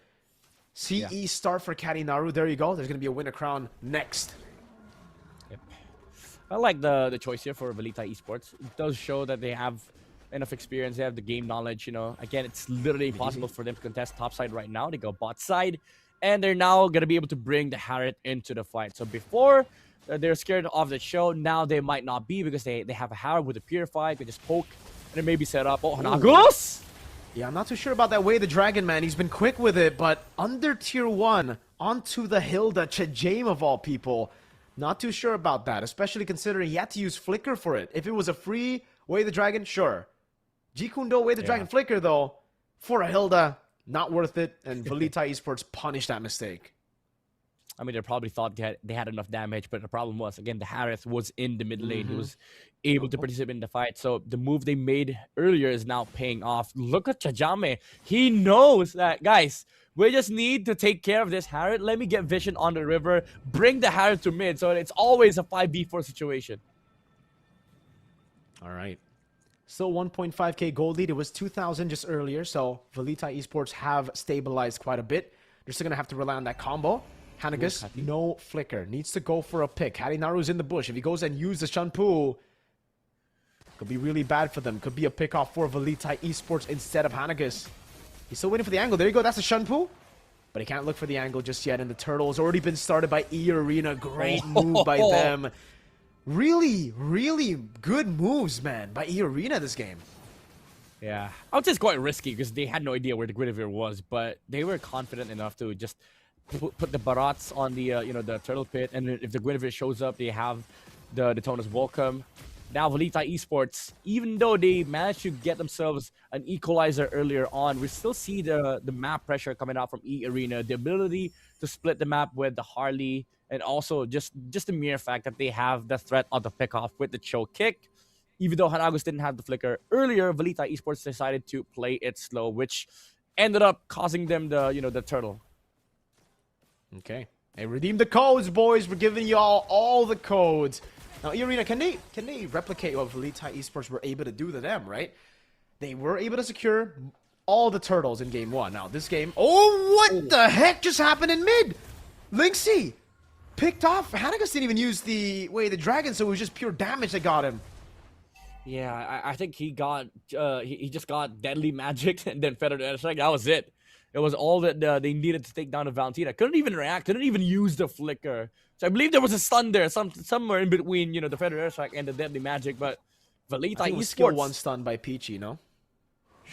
CE start for Kaninaru. There you go. There's going to be a winner crown next. I like the choice here for Valita Esports. It does show that they have enough experience, they have the game knowledge, you know. Again, it's literally impossible for them to contest top side right now. They go bot side, and they're now going to be able to bring the Harriet into the fight. So before, they're scared of the show. Now they might not be because they have a Harriet with a Purify. They just poke, and it may be set up. Oh, Hanagus! Yeah, I'm not too sure about that way the Dragon, man. He's been quick with it, but under tier 1, onto the Hilda, Chajame of all people. Not too sure about that, especially considering he had to use Flicker for it. If it was a free Way the Dragon, sure. Jikundo Way the Dragon Flicker, though, for a Hilda, not worth it, and Valita Esports punished that mistake. I mean, they probably thought they had enough damage, but the problem was, again, the Harith was in the mid lane. He was able to participate in the fight. So the move they made earlier is now paying off. Look at Chajame. He knows that, guys, we just need to take care of this Harith. Let me get vision on the river. Bring the Harith to mid. So it's always a 5v4 situation. All right. Still 1.5k gold lead. It was 2,000 just earlier. So Valita Esports have stabilized quite a bit. They're still going to have to rely on that combo. Hanagas, no Flicker. Needs to go for a pick. Harinaru's in the bush. If he goes and uses the Shanpu, could be really bad for them. Could be a pick off for Valita Esports instead of Hanagas. He's still waiting for the angle. There you go. That's a Shanpu. But he can't look for the angle just yet. And the turtle's already been started by E Arena. Great move by them. Really, really good moves, man, by E Arena this game. Yeah. I would say it's quite risky because they had no idea where the Guinevere was. But they were confident enough to just put the Barats on the the turtle pit, and if the Guinevere shows up, they have the Detona's welcome. Now Valita Esports, even though they managed to get themselves an equalizer earlier on, we still see the map pressure coming out from E Arena, the ability to split the map with the Harley, and also just the mere fact that they have the threat of the pickoff with the choke kick. Even though Hanagus didn't have the flicker earlier, Valita Esports decided to play it slow, which ended up causing them the turtle. Okay. Hey, redeem the codes, boys. We're giving y'all all the codes. Now, E Arena, can they replicate what Valita Esports were able to do to them, right? They were able to secure all the turtles in game 1. Now, this game... Oh, what the heck just happened in mid? Linksy picked off. Hanagas didn't even use the Way of the Dragon, so it was just pure damage that got him. Yeah, I think he got he just got deadly magic and then feathered airstrike. That was it. It was all that they needed to take down the Valentina. Couldn't even react. Couldn't even use the flicker. So I believe there was a stun there, somewhere in between, the Feather Airstrike and the Deadly Magic. But Velita Esports skill one Esports, stun by Peachy, no?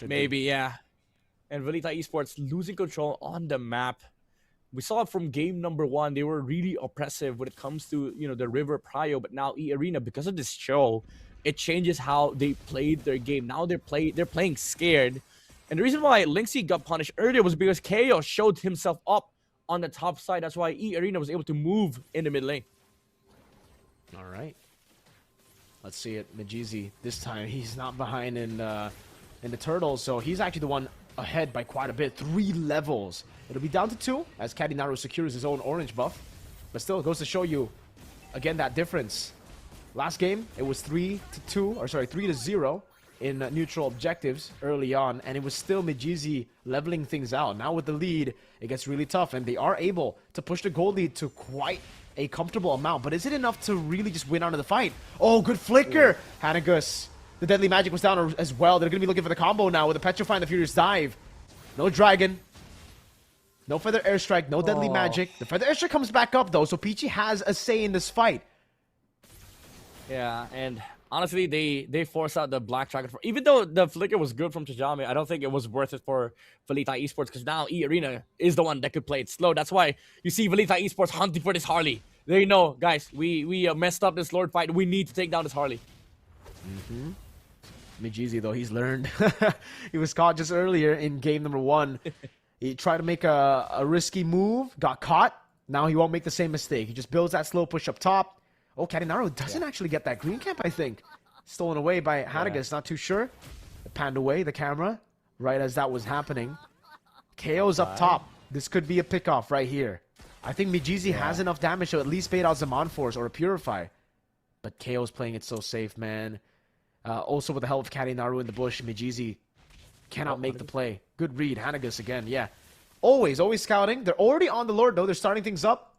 maybe, yeah. And Velita Esports losing control on the map. We saw it from game number 1. They were really oppressive when it comes to the River Prio. But now E-Arena, because of this show, it changes how they played their game. Now they're playing scared. And the reason why Lynxy got punished earlier was because KO showed himself up on the top side. That's why E-Arena was able to move in the mid lane. All right. Let's see it. Majizi, this time, he's not behind in the Turtles, so he's actually the one ahead by quite a bit. 3 levels. It'll be down to 2 as Kadinaru secures his own orange buff. But still, it goes to show you, again, that difference. Last game, it was 3-0 in neutral objectives early on, and it was still Majizi leveling things out. Now with the lead, it gets really tough, and they are able to push the gold lead to quite a comfortable amount. But is it enough to really just win out of the fight? Oh, good flicker! Hanagus. The Deadly Magic was down as well. They're going to be looking for the combo now with the Petrify and the Furious Dive. No Dragon. No Feather Airstrike. No Deadly Magic. The Feather Airstrike comes back up, though, so Peachy has a say in this fight. Yeah, and honestly, they forced out the Black Dragon. Even though the flicker was good from Tajame, I don't think it was worth it for Velita Esports, because now E-Arena is the one that could play it slow. That's why you see Velita Esports hunting for this Harley. They know, guys, we messed up this Lord fight. We need to take down this Harley. Majizi, though, he's learned. He was caught just earlier in game number 1. He tried to make a risky move, got caught. Now he won't make the same mistake. He just builds that slow push up top. Oh, Kadinaru doesn't actually get that green camp, I think. Stolen away by Hanagas, not too sure. It panned away, the camera, right as that was happening. KO's up top. This could be a pickoff right here. I think Majizi has enough damage to at least bait out Zaman Force or a Purify. But KO's playing it so safe, man. Also with the help of Kadinaru in the bush, Majizi cannot make the play. Good read, Hanagas again, yeah. Always scouting. They're already on the Lord, though. They're starting things up.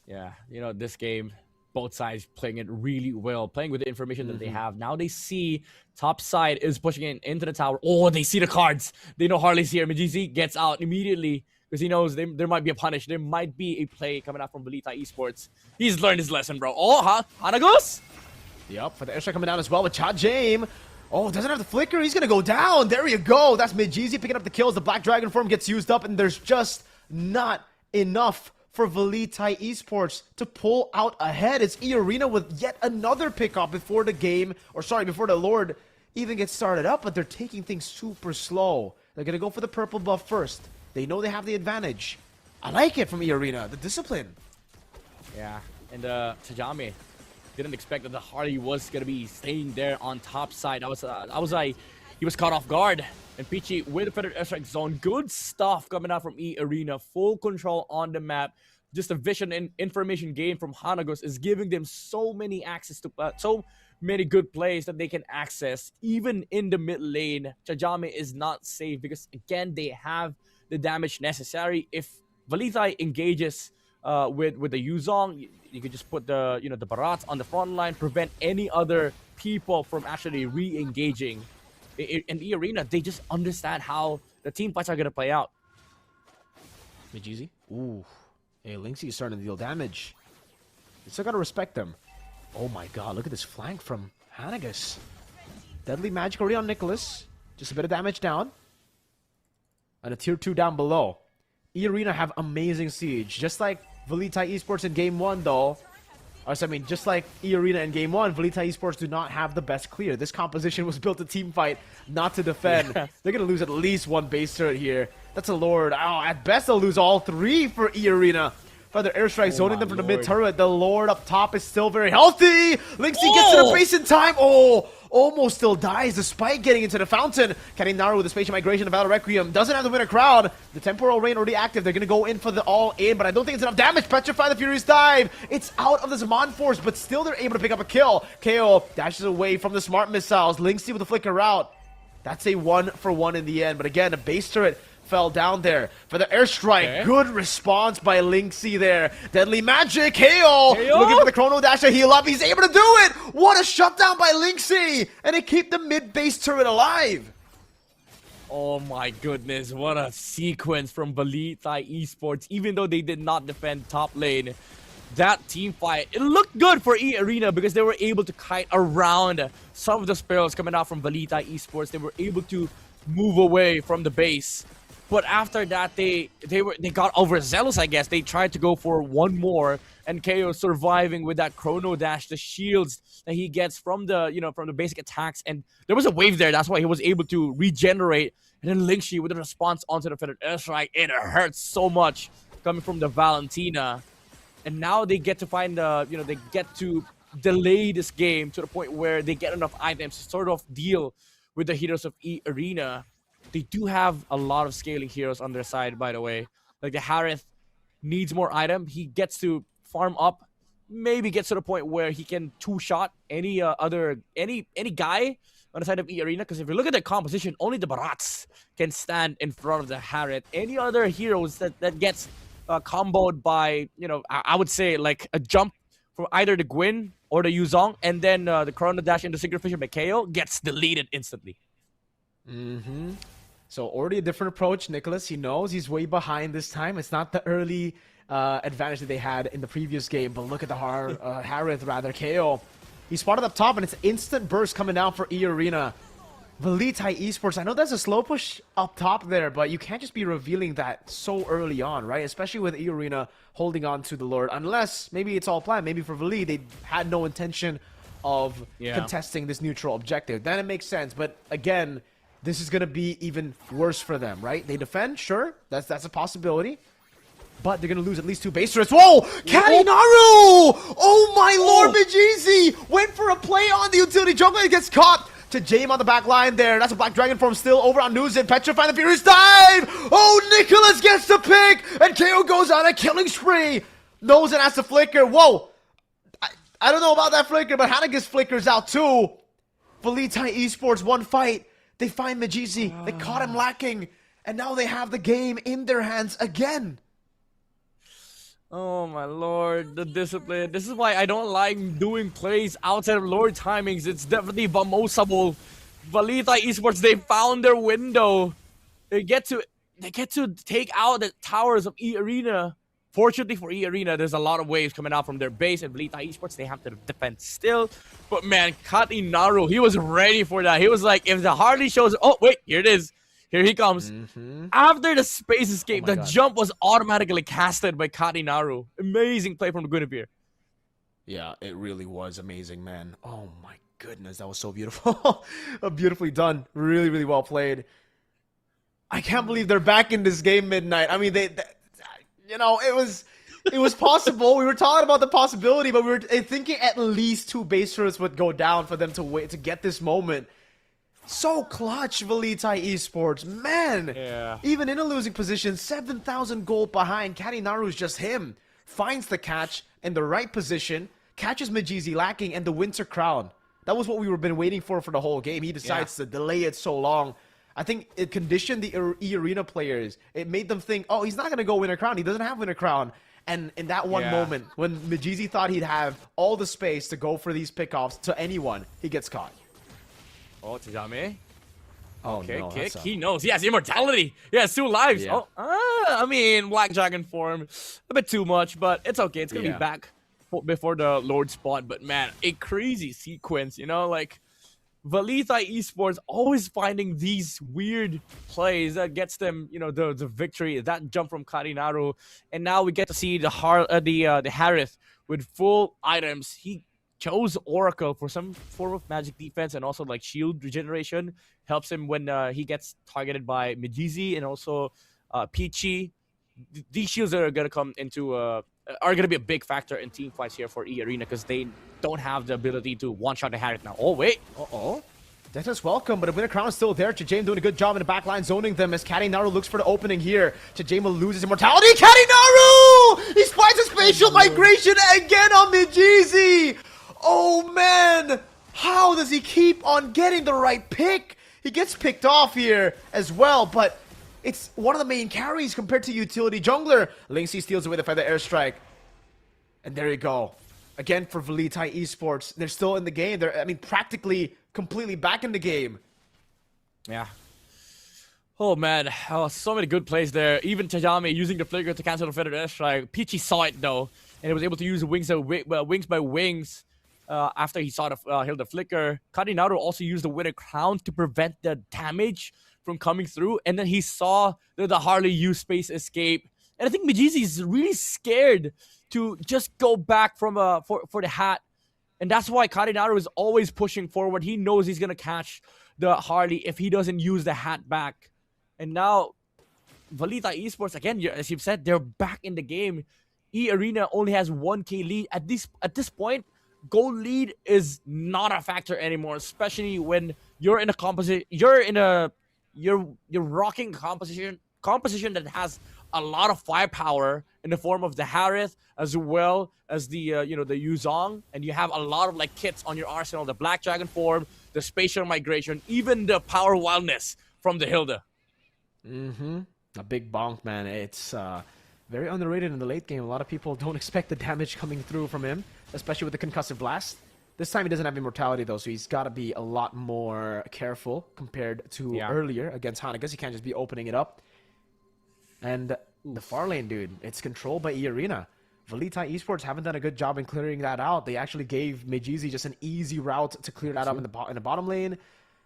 Yeah, this game, both sides playing it really well, playing with the information that they have. Now they see top side is pushing in into the tower. Oh, they see the cards. They know Harley's here. Majizi gets out immediately because he knows there might be a punish. There might be a play coming out from Velita Esports. He's learned his lesson, bro. Oh, Hanagus? Yep, for the airstrike coming down as well with Chajame. Oh, doesn't have the flicker. He's going to go down. There you go. That's Majizi picking up the kills. The Black Dragon form gets used up, and there's just not enough for Velita Esports to pull out ahead. It's E-Arena with yet another pickup before the Lord even gets started up, but they're taking things super slow. They're going to go for the purple buff first. They know they have the advantage. I like it from E-Arena, the discipline. Yeah, and Tajame didn't expect that the Harley was going to be staying there on top side. I was like, he was caught off guard. And Peachy with the Feather Airstrike zone. Good stuff coming out from E-Arena. Full control on the map. Just a vision and information gain from Hanagus is giving them so many access to so many good plays that they can access. Even in the mid lane, Chajame is not safe because, again, they have the damage necessary. If Velita engages with the Yuzong, you could just put the the Barats on the front line, prevent any other people from actually re-engaging. In the arena, they just understand how the team fights are going to play out. Majizi? Ooh. Hey, Lynxy is starting to deal damage. You still got to respect them. Oh my god, look at this flank from Hanagas. Deadly Magic already on Nicholas. Just a bit of damage down. And a tier 2 down below. E-Arena have amazing siege. Just like Velita Esports in game 1, though. Just like E-Arena in game 1, Velita Esports do not have the best clear. This composition was built to team fight, not to defend. Yeah. They're going to lose at least one base turret here. That's a Lord. Oh, at best they'll lose all 3 for E-Arena. Feather Airstrike zoning them from the mid turret. The Lord up top is still very healthy. Lynxy gets to the base in time. Oh, almost still dies despite getting into the fountain. Kadinaru with the Spatial Migration of Valor Requiem doesn't have to win a crowd. The Temporal Rain already active. They're going to go in for the all-in, but I don't think it's enough damage. Petrify the Furious Dive. It's out of the Zaman Force, but still they're able to pick up a kill. KO dashes away from the Smart Missiles. Lynxy with the flicker out. That's a 1-for-1 in the end, but again, a base turret fell down there for the airstrike. Okay. Good response by Lynxy there. Deadly Magic, KO looking for the Chrono Dash to heal up. He's able to do it. What a shutdown by Lynxy, and it keep the mid base turret alive. Oh my goodness, what a sequence from VLTH Esports. Even though they did not defend top lane, that team fight, it looked good for E-Arena because they were able to kite around some of the spells coming out from VLTH Esports. They were able to move away from the base. But after that, they got overzealous, I guess. They tried to go for one more, and KO surviving with that chrono dash, the shields that he gets from the from the basic attacks, and there was a wave there. That's why he was able to regenerate. And then Lingxi with a response onto the feathered airstrike. It hurts so much coming from the Valentina, and now they get to find they get to delay this game to the point where they get enough items to sort of deal with the heroes of E-Arena. They do have a lot of scaling heroes on their side, by the way. Like the Harith needs more item. He gets to farm up, maybe gets to the point where he can two-shot any guy on the side of E-Arena. Because if you look at the composition, only the Barats can stand in front of the Harith. Any other heroes that gets comboed by, I would say like a jump from either the Gwyn or the Yuzong, and then the Chrono Dash into Synchro Fission by KO gets deleted instantly. So already a different approach, Nicholas. He knows he's way behind this time. It's not the early advantage that they had in the previous game, but look at the Harith, rather, KO. He spotted up top, and it's instant burst coming down for E-Arena. VLTH Esports, I know there's a slow push up top there, but you can't just be revealing that so early on, right? Especially with E-Arena holding on to the Lord, unless maybe it's all planned. Maybe for VLTH, they had no intention of contesting this neutral objective. Then it makes sense, but again, this is going to be even worse for them, right? They defend, sure, that's a possibility. But they're going to lose at least 2 base turrets. Whoa! Katinaru! Oh my lord, Mijizi went for a play on the utility jungler and gets caught. To Jame on the back line there. That's a Black Dragon form still over on Nuzin. Petrify the Furious dive! Oh, Nicholas gets the pick! And KO goes on a killing spree. Nozin has to flicker. Whoa! I don't know about that flicker, but Hannigas flickers out too. VLTH Esports, one fight. They find Mijizi. They caught him lacking. And now they have the game in their hands again. Oh my lord, the discipline. This is why I don't like doing plays outside of lord timings. It's definitely vamosable. VLTH Esports, they found their window. They get to take out the towers of E-Arena. Fortunately for E-Arena, there's a lot of waves coming out from their base, and VLTH Esports, they have to defend still. But man, Katinaru, he was ready for that. He was like, if the Harley shows, oh wait, here it is. Here he comes. After the space escape, the jump was automatically casted by Katinaru. Amazing play from the Guinevere. Yeah, it really was amazing, man. Oh my goodness, that was so beautiful. Beautifully done. Really, really well played. I can't believe they're back in this game, Midnight. I mean, it was possible. We were talking about the possibility, but we were thinking at least 2 base turrets would go down for them to wait to get this moment. So clutch, VLTH Esports. Man, even in a losing position, 7,000 gold behind. Katinaru's just him. Finds the catch in the right position, catches Mijizi lacking, and the Winter Crown. That was what we were been waiting for the whole game. He decides to delay it so long. I think it conditioned the E-Arena players. It made them think, oh, he's not going to go Winter Crown. He doesn't have Winter Crown. And in that one moment, when Mijizi thought he'd have all the space to go for these pickoffs to anyone, he gets caught. Oh, Tijame. Oh, okay, no, kick. He knows. He has immortality. He has 2 lives. Yeah. I mean, Black Dragon form. A bit too much, but it's okay. It's going to be back before the Lord spot. But man, a crazy sequence, like VLTH Esports always finding these weird plays that gets them, the victory. That jump from Katinaru. And now we get to see the Harith with full items. He chose Oracle for some form of magic defense and also like shield regeneration. Helps him when he gets targeted by Mijizi and also Peachy. These shields are going to come into are going to be a big factor in team fights here for E-Arena because they don't have the ability to one-shot the Harith now. Oh, wait. Death's welcome, but a Winter Crown is still there. Chajame doing a good job in the backline, zoning them as Katinaru looks for the opening here. Chajame loses immortality. Katinaru! He spies a spatial migration again on Mijizi! Oh, man! How does he keep on getting the right pick? He gets picked off here as well, but it's one of the main carries compared to utility jungler. Lingxi steals away the feather airstrike. And there you go. Again for VLTH Esports. They're still in the game. They're, practically completely back in the game. Yeah. Oh man, so many good plays there. Even Tajami using the flicker to cancel the feathered airstrike. Peachy saw it though, and he was able to use wings by wings after he saw the Hilda flicker. Kadinaru also used the winter crown to prevent the damage from coming through, and then he saw the Harley use space escape. And I think Mijizi is really scared to just go back from for the hat, and that's why Kadinaru is always pushing forward. He knows he's gonna catch the Harley if he doesn't use the hat back. And now, Valita Esports, again, as you've said, they're back in the game. E-Arena only has 1K lead. At this point, gold lead is not a factor anymore, especially when you're in a composition. You're rocking a composition that has a lot of firepower in the form of the Harith as well as the the Yuzong, and you have a lot of like kits on your arsenal: the Black Dragon form, the Spatial Migration, even the Power Wildness from the Hilda. A big bonk, man. It's very underrated in the late game. A lot of people don't expect the damage coming through from him, especially with the concussive blast. This time he doesn't have immortality though, so he's got to be a lot more careful compared to earlier against Han. I guess he can't just be opening it up. And the far lane, dude, it's controlled by E-Arena. Valita Esports haven't done a good job in clearing that out. They actually gave Mijizi just an easy route to clear that up in the bottom lane.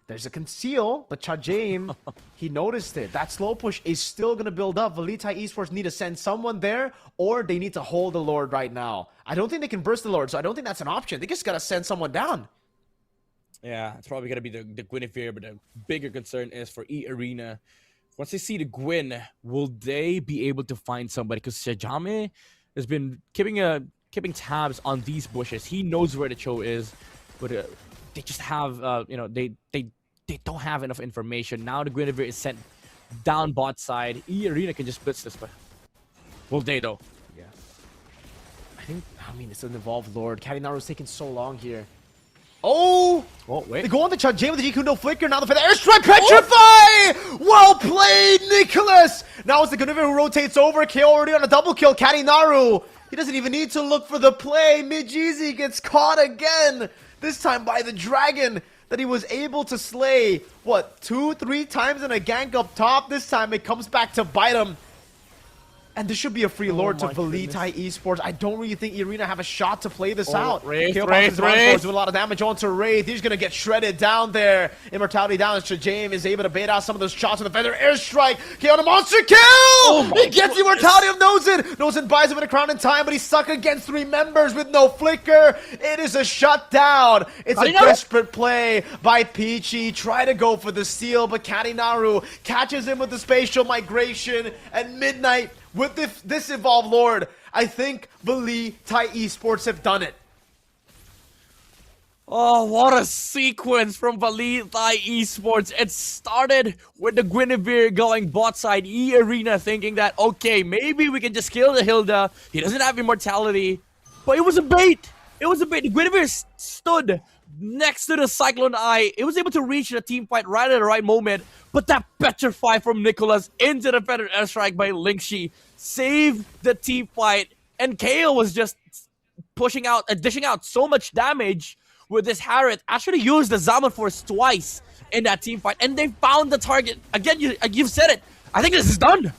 There's a conceal, but Chajame, he noticed it. That slow push is still going to build up. Valita Esports need to send someone there, or they need to hold the Lord right now. I don't think they can burst the Lord, so I don't think that's an option. They just got to send someone down. Yeah, it's probably going to be the Guinevere, but the bigger concern is for E-Arena. Once they see the Gwyn, will they be able to find somebody? Because Chajame has been keeping tabs on these bushes. He knows where the Cho is, but they just have, they don't have enough information. Now the Guinevere is sent down bot side. E-Arena can just blitz this, but will they though? Yeah. I mean, it's an evolved Lord. Kadinaru's taking so long here. Oh, wait. They go on the Chajame with the Jikundo flicker. Now the feather airstrike, petrify! Well played, Nicholas! Now it's the Guinevere who rotates over. KO already on a double kill. Kadinaru, he doesn't even need to look for the play. Mijizi gets caught again. This time by the dragon that he was able to slay, what, 2-3 times in a gank up top. This time it comes back to bite him. And this should be a free Lord to Valita Esports. I don't really think E-Arena have a shot to play this out. Wraith. Doing a lot of damage onto Wraith. He's going to get shredded down there. Immortality down as Chajame is able to bait out some of those shots with a feather airstrike. KO on a monster kill! He gets the immortality of Nozin. Nozin buys him with a crown in time, but he's stuck against 3 members with no flicker. It is a shutdown. It's a desperate play by Peachy. Try to go for the steal, but Kadinaru catches him with the spatial migration, and Midnight with this evolved Lord. I think Valita Esports have done it. Oh, what a sequence from Valita Esports. It started with the Guinevere going bot side. E-Arena thinking that, okay, maybe we can just kill the Hilda. He doesn't have immortality. But it was a bait. It was a bait. The Guinevere stood next to the Cyclone Eye. It was able to reach the team fight right at the right moment. But that petrify from Nicholas into the feathered airstrike by Lingxi saved the team fight. And KO was just dishing out so much damage with this Harith. Actually used the Zaman Force twice in that team fight. And they found the target. Again, you've said it. I think this is done.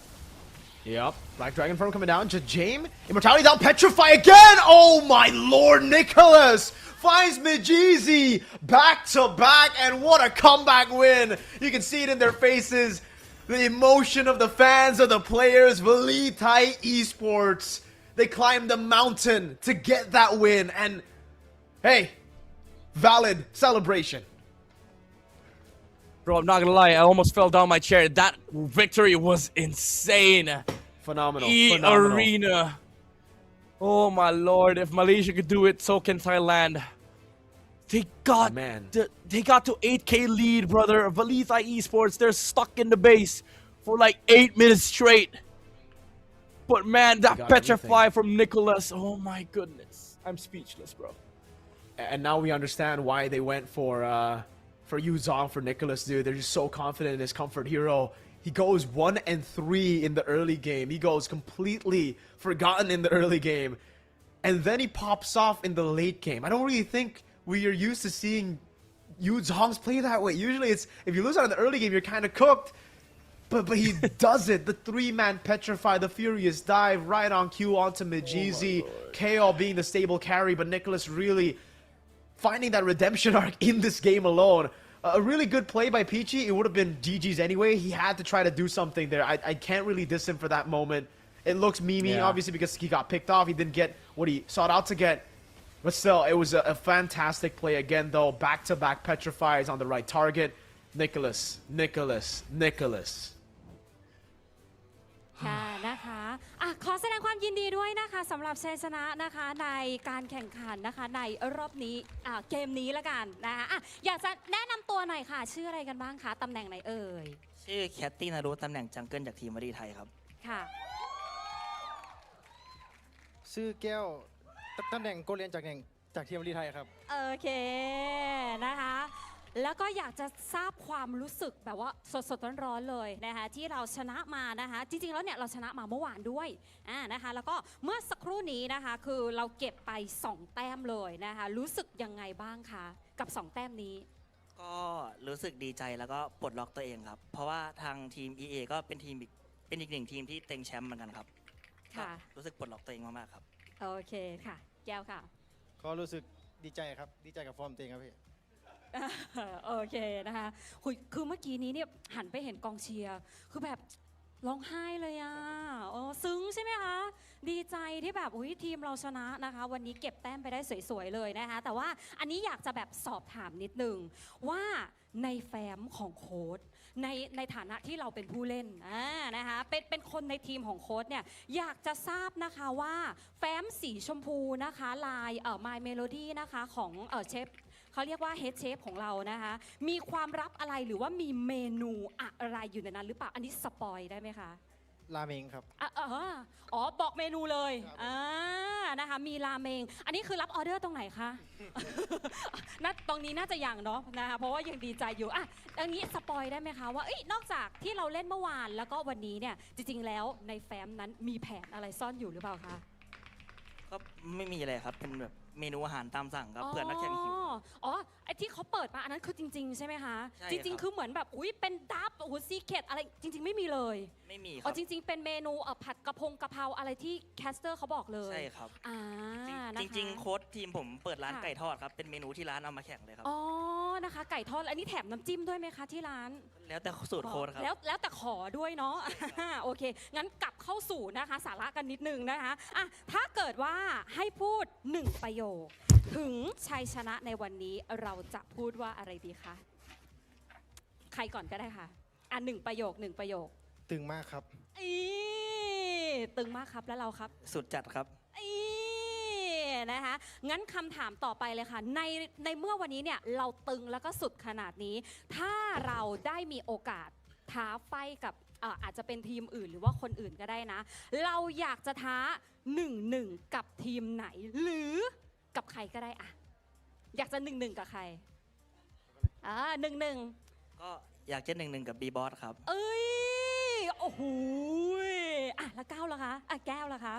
Yep. Black Dragon form coming down. Jajame. Immortality down. Petrify again. Oh my lord, Nicholas finds Mijizi back to back, and what a comeback win. You can see it in their faces. The emotion of the fans, of the players. Valita Esports. They climbed the mountain to get that win, and hey, valid celebration. Bro, I'm not gonna lie, I almost fell down my chair. That victory was insane. Phenomenal. E-Arena. Oh my lord, if Malaysia could do it, so can Thailand. They got they got to 8K lead, brother. Valita Esports, they're stuck in the base for like 8 minutes straight. But man, that petrify from Nicholas, oh my goodness. I'm speechless, bro. And now we understand why they went for Yuzong for Nicholas, dude. They're just so confident in his comfort hero. He goes 1-3 in the early game. He goes completely forgotten in the early game. And then he pops off in the late game. I don't really think we are used to seeing Yuzongs play that way. Usually it's, if you lose out in the early game, you're kind of cooked. But he does it. The three-man petrify, the furious dive right on cue onto Mijizi. KO being the stable carry, but Nicholas really finding that redemption arc in this game alone. A really good play by Peachy. It would have been GG's anyway. He had to try to do something there. I can't really diss him for that moment. It looks memey, obviously, because he got picked off. He didn't get what he sought out to get. But still, it was a fantastic play again, though. Back-to-back petrifies on the right target. Nicholas. ค่ะนะคะขอแสดงความยินดีด้วยนะคะสำหรับชัยชนะนะคะในการแข่งขันนะคะในรอบนี้เกมนี้ละกันนะคะอยากจะแนะนำตัวหน่อยค่ะชื่ออะไรกันบ้างคะตำแหน่งไหนเอ่ยชื่อแคตตี้นารุตำแหน่งจังเกิลจากทีมวดีไทยครับค่ะชื่อแก้วตำแหน่งโกเลียนจากทีมวดีไทยครับโอเคนะคะแล้วก็อยากจะทราบความรู้สึกแบบว่าสดๆร้อนๆเลยนะคะที่เราชนะมานะคะจริงๆแล้วเนี่ยเราชนะมาเมื่อวานด้วยนะคะแล้วก็เมื่อสักครู่นี้นะคะคือเราเก็บไป2แต้มเลยนะคะรู้สึกยังไงบ้างคะกับ2แต้มนี้ก็รู้สึกดีใจแล้วก็ปลดล็อกตัวเองครับเพราะว่าทางทีม EA ก็เป็นอีกหนึ่งทีมที่เต็งแชมป์เหมือนกันครับค่ะรู้สึกปลดล็อกตัวเองมากๆครับโอเคค่ะแก้วค่ะก็รู้สึกดีใจครับดีใจกับฟอร์มตัวเองครับพี่โอเคนะคะคือเมื่อกี้นี้เนี่ยหันไปเห็นกองเชียร์คือแบบร้องไห้เลยอ่ะซึ้งใช่ไหมคะดีใจที่แบบทีมเราชนะนะคะวันนี้เก็บแต้มไปได้สวยๆเลยนะคะแต่ว่าอันนี้อยากจะแบบสอบถามนิดนึงว่าในแฟ้มของโค้ชในฐานะที่เราเป็นผู้เล่นนะคะเป็นคนในทีมของโค้ชเนี่ยอยากจะทราบนะคะว่าแฟ้มสีชมพูนะคะลายMy Melody นะคะของเชฟเขาเรียกว่า Head Chef ของเรานะคะมีความลับอะไรหรือว่ามีเมนูอะไรอยู่ในนั้นหรือเปล่าอันนี้สปอยได้ไหมคะราเมงครับบอกเมนูเลยนะคะมีราเมงอันนี้คือรับออเดอร์ตรงไหนคะ ตรงนี้น่าจะยังเนาะนะคะเพราะว่ายังดีใจอยู่อันนี้สปอยได้ไหมคะว่านอกจากที่เราเล่นเมื่อวานแล้วก็วันนี้เนี่ยจริงๆแล้วในแฟ้มนั้นมีแผนอะไรซ่อนอยู่หรือเปล่าคะก็ไม่มีอะไรครับเป็นแบบเมนูอาหารตามสั่งครับเผื่อนักแข่งหิวไอที่เขาเปิดมาอันนั้นคือจริงๆใช่ไหมคะใช่จริงๆคือเหมือนแบบเป็นดับซีเคร็ตอะไรจริงๆไม่มีเลยไม่มีครับจริงๆเป็นเมนูผัดกะเพราอะไรที่แคสเตอร์เขาบอกเลยใช่ครับจริงๆโค้ชทีมผมเปิดร้านไก่ทอดครับเป็นเมนูที่ร้านเอามาแข่งเลยครับนะคะไก่ทอดอันนี้แถมน้ำจิ้มด้วยไหมคะที่ร้านแล้วแต่สูตรโค้ชครับแล้วแต่ขอด้วยเนาะโอเคงั้นกลับเข้าสู่นะคะสาระกันนิดนึงนะคะถ้าเกิดว่าให้พูด1ประโยคถึงชัยชนะในวันนี้เราจะพูดว่าอะไรดีคะใครก่อนก็ได้ค่ะ1ประโยคตึงมากครับตึงมากครับแล้วเราครับสุดจัดครับนะคะงั้นคำถามต่อไปเลยค่ะในเมื่อวันนี้เนี่ยเราตึงแล้วก็สุดขนาดนี้ถ้าเราได้มีโอกาสท้าไฟกับอาจจะเป็นทีมอื่นหรือว่าคนอื่นก็ได้นะเราอยากจะท้า1-1กับทีมไหนหรือกับใครก็ได้อยากจะ1-1กับใคร1-1ก็อยากจะ1-1กับ B Boss ครับโอ้โหแล้วก้าวล่ะคะแก้วล่ะคะ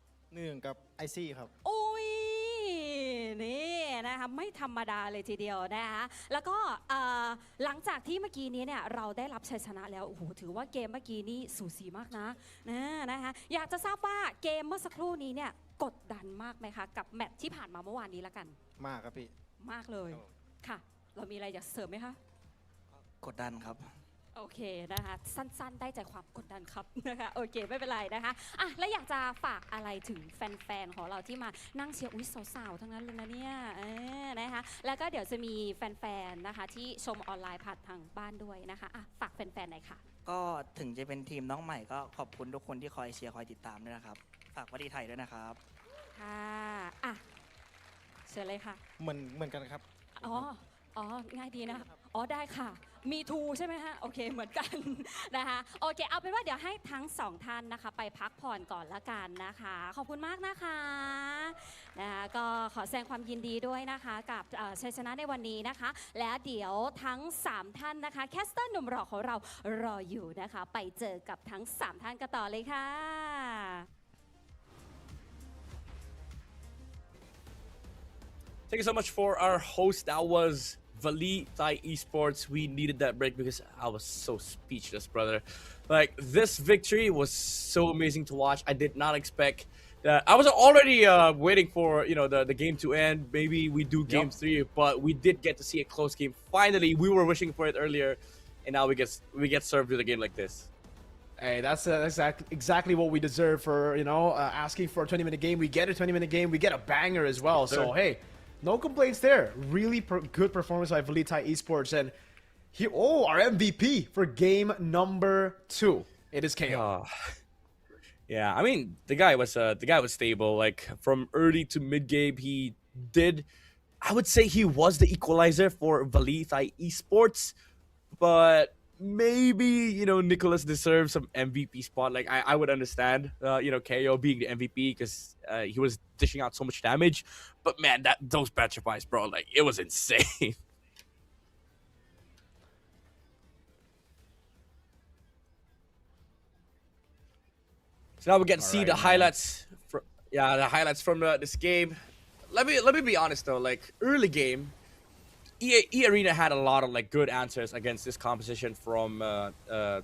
1กับไอซี่ครับนี่นะคะไม่ธรรมดาเลยทีเดียวนะคะแล้วก็หลังจากที่เมื่อกี้นี้เนี่ยเราได้รับชัยชนะแล้วโอ้โหถือว่าเกมเมื่อกี้นี้สูสีมากนะคะอยากจะทราบว่าเกมเมื่อสักครู่นี้เนี่ยกดดันมากไหมคะกับแมตช์ที่ผ่านมาเมื่อวานนี้ละกันมากครับพี่มากเลยค่ะเรามีอะไรอยากเสริมไหมคะกดดันครับโอเคนะคะสั้นๆได้ใจความกดดันครับนะคะโอเคไม่เป็นไรนะคะแล้วอยากจะฝากอะไรถึงแฟนๆของเราที่มานั่งเชียร์สาวๆทั้งนั้นเลยนะเนี่ยนะคะแล้วก็เดี๋ยวจะมีแฟนๆนะคะที่ชมออนไลน์ผ่านทางบ้านด้วยนะคะฝากแฟนๆหน่อยค่ะก็ถึงจะเป็นทีมน้องใหม่ก็ขอบคุณทุกคนที่คอยเชียร์คอยติดตามด้วยนะครับฝากวดีไทยด้วยนะครับค่ะเชิญเลยค่ะเหมือนกันครับง่ายดีนะได้ค่ะมีทูใช่ไหมฮะโอเคเหมือนกันนะคะโอเคเอาเป็นว่าเดี๋ยวให้ทั้ง2ท่านนะคะไปพักผ่อนก่อนละกันนะคะขอบคุณมากนะคะก็ขอแสดงความยินดีด้วยนะคะกับชัยชนะในวันนี้นะคะและเดี๋ยวทั้ง3ท่านนะคะแคสเตอร์หนุ่มหล่อของเรารออยู่นะคะไปเจอกับทั้ง3ท่านกันต่อเลยค่ะ Thank you so much for our host. That was Vali Thai Esports, we needed that break because I was so speechless, brother. Like, this victory was so amazing to watch. I did not expect that. I was already waiting for, you know, the game to end. Maybe we do game 3, but we did get to see a close game. Finally, we were wishing for it earlier, and now we get served with a game like this. Hey, that's exactly what we deserve for, you know, asking for a 20-minute game. We get a 20-minute game. We get a banger as well. Yes, so, hey, no complaints there. Really good performance by VLTH Esports. And here, our MVP for game number 2. It is KO. Yeah, I mean, the guy was stable. Like, from early to mid game, he did. I would say he was the equalizer for VLTH Esports, but maybe, you know, Nicholas deserves some MVP spot. Like, I would understand, you know, KO being the MVP because he was dishing out so much damage. But man, those petrifies, bro, like, it was insane. So now we get to see the highlights. The highlights from this game. Let me be honest though. Like, early game, E Arena had a lot of like good answers against this composition from VLTH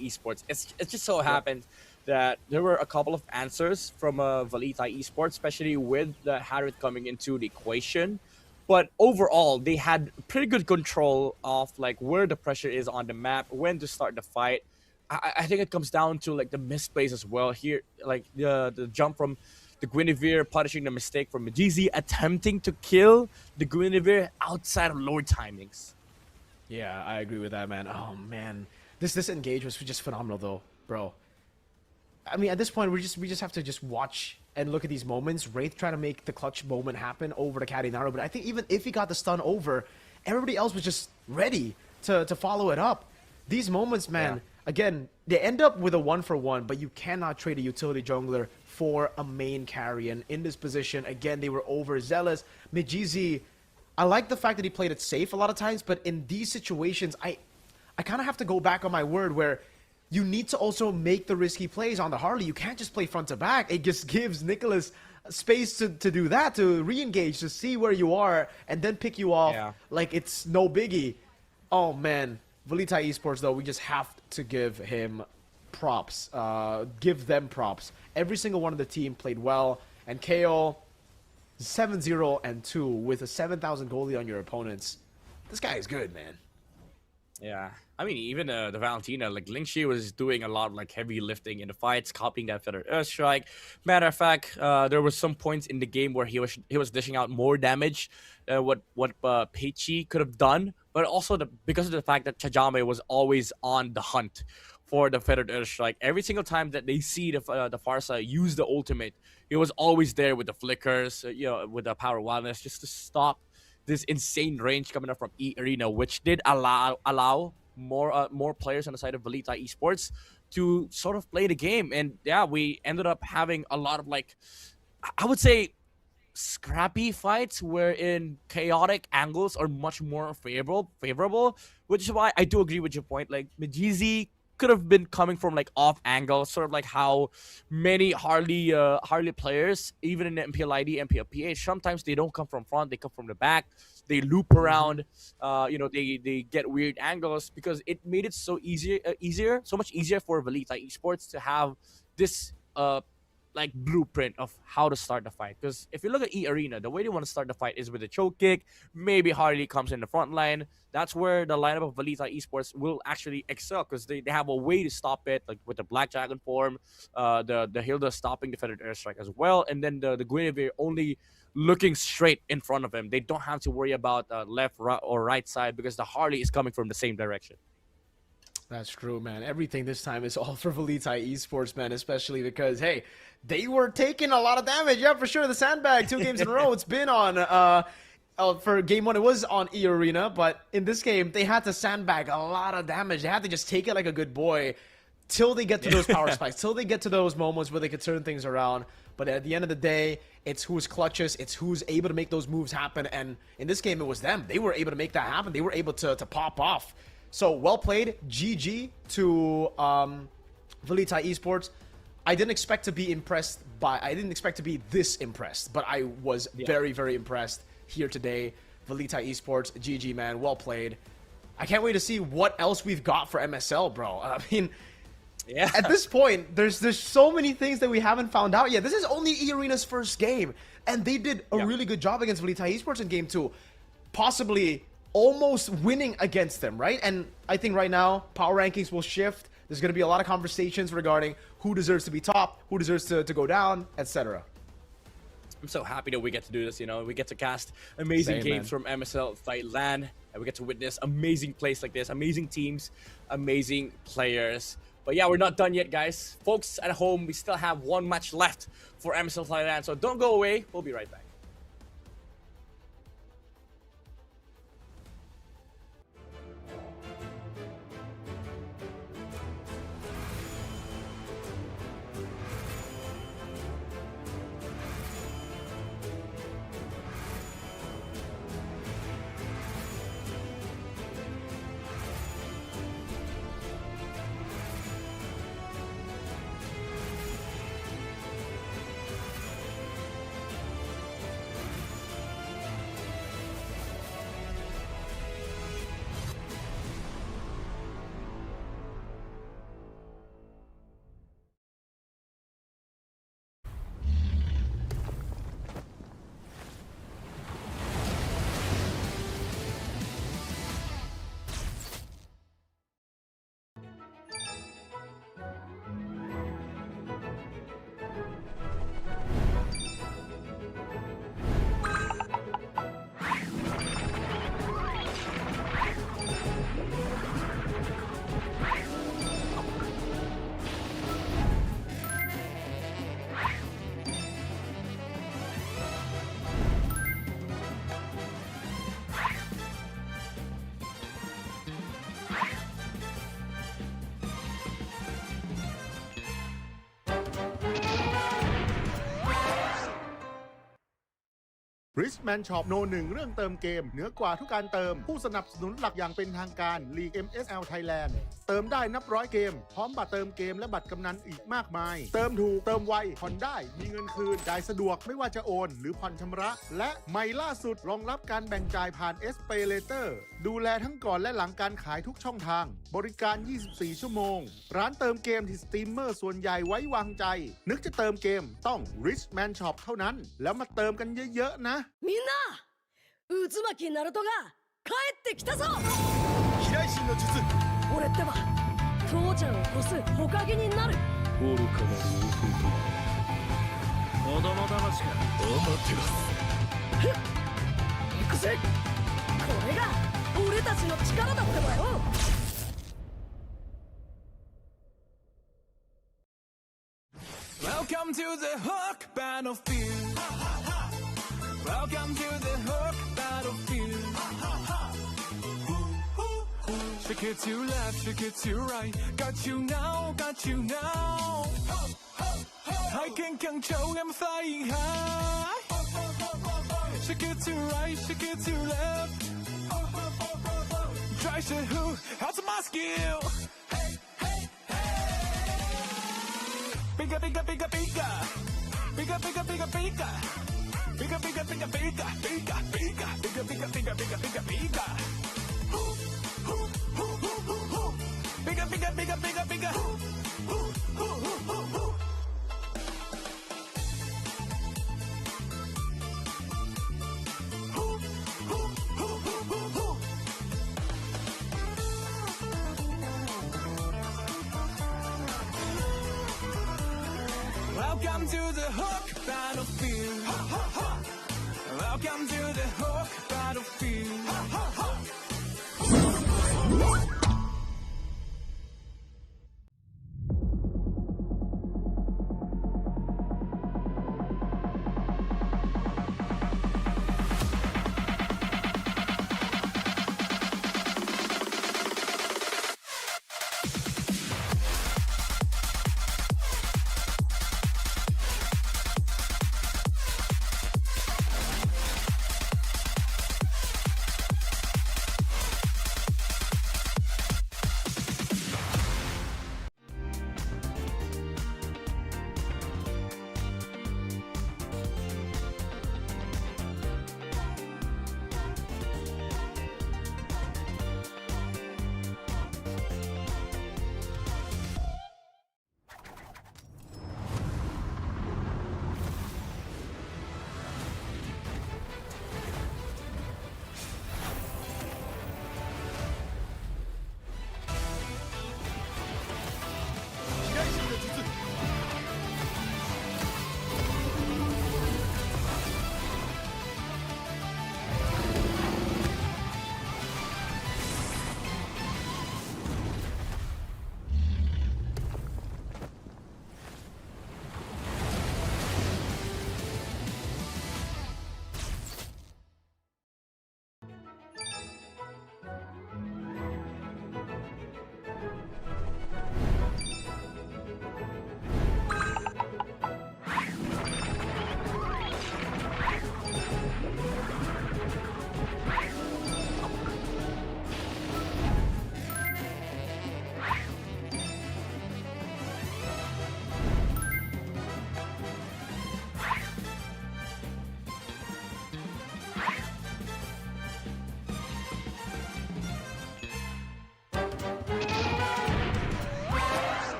Esports. It just so happened that there were a couple of answers from VLTH Esports, especially with the Harriet coming into the equation. But overall, they had pretty good control of like where the pressure is on the map, when to start the fight. I think it comes down to like the misplays as well here, like the jump from the Guinevere, punishing the mistake from Majizi, attempting to kill the Guinevere outside of Lord timings. Yeah, I agree with that, man. Oh man, this engage was just phenomenal though, bro. I mean, at this point, we just have to just watch and look at these moments. Wraith trying to make the clutch moment happen over the Catinaro, but I think even if he got the stun over, everybody else was just ready to follow it up. These moments, man, again, they end up with a 1-for-1, but you cannot trade a utility jungler for a main carry. And in this position, again, they were overzealous. Majizi, I like the fact that he played it safe a lot of times, but in these situations, I kind of have to go back on my word where you need to also make the risky plays on the Harley. You can't just play front to back. It just gives Nicholas space to do that, to re-engage, to see where you are, and then pick you off like it's no biggie. Oh, man. VLTH Esports, though, we just have to give him props. Give them props. Every single one of the team played well. And KO, 7-0-2 with a 7,000 goalie on your opponents. This guy is good, man. Yeah. I mean, even the Valentina, like, Lingxi was doing a lot of, like, heavy lifting in the fights, copying that Feather Earthstrike. Matter of fact, there were some points in the game where he was dishing out more damage than what Peichi could have done, but also because of the fact that Chajame was always on the hunt for the Feathered Earthstrike. Every single time that they see the Farsa use the ultimate, he was always there with the flickers, you know, with the power wildness, just to stop this insane range coming up from E Arena, which did allow more players on the side of VLTH Esports to sort of play the game. And yeah, we ended up having a lot of, like, I would say, scrappy fights wherein chaotic angles are much more favorable, which is why I do agree with your point. Like, Majizi could have been coming from like off angle, sort of like how many Harley players, even in the MPLID, MPLPH, sometimes they don't come from front, they come from the back, they loop around, you know, they get weird angles, because it made it so much easier for VLTH Esports to have this like blueprint of how to start the fight. Because if you look at E Arena, the way they want to start the fight is with a choke kick. Maybe Harley comes in the front line. That's where the lineup of VLTH Esports will actually excel, because they have a way to stop it, like with the Black Dragon form, the Hilda stopping the Feathered Airstrike as well, and then the Guinevere only looking straight in front of him. They don't have to worry about left or right side, because the Harley is coming from the same direction. That's true, man. Everything this time is all for VLTH Esports, man, especially because, hey, they were taking a lot of damage. Yeah, for sure. The sandbag, 2 games in a row. It's been on, for game 1, it was on E Arena, but in this game, they had to sandbag a lot of damage. They had to just take it like a good boy till they get to those power spikes, till they get to those moments where they could turn things around. But at the end of the day, it's who's clutches, it's who's able to make those moves happen. And in this game, it was them. They were able to make that happen. They were able to pop off. So, well played. GG to VLTH Esports. I didn't expect to be I didn't expect to be this impressed, but I was very, very impressed here today. VLTH Esports, GG, man. Well played. I can't wait to see what else we've got for MSL, bro. I mean, yeah. At this point, there's so many things that we haven't found out yet. This is only E-Arena's first game, and they did a really good job against VLTH Esports in Game 2, possibly almost winning against them, right? And I think right now, power rankings will shift. There's going to be a lot of conversations regarding who deserves to be top, who deserves to go down, etc. I'm so happy that we get to do this, you know. We get to cast amazing games from MSL Thailand, and we get to witness amazing plays like this, amazing teams, amazing players. But yeah, we're not done yet, guys. Folks at home, we still have one match left for MSL Thailand, so don't go away. We'll be right back. Richman Shop โน 1 เรื่องเติมเกมเหนือกว่าทุกการเติมผู้สนับสนุนหลักอย่างเป็นทางการ League MSL Thailand เติมได้นับร้อยเกมพร้อมบัตรเติมเกมและบัตรกำนันอีกมากมายเติมถูกเติมไวผ่อนได้มีเงินคืนจ่ายสะดวกไม่ว่าจะโอนหรือผ่อนชำระและใหม่ล่าสุดรองรับการแบ่งจ่ายผ่าน SPayLater ดูแลทั้งก่อนและหลังการขายทุกช่องทางบริการ 24 ชั่วโมงร้านเติมเกมที่สตรีมเมอร์ส่วนใหญ่ไว้วางใจนึกจะเติมเกมต้อง Richman Shop เท่านั้นแล้วมาเติมกันเยอะๆนะみんな渦巻きナルトが帰ってきたぞ飛来神の術俺ってば父ちゃんを越す火影になる愚かなる王子供騙しかお待てろふっ行くぜこれが俺たちの力だってばよWelcome to the Hook Battlefield. Welcome to the Hook Battlefield. Shake it to left, shake it to right. Got you now, got you now. I can control, I'm flying high. Shake it to right, shake it to left. Try to who? How's my skill? Bigger, bigger, bigger, bigger. Bigger, bigger, bigger, bigger. Bigger, bigger, bigger, bigger, bigger, bigger. Bigger, bigger, bigger, bigger, bigger, bigger. Bigger, bigger, bigger, bigger, bigger. Welcome to the Hook Battlefield. Welcome to the Hook Battlefield.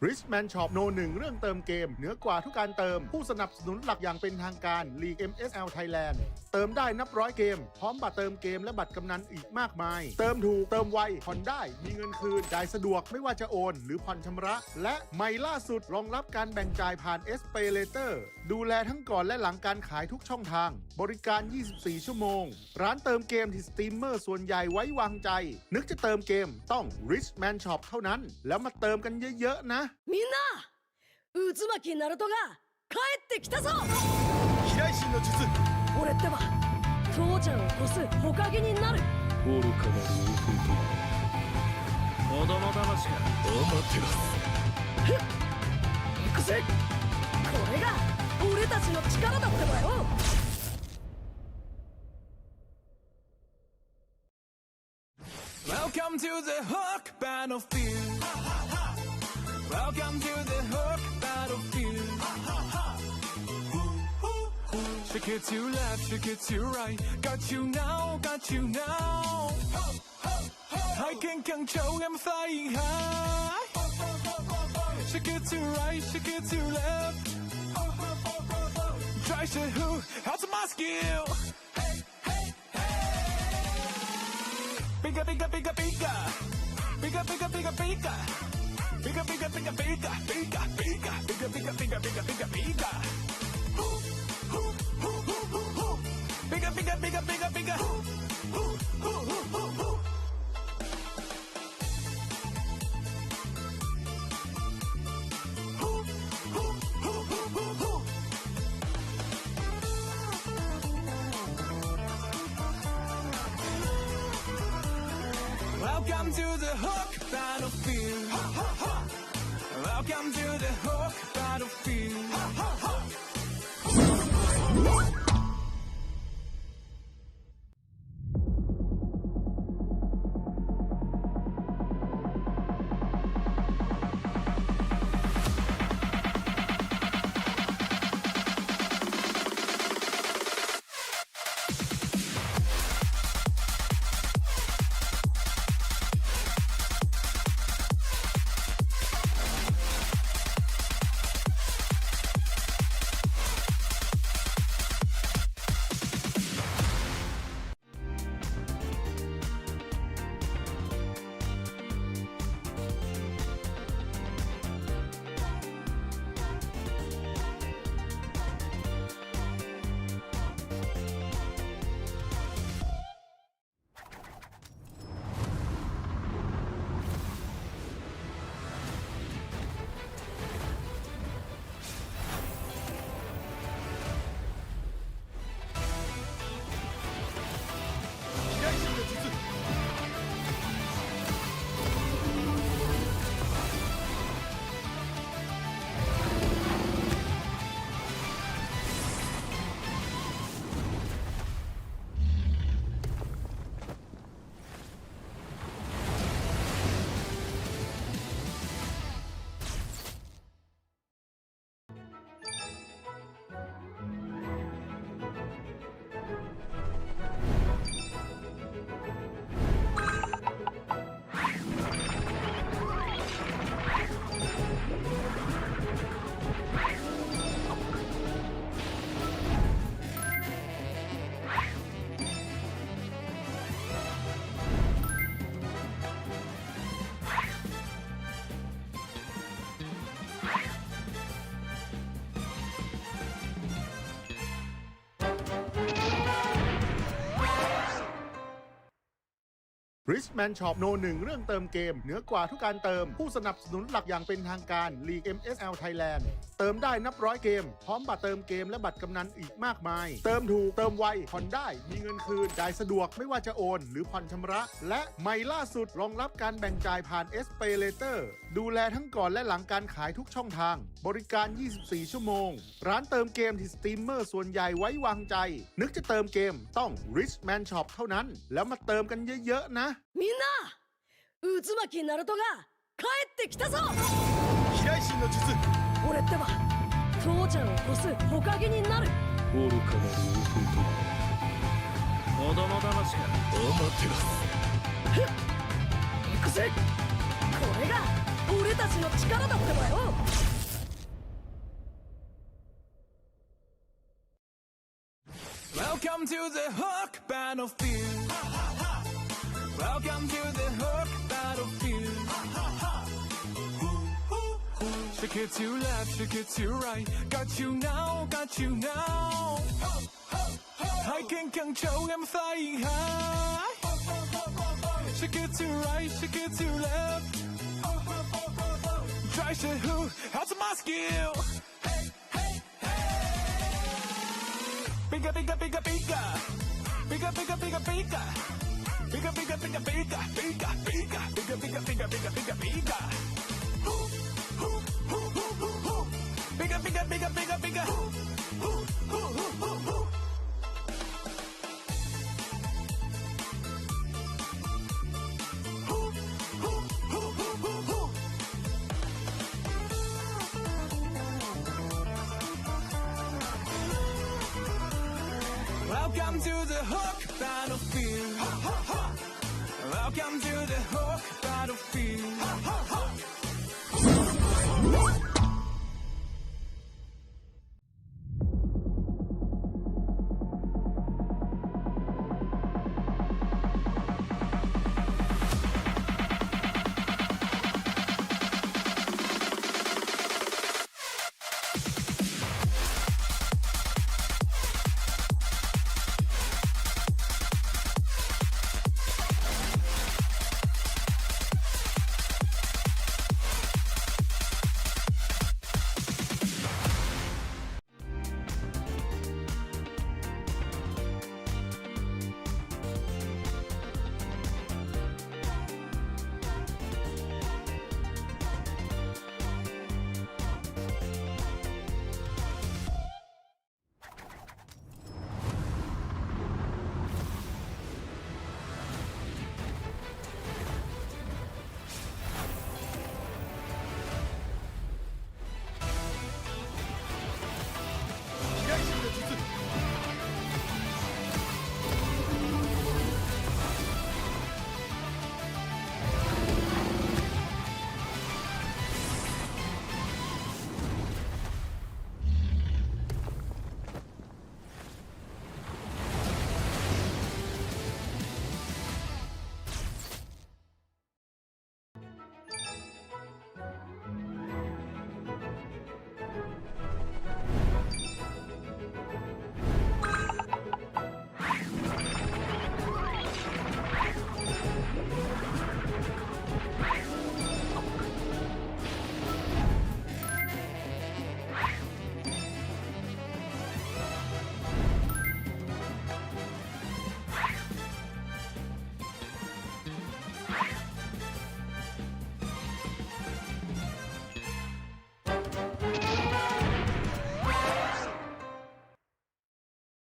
Richman Shop โนหนึ่งเรื่องเติมเกมเหนือกว่าทุกการเติมผู้สนับสนุนหลักอย่างเป็นทางการ League MSL Thailand เติมได้นับร้อยเกมพร้อมบัตรเติมเกมและบัตรกำนันอีกมากมายเติมถูกเติมไวผ่อนได้มีเงินคืนจ่ายสะดวกไม่ว่าจะโอนหรือผ่อนชำระและใหม่ล่าสุดรองรับการแบ่งจ่ายผ่าน SPayLater ดูแลทั้งก่อนและหลังการขายทุกช่องทางบริการ 24 ชั่วโมงร้านเติมเกมที่สตรีมเมอร์ส่วนใหญ่ไว้วางใจนึกจะเติมเกมต้อง Richman Shop เท่านั้นแล้วมาเติมกันเยอะๆนะみんな渦巻きナルトが帰ってきたぞ飛来神の術俺ってば父ちゃんを越す火影になる愚かなる弟子供騙しかお待てろふっ行くぜこれが俺たちの力だってばよWelcome to the Hook Battlefield. Welcome to the Hook Battlefield. Shake it to left, shake it to right. Got you now, got you now. I can show I'm flying high. Shake it to right, shake it to left. Try to who? How's my skill? Bigger, bigger, bigger, bigger. Bigger, bigger, bigger, bigger. Bigger, bigger, bigger, bigger, bigger, bigger, bigger, bigger, bigger, bigger, bigger, bigger. Bigger, bigger, bigger, bigger, bigger. Welcome to the Hook Battlefield. Welcome to the Hook Battlefield. Richman Shop โนหนึ่งเรื่องเติมเกมเหนือกว่าทุกการเติมผู้สนับสนุนหลักอย่างเป็นทางการ League MSL Thailand เติมได้นับร้อยเกมพร้อมบัตรเติมเกมและบัตรกำนันอีกมากมายเติมถูกเติมไวผ่อนได้มีเงินคืนจ่ายสะดวกไม่ว่าจะโอนหรือผ่อนชำระและใหม่ล่าสุดรองรับการแบ่งจ่ายผ่าน SPayLater ดูแลทั้งก่อนและหลังการขายทุกช่องทางบริการ 24 ชั่วโมงร้านเติมเกมที่สตรีมเมอร์ส่วนใหญ่ไว้วางใจนึกจะเติมเกมต้อง Richman Shop เท่านั้นแล้วมาเติมกันเยอะๆนะみんな渦巻きナルトが帰ってきたぞ飛来神の術俺ってば父ちゃんを越す火影になる愚かなる弟子供騙しかお待てろふっ行くぜこれが俺俺たちの力だってばよ。Welcome to the Hook Battlefield. Welcome to the Hook Battlefield. Shake it to left, shake it to right. Got you now, got you now. I can control, I'm flying high. Shake it to right, shake it to left. Try to who, how's my skill? Bigger, bigger, bigger, bigger. Bigger, bigger, bigger, bigger. Bigger, bigger, bigger, bigger. Bigger, bigger, bigger, bigger, bigger, bigger, bigger, bigger. Bigger, bigger, bigger, bigger, bigger. Welcome to the Hook Battlefield. Welcome to the Hook Battlefield.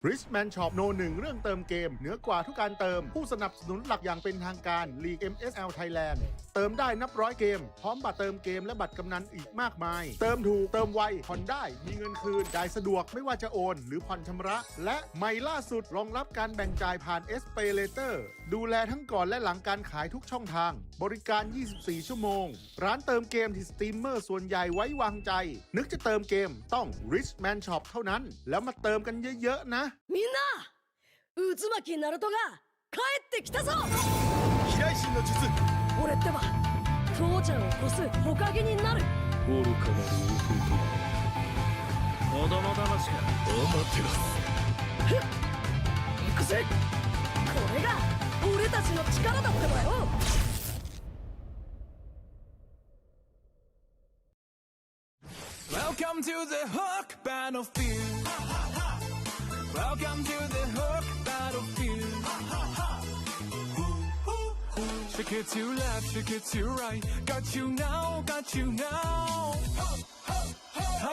Richman Shop No 1 เรื่องเติมเกมเหนือกว่าทุกการเติมผู้สนับสนุนหลักอย่างเป็นทางการ League MSL Thailand เติมได้นับร้อยเกมพร้อมบัตรเติมเกมและบัตรกำนันอีกมากมายเติมถูกเติมไวผ่อนได้มีเงินคืนจ่ายสะดวกไม่ว่าจะโอนหรือผ่อนชำระและใหม่ล่าสุดรองรับการแบ่งจ่ายผ่าน SPayLater ดูแลทั้งก่อนและหลังการขายทุกช่องทางบริการ 24 ชั่วโมงร้านเติมเกมที่สตรีมเมอร์ส่วนใหญ่ไว้วางใจนึกจะเติมเกมต้อง Richman Shop เท่านั้นแล้วมาเติมกันเยอะๆนะみんな渦巻きナルトが帰ってきたぞ。飛来神の術俺ってば父ちゃんを越す火影になる。愚かなる王子供騙しかお待てろふっ行くぜ。これが俺たちの力だってばよ。Welcome to the Hook Battlefield. Welcome to the Hook Battlefield. Shake it to left, shake it to right. Got you now, got you now.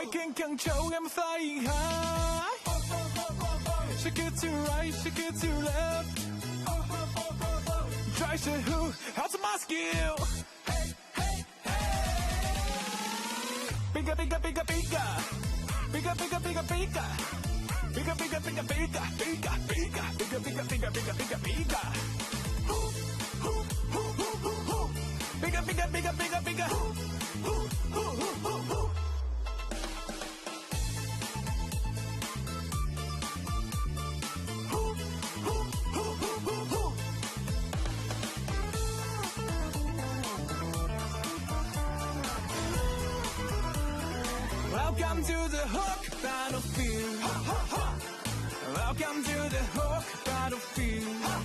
I can control, I'm flying high. Shake it to right, shake it to left. Try to who, how's my skill? Bigger, bigger, bigger, bigger. Bigger, bigger, bigger, bigger. Bigger, bigger, bigger, bigger. Bigger, bigger, bigger, bigger, bigger, bigger, bigger, bigger. Bigger, bigger, bigger, bigger, bigger. Welcome to the Hook battlefield. Welcome to the Hook battlefield.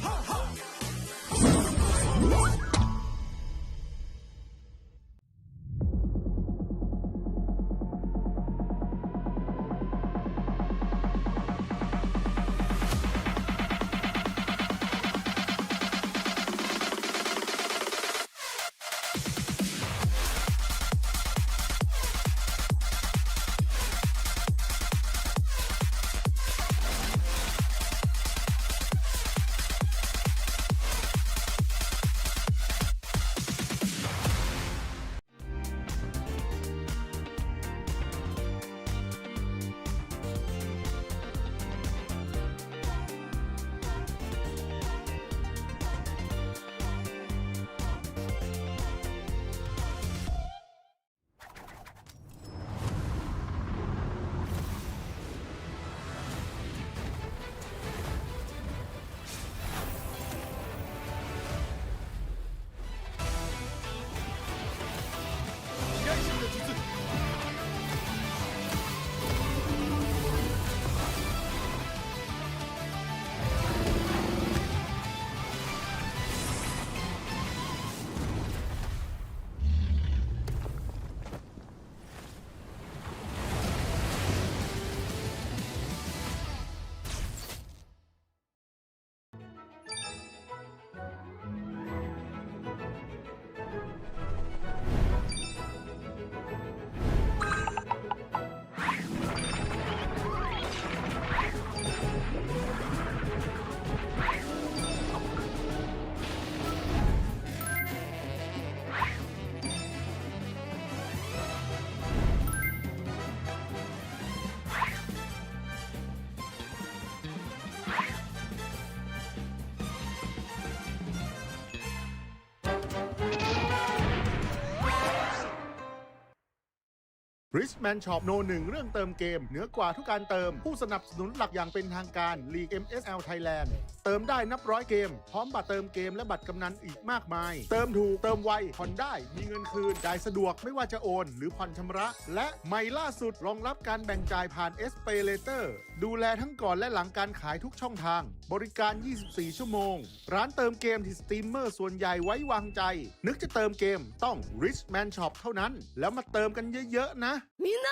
Richman Shop โนหนึ่งเรื่องเติมเกมเหนือกว่าทุกการเติมผู้สนับสนุนหลักอย่างเป็นทางการ League MSL Thailand เติมได้นับร้อยเกมพร้อมบัตรเติมเกมและบัตรกำนันอีกมากมายเติมถูกเติมไวผ่อนได้มีเงินคืนจ่ายสะดวกไม่ว่าจะโอนหรือผ่อนชำระและใหม่ล่าสุดรองรับการแบ่งจ่ายผ่าน SPayLater ดูแลทั้งก่อนและหลังการขายทุกช่องทางบริการ 24 ชั่วโมงร้านเติมเกมที่สตรีมเมอร์ส่วนใหญ่ไว้วางใจนึกจะเติมเกมต้อง Richman Shop เท่านั้นแล้วมาเติมกันเยอะๆนะみんな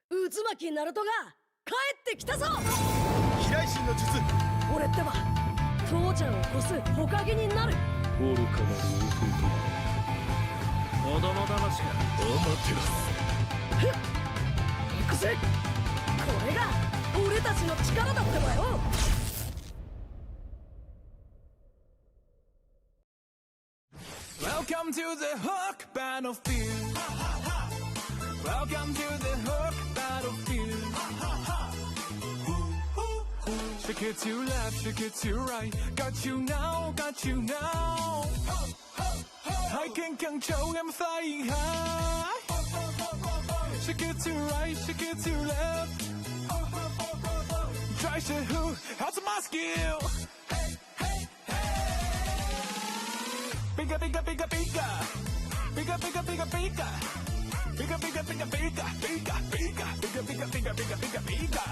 渦巻きナルトが帰ってきたぞ飛来神の術俺ってば父ちゃんを越す火影になる愚かなる大風と子供騙しがお待てろ行くぜこれが俺たちの力だってばよWelcome to the Hook battlefield. Welcome to the Hook battlefield. Shake it to left, shake it to right. Got you now, got you now. I can control, I'm flying high. Shake it to right, shake it to left. Try to who? How's my skill? Bigger, bigger, bigger, bigger. Bigger, bigger, bigger, bigger. Bigger, bigger, bigger, bigger, bigger, bigger, bigger, bigger, bigger, bigger, bigger, bigger.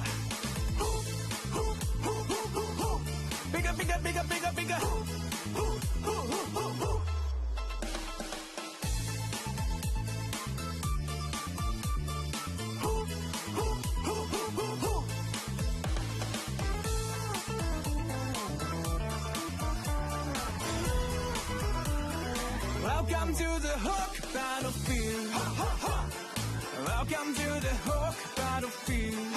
Bigger, bigger, bigger, bigger, bigger. Welcome to the Hook battlefield. Welcome to the Hook battlefield.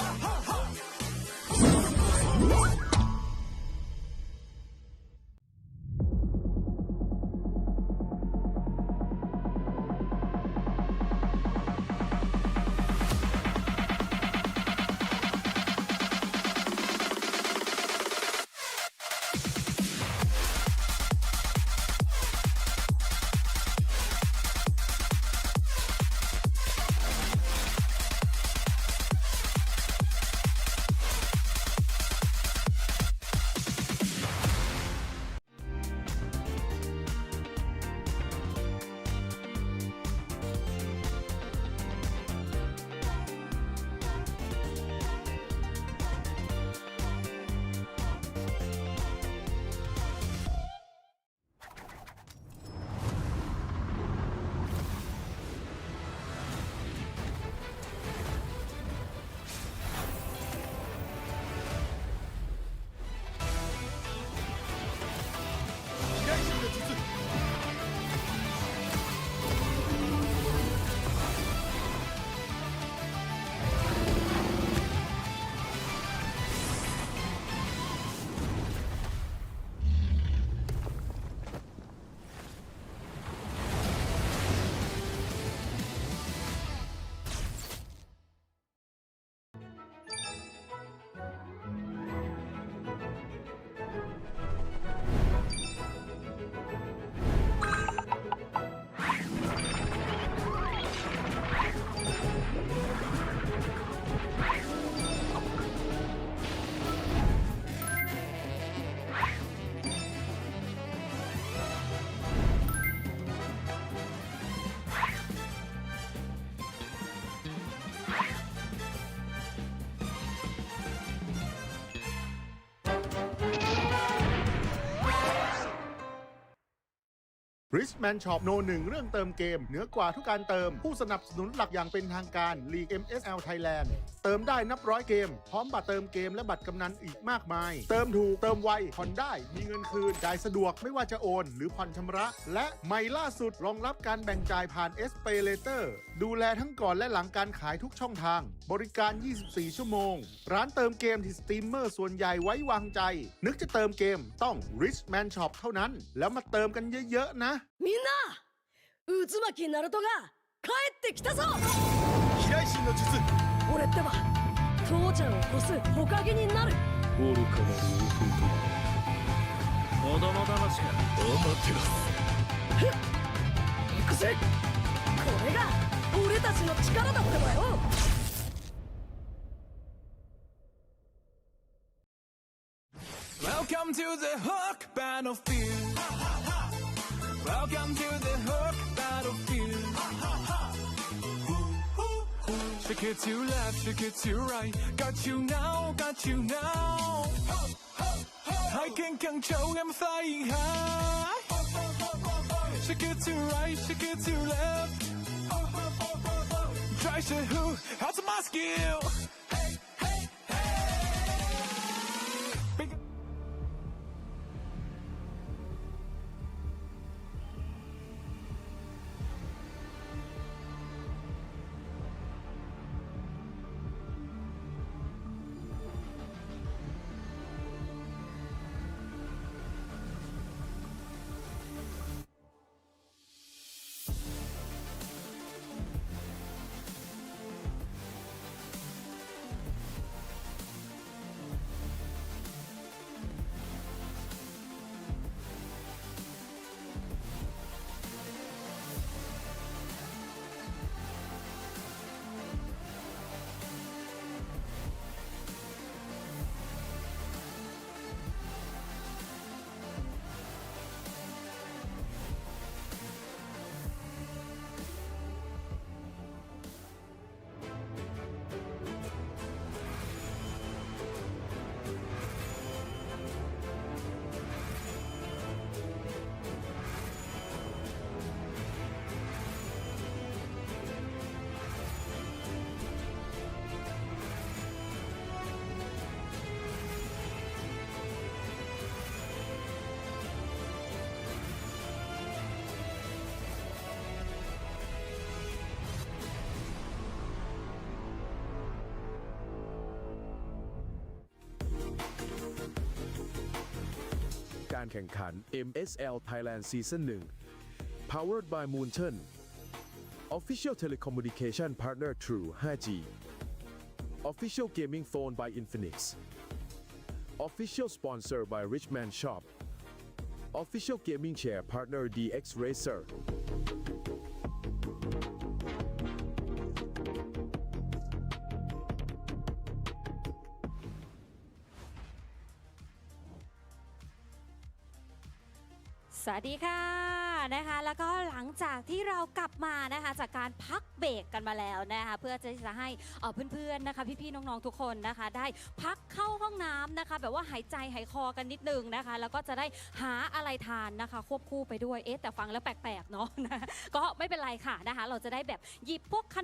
Richman Shopโน1เรื่องเติมเกมเหนือกว่าทุกการเติมผู้สนับสนุนหลักอย่างเป็นทางการ League MSL Thailand เติมได้นับร้อยเกมพร้อมบัตรเติมเกมและบัตรกำนันอีกมากมายเติมถูกเติมไวผ่อนได้มีเงินคืนจ่ายสะดวกไม่ว่าจะโอนหรือผ่อนชำระและใหม่ล่าสุดรองรับการแบ่งจ่ายผ่าน SPayLater ดูแลทั้งก่อนและหลังการขายทุกช่องทางบริการ 24 ชั่วโมงร้านเติมเกมที่สตรีมเมอร์ส่วนใหญ่ไว้วางใจนึกจะเติมเกมต้อง Richman Shop เท่านั้นแล้วมาเติมกันเยอะๆนะみんな渦巻きナルトが帰ってきたぞ飛来神の術俺ってば父ちゃんを越す火影になる愚かなる弟子供騙しがアマテラス行くぜこれが俺たちの力だってばよWelcome to the Hook Battlefield. Welcome to the Hook Battlefield. Shake it to left, shake it to right. Got you now, got you now. I can control, I'm flying high. Shake it to right, shake it to left. Try to who? How's my skill? Big การแข่งขัน MSL Thailand Season 1 Powered by Moonton Official Telecommunication Partner True 5G Official Gaming Phone by Infinix Official Sponsor by Richman Shop Official Gaming Chair Partner DX Racerสวัสดีค่ะนะคะแล้วก็หลังจากที่เรากลับมานะคะจากการพักเบรกกันมาแล้วนะคะเพื่อจะให้เพื่อนๆนะคะพี่ๆน้องๆทุกคนนะคะได้พักเข้าห้องน้ำนะคะแบบว่าหายใจหายคอกันนิดนึงนะคะแล้วก็จะได้หาอะไรทานนะคะควบคู่ไปด้วยแต่ฟังแล้วแปลกๆเนาะนะก็ไม่เป็นไรค่ะนะคะเราจะได้แบบหยิบพวกข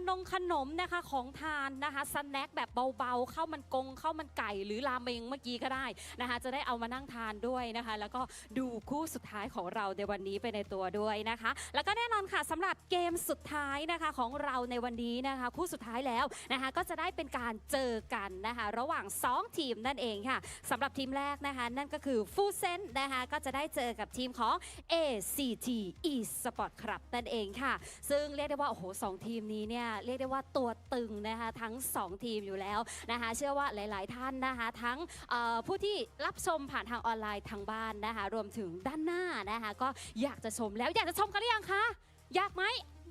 นมนะคะของทานนะคะสแน็คแบบเบาๆข้าวมันไก่หรือราเมงเมื่อกี้ก็ได้นะคะจะได้เอามานั่งทานด้วยนะคะแล้วก็ดูคู่สุดท้ายของเราในวันนี้ไปในตัวด้วยนะคะแล้วก็แน่นอนค่ะสำหรับเกมสุดท้ายนะคะของเราในวันนี้นะคะคู่สุดท้ายแล้วนะคะก็จะได้เป็นการเจอกันนะคะระหว่าง2ทีมนั่นเองค่ะสำหรับทีมแรกนะคะนั่นก็คือฟูเซนนะคะก็จะได้เจอกับทีมของ ACT Esport Club นั่นเองค่ะซึ่งเรียกได้ว่าโอ้โห2ทีมนี้เนี่ยเรียกได้ว่าตัวตึงนะคะทั้ง2ทีมอยู่แล้วนะคะเชื่อว่าหลายๆท่านนะคะทั้งผู้ที่รับชมผ่านทางออนไลน์ทางบ้านนะคะรวมถึงด้านหน้านะคะก็อยากจะชมแล้วอยากจะชมกันหรือยังคะอยากไหม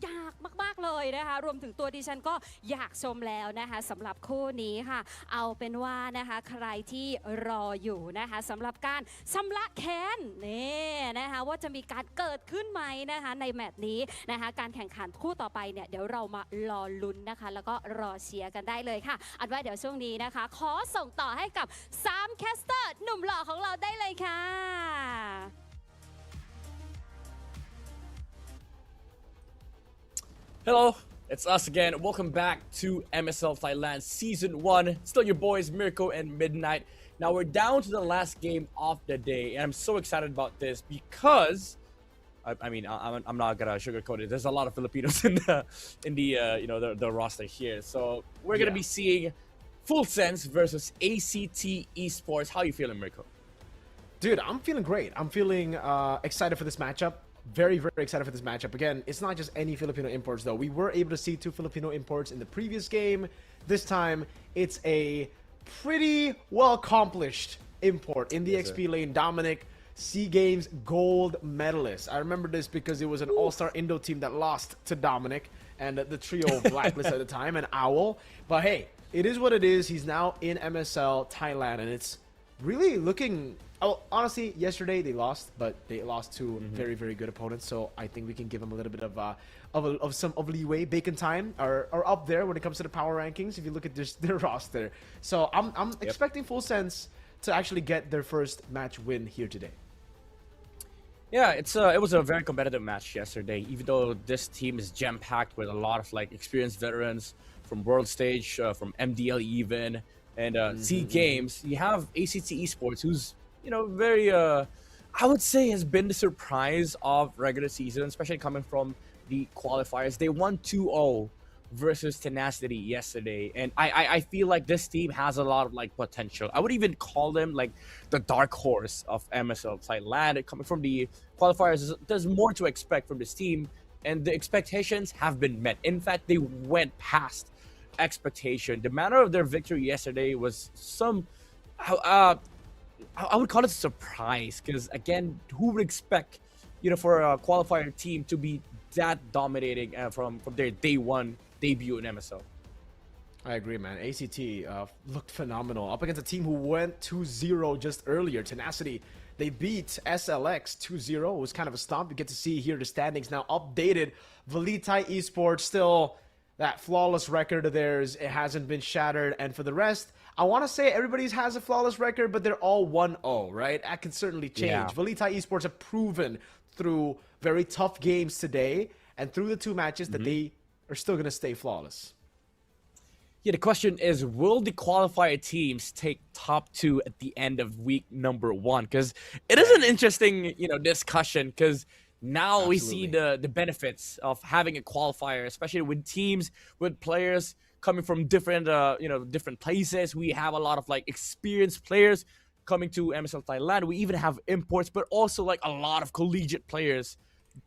อยากมากๆเลยนะคะรวมถึงตัวดิฉันก็อยากชมแล้วนะคะสำหรับคู่นี้ค่ะเอาเป็นว่านะคะใครที่รออยู่นะคะสำหรับการชำระแค้นนี่นะคะว่าจะมีการเกิดขึ้นไหมนะคะในแมตช์นี้นะคะการแข่งขันคู่ต่อไปเนี่ยเดี๋ยวเรามารอลุ้นนะคะแล้วก็รอเชียร์กันได้เลยค่ะอันว่าเดี๋ยวช่วงนี้นะคะขอส่งต่อให้กับ3แคสเตอร์หนุ่มหล่อของเราได้เลยค่ะ Hello, it's us again. Welcome back to MSL Thailand Season 1. Still your boys, Mirko and Midnight. Now we're down to the last game of the day, and I'm so excited about this because, I'm not gonna sugarcoat it. There's a lot of Filipinos in the roster here. So we're gonna be seeing Full Sense versus ACT Esports. How you feeling, Mirko? Dude, I'm feeling great. I'm feeling excited for this matchup. Very, very excited for this matchup. Again, it's not just any Filipino imports, though. We were able to see 2 Filipino imports in the previous game. This time, it's a pretty well-accomplished import in the XP lane. Dominic, SEA Games gold medalist. I remember this because it was an all-star Indo team that lost to Dominic and the trio of Blacklist at the time, and Owl. But hey, it is what it is. He's now in MSL Thailand, and it's really looking... Oh, honestly, yesterday they lost, but they lost to very, very good opponents. So I think we can give them a little bit of leeway. Bacon Time are up there when it comes to the power rankings. If you look at their roster, so I'm expecting Full Sense to actually get their first match win here today. Yeah, it was a very competitive match yesterday. Even though this team is jam-packed with a lot of experienced veterans from World Stage, from MDL even, and SEA Games. You have ACT Esports, who's very, I would say has been the surprise of regular season, especially coming from the qualifiers. They won 2-0 versus Tenacity yesterday, and I feel like this team has a lot of potential. I would even call them the dark horse of MSL Thailand. Coming from the qualifiers, there's more to expect from this team, and the expectations have been met. In fact, they went past expectation. The manner of their victory yesterday was I would call it a surprise, because again, who would expect, for a qualifier team to be that dominating from their day one debut in MSL? I agree, man. ACT looked phenomenal up against a team who went 2-0 just earlier. Tenacity, they beat SLX 2-0. It was kind of a stomp. You get to see here the standings now updated. VLTH Esports still that flawless record of theirs. It hasn't been shattered, and for the rest, I want to say everybody has a flawless record, but they're all 1-0, right? That can certainly change. Yeah. VLTH Esports have proven through very tough games today and through the 2 matches that they are still going to stay flawless. Yeah, the question is, will the qualifier teams take top 2 at the end of week number 1? Because it is an interesting, discussion, because now we see the benefits of having a qualifier, especially with teams, with players coming from different different places. We have a lot of experienced players coming to MSL Thailand. We even have imports, but also a lot of collegiate players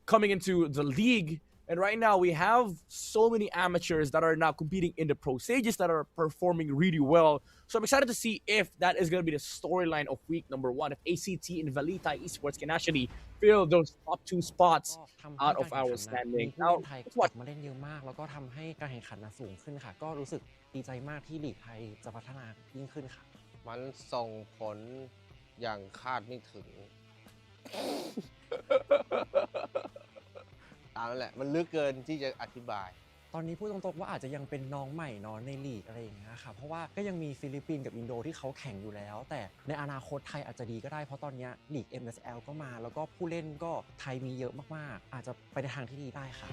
coming into the league. And right now we have so many amateurs that are now competing in the pro stages that are performing really well. So I'm excited to see if that is going to be the storyline of week number 1. If ACT and VLTH Esports can actually fill those top 2 spots out of our standing. Now, let's watch. มาเล่นเยอะมากแล้วก็ทำให้การแข่งขันสูงขึ้นค่ะก็รู้สึกดีใจมากที่ลีกไทยจะพัฒนายิ่งขึ้นค่ะมันส่งผลอย่างคาดไม่ถึง ตามนั่นแหละมันลึกเกินที่จะอธิบายตอนนี้พูดตรงๆว่าอาจจะยังเป็นน้องใหม่เนาะในลีกอะไรอย่างเงี้ยค่ะเพราะว่าก็ยังมีฟิลิปปินส์กับอินโดที่เขาแข่งอยู่แล้วแต่ในอนาคตไทยอาจจะดีก็ได้เพราะตอนนี้ลีก MSL ก็มาแล้วก็ผู้เล่นก็ไทยมีเยอะมากๆอาจจะไปในทางที่ดีได้ค่ะ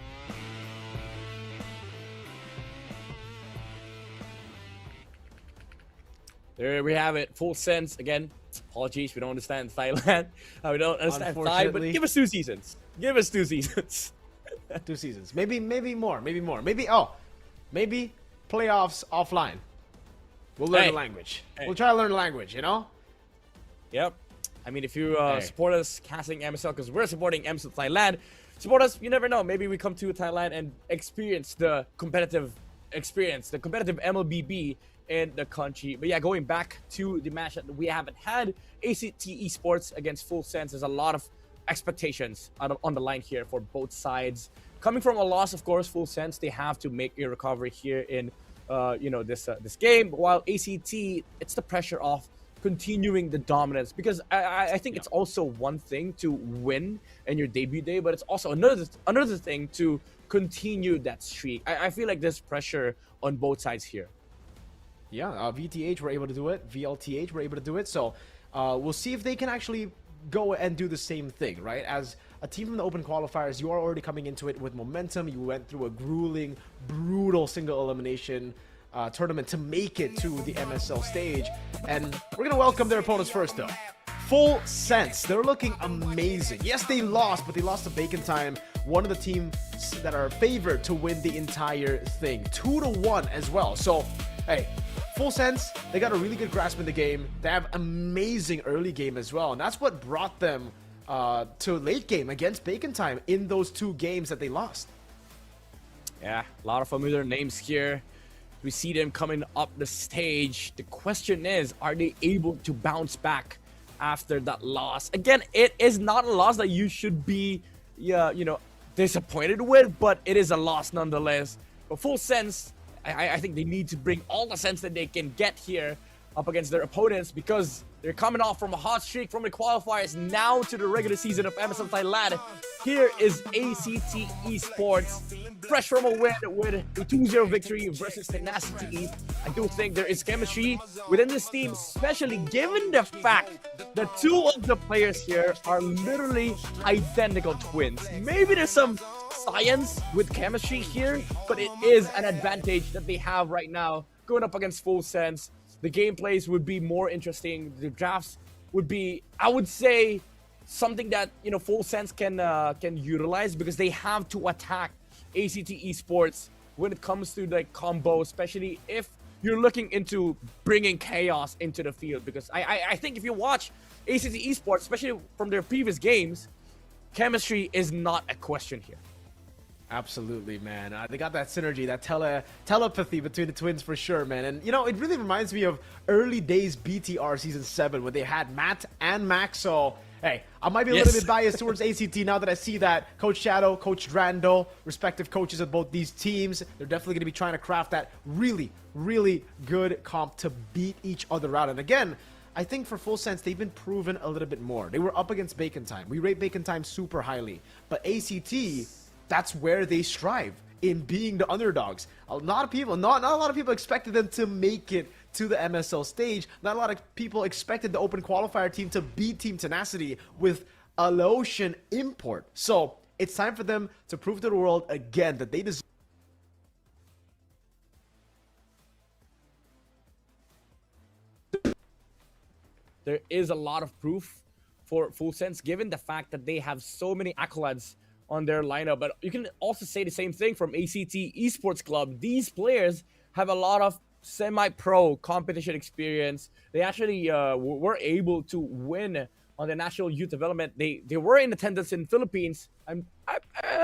There we have it. Full Sense again. Apologies, we don't understand Thailand. We don't understand Thai, but give us 2 seasons. Give us 2 seasons. 2 seasons. Maybe more. Maybe playoffs offline. We'll learn the language. We'll try to learn the language, Yep. I mean, if you support us casting MSL, because we're supporting MSL Thailand, support us. You never know. Maybe we come to Thailand and experience the competitive MLBB in the country. But yeah, going back to the match that we haven't had, ACT Esports against Full Sense. There's a lot of expectations on the line here for both sides. Coming from a loss, of course, Full Sense, they have to make a recovery here in this game. While ACT, it's the pressure of continuing the dominance, because I think it's also one thing to win in your debut day, but it's also another thing to continue that streak. I feel like there's pressure on both sides here. Yeah, VTH were able to do it. VLTH were able to do it. So we'll see if they can actually go and do the same thing, right? As a team from the open qualifiers, you are already coming into it with momentum. You went through a grueling, brutal single elimination tournament to make it to the MSL stage. And we're going to welcome their opponents first, though. Full Sense. They're looking amazing. Yes, they lost, but they lost to Bacon Time, one of the teams that are favored to win the entire thing. 2-1 as well. So, hey, Full Sense, they got a really good grasp in the game. They have amazing early game as well, and that's what brought them to late game against Bacon Time in those 2 games that they lost. Yeah, a lot of familiar names here. We see them coming up the stage. The question is, are they able to bounce back after that loss? Again, it is not a loss that you should be, disappointed with, but it is a loss nonetheless. But Full Sense, I think they need to bring all the sense that they can get here up against their opponents, because they're coming off from a hot streak from the qualifiers now to the regular season of MSL Thailand. Here is ACT Esports, fresh from a win with a 2-0 victory versus Tenacity. I do think there is chemistry within this team, especially given the fact that 2 of the players here are literally identical twins. Maybe there's some science with chemistry here, but it is an advantage that they have right now going up against Full Sense. The gameplays would be more interesting. The drafts would be, I would say, something that Full Sense can utilize, because they have to attack ACT Esports when it comes to the combo, especially if you're looking into bringing chaos into the field. Because I think if you watch ACT Esports, especially from their previous games, chemistry is not a question here. Absolutely, man. They got that synergy, that telepathy between the twins for sure, man. And, it really reminds me of early days BTR Season 7 when they had Matt and Max. So, hey, I might be a little bit biased towards ACT now that I see that Coach Shadow, Coach Drando, respective coaches of both these teams, they're definitely going to be trying to craft that really, really good comp to beat each other out. And again, I think for Full Sense, they've been proven a little bit more. They were up against Bacon Time. We rate Bacon Time super highly. But ACT, that's where they strive, in being the underdogs. Not a lot of people expected them to make it to the MSL stage. Not a lot of people expected the open qualifier team to beat Team Tenacity with a Laotian import. So it's time for them to prove to the world again that they deserve. There is a lot of proof for Full Sense, given the fact that they have so many accolades on their lineup. But you can also say the same thing from ACT Esports Club. These players have a lot of semi-pro competition experience. They actually were able to win on the National Youth Development. They were in attendance in Philippines. I'm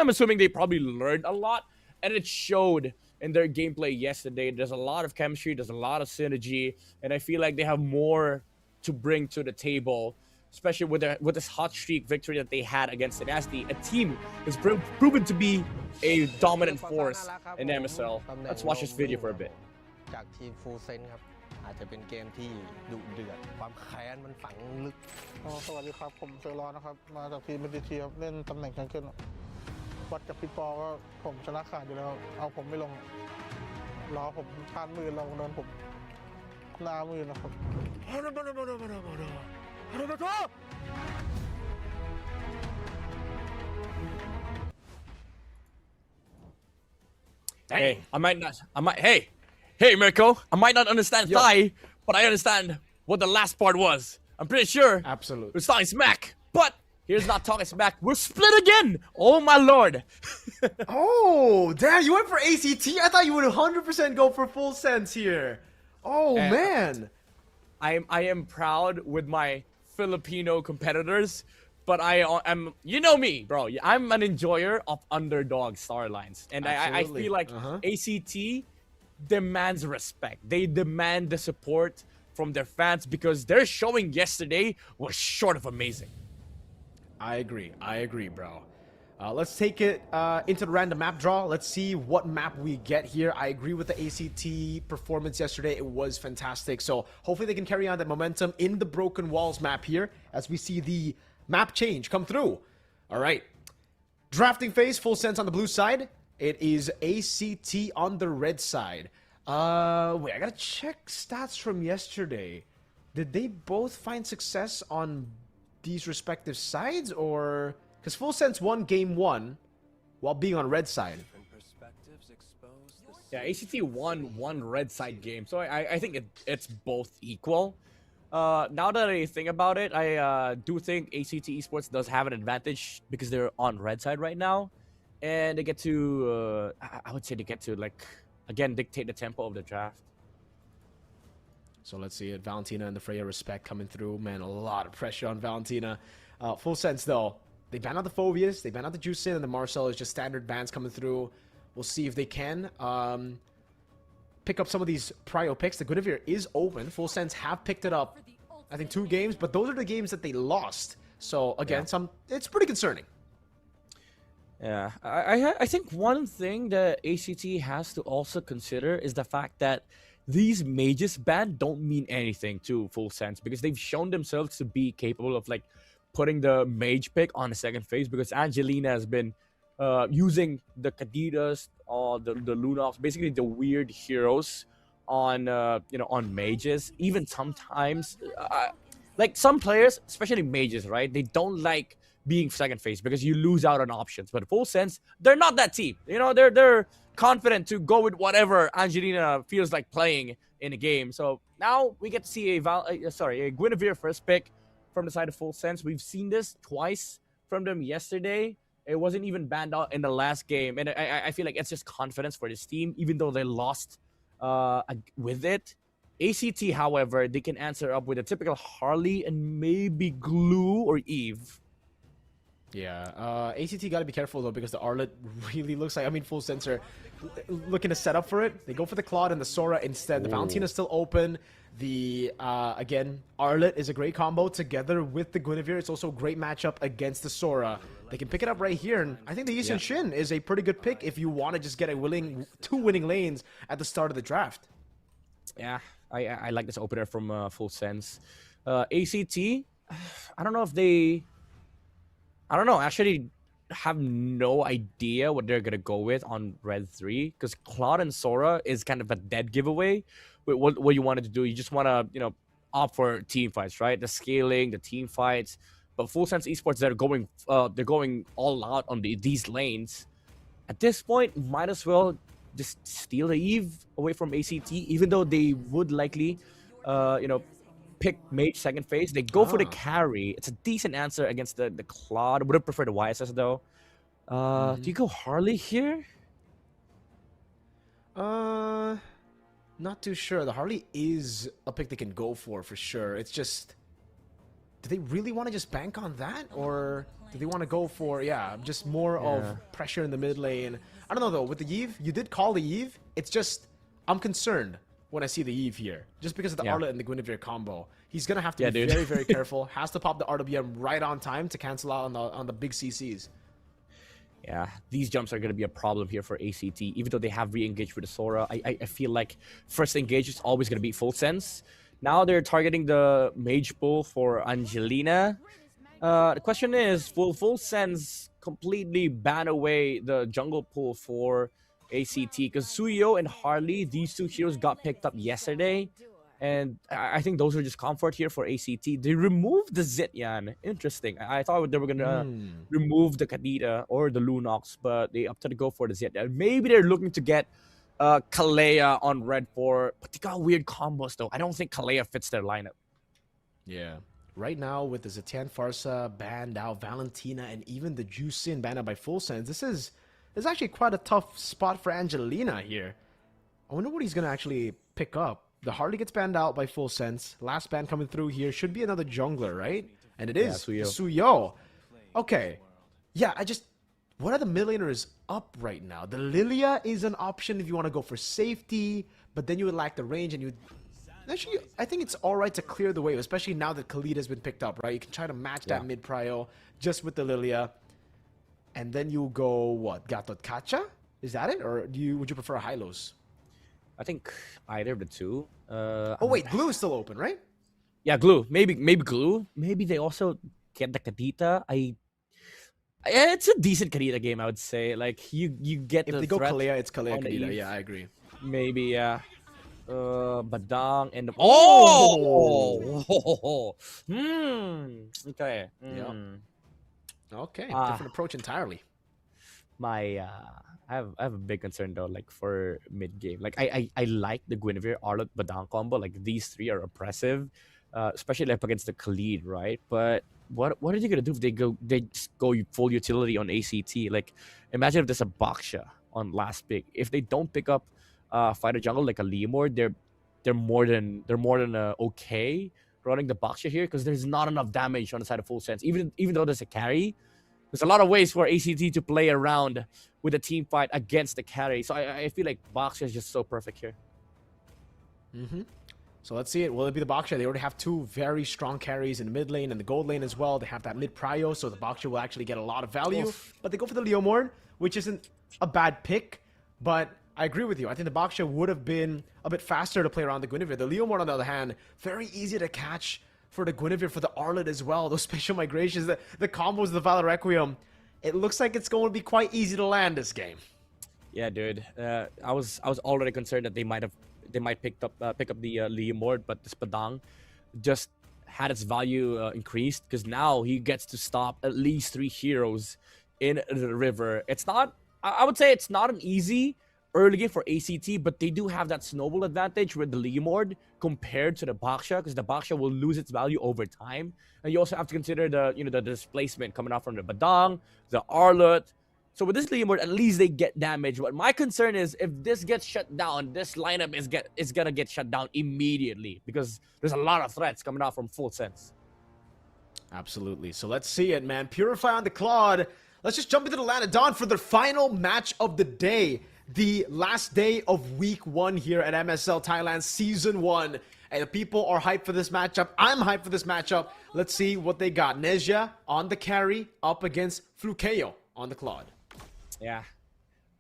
assuming they probably learned a lot, and it showed in their gameplay yesterday. There's a lot of chemistry, there's a lot of synergy, and I feel like they have more to bring to the table, especially with this hot streak victory that they had against Tenacity, a team that's proven to be a dominant force in MSL. Let's watch this video for a bit. จากทีม Full Sense ครับอาจจะเป็นเกมที่ดุเดือดความแค้นมันฝังลึก สวัสดีครับผมเซอร์รอนะครับมาจากทีม MLBB ครับเล่นตำแหน่งแชงเกิลวัดกับพี่ปอก็ผมชนะขาดอยู่แล้วเอาผมไม่ลงล้อผมพลาดมือลงโดนผมหน้ามือนะครับ Hey, Mirko, I might not understand Thai, but I understand what the last part was. I'm pretty sure. Absolutely. We're talking smack, but here's not talking smack. We're split again. Oh, my lord. Oh, damn, you went for ACT? I thought you would 100% go for Full Sense here. Oh, man. I am proud with my Filipino competitors, but I am, you know me, bro. I'm an enjoyer of underdog storylines, and I feel like ACT demands respect. They demand the support from their fans, because their showing yesterday was short of amazing. I agree, bro. Let's take it into the random map draw. Let's see what map we get here. I agree with the ACT performance yesterday. It was fantastic. So hopefully they can carry on that momentum in the Broken Walls map here as we see the map change come through. All right. Drafting phase, Full Sense on the blue side. It is ACT on the red side. Wait, I gotta check stats from yesterday. Did they both find success on these respective sides, or... Because Full Sense won game 1 while being on red side. Yeah, ACT won one red side game, so I think it's both equal. Now that I think about it, I do think ACT Esports does have an advantage because they're on red side right now, and they get to I would say they get to like again dictate the tempo of the draft. So let's see it. Valentina and the Freya respect coming through. Man, a lot of pressure on Valentina. Full Sense though, they ban out the Phobias, they ban out the Juicin, and the Marcel is just standard bans coming through. We'll see if they can pick up some of these prio picks. The Guinevere is open. Full Sense have picked it up, I think 2 games, but those are the games that they lost. So again, it's pretty concerning. Yeah, I think one thing that ACT has to also consider is the fact that these mages ban don't mean anything to Full Sense because they've shown themselves to be capable of like putting the mage pick on the second phase because Angelina has been using the Kadidas or the Lunox, basically the weird heroes on on mages. Even sometimes like some players, especially mages, right, they don't like being second phase because you lose out on options. But Full Sense, they're not that team. They're confident to go with whatever Angelina feels like playing in a game. So now we get to see a Guinevere first pick from the side of Full Sense. We've seen this twice from them yesterday. It wasn't even banned out in the last game. And I feel like it's just confidence for this team, even though they lost with it. ACT, however, they can answer up with a typical Harley and maybe Glue or Eve. Yeah, ACT got to be careful though because the Arlet really looks like, Full Sense are looking to set up for it. They go for the Claude and the Sora instead. The Valentina's still open. The, again, Arlet is a great combo together with the Guinevere. It's also a great matchup against the Sora. They can pick it up right here, and I think the Yi Shin is a pretty good pick if you want to just get two winning lanes at the start of the draft. Yeah, I like this opener from Full Sense. ACT, I don't know if they... I don't know, actually have no idea what they're going to go with on Red 3 because Claude and Sora is kind of a dead giveaway. What you wanted to do, you just want to, opt for team fights, right? The scaling, the team fights. But Full Sense Esports, they're going all out on these lanes. At this point, might as well just steal the Eve away from ACT, even though they would likely, pick mage second phase. They go for the carry. It's a decent answer against the Claude. Would have preferred the YSS though. Do you go Harley here? Not too sure. The Harley is a pick they can go for sure. It's just, do they really want to just bank on that, or do they want to go for just more of pressure in the mid lane? I don't know though. With the Eve, you did call the Eve. It's just I'm concerned when I see the Eve here, just because of the Arlet and the Guinevere combo. He's gonna have to be very, very careful. Has to pop the RWM right on time to cancel out on the big CCs. Yeah, these jumps are going to be a problem here for ACT. Even though they have re-engaged with the Sora, I feel like first engage is always going to be Full Sense. Now they're targeting the mage pool for Angelina. The question is, will Full Sense completely ban away the jungle pool for ACT? Because Suyo and Harley, these two heroes got picked up yesterday. And I think those are just comfort here for ACT. They removed the Zityan. Interesting. I thought they were going to remove the Kadita or the Lunox, but they opted to go for the Zityan. Maybe they're looking to get Kalea on red 4. But they got weird combos, though. I don't think Kalea fits their lineup. Yeah. Right now, with the Zitian Farsa banned out, Valentina, and even the Juicin banned out by Full Sense, this is actually quite a tough spot for Angelina here. I wonder what he's going to actually pick up. The Harley gets banned out by Full Sense. Last ban coming through here should be another jungler, right? And it is Suyo. Okay. Yeah, what are the mid laners up right now? The Lilia is an option if you want to go for safety, but then you would lack the range, and actually, I think it's alright to clear the way, especially now that Khalid has been picked up, right? You can try to match that mid prio just with the Lilia. And then you go, what, Gatot Kacha? Is that it? Or would you prefer Hylos? I think either of the two. Oh wait, Glue is still open, right? Yeah, Glue. Maybe Glue. Maybe they also get the Kadita. It's a decent Kadita game, I would say. Like you get if the they go threat Kalea, it's Kalea Kadita. Eve. Yeah, I agree. Maybe yeah. Badang and okay. Yeah. Okay, different approach entirely. I have a big concern though, like for mid game. Like I like the Guinevere Arlott Badang combo. Like these three are oppressive, especially up against the Khalid, right? But what are you gonna do if they just go full utility on ACT? Like imagine if there's a Baksha on last pick. If they don't pick up fighter jungle like a Leomord, they're more than okay running the Baksha here because there's not enough damage on the side of Full Sense. Even though there's a carry, there's a lot of ways for ACT to play around with a team fight against the carry. So I feel like Baksha is just so perfect here. So let's see it. Will it be the Baksha? They already have two very strong carries in the mid lane and the gold lane as well. They have that mid prio, so the Baksha will actually get a lot of value. But they go for the Leomord, which isn't a bad pick. But I agree with you. I think the Baksha would have been a bit faster to play around the Guinevere. The Leomord, on the other hand, very easy to catch for the Guinevere, for the Arlott as well. Those spatial migrations, the combos of the Valor Requiem. It looks like it's going to be quite easy to land this game. Yeah, dude. I was already concerned that they might pick up the Leomord, but this Padang just had its value increased because now he gets to stop at least 3 heroes in the river. It's not. I would say it's not an easy early game for ACT, but they do have that snowball advantage with the Leomord compared to the Baksha, because the Baksha will lose its value over time. And you also have to consider the displacement coming out from the Badang, the Arlott. So with this Leomord, at least they get damage. But my concern is if this gets shut down, this lineup is gonna get shut down immediately because there's a lot of threats coming out from Full Sense. Absolutely. So let's see it, man. Purify on the Claude. Let's just jump into the Land of Dawn for the final match of the day. The last day of week 1 here at MSL Thailand Season 1. And the people are hyped for this matchup. I'm hyped for this matchup. Let's see what they got. Nezha on the carry up against Flukeo on the Claude. Yeah.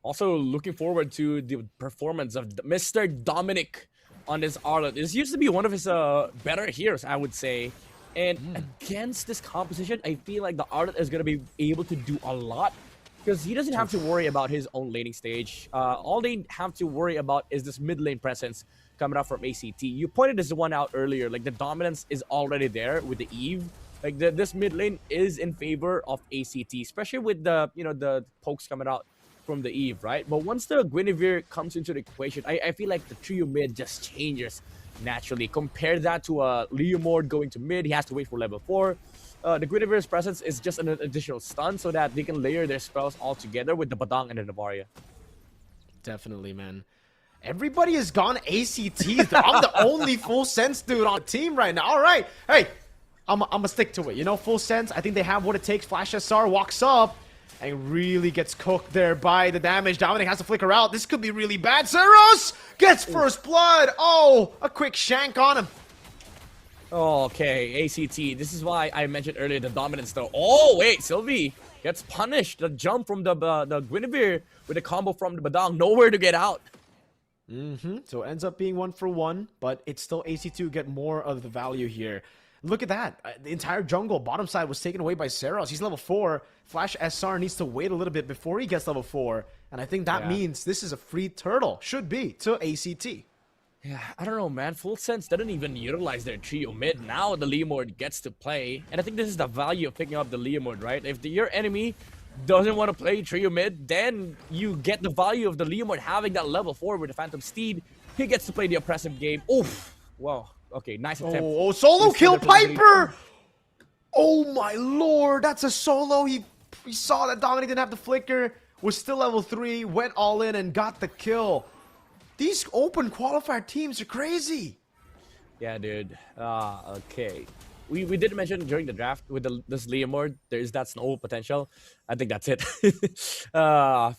Also looking forward to the performance of Mr. Dominic on this Arlott. This used to be one of his better heroes, I would say. And against this composition, I feel like the Arlott is going to be able to do a lot because he doesn't have to worry about his own laning stage. All they have to worry about is this mid lane presence coming out from ACT. You pointed this one out earlier. Like the dominance is already there with the Eve. Like this mid lane is in favor of ACT, especially with the the pokes coming out from the Eve, right? But once the Guinevere comes into the equation, I feel like the trio mid just changes naturally. Compare that to a Leomord going to mid. He has to wait for level 4. The Guinevere's presence is just an additional stun so that they can layer their spells all together with the Badang and the Navaria. Definitely, man. Everybody has gone ACT. I'm the only Full Sense dude on the team right now. All right. Hey, I'm going to stick to it. You know, Full Sense, I think they have what it takes. Flash SR walks up and really gets cooked there by the damage. Dominic has to flicker out. This could be really bad. Zeros gets first blood. Oh, a quick shank on him. Okay, ACT. This is why I mentioned earlier the dominance though. Oh, wait, Sylvie gets punished. The jump from the Guinevere with a combo from the Badang. Nowhere to get out. So it ends up being 1-for-1, but it's still ACT to get more of the value here. Look at that. The entire jungle bottom side was taken away by Seros. He's level 4. Flash SR needs to wait a little bit before he gets level 4. And I think that means this is a free turtle. Should be to ACT. Yeah, I don't know, man. Full Sense didn't even utilize their trio mid. Now the Leomord gets to play. And I think this is the value of picking up the Leomord, right? If your enemy doesn't want to play trio mid, then you get the value of the Leomord having that level 4 with the Phantom Steed. He gets to play the oppressive game. Oof. Wow. Okay, nice attempt. Oh, solo kill Piper! Oh my lord, that's a solo. He saw that Dominic didn't have the flicker, was still level 3, went all in and got the kill. These open qualifier teams are crazy. Yeah, dude. Okay. We did mention during the draft with this Leomord, there is that snow potential. I think that's it.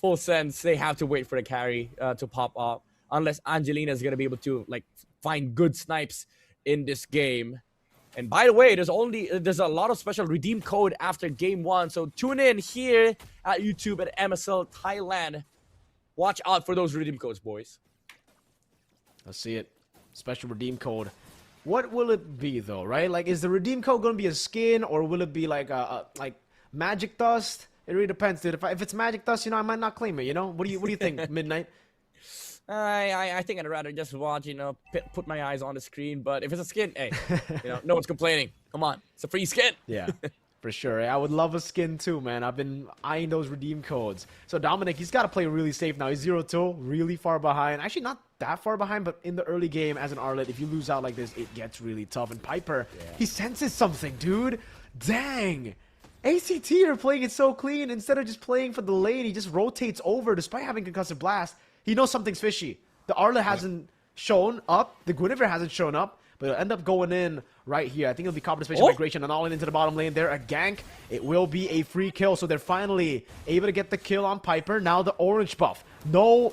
Full Sense, they have to wait for the carry to pop up. Unless Angelina is going to be able to like find good snipes in this game. And by the way, there's a lot of special redeem code after game 1. So tune in here at YouTube at MSL Thailand. Watch out for those redeem codes, boys. Let's see it. Special redeem code. What will it be though, right? Like, is the redeem code going to be a skin or will it be like like magic dust? It really depends, dude. If it's magic dust, I might not claim it. What do you think, Midnight? I think I'd rather just watch, put my eyes on the screen. But if it's a skin, hey, no one's complaining. Come on, it's a free skin. Yeah, For sure. I would love a skin too, man. I've been eyeing those redeem codes. So Dominic, he's got to play really safe now. He's 0-2, really far behind. Actually, not that far behind, but in the early game as an Arlet, if you lose out like this, it gets really tough. And Piper, he senses something, dude. Dang. ACT are playing it so clean. Instead of just playing for the lane, he just rotates over despite having Concussive Blast. He knows something's fishy. The Arlet hasn't shown up. The Guinevere hasn't shown up. But it'll end up going in right here. I think it'll be Copper Spatial Migration and all in into the bottom lane there. A gank. It will be a free kill. So they're finally able to get the kill on Piper. Now the orange buff. No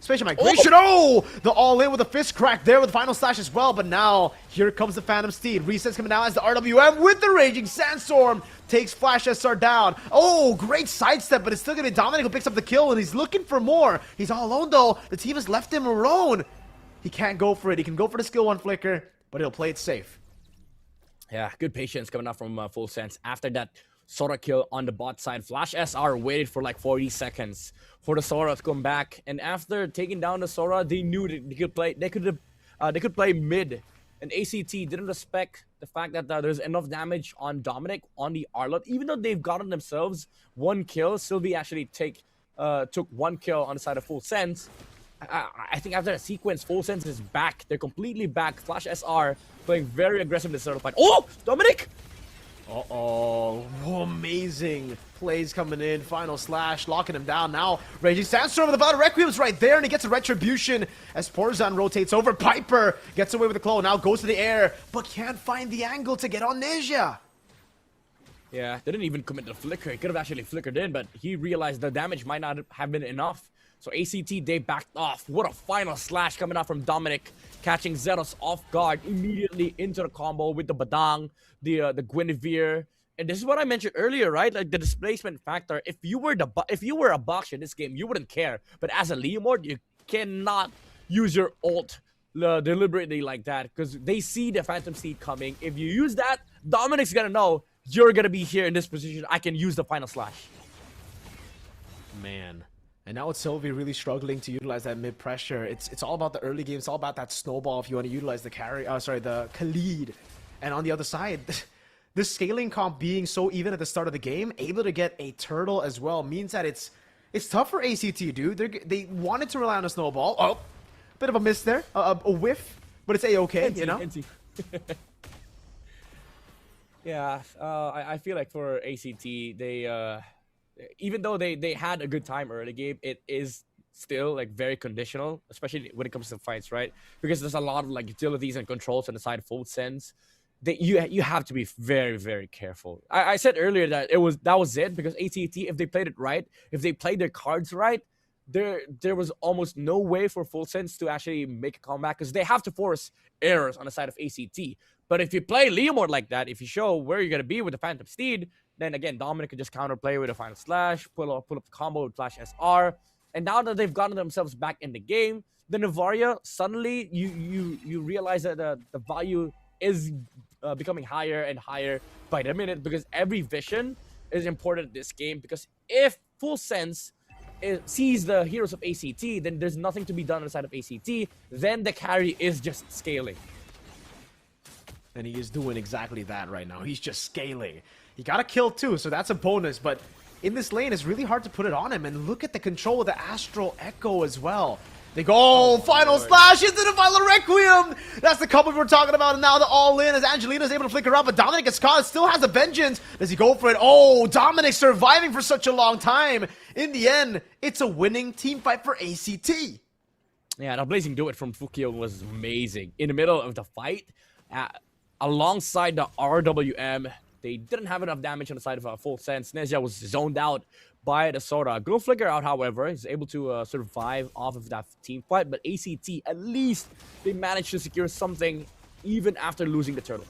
Spatial Migration. Oh! The all in with a fist crack there with the final slash as well. But now here comes the Phantom Steed. Resets coming down as the RWM with the Raging Sandstorm. Takes Flash SR down. Oh, great sidestep, but it's still going to be Dominic who picks up the kill, and he's looking for more. He's all alone, though. The team has left him alone. He can't go for it. He can go for the skill 1 flicker, but he'll play it safe. Yeah, good patience coming out from Full Sense. After that Sora kill on the bot side, Flash SR waited for like 40 seconds for the Sora to come back. And after taking down the Sora, they knew that they could play. They could play mid. And ACT didn't respect the fact that there's enough damage on Dominic on the Arlot. Even though they've gotten themselves 1 kill, Sylvie actually took 1 kill on the side of Full Sense. I think after that sequence, Full Sense is back. They're completely back. Flash SR playing very aggressive in the start of the fight. Oh, Dominic! Uh-oh. Amazing plays coming in. Final slash, locking him down. Now, Raging Sandstorm with the Valor Requiem's right there, and he gets a Retribution as Porzan rotates over. Piper gets away with the claw. Now goes to the air, but can't find the angle to get on Ninja. Yeah, they didn't even commit the flicker. He could have actually flickered in, but he realized the damage might not have been enough. So ACT, they backed off. What a final slash coming out from Dominic, catching Zeros off guard immediately into the combo with the Badang, the Guinevere. And this is what I mentioned earlier, right? Like the displacement factor. If you were a boxer in this game, you wouldn't care. But as a Leomord, you cannot use your ult deliberately like that because they see the Phantom Steed coming. If you use that, Dominic's gonna know you're gonna be here in this position. I can use the final slash. Man. And now it's Sylvie really struggling to utilize that mid pressure. It's all about the early game. It's all about that snowball if you want to utilize the the Khalid. And on the other side, the scaling comp being so even at the start of the game, able to get a turtle as well means that it's tough for ACT, dude. They wanted to rely on a snowball. Oh, bit of a miss there, a whiff, but it's a-okay, you know. Yeah, I feel like for ACT, they even though they had a good time early game, it is still like very conditional, especially when it comes to fights, right? Because there's a lot of like utilities and controls on the side of Full Sense that you have to be very, very careful. I said earlier that that was it because ACT, if they played it right, if they played their cards right, there was almost no way for Full Sense to actually make a comeback because they have to force errors on the side of ACT. But if you play Leomord like that, if you show where you're gonna be with the Phantom Steed, then again, Dominic could just counterplay with a final slash, pull up the combo with Flash SR. And now that they've gotten themselves back in the game, the Navaria, suddenly you realize that the value is becoming higher and higher by the minute because every vision is important in this game. Because if Full Sense sees the heroes of ACT, then there's nothing to be done on the side of ACT. Then the carry is just scaling. And he is doing exactly that right now. He's just scaling. He got a kill too, so that's a bonus. But in this lane, it's really hard to put it on him. And look at the control of the Astral Echo as well. They go, final slash into the Final Requiem! That's the couple we were talking about, and now the all-in as Angelina's able to flicker out, but Dominic gets caught, still has a vengeance. Does he go for it? Oh, Dominic surviving for such a long time. In the end, it's a winning team fight for ACT. Yeah, the Blazing Duet from Fukio was amazing. In the middle of the fight, alongside the RWM, they didn't have enough damage on the side of Full Sense. Nezha was zoned out by the Sora. Go flicker out, however, is able to survive off of that team fight. But ACT, at least they managed to secure something even after losing the turtle.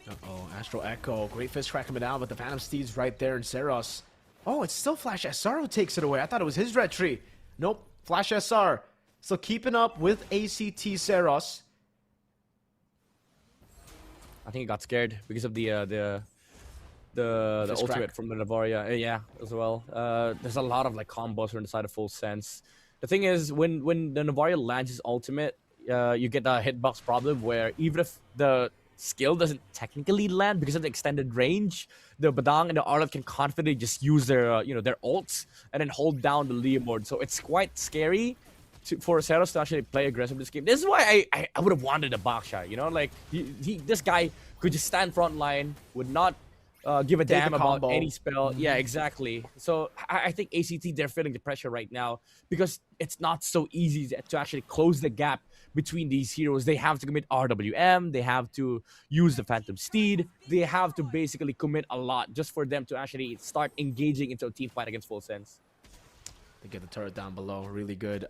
Uh-oh, Astral Echo. Great fist crack coming down, but the Phantom Steed's right there in Seros. Oh, it's still Flash SR who takes it away. I thought it was his red tree. Nope, Flash SR. So keeping up with ACT Seros. I think he got scared because of the ultimate from the Navaria. Yeah, as well. There's a lot of like combos on the side of Full Sense. The thing is, when the Navaria lands his ultimate, you get the hitbox problem where even if the skill doesn't technically land because of the extended range. The Badang and the Arlev can confidently just use their their ults and then hold down the Leomord. So it's quite scary for Zeros to actually play aggressive this game. This is why I would have wanted a Baksha, like this guy could just stand front line, would not give a Take damn the about combo. any spell. Yeah, exactly. So I think ACT, they're feeling the pressure right now because it's not so easy to actually close the gap between these heroes. They have to commit RWM, they have to use the Phantom Steed, they have to basically commit a lot just for them to actually start engaging into a team fight against Full Sense. They get the turret down below. Really good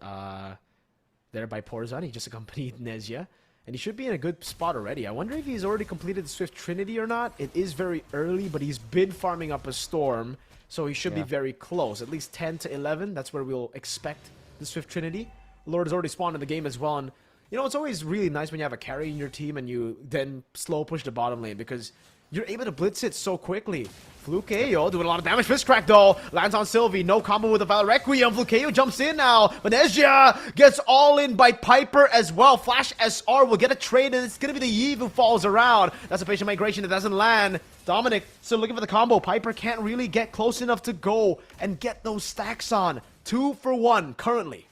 there by Porzan. He just accompanied Nezia. And he should be in a good spot already. I wonder if he's already completed the Swift Trinity or not. It is very early, but he's been farming up a Storm. So he should be very close. At least 10 to 11. That's where we'll expect the Swift Trinity. Lord has already spawned in the game as well. And, it's always really nice when you have a carry in your team and you then slow push the bottom lane because you're able to blitz it so quickly. Flukeo doing a lot of damage. Fist crack though. Lands on Sylvie. No combo with the Val Requiem. Flukeo jumps in now. Venezia gets all in by Piper as well. Flash SR will get a trade and it's going to be the Yve who falls around. That's a patient migration that doesn't land. Dominic still looking for the combo. Piper can't really get close enough to go and get those stacks on. 2 for 1 currently.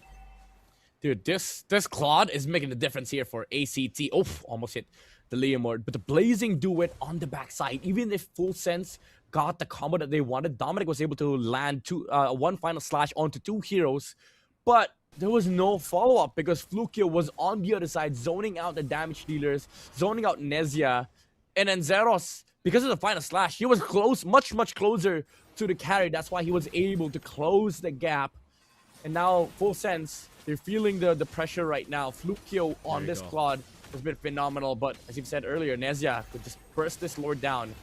Dude, this Claude is making the difference here for ACT. Oof, almost hit the Leomord. But the Blazing Duet on the backside, even if Full Sense got the combo that they wanted, Dominic was able to land one final slash onto 2 heroes. But there was no follow-up because Flukio was on the other side, zoning out the damage dealers, zoning out Nezia. And then Zeros, because of the final slash, he was close, much closer to the carry. That's why he was able to close the gap. And now, Full Sense, they're feeling the pressure right now. Flukio on this Claude has been phenomenal, but as you've said earlier, Nezia could just burst this Lord down.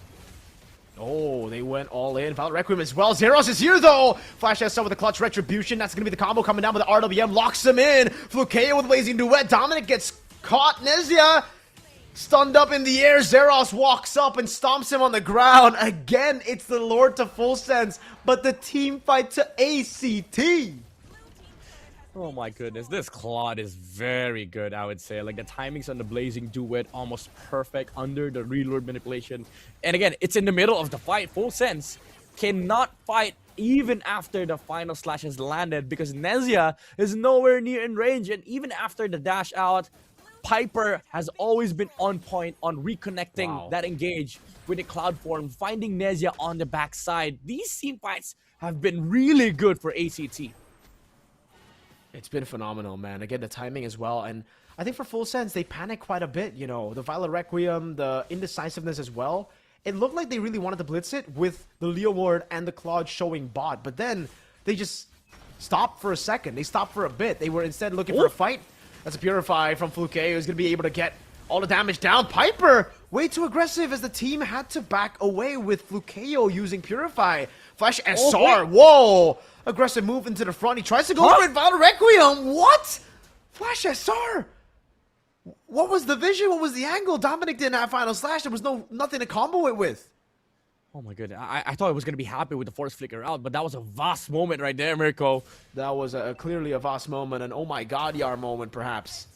Oh, they went all in. Val Requiem as well. Zeros is here though. Flash SR with the clutch retribution. That's going to be the combo coming down with the RWM. Locks him in. Flukeo with Blazing Duet. Dominic gets caught. Nezia stunned up in the air. Zeros walks up and stomps him on the ground. Again, it's the Lord to Full Sense, but the team fight to ACT. Oh my goodness, this Claude is very good, I would say. Like, the timings on the Blazing Duet, almost perfect under the reload manipulation. And again, it's in the middle of the fight. Full Sense cannot fight even after the final slash has landed because Nezia is nowhere near in range. And even after the dash out, Piper has always been on point on reconnecting that engage with the Cloud form, finding Nezia on the backside. These team fights have been really good for ACT. It's been phenomenal, man. Again, the timing as well. And I think for Full Sense, they panic quite a bit. The Violet Requiem, the indecisiveness as well. It looked like they really wanted to blitz it with the Leomord and the Claude showing bot. But then they just stopped for a second. They stopped for a bit. They were instead looking for a fight. That's a Purify from Flukeo, who's going to be able to get all the damage down. Piper, way too aggressive as the team had to back away with Flukeo using Purify. Flash SR, whoa! Aggressive move into the front. He tries to go for it. Violet Requiem, what? Flash SR! What was the vision? What was the angle? Dominic didn't have final slash. There was nothing to combo it with. Oh my goodness. I thought I was going to be happy with the Force Flicker out, but that was a vast moment right there, Mirko. That was clearly a vast moment, an oh my god Yar moment perhaps.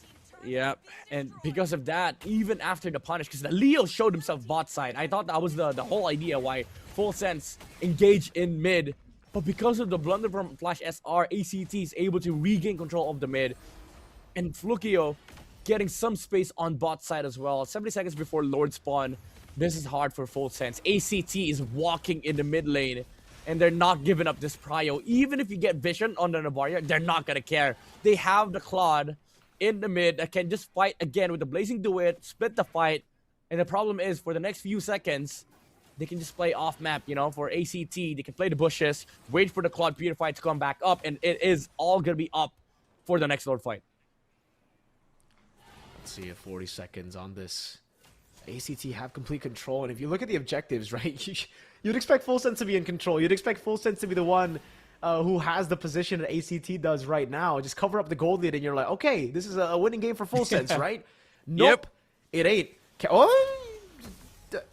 Yep, and because of that, even after the punish, because the Leo showed himself bot side, I thought that was the whole idea why Full Sense engaged in mid. But because of the blunder from Flash SR, ACT is able to regain control of the mid. And Flukeo getting some space on bot side as well. 70 seconds before Lord spawn. This is hard for Full Sense. ACT is walking in the mid lane. And they're not giving up this prio. Even if you get vision on the Navaria, they're not going to care. They have the Claude in the mid that can just fight again with the Blazing Duet, split the fight. And the problem is, for the next few seconds, they can just play off map, for ACT. They can play the bushes, wait for the Claude Purify to come back up, and it is all going to be up for the next Lord fight. Let's see, 40 seconds on this. ACT have complete control, and if you look at the objectives, right, you'd expect Full Sense to be in control. You'd expect Full Sense to be the one who has the position that ACT does right now. Just cover up the gold lead, and you're like, okay, this is a winning game for Full Sense, right? Nope, it ain't. Oh!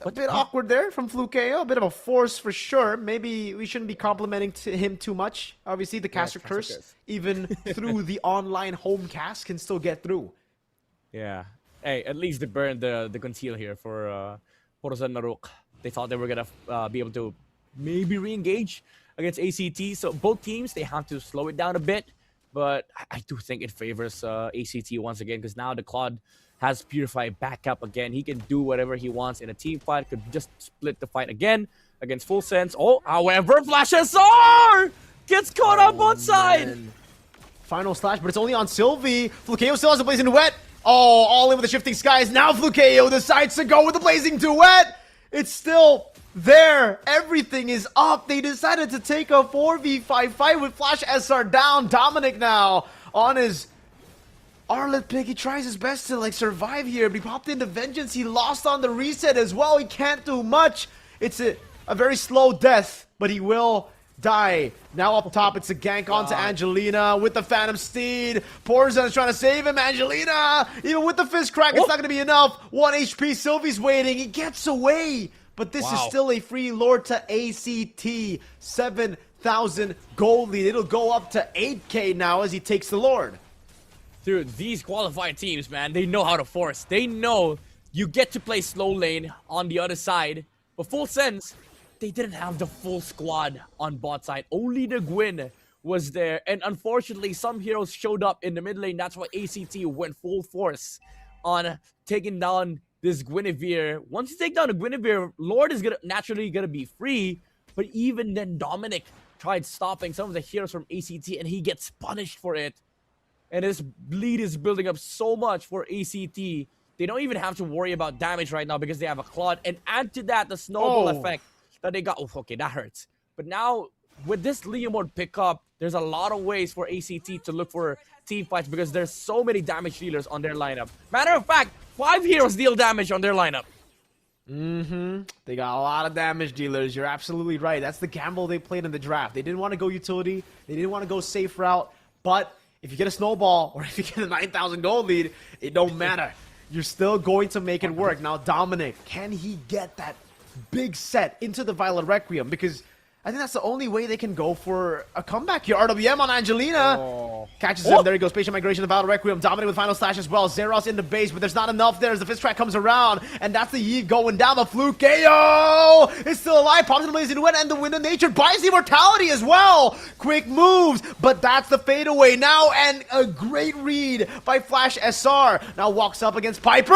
A bit awkward there from Flukeo. A bit of a force for sure. Maybe we shouldn't be complimenting him too much. Obviously, the caster curse, even through the online home cast, can still get through. Yeah. Hey, at least they burned the conceal here for Porza Naruk. They thought they were gonna be able to maybe re-engage against ACT. So both teams, they have to slow it down a bit. But I do think it favors ACT once again, because now the Claude has Purify back up again. He can do whatever he wants in a team fight. Could just split the fight again against Full Sense. Oh, however, Flash SR gets caught up on side. Final slash, but it's only on Sylvie. Flukeo still has a Blazing Duet. Oh, all in with the Shifting Skies. Now Flukeo decides to go with the Blazing Duet. It's still there. Everything is up. They decided to take a 4v5 fight with Flash SR down. Dominic now on his Arlet pick. He tries his best to survive here, but he popped into Vengeance. He lost on the reset as well. He can't do much. It's a very slow death, but he will die. Now up top, it's a gank onto Angelina with the Phantom Steed. Porza is trying to save him. Angelina, even with the fist crack, it's not going to be enough. 1 HP. Sylvie's waiting. He gets away. But this is still a free lord to ACT. 7,000 gold lead. It'll go up to 8K now as he takes the lord. Dude, these qualified teams, man, they know how to force. They know you get to play slow lane on the other side. But Full Sense, they didn't have the full squad on bot side. Only the Gwyn was there. And unfortunately, some heroes showed up in the mid lane. That's why ACT went full force on taking down this Guinevere. Once you take down a Guinevere, Lord is naturally gonna be free. But even then, Dominic tried stopping some of the heroes from ACT, and he gets punished for it. And his bleed is building up so much for ACT. They don't even have to worry about damage right now because they have a Claude. And add to that the snowball effect that they got. Oh, okay, that hurts. But now, with this Leo mode pickup, there's a lot of ways for ACT to look for team fights because there's so many damage dealers on their lineup. Matter of fact, 5 heroes deal damage on their lineup. They got a lot of damage dealers. You're absolutely right. That's the gamble they played in the draft. They didn't want to go utility. They didn't want to go safe route. But if you get a snowball or if you get a 9,000 gold lead, it don't matter. You're still going to make it work. Now, Dominic, can he get that big set into the Violet Requiem? Because I think that's the only way they can go for a comeback here. RWM on Angelina. Catches him. There he goes. Spatial Migration of Violet Requiem. Dominic with Final Slash as well. Zeros in the base, but there's not enough there as the fist track comes around. And that's the Eve going down. The Flukeo is still alive. Pops in the Blazing Duet and the Wind of Nature buys the immortality as well. Quick moves, but that's the fadeaway now. And a great read by Flash SR. Now walks up against Piper.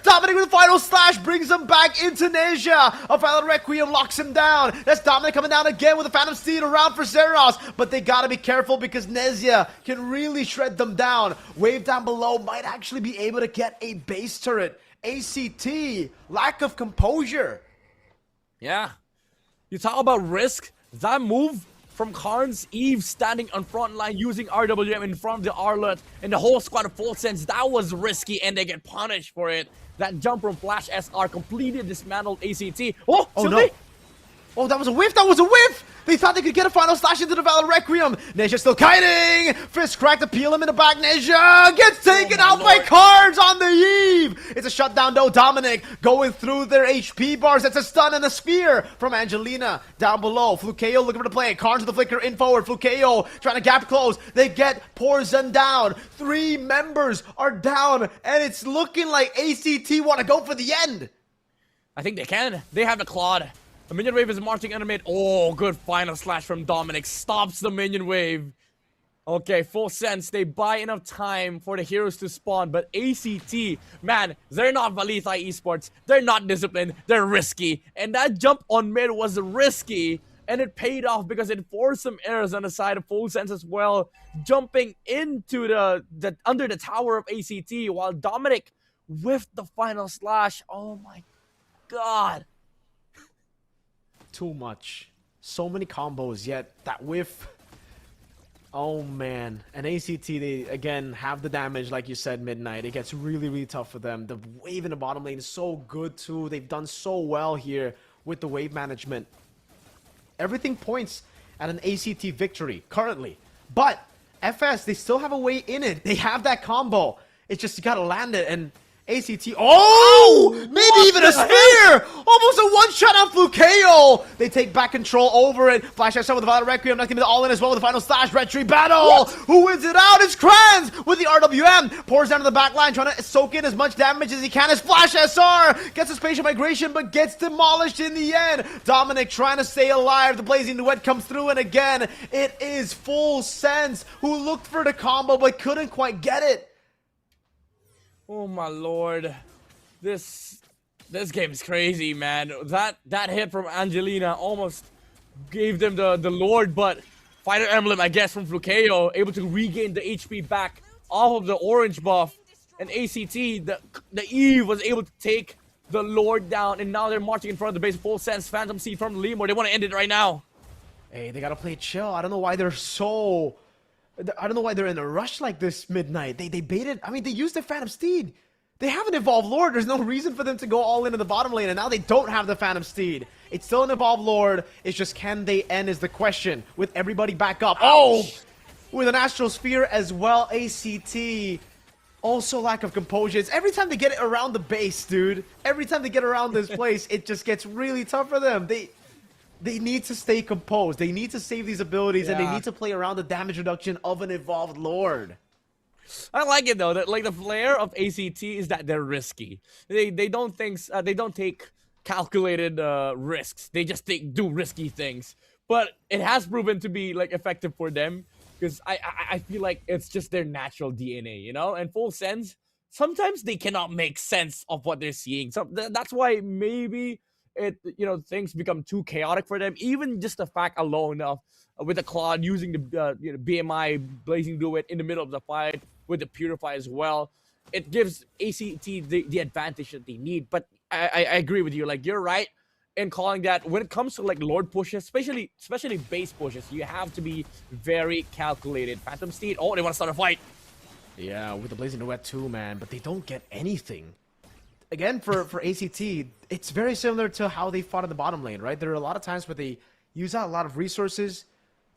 Dominic with Final Slash brings him back into Neja. A Violet Requiem locks him down. That's Dominic coming down again with a Phantom Steed around for Zeros, but they gotta be careful because Nezia can really shred them down. Wave down below might actually be able to get a base turret. ACT, lack of composure. Yeah. You talk about risk. That move from Karn's Eve standing on front line using RWM in front of the Arlet and the whole squad of Full Sense, that was risky and they get punished for it. That jump from Flash SR completely dismantled ACT. Oh no. Oh, that was a whiff! That was a whiff! They thought they could get a Final Slash into the Valor Requiem. Neja still kiting! Fist crack to peel him in the back. Neja gets taken out by Cards on the Eve! It's a shutdown though. Dominic going through their HP bars. That's a stun and a spear from Angelina down below. Flukeo looking for the play. Cards with the flicker in forward. Flukeo trying to gap close. They get Porzen down. 3 members are down, and it's looking like ACT want to go for the end. I think they can. They have the Claude. The minion wave is marching under mid. Oh, good Final Slash from Dominic. Stops the minion wave. Okay, Full Sense. They buy enough time for the heroes to spawn. But ACT, man, they're not Valitai Esports. They're not disciplined. They're risky. And that jump on mid was risky. And it paid off because it forced some errors on the side of Full Sense as well. Jumping into the under the tower of ACT while Dominic whiffed the Final Slash. Oh my god. Too much. So many combos, yet that whiff. Oh man. And ACT, they again have the damage, like you said, Midnight. It gets really, really tough for them. The wave in the bottom lane is so good too. They've done so well here with the wave management. Everything points at an ACT victory currently. But FS, they still have a way in it. They have that combo. It's just you gotta land it, and ACT, maybe even a spear! Almost a one-shot on Flukeo! They take back control over it. Flash SR with the Violet Requiem, that's gonna be the all-in as well with the Final Slash. Red Tree battle! Who wins it out? It's Kranz with the RW WM pours down to the back line, trying to soak in as much damage as he can. His Flash SR gets a spatial migration, but gets demolished in the end. Dominic trying to stay alive. The Blazing Duet comes through, and again, it is Full Sense who looked for the combo, but couldn't quite get it. Oh my lord. This game is crazy, man. That hit from Angelina almost gave them the Lord, but Fighter Emblem, I guess, from Flukeo, able to regain the HP back off of the orange buff. And ACT, the Eve was able to take the Lord down, and now they're marching in front of the base. Full Sense, Phantom Seed from Lemur. They want to end it right now. Hey, they gotta play chill. I don't know why they're so... I don't know why they're in a rush like this midnight. They baited... I mean, they used the Phantom Steed. They have an Evolved Lord. There's no reason for them to go all into the bottom lane, and now they don't have the Phantom Steed. It's still an Evolved Lord. It's just, can they end is the question, with everybody back up. Oh! With an Astral Sphere as well, ACT. Also lack of composure. It's every time they get it around the base, dude. Every time they get around this place, it just gets really tough for them. They need to stay composed. They need to save these abilities, and they need to play around the damage reduction of an Evolved Lord. I like it though, that like the flair of ACT is that they're risky. They don't take calculated risks. They just do risky things. But it has proven to be like effective for them, because I feel like it's just their natural DNA, you know? And Full Sense, sometimes they cannot make sense of what they're seeing. So that's why maybe things become too chaotic for them. Even just the fact alone of with the Claude using the BMI Blazing Duet in the middle of the fight with the Purify as well, it gives ACT the advantage that they need. But I agree with you. Like, you're right in calling that when it comes to like Lord pushes, especially base pushes, you have to be very calculated. Phantom Steed, oh, they want to start a fight. Yeah, with the Blazing Duet too, man. But they don't get anything. Again, for ACT, it's very similar to how they fought in the bottom lane, right? There are a lot of times where they use out a lot of resources.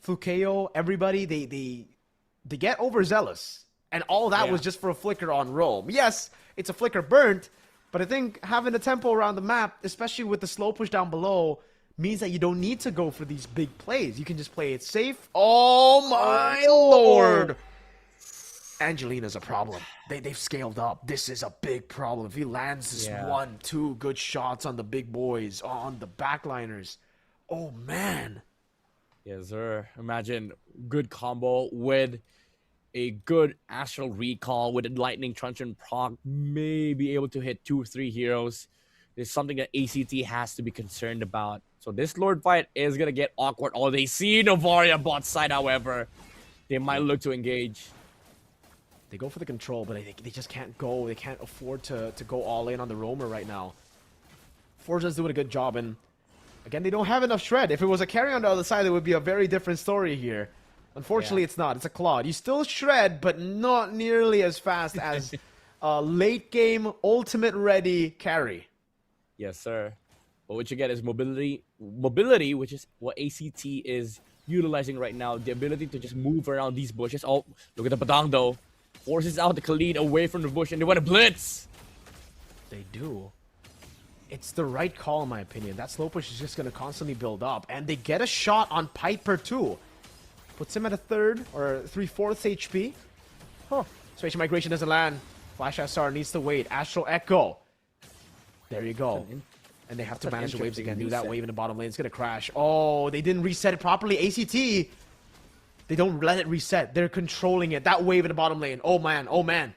Flukeo, everybody, they get overzealous. And all that was just for a flicker on roam. Yes, it's a flicker burnt, but I think having a tempo around the map, especially with the slow push down below, means that you don't need to go for these big plays. You can just play it safe. Oh my lord! Angelina's a problem. They've scaled up. This is a big problem. If he lands this 1-2 good shots on the big boys, on the backliners, oh man. Yes, sir. Imagine good combo with a good Astral Recall with a Lightning Truncheon proc, may be able to hit 2 or 3 heroes. It's something that ACT has to be concerned about. So this Lord fight is going to get awkward. Oh, they see Novaria bot side, however. They might look to engage. They go for the control, but they just can't go. They can't afford to go all in on the roamer right now. Forza's doing a good job, and again, they don't have enough shred. If it was a carry on the other side, it would be a very different story here. Unfortunately, it's not. It's a Claude. You still shred, but not nearly as fast as a late game, ultimate ready carry. Yes, sir. But what you get is mobility, which is what ACT is utilizing right now. The ability to just move around these bushes. Oh, look at the Badang though. Forces out the Khalid away from the bush, and they want to blitz. They do. It's the right call, in my opinion. That slow push is just going to constantly build up. And they get a shot on Piper too. Puts him at a 3rd or 3/4 HP. Huh. Spatial migration doesn't land. Flash SR needs to wait. Astral Echo. There you go. And they have to manage the waves again. Do that wave in the bottom lane. It's going to crash. Oh, they didn't reset it properly. ACT, they don't let it reset. They're controlling it. That wave in the bottom lane. Oh, man. Oh, man.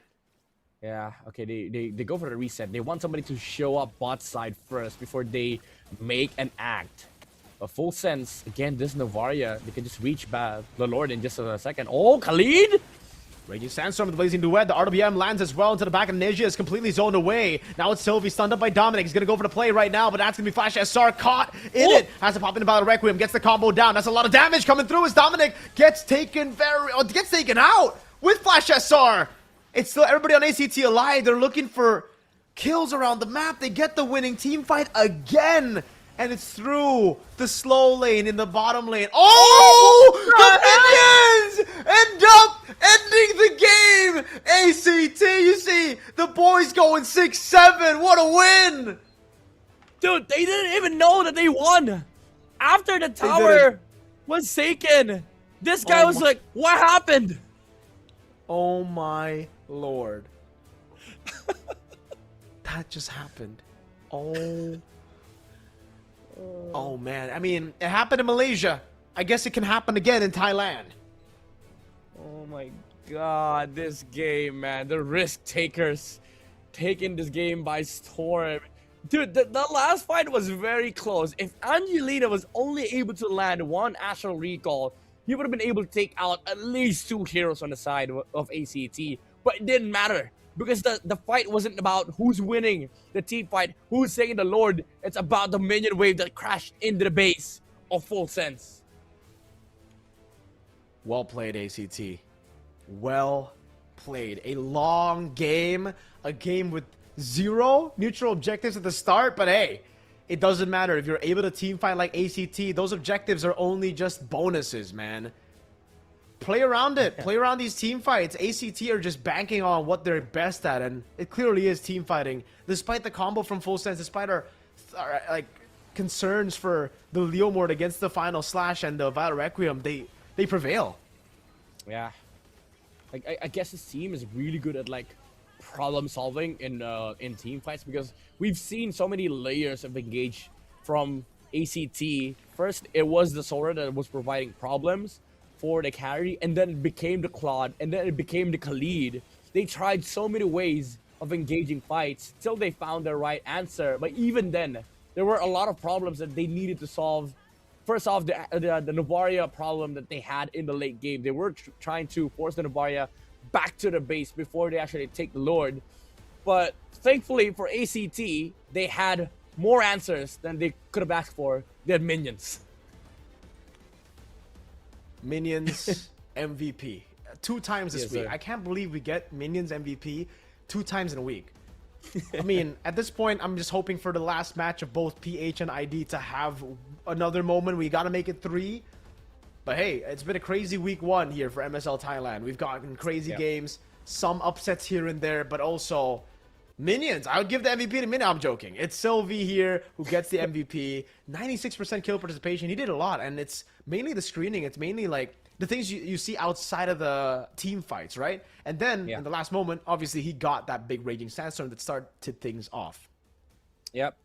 Yeah, okay, they go for the reset. They want somebody to show up bot side first before they make an act. A Full Sense, again, this Novaria, they can just reach back the Lord in just a second. Oh, Khalid! Raging Sandstorm with the Blazing Duet. The RWM lands as well into the back, and Neji is completely zoned away. Now it's Sylvie, stunned up by Dominic. He's going to go for the play right now, but that's going to be Flash SR caught in it. Has to pop into Battle Requiem, gets the combo down. That's a lot of damage coming through as Dominic gets taken out with Flash SR. It's still everybody on ACT alive. They're looking for kills around the map. They get the winning team fight again. And it's through the slow lane in the bottom lane. Oh! The minions end up ending the game! ACT, you see, the boys going 6-7. What a win! Dude, they didn't even know that they won. After the tower was taken, this guy was like, what happened? Oh my lord. That just happened. Oh man. I mean, it happened in Malaysia. I guess it can happen again in Thailand. Oh my god, this game, man. The risk takers taking this game by storm. Dude, the last fight was very close. If Angelina was only able to land one Astral Recall, he would have been able to take out at least 2 heroes on the side of ACT. But it didn't matter because the fight wasn't about who's winning the team fight, who's taking the Lord. It's about the minion wave that crashed into the base of Full Sense. Well played, ACT. Well played. A long game. A game with 0 neutral objectives at the start. But hey, it doesn't matter. If you're able to team fight like ACT, those objectives are only just bonuses, man. Play around it. Play around these team fights. ACT are just banking on what they're best at. And it clearly is team fighting. Despite the combo from Full Sense, despite our like concerns for the Leomord against the final slash and the Vile Requiem, they prevail. Yeah. Like, I guess this team is really good at like problem solving in team fights because we've seen so many layers of engage from ACT. First, it was the Sora that was providing problems for the carry, and then it became the Claude, and then it became the Khalid. They tried so many ways of engaging fights till they found the right answer. But even then, there were a lot of problems that they needed to solve. First off, the Novaria problem that they had in the late game. They were trying to force the Novaria back to the base before they actually take the Lord. But thankfully for ACT, they had more answers than they could have asked for. They had minions. Minions MVP. 2 times this week. Sir. I can't believe we get Minions MVP 2 times in a week. I mean, at this point, I'm just hoping for the last match of both PH and ID to have another moment. We got to make it 3. But hey, it's been a crazy week 1 here for MSL Thailand. We've gotten crazy games, some upsets here and there, but also Minions. I would give the MVP to Minion. I'm joking. It's Sylvie here who gets the MVP. 96% kill participation. He did a lot, and it's mainly the screening. It's mainly like the things you see outside of the team fights, right? And then in the last moment, obviously he got that big Raging Sandstorm that started things off. Yep.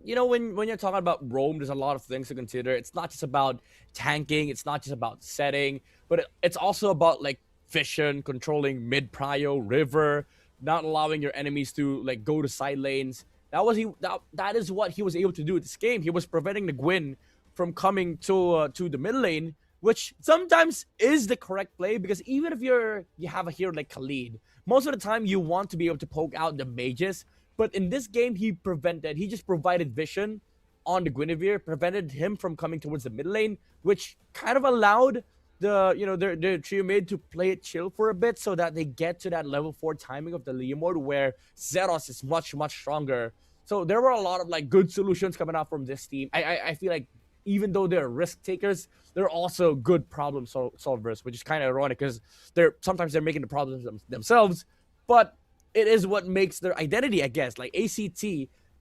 You know, when you're talking about roam, there's a lot of things to consider. It's not just about tanking. It's not just about setting, but it's also about like vision, controlling mid prio, river, not allowing your enemies to like go to side lanes. That is what he was able to do in this game. He was preventing the Gwyn from coming to the mid lane, which sometimes is the correct play because even if you have a hero like Khalid, most of the time you want to be able to poke out the mages. But in this game, he just provided vision on the Guinevere, prevented him from coming towards the mid lane, which kind of allowed the trio mid to play it chill for a bit so that they get to that level 4 timing of the Leomord where Zeros is much, much stronger. So there were a lot of like good solutions coming out from this team. I feel like even though they're risk takers, they're also good problem solvers, which is kind of ironic because sometimes they're making the problems themselves, but it is what makes their identity, I guess. Like ACT,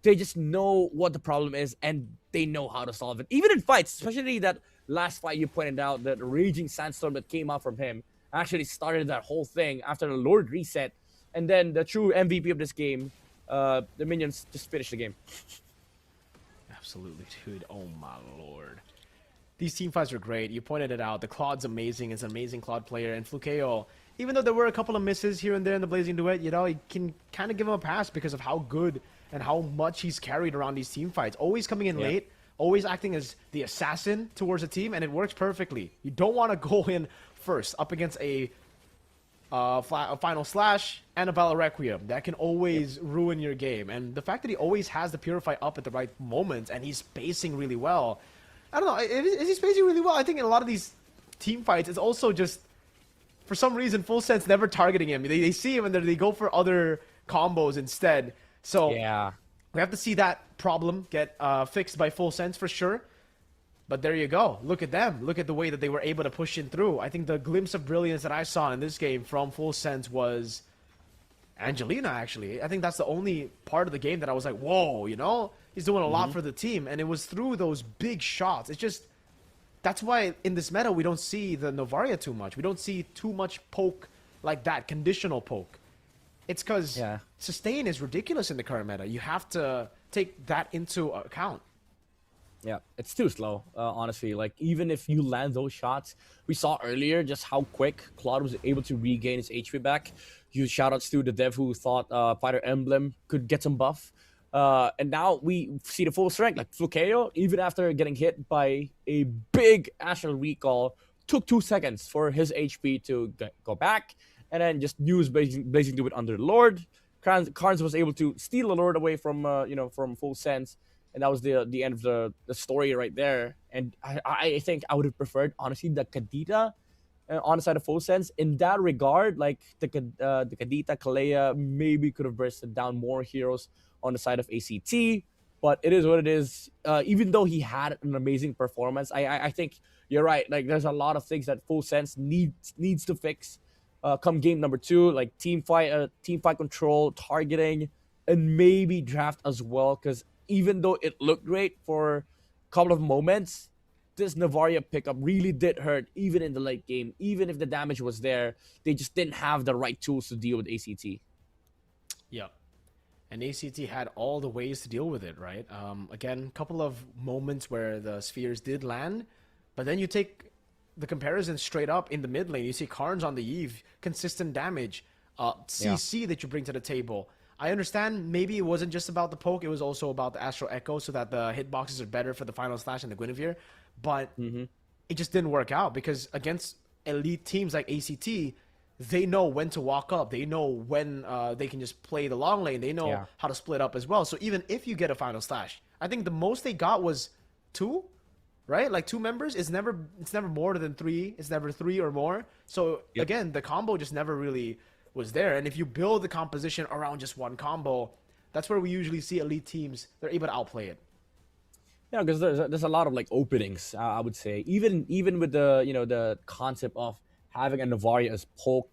they just know what the problem is and they know how to solve it. Even in fights, especially that last fight you pointed out, that Raging Sandstorm that came out from him actually started that whole thing after the Lord reset. And then the true MVP of this game, the Minions just finished the game. Absolutely, dude. Oh my lord. These team fights are great. You pointed it out. The Claude's amazing. It's an amazing Claude player. And Flukeo, even though there were a couple of misses here and there in the Blazing Duet, you know, you can kind of give him a pass because of how good and how much he's carried around these team fights. Always coming in late, always acting as the assassin towards the team, and it works perfectly. You don't want to go in first up against a final slash and a Valor Requiem. That can always ruin your game. And the fact that he always has the Purify up at the right moments and he's spacing really well. I don't know, is he spacing really well? I think in a lot of these team fights, it's also just, for some reason, Full Sense never targeting him. They see him and they go for other combos instead. So yeah, we have to see that problem get fixed by Full Sense for sure. But there you go. Look at them. Look at the way that they were able to push in through. I think the glimpse of brilliance that I saw in this game from Full Sense was Angelina, actually. I think that's the only part of the game that I was like, whoa, you know? He's doing a lot for the team. And it was through those big shots. It's just, that's why in this meta we don't see the Novaria too much. We don't see too much poke like that conditional poke. It's because sustain is ridiculous in the current meta. You have to take that into account. Yeah, it's too slow, honestly. Like, even if you land those shots, we saw earlier just how quick Claude was able to regain his HP back. Huge shoutouts to the dev who thought Fighter Emblem could get some buff. And now we see the full strength. Like, Flukeo, even after getting hit by a big Astral Recall, took 2 seconds for his HP to go back, and then just use Blazing Do It under the Lord. Carnes was able to steal the Lord away from, from Full Sense. And that was the end of the story right there. And I think I would have preferred, honestly, the Kadita on the side of Full Sense. In that regard, like the Kadita, Kalea maybe could have bursted down more heroes on the side of ACT. But it is what it is. Even though he had an amazing performance, I think you're right. Like, there's a lot of things that Full Sense needs to fix come game number 2, like team fight control, targeting, and maybe draft as well. Because even though it looked great for a couple of moments, this Navaria pickup really did hurt, even in the late game. Even if the damage was there, they just didn't have the right tools to deal with ACT. Yeah. And ACT had all the ways to deal with it, right? Again, a couple of moments where the spheres did land, but then you take the comparison straight up in the mid lane. You see Karns on the Eve, consistent damage, CC that you bring to the table. I understand maybe it wasn't just about the poke, it was also about the Astral Echo so that the hitboxes are better for the Final Slash and the Guinevere. But it just didn't work out because against elite teams like ACT, they know when to walk up. They know when they can just play the long lane. They know how to split up as well. So even if you get a Final Slash, I think the most they got was 2, right? Like 2 members. It's never more than 3. It's never 3 or more. So again, the combo just never really was there. And if you build the composition around just one combo, that's where we usually see elite teams. They're able to outplay it. Yeah, because there's a lot of like openings. I would say even with the the concept of having a Navaria as poke,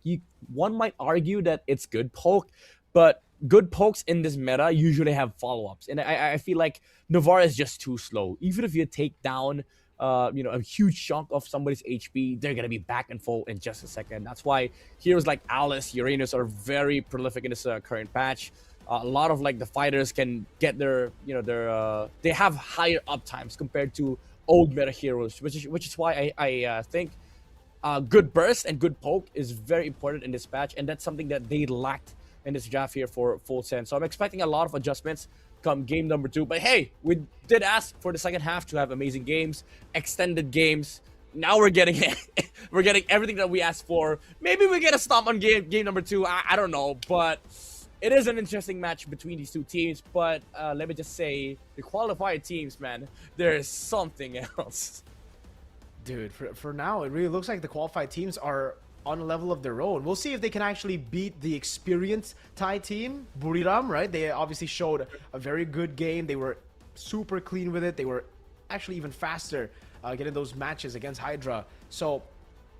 one might argue that it's good poke, but good pokes in this meta usually have follow-ups, and I feel like Navaria is just too slow. Even if you take down a huge chunk of somebody's HP, they're gonna be back and full in just a second. That's why heroes like Alice, Uranus are very prolific in this current patch. A lot of like the fighters can get their they have higher uptimes compared to old meta heroes, which is why I think good burst and good poke is very important in this patch, and that's something that they lacked in this draft here for Full Sense. So I'm expecting a lot of adjustments come game number 2. But hey, we did ask for the second half to have amazing games, extended games. Now we're getting it. We're getting everything that we asked for. Maybe we get a stomp on game number 2. I don't know, but it is an interesting match between these two teams. But let me just say, the qualified teams, man, there is something else. Dude, for now, it really looks like the qualified teams are on a level of their own. We'll see if they can actually beat the experienced Thai team, Buriram, right? They obviously showed a very good game. They were super clean with it. They were actually even faster getting those matches against Hydra. So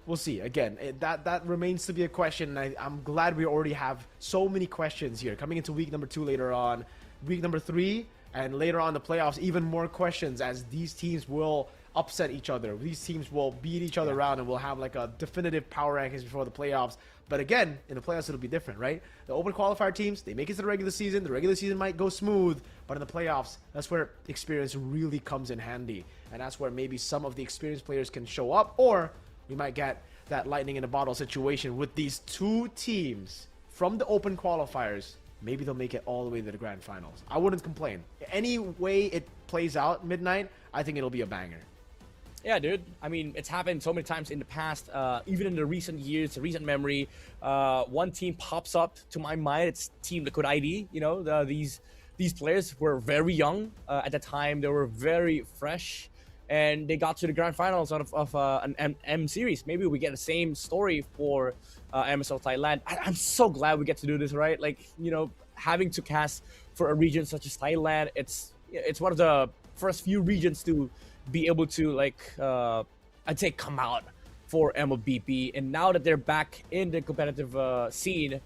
we'll see. Again, that remains to be a question. I'm glad we already have so many questions here. Coming into week number 2 later on, week number 3, and later on the playoffs, even more questions as these teams will upset each other. These teams will beat each other around, and we'll have like a definitive power rankings before the playoffs. But again, in the playoffs, it'll be different, right? The open qualifier teams, they make it to the regular season. The regular season might go smooth, but in the playoffs, that's where experience really comes in handy. And that's where maybe some of the experienced players can show up, or we might get that lightning in a bottle situation with these 2 teams from the open qualifiers. Maybe they'll make it all the way to the grand finals. I wouldn't complain. Any way it plays out, Midnight, I think it'll be a banger. Yeah, dude. I mean, it's happened so many times in the past, even in the recent years, recent memory. One team pops up to my mind. It's Team Liquid ID. These players were very young at the time. They were very fresh, and they got to the grand finals of an M series. Maybe we get the same story for MSL Thailand. I'm so glad we get to do this, right? Like, having to cast for a region such as Thailand, it's one of the first few regions to be able to, like, I'd say come out for MLBB. And now that they're back in the competitive scene,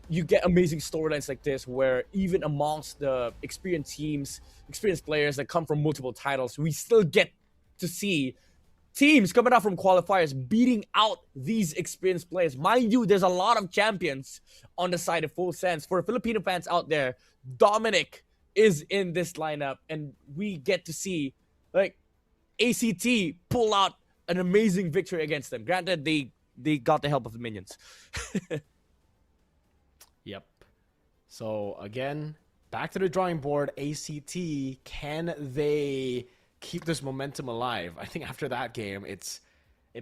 you get amazing storylines like this, where even amongst the experienced teams, experienced players that come from multiple titles, we still get to see teams coming out from qualifiers beating out these experienced players. Mind you, there's a lot of champions on the side of Full Sense. For Filipino fans out there, Dominic is in this lineup, and we get to see like ACT pull out an amazing victory against them. Granted, they got the help of the minions. Yep. So again, back to the drawing board. ACT, can they keep this momentum alive? I think after that game, it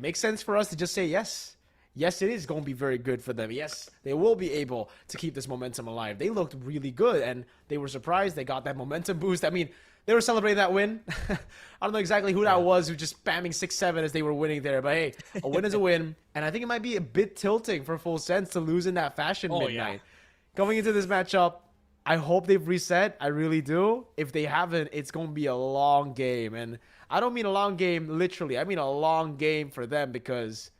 makes sense for us to just say yes. Yes, it is going to be very good for them. Yes, they will be able to keep this momentum alive. They looked really good, and they were surprised. They got that momentum boost. I mean, they were celebrating that win. I don't know exactly who that was who just spamming 6-7 as they were winning there. But hey, a win is a win. And I think it might be a bit tilting for Full Sense to lose in that fashion midnight. Going into this matchup, I hope they've reset. I really do. If they haven't, it's going to be a long game. And I don't mean a long game literally. I mean a long game for them because,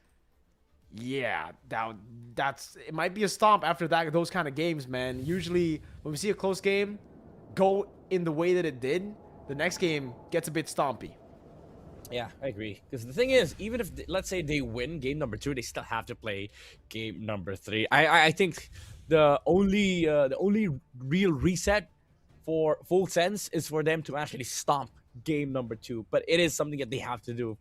yeah, it might be a stomp after those kind of games, man. Usually when we see a close game go in the way that it did, the next game gets a bit stompy. Yeah, I agree. Because the thing is, even if, let's say, they win game number 2, they still have to play game number 3. I think the only real reset for Full Sense is for them to actually stomp game number 2. But it is something that they have to do.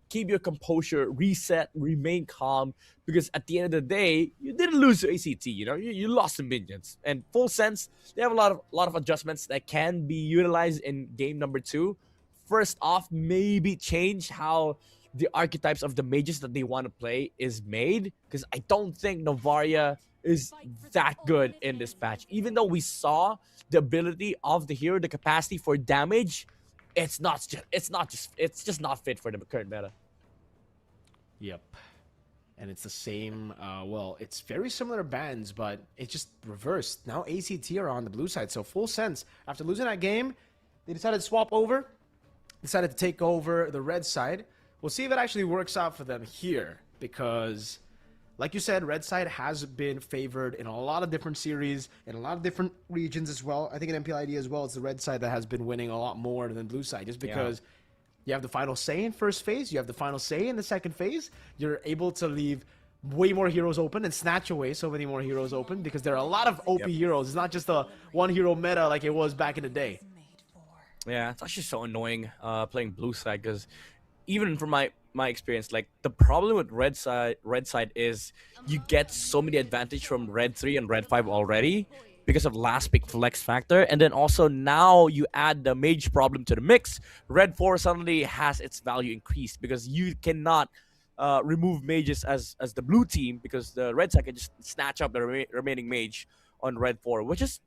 Keep your composure, reset, remain calm. Because at the end of the day, you didn't lose to ACT. You know, you lost to minions. And Full Sense, they have a lot of adjustments that can be utilized in game number 2. First off, maybe change how the archetypes of the mages that they want to play is made. Because I don't think Novaria is that good in this patch. Even though we saw the ability of the hero, the capacity for damage, it's just not fit for the current meta. Yep. And it's the same, well, it's very similar bands, but it's just reversed. Now ACT are on the blue side. So Full Sense, after losing that game, they decided to swap over. Decided to take over the red side. We'll see if it actually works out for them here. Because, like you said, red side has been favored in a lot of different series, in a lot of different regions as well. I think in MPLID as well, it's the red side that has been winning a lot more than blue side. Just because you have the final say in first phase, you have the final say in the second phase. You're able to leave way more heroes open and snatch away so many more heroes open because there are a lot of OP heroes. It's not just a one hero meta like it was back in the day. Yeah, it's actually so annoying playing blue side because even from my experience, like the problem with red side is you get so many advantage from red 3 and red 5 already because of last pick flex factor, and then also now you add the mage problem to the mix. Red 4 suddenly has its value increased because you cannot remove mages as the blue team because the red side can just snatch up the remaining mage on red 4, which is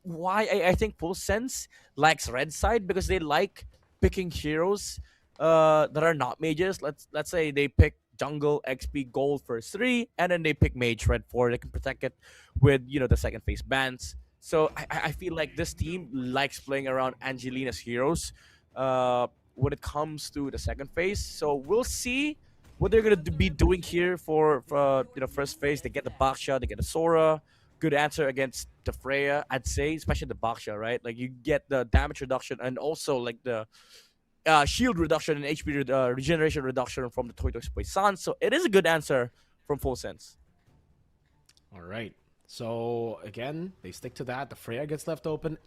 why I think Full Sense likes red side because they like picking heroes that are not mages. Let's say they pick jungle, XP, gold first 3, and then they pick mage red 4. They can protect it with the second phase bans. So I feel like this team likes playing around Angelina's heroes when it comes to the second phase. So we'll see what they're gonna be doing here for first phase. They get the Baksha, they get the Sora. Good answer against the Freya, I'd say, especially the Baksha, right? Like you get the damage reduction and also like the shield reduction and HP regeneration reduction from the Toy Toy Poison. So it is a good answer from Full Sense. All right. So again, they stick to that. The Freya gets left open.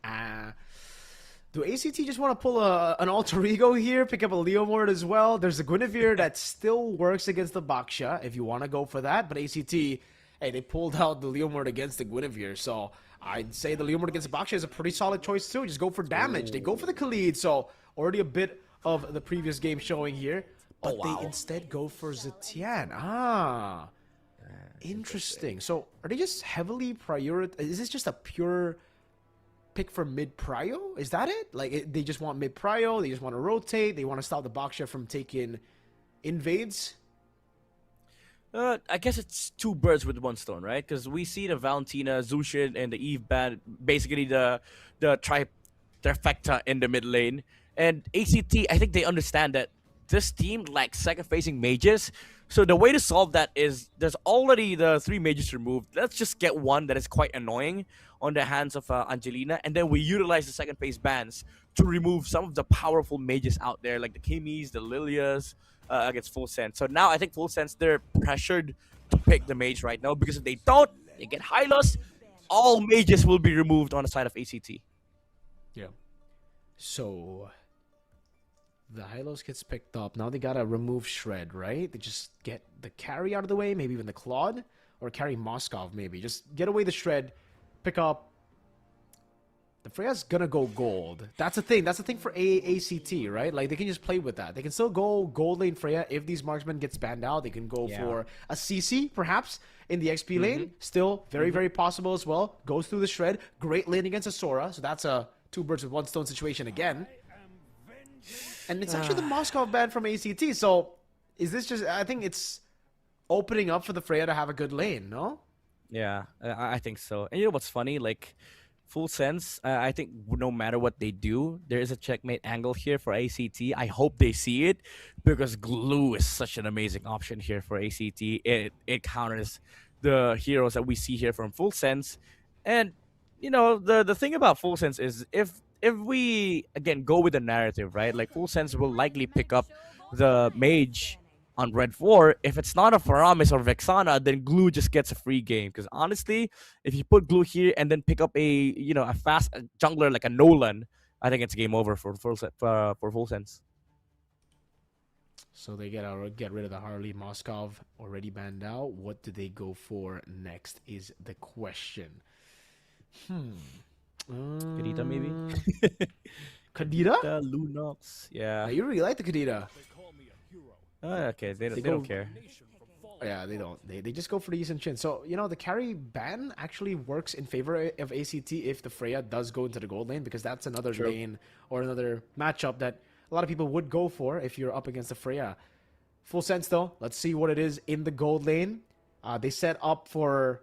Do ACT just want to pull an alter ego here? Pick up a Leomord as well? There's a Guinevere that still works against the Baksha if you want to go for that. But ACT, hey, they pulled out the Leomord against the Guinevere. So I'd say the Leomord against the Baksha is a pretty solid choice too. Just go for damage. They go for the Khalid. So already a bit of the previous game showing here. But they instead go for Zetian. Interesting. So are they just heavily prioritized? Is this just a pure pick for mid prio? Is that it? Like they just want mid prio, they just want to rotate, they want to stop the Baksha from taking invades? I guess it's two birds with one stone, right? Because we see the Valentina, Zushin, and the Eve band, basically the trifecta in the mid lane. And ACT, I think they understand that this team lacks second-facing mages, So the way to solve that is there's already the 3 mages removed. Let's just get one that is quite annoying on the hands of Angelina, and then we utilize the second phase bans to remove some of the powerful mages out there, like the Kimis, the Lilias, against Full Sense. So now I think Full Sense, they're pressured to pick the mage right now, because if they don't, they get Hylos, all mages will be removed on the side of ACT. Yeah. So the Hylos gets picked up. Now they gotta remove Shred, right? They just get the carry out of the way, maybe even the Claude, or carry Moskov maybe. Just get away the Shred, pick up. The Freya's gonna go gold. That's the thing. That's the thing for ACT, right? Like, they can just play with that. They can still go gold lane Freya if these marksmen gets banned out. They can go for a CC, perhaps, in the XP lane. Still very, very possible as well. Goes through the Shred. Great lane against a Sora. So that's a 2 birds with 1 stone situation again. And it's actually the Moskov ban from ACT. So is this just... I think it's opening up for the Freya to have a good lane, no? Yeah, I think so. And you know what's funny? Like, Full Sense, I think no matter what they do, there is a checkmate angle here for ACT. I hope they see it, because glue is such an amazing option here for ACT. It counters the heroes that we see here from Full Sense. And, you know, the thing about Full Sense is if we, again, go with the narrative, right? Like, Full Sense will likely pick up the mage on red 4. If it's not a Faramis or Vexana, then Glue just gets a free game. Because honestly, if you put Glue here and then pick up a fast jungler like a Nolan, I think it's game over for Full Sense. So they get rid of the Harley. Moskov already banned out. What do they go for next is the question. Kadita maybe? Kadita? Lunox. Yeah. You really like the Kadita. Okay, they don't care. Yeah, they don't. They just go for the Yi Sun-Shin. So, you know, the carry ban actually works in favor of ACT if the Freya does go into the gold lane, because that's another lane or another matchup that a lot of people would go for if you're up against the Freya. Full Sense, though. Let's see what it is in the gold lane. They set up for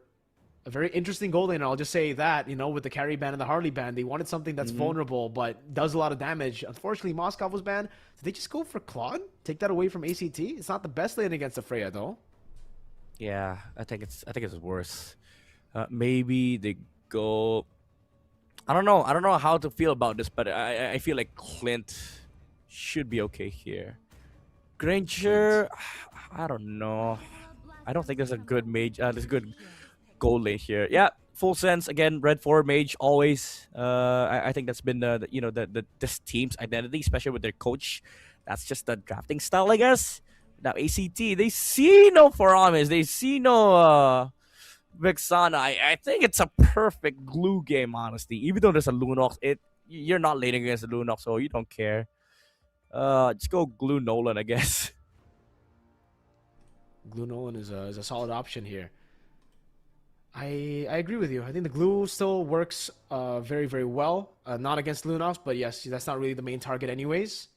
a very interesting gold lane, and I'll just say that, you know, with the carry ban and the Harley ban, they wanted something that's vulnerable but does a lot of damage. Unfortunately, Moskov was banned. Did they just go for Claude? Take that away from ACT? It's not the best lane against the Freya, though. Yeah, I think it's worse. Maybe they go... I don't know how to feel about this, but I feel like Clint should be okay here. Granger, I don't know. I don't think there's a good mage. There's a good gold lane here. Yeah, Full Sense again. Red 4 mage always. I think that's been this team's identity, especially with their coach. That's just the drafting style, I guess. Now ACT, they see no Faramis, they see no Vexana. I think it's a perfect glue game, honestly. Even though there's a Lunox, you're not laning against the Lunox, so you don't care. Just go glue Nolan, I guess. Glue Nolan is a solid option here. I agree with you. I think the glue still works very, very well. Not against Lunox, but yes, that's not really the main target anyways.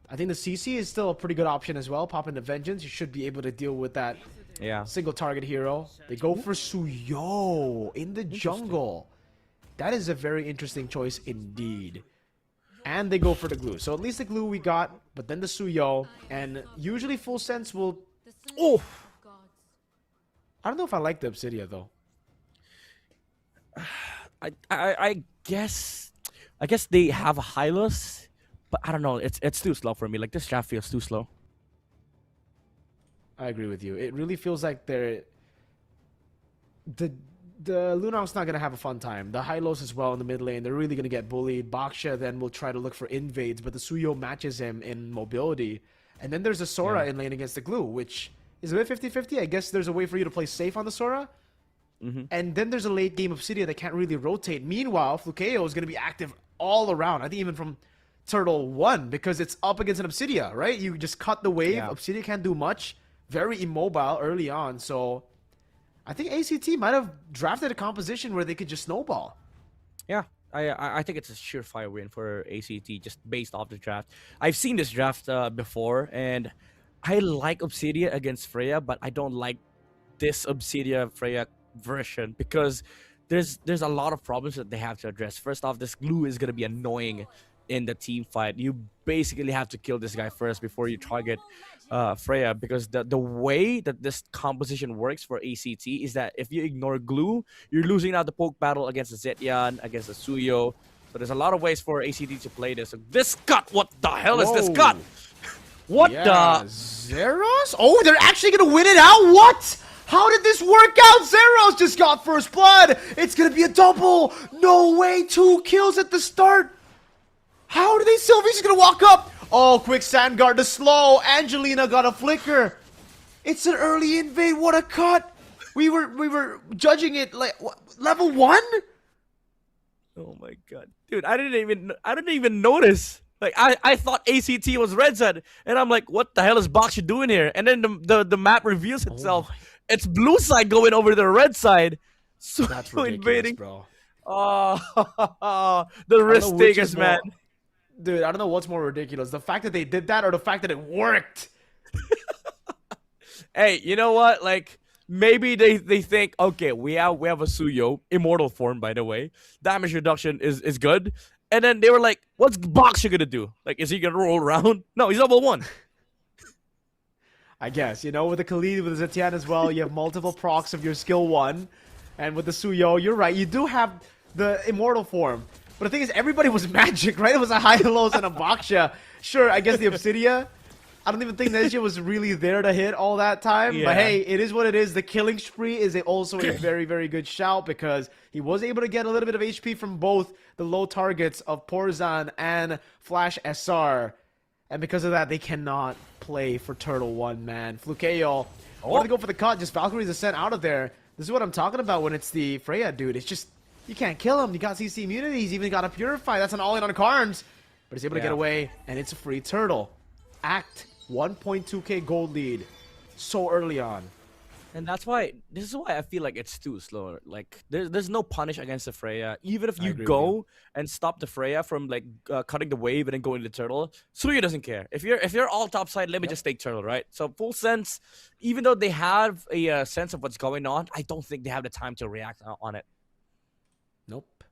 I think the CC is still a pretty good option as well. Pop into Vengeance, you should be able to deal with that single target hero. They go for Suyo in the jungle. That is a very interesting choice indeed. And they go for the glue. So at least the glue we got, but then the Suyo. And usually Full Sense will... Oh! I don't know if I like the Obsidia though. I guess they have a Hylos, but I don't know. It's too slow for me. Like, this draft feels too slow. I agree with you. It really feels like the Lunox not gonna have a fun time. The Hylos as well in the mid lane, they're really gonna get bullied. Baksha then will try to look for invades, but the Suyo matches him in mobility. And then there's a Sora in lane against the glue, which is a bit 50-50. I guess there's a way for you to play safe on the Sora. And then there's a late game Obsidia that can't really rotate. Meanwhile, Flukeo is going to be active all around. I think even from Turtle 1, because it's up against an Obsidia, right? You just cut the wave. Yeah. Obsidia can't do much. Very immobile early on. So I think ACT might have drafted a composition where they could just snowball. Yeah, I think it's a surefire win for ACT just based off the draft. I've seen this draft before, and I like Obsidia against Freya, but I don't like this Obsidia Freya version because there's a lot of problems that they have to address. First off, this glue is going to be annoying in the team fight, you basically have to kill this guy first before you target Freya, because the way that this composition works for ACT is that if you ignore Glue, you're losing out the poke battle against the Zetyan, against the Suyo. So there's a lot of ways for ACT to play this. So this cut, what the hell is this cut? What the? Zeros? Oh, they're actually gonna win it out? What? How did this work out? Zeros just got first blood. It's gonna be a double. No way, 2 kills at the start. How did they? Sylvie's gonna walk up. Oh, quick Sandguard to slow. Angelina got a flicker. It's an early invade. What a cut. We were judging it like what, level 1? Oh my god, dude! I didn't even notice. Like I thought ACT was red side, and I'm like, what the hell is Baksha doing here? And then the map reveals itself. It's blue side going over the red side. So that's ridiculous, invading, bro. Oh, the risk takers, man. Dude, I don't know what's more ridiculous, the fact that they did that or the fact that it worked. Hey, you know what? Like, maybe they think, okay, we have a Suyo, immortal form, by the way. Damage reduction is good. And then they were like, what's Baksha gonna do? Like, is he gonna roll around? No, he's level 1. I guess, you know, with the Khalid, with the Zetyan as well, you have multiple procs of your skill 1. And with the Suyo, you're right, you do have the immortal form. But the thing is, everybody was magic, right? It was a Hylos and a Baksha. Sure, I guess the Obsidia, I don't even think Nezia was really there to hit all that time. Yeah. But hey, it is what it is. The killing spree is also a very, very good shout because he was able to get a little bit of HP from both the low targets of Porzan and Flash SR. And because of that, they cannot play for Turtle 1, man. Flukeo wanted to go for the cut. Just Valkyries are sent out of there. This is what I'm talking about when it's the Freya dude. It's just, you can't kill him. You got CC immunity. He's even got a Purify. That's an all-in on Carnes. But he's able to get away, and it's a free Turtle. Act 1.2k gold lead so early on. And that's why, this is why I feel like it's too slow. Like, there's no punish against the Freya. Even if you go and stop the Freya from, like, cutting the wave and then going to the Turtle, Suya doesn't care. If you're all topside, let me just take Turtle, right? So, full sense, even though they have a sense of what's going on, I don't think they have the time to react on it. Nope.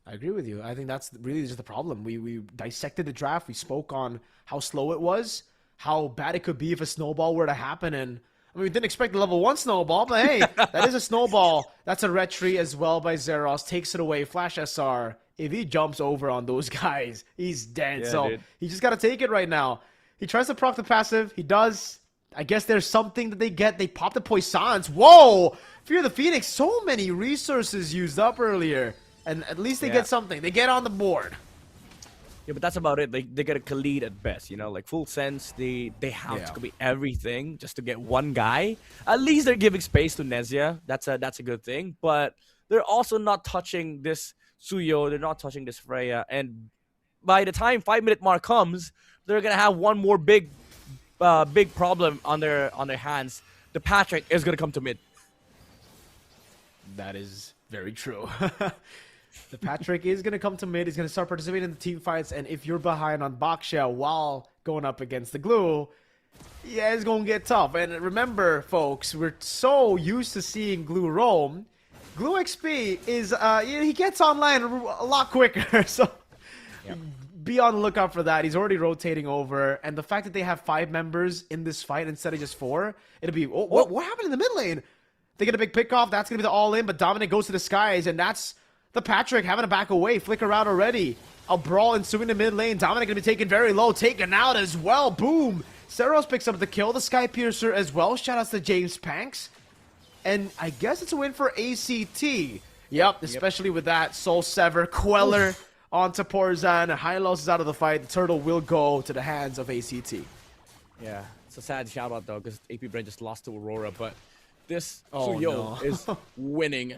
I agree with you. I think that's really just the problem. We dissected the draft. We spoke on how slow it was, how bad it could be if a snowball were to happen, and I mean, we didn't expect the level 1 snowball, but hey, that is a snowball. That's a retry as well by Zeros. Takes it away. Flash SR. If he jumps over on those guys, he's dead. Yeah, so dude. he just got to take it right now. He tries to proc the passive. He does. I guess there's something that they get. They pop the Poissons. Whoa! Fear the Phoenix. So many resources used up earlier. And at least they get something. They get on the board. Yeah, but that's about it. They get a Khalid at best, you know, like full sense. They have to commit everything just to get one guy. At least they're giving space to Nezia. That's a good thing. But they're also not touching this Suyo. They're not touching this Freya. And by the time 5-minute mark comes, they're gonna have one more big problem on their hands. The Patrick is gonna come to mid. That is very true. The Patrick is going to come to mid. He's going to start participating in the team fights. And if you're behind on Baksha while going up against the Glue, yeah, it's going to get tough. And remember, folks, we're so used to seeing Glue roam. Glue XP is, he gets online a lot quicker. So be on the lookout for that. He's already rotating over. And the fact that they have 5 members in this fight instead of just 4, it'll be, what happened in the mid lane? They get a big pick off. That's going to be the all-in. But Dominic goes to the skies. And that's the Patrick having to back away, flicker out already. A brawl ensuing in the mid lane. Dominic gonna be taken very low, taken out as well. Boom! Seros picks up the kill. The Sky Piercer as well. Shout outs to James Panks. And I guess it's a win for ACT. Yep, especially with that Soul Sever. Queller onto Porzan. Hylos is out of the fight. The Turtle will go to the hands of ACT. Yeah, it's a sad shout out though, because AP Brain just lost to Aurora, but this Oh, Suyo no. is winning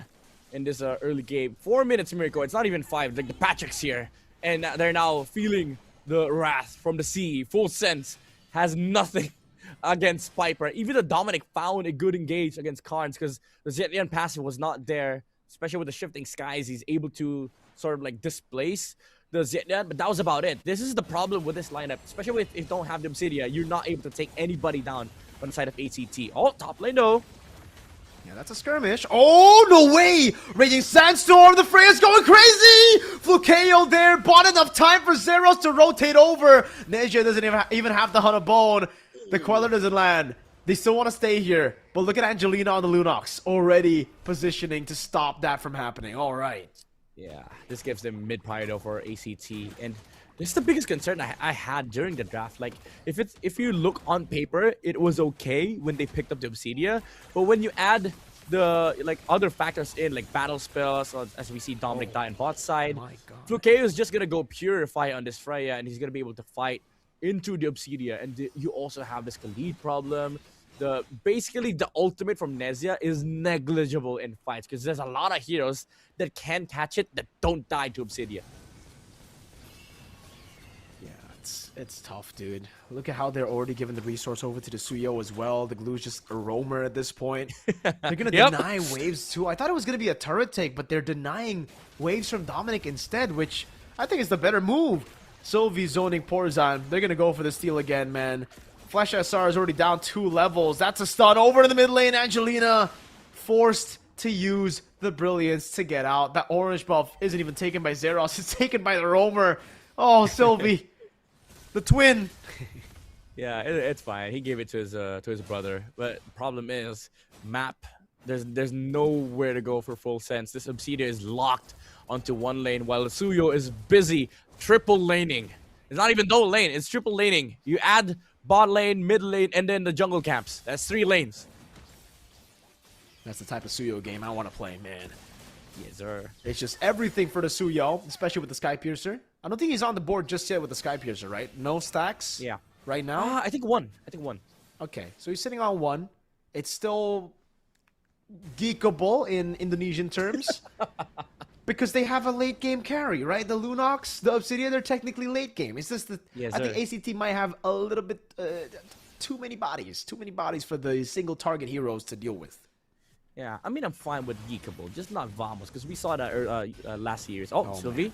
in this early game. 4 minutes, Miracle. It's not even 5. Like the Patrick's here, and they're now feeling the wrath from the sea. Full sense has nothing against Piper. Even the Dominic found a good engage against Carnes because the Zetyan passive was not there, especially with the shifting skies. He's able to sort of like displace the Zetyan, but that was about it. This is the problem with this lineup, especially if you don't have the Obsidia. You're not able to take anybody down on the side of ACT. Oh, top lane though. Yeah, that's a skirmish. Oh, no way! Raging Sandstorm, the fray is going crazy! Flukeo there, bought enough time for Zeros to rotate over. Nezia doesn't even have the Hunter Bone. The Queller doesn't land. They still want to stay here. But look at Angelina on the Lunox, already positioning to stop that from happening. All right. Yeah, this gives them mid-priority for ACT. And this is the biggest concern I had during the draft. Like, if you look on paper, it was okay when they picked up the Obsidia. But when you add the other factors in, like battle spells, as we see Dominic die on bot side, Flukeo is just going to go Purify on this Freya, and he's going to be able to fight into the Obsidia. And you also have this Khalid problem. Basically, the ultimate from Nezia is negligible in fights because there's a lot of heroes that can catch it that don't die to Obsidia. Yeah, it's tough, dude. Look at how they're already giving the resource over to the Suyo as well. The Glue's just a roamer at this point. They're gonna deny waves too. I thought it was gonna be a turret take, but they're denying waves from Dominic instead, which I think is the better move. Sylvie zoning Porzan. They're gonna go for the steal again, man. Flash SR is already down 2 levels. That's a stun over in the mid lane. Angelina forced to use the Brilliance to get out. That orange buff isn't even taken by Zeros. It's taken by the roamer. Oh, Sylvie. The twin. Yeah, it's fine. He gave it to his brother. But problem is, map. There's nowhere to go for full sense. This Obsidia is locked onto one lane while Suyo is busy triple laning. It's not even double lane. It's triple laning. You add bot lane, mid lane, and then the jungle camps. That's 3 lanes. That's the type of Suyo game I want to play, man. Yes, sir. It's just everything for the Suyo, especially with the Sky Piercer. I don't think he's on the board just yet with the Sky Piercer, right? No stacks? Yeah. Right now? I think one. Okay, so he's sitting on 1. It's still geekable in Indonesian terms. Because they have a late game carry, right? The Lunox, the Obsidia, they're technically late game. It's just that I think ACT might have a little bit too many bodies for the single target heroes to deal with. Yeah, I mean, I'm fine with geekable, just not Vamos, because we saw that last year's. Oh, Sylvie. Man.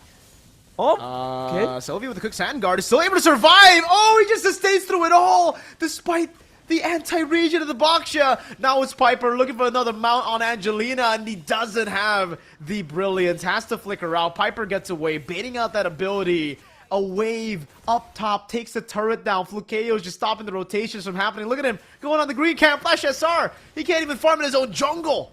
Oh, okay. Sylvie with the Cook Sand Guard is still able to survive. Oh, he just sustains through it all, despite the anti-region of the Baksha. Now it's Piper looking for another mount on Angelina, and he doesn't have the Brilliance. Has to flicker out. Piper gets away, baiting out that ability. A wave up top takes the turret down. Flukeo's just stopping the rotations from happening. Look at him going on the green camp. Flash SR. He can't even farm in his own jungle.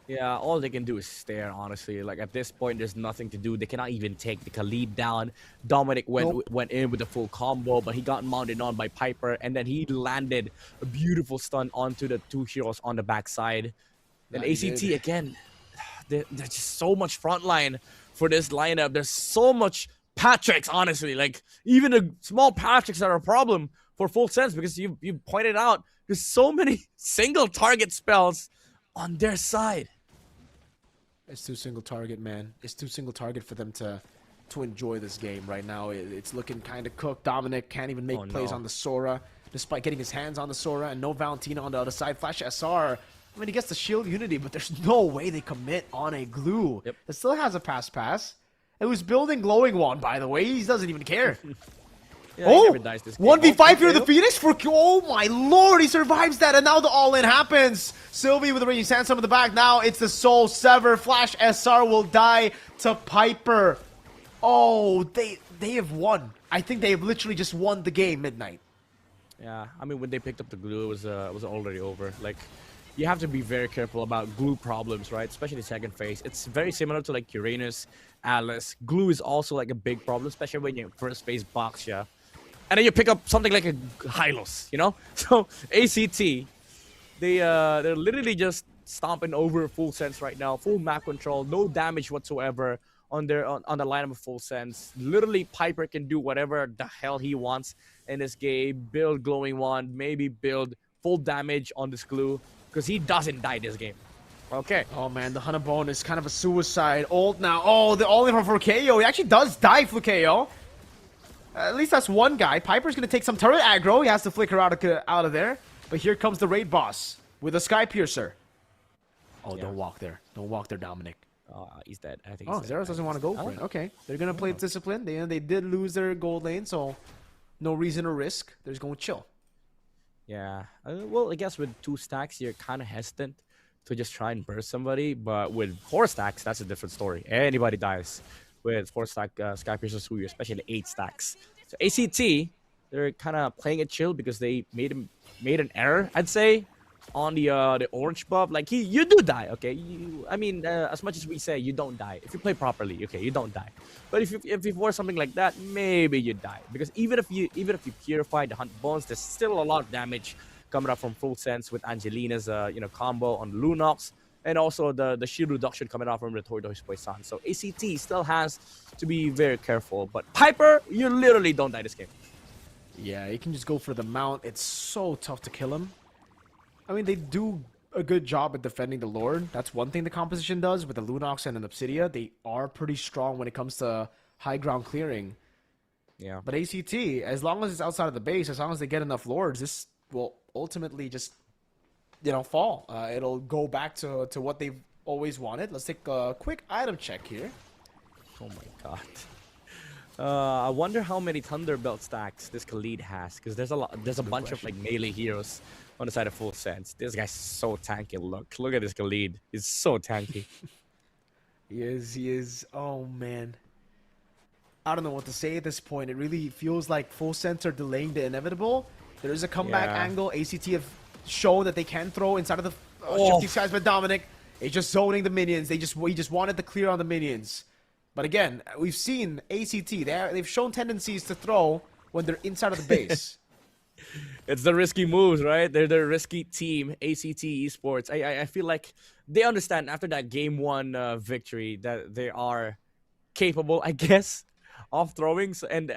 Yeah, all they can do is stare, honestly. Like, at this point, there's nothing to do. They cannot even take the Khalid down. Dominic went in with a full combo, but he got mounted on by Piper, and then he landed a beautiful stun onto the 2 heroes on the backside. And ACT, again, there's just so much frontline for this lineup. There's so much Patricks, honestly. Like, even the small Patricks are a problem for full sense, because you pointed out there's so many single target spells on their side. It's too single target, man. It's too single target for them to enjoy this game right now. It's looking kind of cooked. Dominic can't even make plays on the Sora, despite getting his hands on the Sora, and no Valentina on the other side. Flash SR, I mean, he gets the shield unity, but there's no way they commit on a Glue. It still has a pass. It was building Glowing Wand, by the way. He doesn't even care. Yeah, oh, 1v5 here, the Phoenix for... Oh my lord, he survives that, and now the all-in happens. Sylvie with the Raging Sandstorm in the back. Now it's the Soul Sever. Flash SR will die to Piper. Oh, they have won. I think they have literally just won the game, Midnight. Yeah, I mean, when they picked up the Glue, it was already over. Like, you have to be very careful about Glue problems, right? Especially the second phase. It's very similar to, like, Uranus, Alice. Glue is also, like, a big problem, especially when you first phase Baksha. And then you pick up something like a Hylos, you know? So, ACT, they're literally just stomping over Full Sense right now. Full map control, no damage whatsoever on the lineup of Full Sense. Literally, Piper can do whatever the hell he wants in this game. Build Glowing Wand, maybe build full damage on this Glue, because he doesn't die this game. Okay. Oh, man, the Hunter Bone is kind of a suicide ult now. Oh, the all-in from Flukeo. He actually does die, Flukeo. At least that's one guy. Piper's going to take some turret aggro. He has to flicker out of there. But here comes the raid boss with a Sky Piercer. Oh, yeah. Don't walk there. Don't walk there, Dominic. He's dead. I think. Oh, Zeros doesn't want to go for it. Okay. They're going to play discipline. They did lose their gold lane, so no reason to risk. They're just going to chill. Yeah. Well, I guess with 2 stacks, you're kind of hesitant to just try and burst somebody. But with 4 stacks, that's a different story. Anybody dies with 4 stack Sky Piercer Suyu, especially 8 stacks. So ACT, they're kind of playing it chill because they made an error, I'd say, on the orange buff. Like you do die, okay? As much as we say you don't die, if you play properly, okay, you don't die. But if you force something like that, maybe you die, because even if you purify the Hunt Bones, there's still a lot of damage coming up from Full Sense with Angelina's combo on Lunox, and also the shield reduction coming out from the Tortoise Poison. So ACT still has to be very careful. But Piper, you literally don't die this game. Yeah, you can just go for the mount. It's so tough to kill him. I mean, they do a good job at defending the Lord. That's one thing the composition does with the Lunox and an Obsidia. They are pretty strong when it comes to high ground clearing. Yeah. But ACT, as long as it's outside of the base, as long as they get enough Lords, this will ultimately just, fall. It'll go back to what they've always wanted. Let's take a quick item check here. Oh my god. I wonder how many Thunderbelt stacks this Khalid has, because there's a bunch of like melee heroes on the side of Full Sense. This guy's so tanky. Look at this Khalid. He's so tanky. He is. Oh man. I don't know what to say at this point. It really feels like Full Sense are delaying the inevitable. There is a comeback angle. ACT have shown that they can throw inside of the Shifting Skies by Dominic. It's just zoning the minions. He just wanted to clear on the minions. But again, we've seen ACT. They've shown tendencies to throw when they're inside of the base. It's the risky moves, right? They're the risky team, ACT Esports. I feel like they understand after that game 1 victory that they are capable, I guess, of throwing. And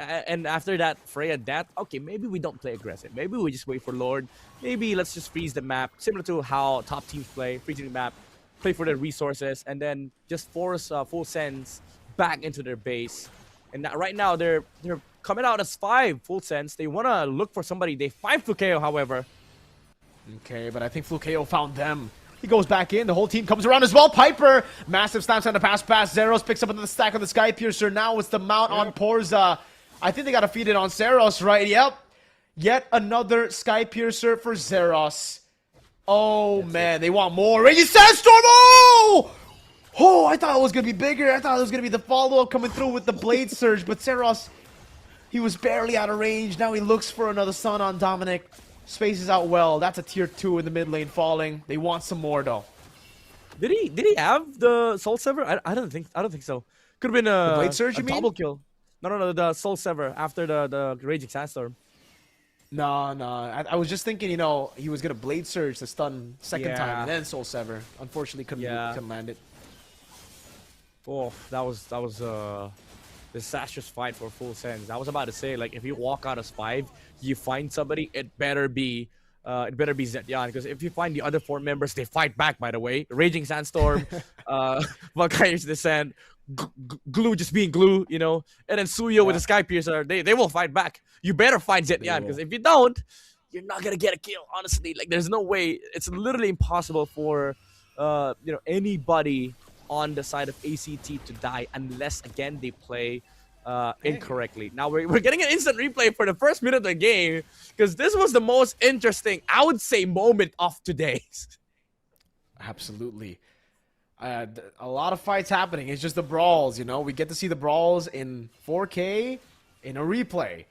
after that Freya death, okay, maybe we don't play aggressive. Maybe we just wait for Lord. Maybe let's just freeze the map, similar to how top teams play, freezing the map, play for their resources, and then just force Full Sense back into their base. And right now they're coming out as 5 Full Sense. They want to look for somebody. They find Flukeo, however. Okay, but I think Flukeo found them. He goes back in. The whole team comes around as well. Piper, massive snaps on the pass. Zeros picks up another stack on the Sky Piercer. Now it's the mount on Porza. I think they got to feed it on Zeros, right? Yep. Yet another Sky Piercer for Zeros. Oh, man. They want more. Raging Sandstorm! Oh, I thought it was going to be bigger. I thought it was going to be the follow-up coming through with the Blade Surge. But Zeros, he was barely out of range. Now he looks for another stun on Dominic. Spaces out well. That's a tier 2 in the mid lane falling. They want some more, though. Did he have the Soul Sever? I don't think so. Could have been the Blade Surge, you mean? Double kill. No, the Soul Sever after the Raging Sandstorm. No. I was just thinking, he was going to Blade Surge the stun second time and then Soul Sever. Unfortunately, couldn't land it. Oh, that was a disastrous fight for Full Sense. I was about to say, like, if you walk out as 5, you find somebody, it better be Zetyan, because if you find the other 4 members, they fight back, by the way. Raging Sandstorm, Valkyrie's Descent, Glue just being Glue, and then Suyo with the Sky Piercer, they will fight back. You better find Zetyan, because if you don't, you're not gonna get a kill, honestly. Like, there's no way. It's literally impossible for anybody on the side of ACT to die unless, again, they play incorrectly. Now we're getting an instant replay for the first minute of the game, because this was the most interesting, I would say, moment of today. Absolutely. A lot of fights happening. It's just the brawls, We get to see the brawls in 4K in a replay.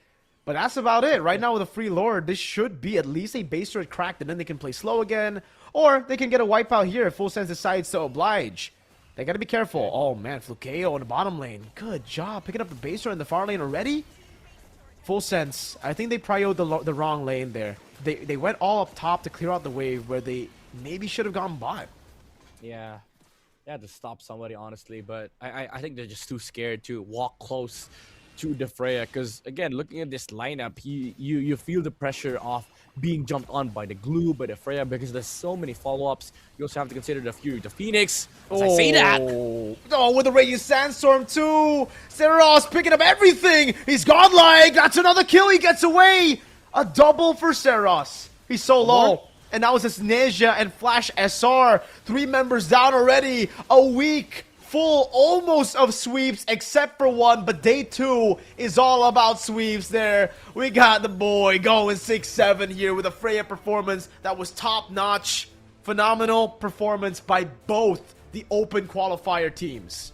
But that's about it. Right now with a free Lord, this should be at least a base turret cracked, and then they can play slow again. Or they can get a wipeout here if Full Sense decides to oblige. They gotta be careful. Oh man, Flukeo in the bottom lane. Good job picking up the base turret in the far lane already. Full Sense. I think they prioed the wrong lane there. They went all up top to clear out the wave where they maybe should have gone bot. Yeah. They had to stop somebody, honestly, but I think they're just too scared to walk close to the Freya, because again, looking at this lineup, you feel the pressure of being jumped on by the Glue, by the Freya, because there's so many follow-ups. You also have to consider the Fury, the Phoenix. As I say that. Oh, with the Raging Sandstorm too. Zeros picking up everything. He's godlike. That's another kill. He gets away. A double for Zeros. He's so low. And that was his Neja and Flash SR. 3 members down already. A weak full almost of sweeps except for one, but day 2 is all about sweeps there. We got the boy going 6-7 here with a Freya performance that was top-notch. Phenomenal performance by both the open qualifier teams.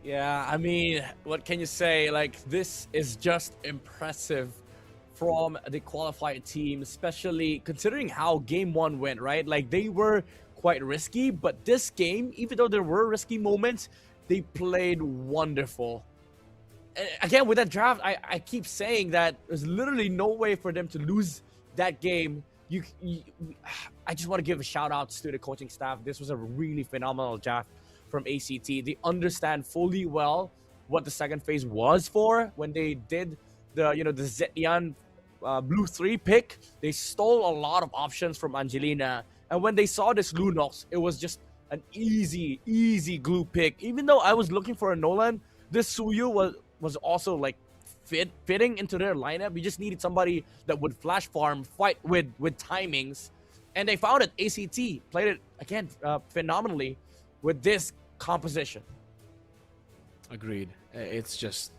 Yeah, I mean, what can you say? Like, this is just impressive from the qualifier team, especially considering how game 1 went, right? Like, they were quite risky, but this game, even though there were risky moments, they played wonderful. Again, with that draft, I keep saying that there's literally no way for them to lose that game. I just want to give a shout out to the coaching staff. This was a really phenomenal draft from ACT. They understand fully well what the second phase was for when they did the the Zetian blue 3 pick. They stole a lot of options from Angelina. And when they saw this Lunox, it was just an easy glue pick. Even though I was looking for a Nolan, this Suyu was also like fitting into their lineup. You just needed somebody that would flash farm, fight with timings. And they found it. ACT played it, again, phenomenally with this composition. Agreed. It's just,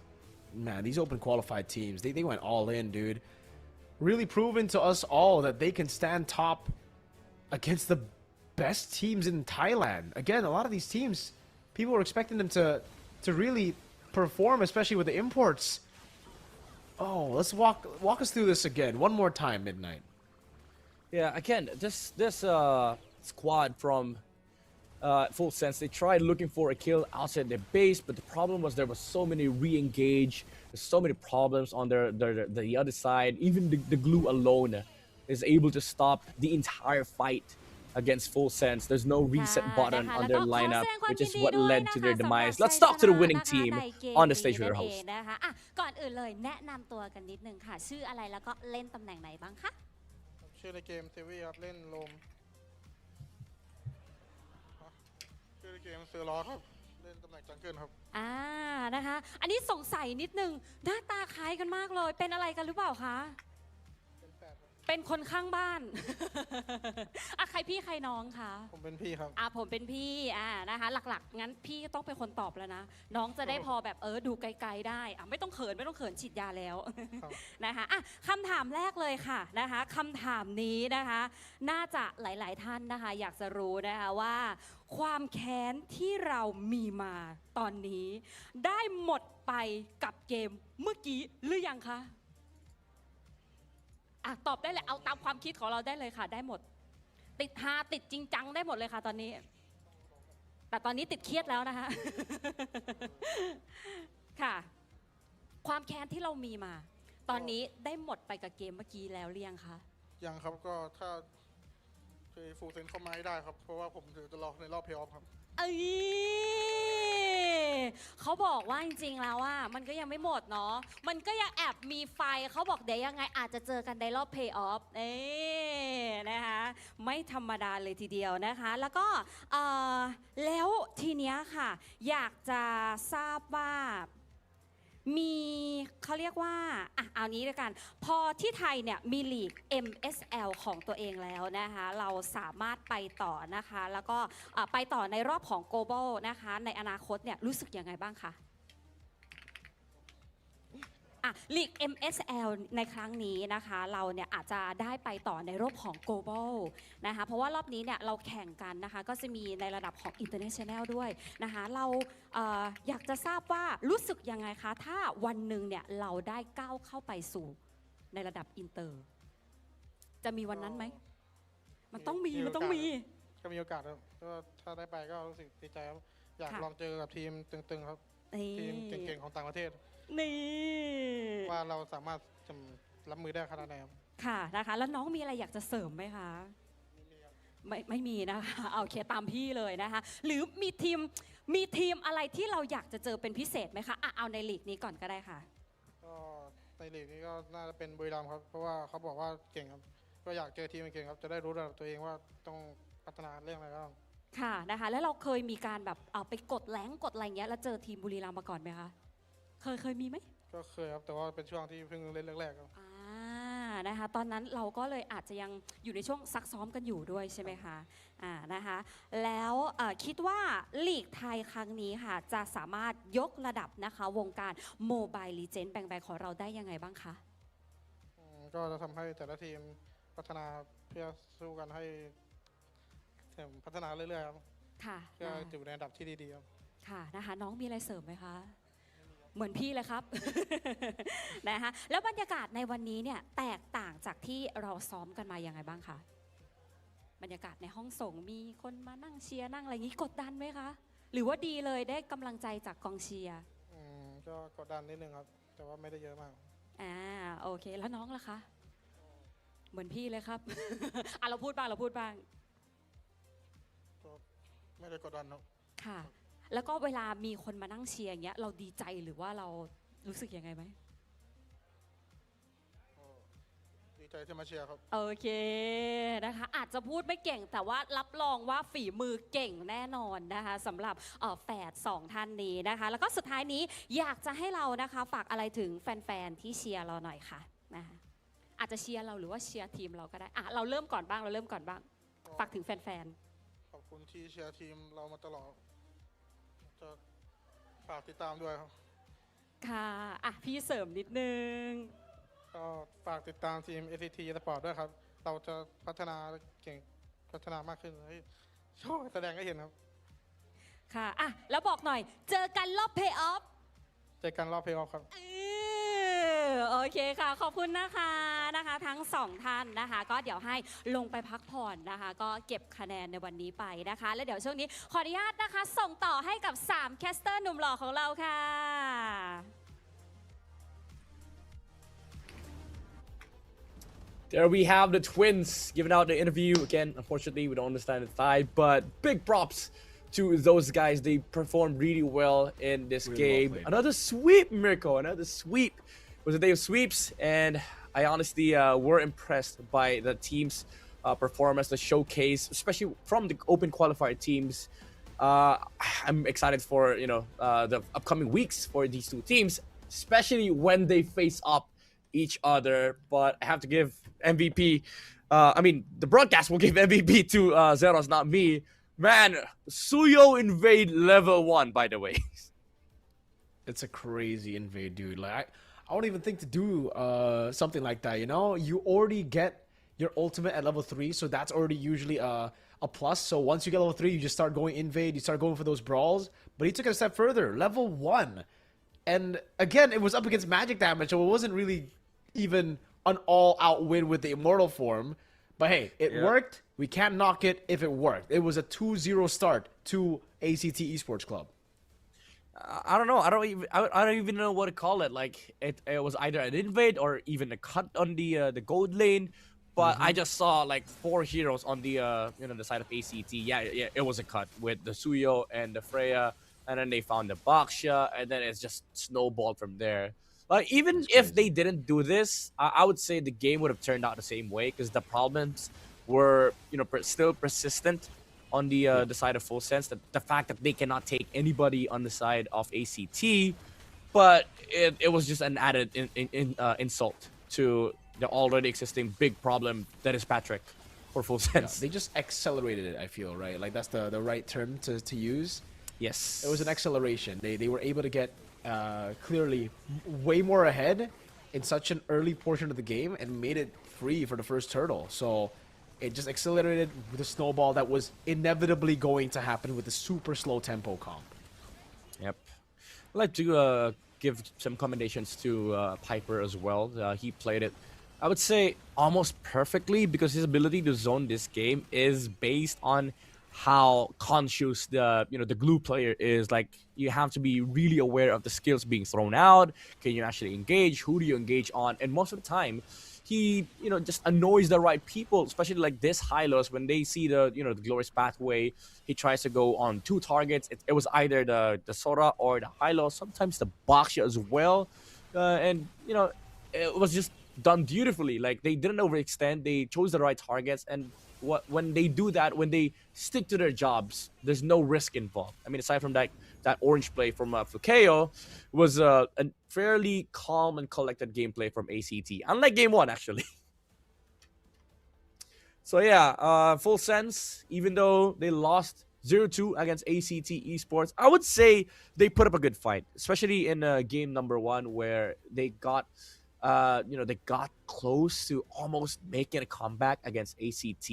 man, these open qualified teams, they went all in, dude. Really proven to us all that they can stand top against the best teams in Thailand. Again, a lot of these teams, people were expecting them to really perform, especially with the imports. Oh, let's walk us through this again one more time, Midnight. Yeah, again, this squad from Full Sense, they tried looking for a kill outside their base, but the problem was there was so many re-engage, there's so many problems on the other side. Even the glue alone is able to stop the entire fight against Full Sense. There's no reset button on their lineup, which is what led to their demise. Let's talk to the winning team on the stage with their host. ก่อนอื่นเลยแนะนำตัวกันนิดนึงค่ะชื่ออะไรแล้วก็เล่นตำแหน่งไหนบ้างคะ ชื่อในเกมเซวี่ครับเล่นโลมชื่อในเกมเซอร์ลอครับเล่นตำแหน่งจังเกิลครับนะคะอันนี้สงสัยนิดนึงหน้าตาคล้ายกันมากเลยเป็นอะไรกันหรือเปล่าคะเป็นคนข้างบ้าน ใครพี่ใครน้องคะผมเป็นพี่ครับผมเป็นพี่นะคะหลักๆงั้นพี่ต้องเป็นคนตอบแล้วนะน้องจะได้พอแบบดูไกลๆได้ไม่ต้องเขินฉีดยาแล้ว นะคะคำถามแรกเลยค่ะนะคะคำถามนี้นะคะน่าจะหลายๆท่านนะคะอยากจะรู้นะคะว่าความแค้นที่เรามีมาตอนนี้ได้หมดไปกับเกมเมื่อกี้หรือยังคะตอบได้เลยเอาตามความคิดของเราได้เลยค่ะได้หมดติดฮาติดจริงจังได้หมดเลยค่ะตอนนี้แต่ตอนนี้ติดเครียดแล้วนะคะ ค่ะความแค้นที่เรามีมาตอนนี้ได้หมดไปกับเกมเมื่อกี้แล้วหรือยังคะยังครับก็ถ้าคือฟูลเซนเข้ามาให้ได้ครับเพราะว่าผมถือจะรอในรอบเพลย์ออฟครับเขาบอกว่าจริงๆแล้วว่ามันก็ยังไม่หมดเนาะมันก็ยังแอบมีไฟเขาบอกเดี๋ยวยังไงอาจจะเจอกันในรอบเพลย์ออฟนะคะไม่ธรรมดาเลยทีเดียวนะคะแล้วก็แล้วทีเนี้ยค่ะอยากจะทราบว่ามีเขาเรียกว่าเอานี้ด้วยกันพอที่ไทยเนี่ยมีลีก MSL ของตัวเองแล้วนะคะเราสามารถไปต่อนะคะแล้วก็ไปต่อในรอบของ Global นะคะในอนาคตเนี่ยรู้สึกยังไงบ้างคะลีก MSL ในครั้งนี้นะคะเราเนี่ยอาจจะได้ไปต่อในรอบของ Global นะคะเพราะว่ารอบนี้เนี่ยเราแข่งกันนะคะก็จะมีในระดับของ International ด้วยนะคะเราอยากจะทราบว่ารู้สึกยังไงคะถ้าวันหนึ่งเนี่ยเราได้ก้าวเข้าไปสู่ในระดับอินเตอร์จะมีวันนั้นไหมมันต้องมีก็มีโอกาสครับก็ถ้าได้ไปก็รู้สึกดีใจครับอยากลองเจอกับทีมตึงๆครับทีมเก่งๆของต่างประเทศว่าเราสามารถจะรับมือได้ขนาดไหนครับค่ะนะคะแล้วน้องมีอะไรอยากจะเสริมไหมคะไม่มีนะคะโอเคตามพี่เลยนะคะหรือมีทีมอะไรที่เราอยากจะเจอเป็นพิเศษไหมคะเอาในลีกนี้ก่อนก็ได้ค่ะก็ในลีกนี้ก็น่าจะเป็นบุรีรัมย์ครับเพราะว่าเขาบอกว่าเก่งครับก็อยากเจอทีมเก่งครับจะได้รู้ระดับตัวเองว่าต้องพัฒนาเรื่องอะไรบ้างค่ะนะคะแล้วเราเคยมีการแบบไปกดแรงกดอะไรเงี้ยแล้วเจอทีมบุรีรัมย์มาก่อนไหมคะเคยมีไหมก็เคยครับแต่ว่าเป็นช่วงที่เพิ่งเล่นแรกๆครับ นะคะตอนนั้นเราก็เลยอาจจะยังอยู่ในช่วงซักซ้อมกันอยู่ด้วยใช่ไหมคะนะคะแล้วคิดว่าลีกไทยครั้งนี้ค่ะจะสามารถยกระดับนะคะวงการโมบายลีเจนด์แบงของเราได้ยังไงบ้างคะก็จะทำให้แต่ละทีมพัฒนาเพื่อสู้กันให้พัฒนาเรื่อยๆครับค่ะเพื่ออยู่ในระดับที่ดีๆครับค่ะนะคะน้องมีอะไรเสริมไหมคะเหมือนพี่เลยครับ นะคะแล้วบรรยากาศในวันนี้เนี่ยแตกต่างจากที่เราซ้อมกันมายังไงบ้างคะบรรยากาศในห้องส่งมีคนมานั่งเชียร์นั่งอะไรอย่างนี้กดดันไหมคะหรือว่าดีเลยได้กำลังใจจากกองเชียร์ก็กดดันนิดนึงครับแต่ว่าไม่ได้เยอะมากโอเคแล้วน้องล่ะคะเหมือนพี่เลยครับ เราพูดบ้างก็ไม่ได้กดดันเนาะค่ะแล้วก็เวลามีคนมานั่งเชียร์อย่างเงี้ยเราดีใจหรือว่าเรารู้สึกยังไงไหมดีใจที่มาเชียร์ครับโอเคนะคะอาจจะพูดไม่เก่งแต่ว่ารับรองว่าฝีมือเก่งแน่นอนนะคะสำหรับแฝด2ท่านนี้นะคะแล้วก็สุดท้ายนี้อยากจะให้เรานะคะฝากอะไรถึงแฟนๆที่เชียร์เราหน่อยค่ะนะคะอาจจะเชียร์เราหรือว่าเชียร์ทีมเราก็ได้เราเริ่มก่อนบ้างฝากถึงแฟนๆขอบคุณที่เชียร์ทีมเรามาตลอดจะฝากติดตามด้วยครับค่ะพี่เสริมนิดนึงก็ฝากติดตามทีม ACT Sport ด้วยครับเราจะพัฒนาเก่งพัฒนามากขึ้นให้โชว์แสดงให้เห็นครับค่ะแล้วบอกหน่อยเจอกันรอบเพย์ออฟครับโอเคค่ะขอบคุณนะคะทั้ง2ท่านนะคะก็เดี๋ยวให้ลงไปพักผ่อนนะคะก็เก็บคะแนนในวันนี้ไปนะคะแล้วเดี๋ยวช่วงนี้ขออนุญาตนะคะส่งต่อให้กับ3แคสเตอร์หนุ่มหล่อของเราค่ะ There we have the twins giving out the interview. Again, unfortunately, we don't understand the Thai, but big props to those guys. They performed really well in this game. Another sweep, Mirko. Another sweep. It was a day of sweeps, and I honestly were impressed by the team's performance, the showcase, especially from the open qualifier teams. I'm excited for the upcoming weeks for these two teams, especially when they face up each other. But I have to give MVP. The broadcast will give MVP to Zeros, not me. Man, Suyo invade level 1, by the way. It's a crazy invade, dude. Like I don't even think to do something like that. You already get your ultimate at level 3, so that's already usually a plus. So once you get level 3, you just start going invade. You start going for those brawls. But he took it a step further, level 1, and again it was up against magic damage, so it wasn't really even an all-out win with the immortal form. But hey, it worked. We can't knock it if it worked. It was a 2-0 start to ACT Esports Club. I don't know. I don't even know what to call it. Like it was either an invade or even a cut on the gold lane. But I just saw like 4 heroes on the the side of ACT. Yeah, it was a cut with the Suyo and the Freya, and then they found the Baksha, and then it's just snowballed from there. Even if they didn't do this, I would say the game would have turned out the same way because the problems were still persistent on the side of Full Sense. The fact that they cannot take anybody on the side of ACT, but it was just an added insult to the already existing big problem that is Patrick for Full Sense. Yeah, they just accelerated it, I feel, right? Like that's the right term to use. Yes. It was an acceleration. They were able to get clearly way more ahead in such an early portion of the game and made it free for the first turtle. So it just accelerated with a snowball that was inevitably going to happen with the super slow tempo comp. Yep. I'd like to give some commendations to Piper as well. He played it, I would say, almost perfectly because his ability to zone this game is based on how conscious the glue player is. Like, you have to be really aware of the skills being thrown out. Can you actually engage? Who do you engage on? And most of the time, he just annoys the right people, especially like this Hylos when they see the the glorious pathway. He tries to go on 2 targets. It was either the Sora or the Hylos, sometimes the Baksha as well, and it was just done beautifully. Like, they didn't overextend. They chose the right targets, and when they do that, when they stick to their jobs, there's no risk involved. I mean, aside from that orange play from Fukeo, was a fairly calm and collected gameplay from ACT. Unlike game 1, actually. So yeah, full sense. Even though they lost 0-2 against ACT Esports, I would say they put up a good fight, especially in game number 1 where they got, they got close to almost making a comeback against ACT.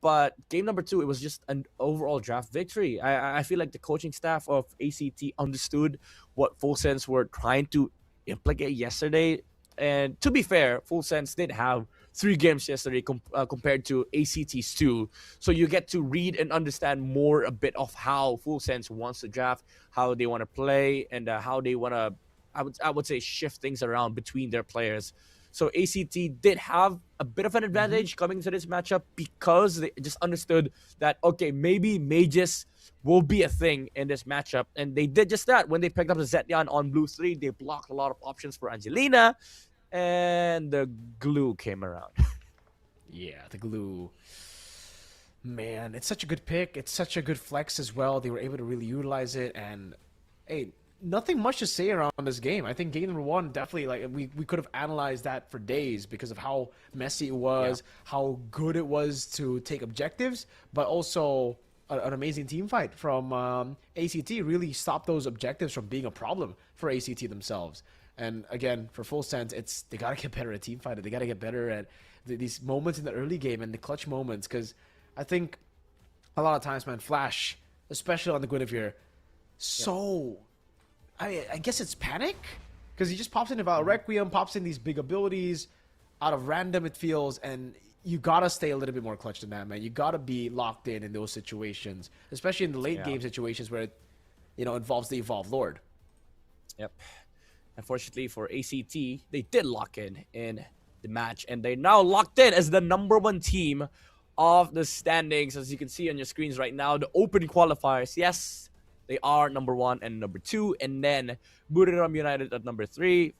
But game number 2, it was just an overall draft victory. I feel like the coaching staff of ACT understood what Full Sense were trying to implicate yesterday. And to be fair, Full Sense did have 3 games yesterday compared to ACT's 2. So you get to read and understand more a bit of how Full Sense wants to draft, how they want to play, and how they want to, I would say, shift things around between their players. So ACT did have a bit of an advantage coming into this matchup because they just understood that, okay, maybe mages will be a thing in this matchup. And they did just that. When they picked up the Zetyan on blue 3, they blocked a lot of options for Angelina, and the glue came around. Yeah, the glue. Man, it's such a good pick. It's such a good flex as well. They were able to really utilize it. And, hey, nothing much to say around this game. I think game number 1, definitely, like, we could have analyzed that for days because of how messy it was, how good it was to take objectives, but also an amazing team fight from ACT really stopped those objectives from being a problem for ACT themselves. And again, for Full Sense, they got to get better at team fighting. They got to get better at these moments in the early game and the clutch moments, because I think a lot of times, man, Flash, especially on the Guinevere, so... I guess it's panic, because he just pops in about Requiem, pops in these big abilities out of random, it feels, and you gotta stay a little bit more clutch than that, man. You gotta be locked in those situations, especially in the late game situations where it, involves the Evolved Lord. Yep. Unfortunately for ACT, they did lock in the match, and they're now locked in as the number 1 team of the standings. As you can see on your screens right now, the open qualifiers, yes, they are number 1 and number 2, and then Buriram United at number 3.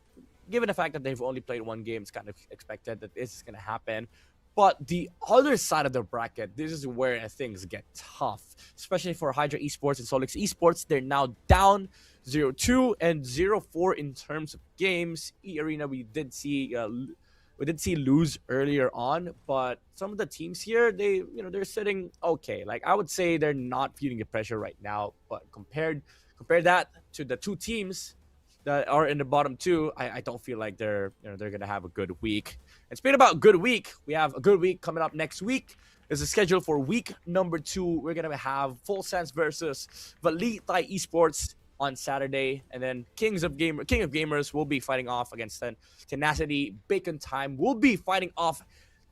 Given the fact that they've only played 1 game, it's kind of expected that this is going to happen. But the other side of the bracket, this is where things get tough, especially for Hydra Esports and Solix Esports. They're now down 0-2 and 0-4 in terms of games. E-Arena, we did see lose earlier on, but some of the teams here, they're sitting okay. Like, I would say they're not feeling the pressure right now, but compare that to the 2 teams that are in the bottom 2, I don't feel like they're gonna have a good week. And speaking about good week, we have a good week coming up next week. Is a schedule for week number 2. We're gonna have Full Sense versus VLTH Esports on Saturday, and then King of Gamers will be fighting off against Tenacity. Bacon Time will be fighting off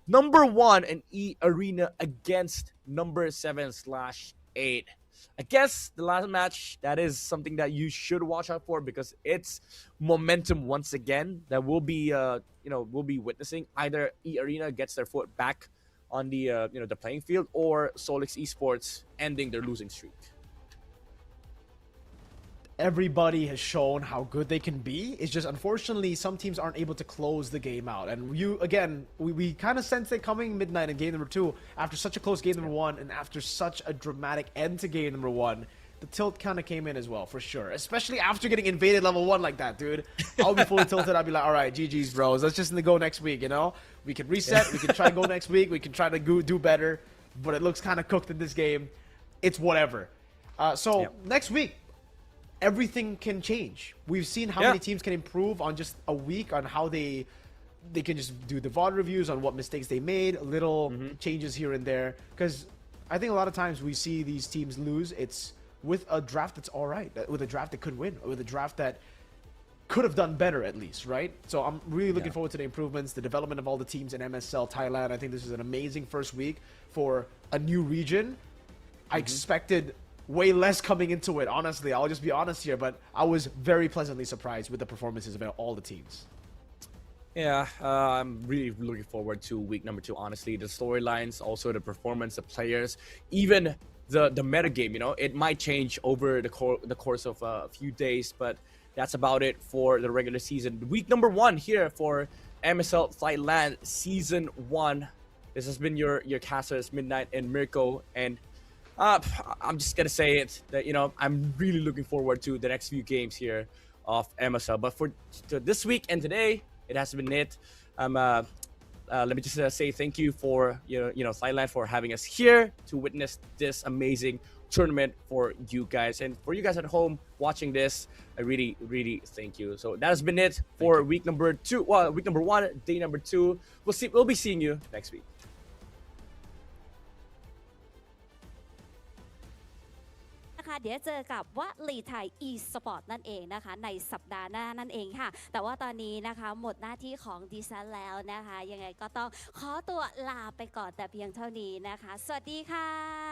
number 1 and E-Arena against number 7/8. I guess the last match, that is something that you should watch out for, because it's momentum once again that we'll be witnessing. Either E-Arena gets their foot back on the the playing field, or Solix Esports ending their losing streak. Everybody has shown how good they can be. It's just, unfortunately, some teams aren't able to close the game out. And we kind of sense it coming midnight in game number 2. After such a close game number 1, and after such a dramatic end to game number 1, the tilt kind of came in as well, for sure. Especially after getting invaded level 1 like that, dude. I'll be fully tilted. I'll be like, all right, GG's, bros. Let's just go next week, We can reset. We can try to go next week. We can try to do better. But it looks kind of cooked in this game. It's whatever. Next week, everything can change. We've seen how many teams can improve on just a week, on how they can just do the VOD reviews on what mistakes they made, little changes here and there. Because I think a lot of times we see these teams lose, it's with a draft that's all right, with a draft that could win, with a draft that could have done better at least, right? So I'm really looking forward to the improvements, the development of all the teams in MSL Thailand. I think this is an amazing first week for a new region. I expected way less coming into it, honestly. I'll just be honest here, but I was very pleasantly surprised with the performances of all the teams. Yeah, I'm really looking forward to week number 2, honestly. The storylines, also the performance, the players, even the metagame, it might change over the course of a few days, but that's about it for the regular season. Week number 1 here for MSL Thailand Season 1. This has been your casters, Midnight and Mirko, and I'm just gonna say it that I'm really looking forward to the next few games here of MSL. But for this week and today, it has been it. let me just say thank you for Thailand for having us here to witness this amazing tournament for you guys, and for you guys at home watching this, I really thank you. So that has been it for week number 1, day number 2. We'll be seeing you next week. เดี๋ยวเจอกับวลีไทย e-sport นั่นเองนะคะในสัปดาห์หน้านั่นเองค่ะแต่ว่าตอนนี้นะคะหมดหน้าที่ของดิฉันแล้วนะคะยังไงก็ต้องขอตัวลาไปก่อนแต่เพียงเท่านี้นะคะสวัสดีค่ะ